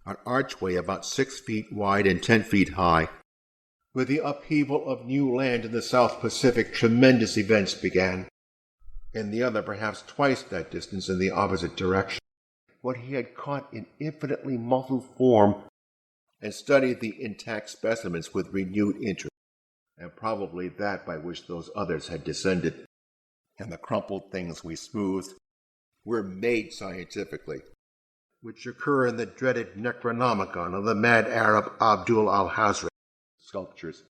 an archway about 6 feet wide and 10 feet high. With the upheaval of new land in the South Pacific, tremendous events began. In the other, perhaps twice that distance in the opposite direction, what he had caught in infinitely muffled form, and studied the intact specimens with renewed interest, and probably that by which those others had descended. And the crumpled things we smoothed were made scientifically, which occur in the dreaded Necronomicon of the mad Arab Abdul al-Hazra sculptures.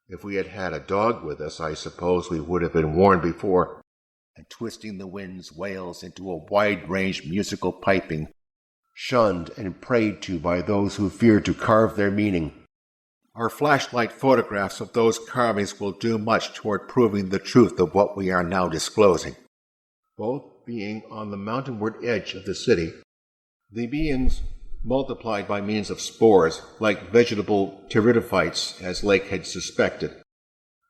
If we had had a dog with us, I suppose we would have been warned before, and twisting the wind's wails into a wide-range musical piping, shunned and prayed to by those who feared to carve their meaning. Our flashlight photographs of those carvings will do much toward proving the truth of what we are now disclosing. Both being on the mountainward edge of the city, the beings multiplied by means of spores, like vegetable pteridophytes, as Lake had suspected,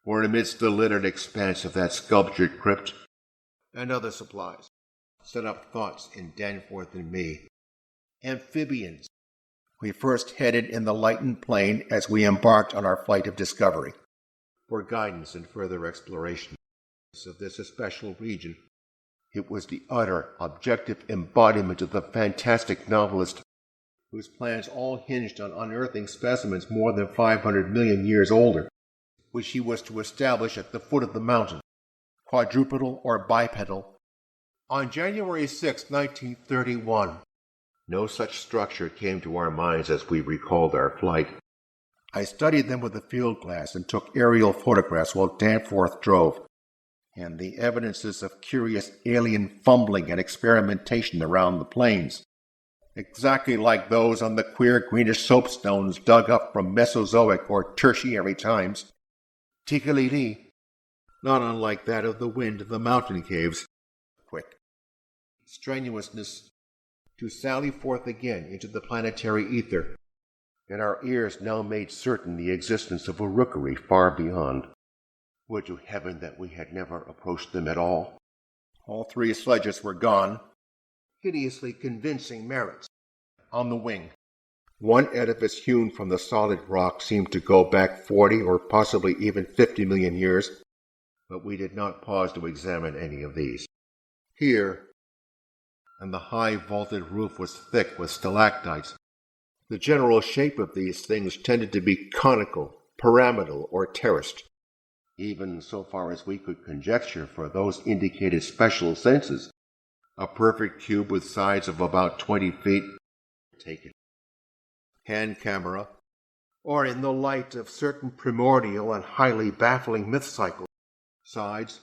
were amidst the littered expanse of that sculptured crypt, and other supplies, set up thoughts in Danforth and me. Amphibians. We first headed in the lightened plain as we embarked on our flight of discovery. for guidance in further exploration of this special region. It was the utter, objective embodiment of the fantastic novelist whose plans all hinged on unearthing specimens more than 500 million years older, which he was to establish at the foot of the mountain, quadrupedal or bipedal. On January 6, 1931, no such structure came to our minds as we recalled our flight. I studied them with a field glass and took aerial photographs while Danforth drove, and the evidences of curious alien fumbling and experimentation around the plains, exactly like those on the queer greenish soapstones dug up from Mesozoic or Tertiary times. Tekeli-li, not unlike that of the wind in the mountain caves. Quick strenuousness to sally forth again into the planetary ether, and our ears now made certain the existence of a rookery far beyond. Would to heaven that we had never approached them at all. All three sledges were gone, hideously convincing merits. On the wing, one edifice hewn from the solid rock seemed to go back 40 or possibly even 50 million years, but we did not pause to examine any of these. Here, and the high vaulted roof was thick with stalactites. The general shape of these things tended to be conical, pyramidal, or terraced, even so far as we could conjecture, for those indicated special senses. A perfect cube with sides of about 20 feet, take it. Hand camera, or in the light of certain primordial and highly baffling myth cycles. Sides,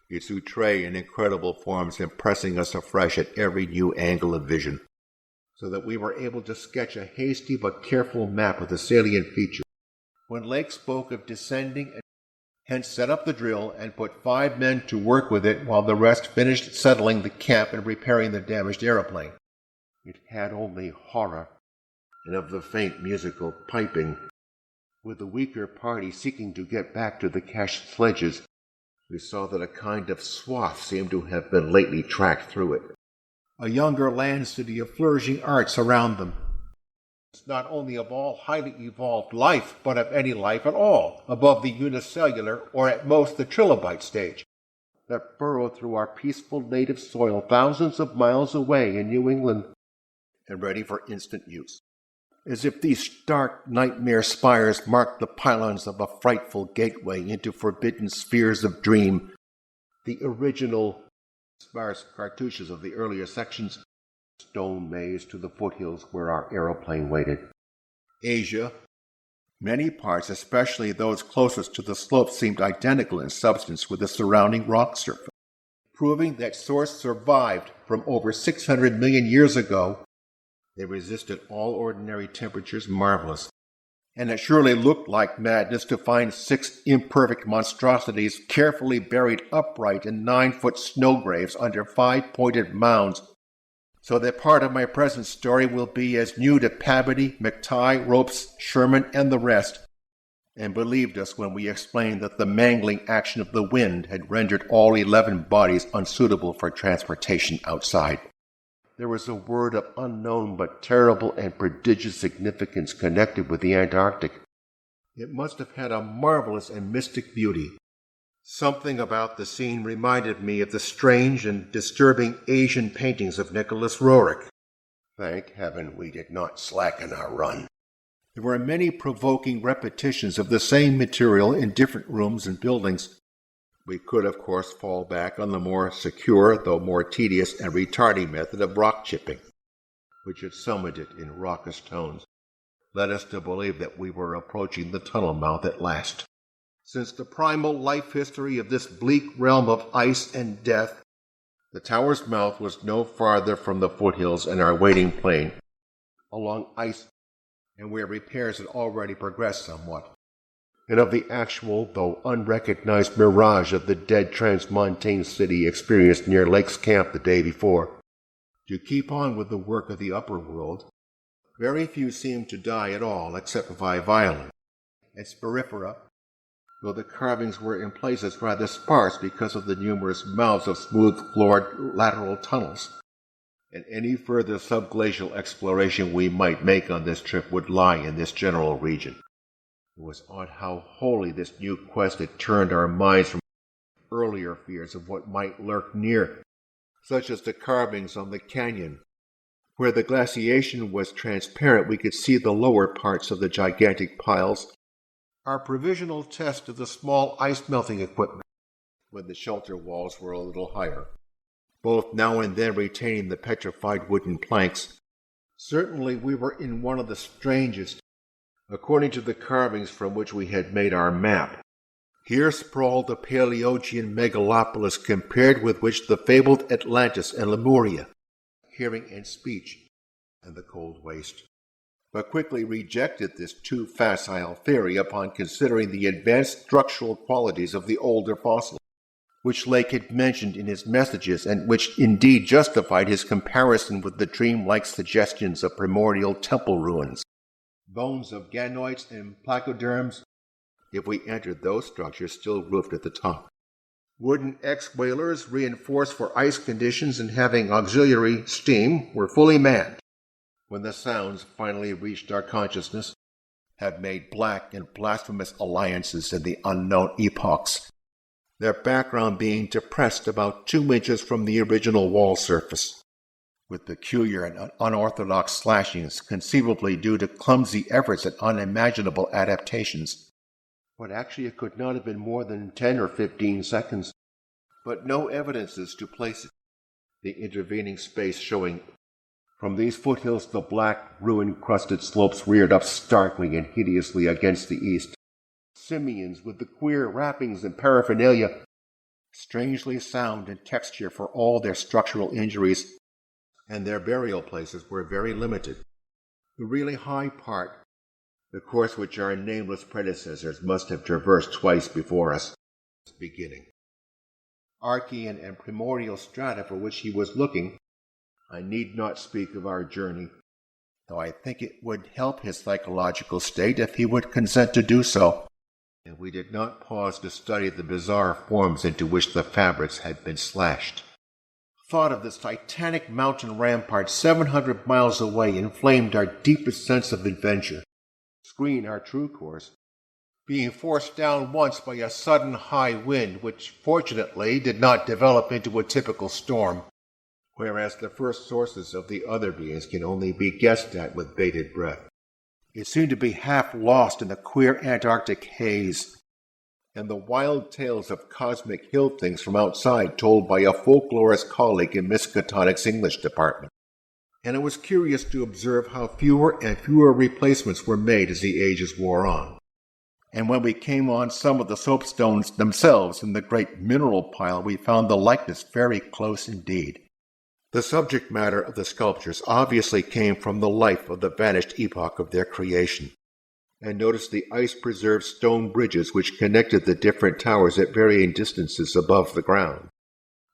its outre in incredible forms impressing us afresh at every new angle of vision, so that we were able to sketch a hasty but careful map of the salient features. When Lake spoke of descending and hence set up the drill and put 5 men to work with it while the rest finished settling the camp and repairing the damaged aeroplane, it had only horror and of the faint musical piping. With the weaker party seeking to get back to the cached sledges, we saw that a kind of swath seemed to have been lately tracked through it. A younger land city of flourishing arts around them, not only of all highly evolved life, but of any life at all, above the unicellular or at most the trilobite stage, that burrowed through our peaceful native soil thousands of miles away in New England, and ready for instant use. As if these stark nightmare spires marked the pylons of a frightful gateway into forbidden spheres of dream, the original sparse cartouches of the earlier sections, stone maze to the foothills where our aeroplane waited. Asia, many parts, especially those closest to the slopes, seemed identical in substance with the surrounding rock surface, proving that source survived from over 600 million years ago. They resisted all ordinary temperatures marvelous, and it surely looked like madness to find 6 imperfect monstrosities carefully buried upright in 9-foot snow graves under 5-pointed mounds, so that part of my present story will be as new to Pabody, McTighe, Ropes, Sherman, and the rest, and believed us when we explained that the mangling action of the wind had rendered all 11 bodies unsuitable for transportation outside. There was a word of unknown but terrible and prodigious significance connected with the Antarctic. It must have had a marvelous and mystic beauty. Something about the scene reminded me of the strange and disturbing Asian paintings of Nicholas Roerich. Thank heaven we did not slacken our run. There were many provoking repetitions of the same material in different rooms and buildings. We could, of course, fall back on the more secure, though more tedious and retarding method of rock chipping, which had summoned it in raucous tones, led us to believe that we were approaching the tunnel mouth at last. Since the primal life history of this bleak realm of ice and death, the tower's mouth was no farther from the foothills and our waiting plane, along ice and where repairs had already progressed somewhat, and of the actual, though unrecognized mirage of the dead transmontane city experienced near Lake's Camp the day before. To keep on with the work of the upper world, very few seemed to die at all except by violence. At Sporifera, though the carvings were in places rather sparse because of the numerous mouths of smooth-floored lateral tunnels, and any further subglacial exploration we might make on this trip would lie in this general region. It was odd how wholly this new quest had turned our minds from earlier fears of what might lurk near, such as the carvings on the canyon. Where the glaciation was transparent, we could see the lower parts of the gigantic piles. Our provisional test of the small ice-melting equipment, when the shelter walls were a little higher, both now and then retaining the petrified wooden planks. Certainly we were in one of the strangest, according to the carvings from which we had made our map. Here sprawled the Paleogean megalopolis compared with which the fabled Atlantis and Lemuria, hearing and speech, and the cold waste, but quickly rejected this too facile theory upon considering the advanced structural qualities of the older fossils, which Lake had mentioned in his messages, and which indeed justified his comparison with the dreamlike suggestions of primordial temple ruins. Bones of ganoids and placoderms, if we entered those structures still roofed at the top. Wooden X-whalers, reinforced for ice conditions and having auxiliary steam, were fully manned. When the sounds finally reached our consciousness, have made black and blasphemous alliances in the unknown epochs, their background being depressed about 2 inches from the original wall surface, with peculiar and unorthodox slashings, conceivably due to clumsy efforts at unimaginable adaptations. But actually it could not have been more than 10 or 15 seconds, but no evidences to place it. The intervening space showing from these foothills the black, ruin-crusted slopes reared up starkly and hideously against the east. Simians with the queer wrappings and paraphernalia, strangely sound and texture for all their structural injuries, and their burial places were very limited. The really high part, the course which our nameless predecessors must have traversed twice before us, was beginning. Archean and primordial strata for which he was looking, I need not speak of our journey, though I think it would help his psychological state if he would consent to do so. And we did not pause to study the bizarre forms into which the fabrics had been slashed. Thought of this titanic mountain rampart 700 miles away inflamed our deepest sense of adventure, screened our true course, being forced down once by a sudden high wind which fortunately did not develop into a typical storm, whereas the first sources of the other beings can only be guessed at with bated breath. It seemed to be half lost in the queer Antarctic haze, and the wild tales of cosmic hill things from outside told by a folklorist colleague in Miskatonic's English department. And it was curious to observe how fewer and fewer replacements were made as the ages wore on. And when we came on some of the soapstones themselves in the great mineral pile, we found the likeness very close indeed. The subject matter of the sculptures obviously came from the life of the vanished epoch of their creation. And notice the ice-preserved stone bridges which connected the different towers at varying distances above the ground.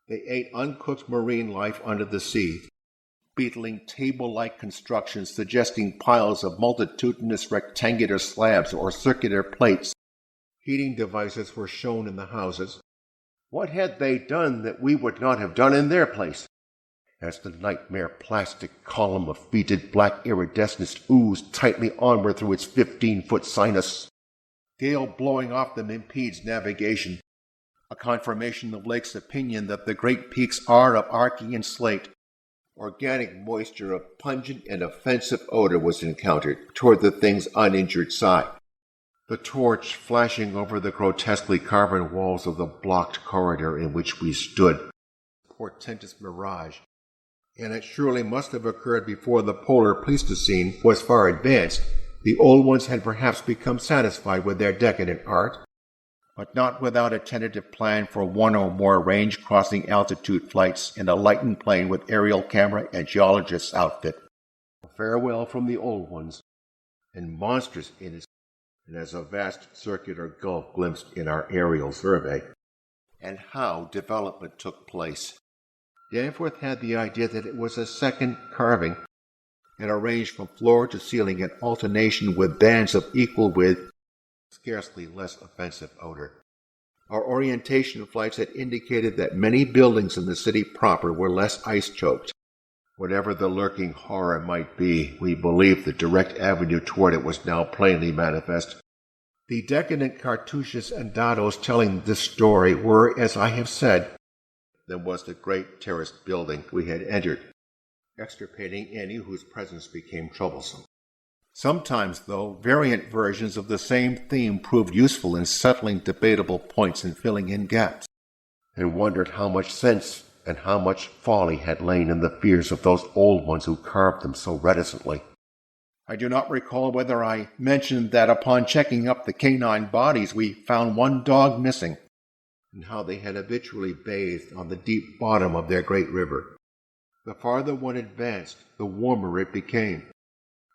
They ate uncooked marine life under the sea, beetling table-like constructions suggesting piles of multitudinous rectangular slabs or circular plates. Heating devices were shown in the houses. What had they done that we would not have done in their place? As the nightmare plastic column of fetid black iridescence oozed tightly onward through its 15-foot sinus. Gale blowing off them impedes navigation, a confirmation of Lake's opinion that the great peaks are of Archean slate. Organic moisture of pungent and offensive odor was encountered toward the thing's uninjured side. The torch flashing over the grotesquely carven walls of the blocked corridor in which we stood. Portentous mirage. And it surely must have occurred before the polar Pleistocene was far advanced. The old ones had perhaps become satisfied with their decadent art, but not without a tentative plan for one or more range-crossing altitude flights in a lightened plane with aerial camera and geologist's outfit. A farewell from the old ones, and monstrous in its, and as a vast circular gulf glimpsed in our aerial survey. And how development took place. Danforth had the idea that it was a second carving, and arranged from floor to ceiling in alternation with bands of equal width, scarcely less offensive odor. Our orientation flights had indicated that many buildings in the city proper were less ice-choked. Whatever the lurking horror might be, we believed the direct avenue toward it was now plainly manifest. The decadent cartouches and dados telling this story were, as I have said, than was the great terraced building we had entered, extirpating any whose presence became troublesome. Sometimes, though, variant versions of the same theme proved useful in settling debatable points and filling in gaps, and wondered how much sense and how much folly had lain in the fears of those old ones who carved them so reticently. I do not recall whether I mentioned that upon checking up the canine bodies we found one dog missing, and how they had habitually bathed on the deep bottom of their great river. The farther one advanced, the warmer it became.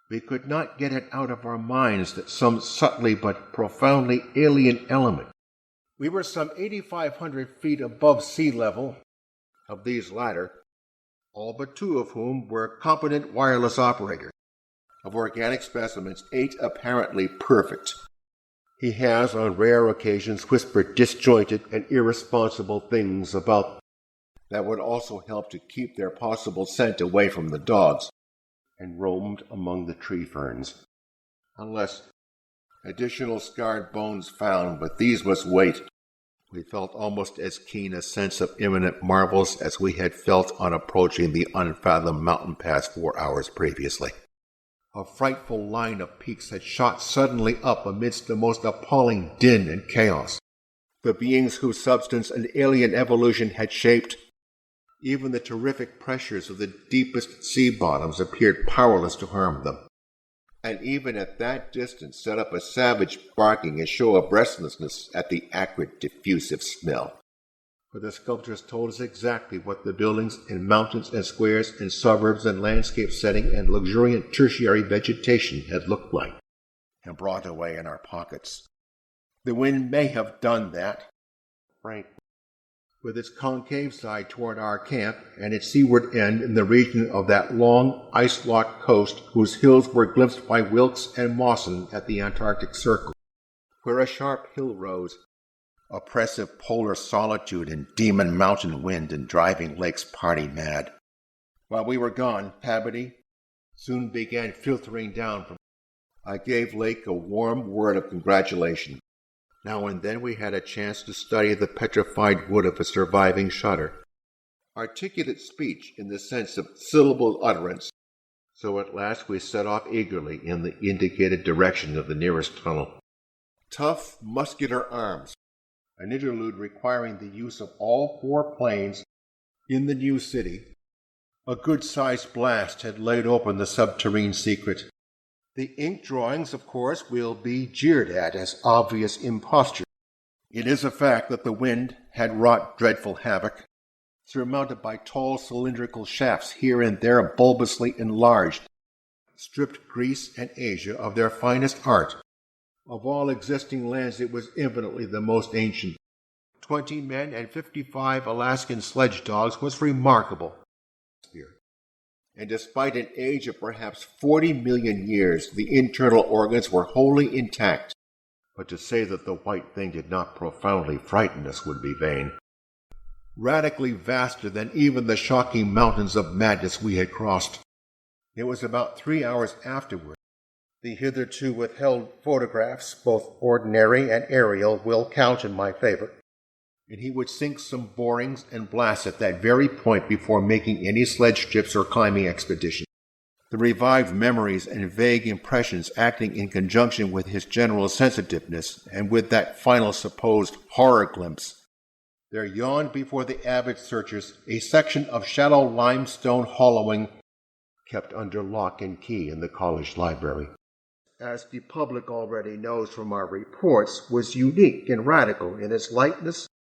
We could not get it out of our minds that some subtly but profoundly alien element. We were some 8,500 feet above sea level. Of these latter, all but 2 of whom were competent wireless operators. Of organic specimens, 8 apparently perfect. He has, on rare occasions, whispered disjointed and irresponsible things about them that would also help to keep their possible scent away from the dogs, and roamed among the tree ferns. Unless additional scarred bones found, but these must wait. We felt almost as keen a sense of imminent marvels as we had felt on approaching the unfathomed mountain pass 4 hours previously. A frightful line of peaks had shot suddenly up amidst the most appalling din and chaos. The beings whose substance an alien evolution had shaped, even the terrific pressures of the deepest sea bottoms appeared powerless to harm them, and even at that distance set up a savage barking and show of restlessness at the acrid, diffusive smell. For the sculptors told us exactly what the buildings in mountains and squares and suburbs and landscape setting and luxuriant tertiary vegetation had looked like, and brought away in our pockets. The wind may have done that, frankly, with its concave side toward our camp and its seaward end in the region of that long, ice-locked coast whose hills were glimpsed by Wilkes and Mawson at the Antarctic Circle, where a sharp hill rose, oppressive polar solitude and demon mountain wind and driving lakes party mad. While we were gone, Tabity soon began filtering down from. I gave Lake a warm word of congratulation. Now and then we had a chance to study the petrified wood of a surviving shutter. Articulate speech in the sense of syllabled utterance. So at last we set off eagerly in the indicated direction of the nearest tunnel. Tough, muscular arms. An interlude requiring the use of all 4 planes in the new city. A good-sized blast had laid open the subterrane secret. The ink drawings, of course, will be jeered at as obvious imposture. It is a fact that the wind had wrought dreadful havoc, surmounted by tall cylindrical shafts here and there bulbously enlarged, stripped Greece and Asia of their finest art. Of all existing lands it was infinitely the most ancient. 20 men and 55 Alaskan sledge dogs was remarkable. And despite an age of perhaps 40 million years, the internal organs were wholly intact. But to say that the white thing did not profoundly frighten us would be vain. Radically vaster than even the shocking mountains of madness we had crossed. It was about 3 hours afterward. The hitherto withheld photographs, both ordinary and aerial, will count in my favor. And he would sink some borings and blasts at that very point before making any sledge trips or climbing expedition. The revived memories and vague impressions acting in conjunction with his general sensitiveness and with that final supposed horror glimpse. There yawned before the avid searchers a section of shallow limestone hollowing kept under lock and key in the college library. As the public already knows from our reports, was unique and radical in its lightness,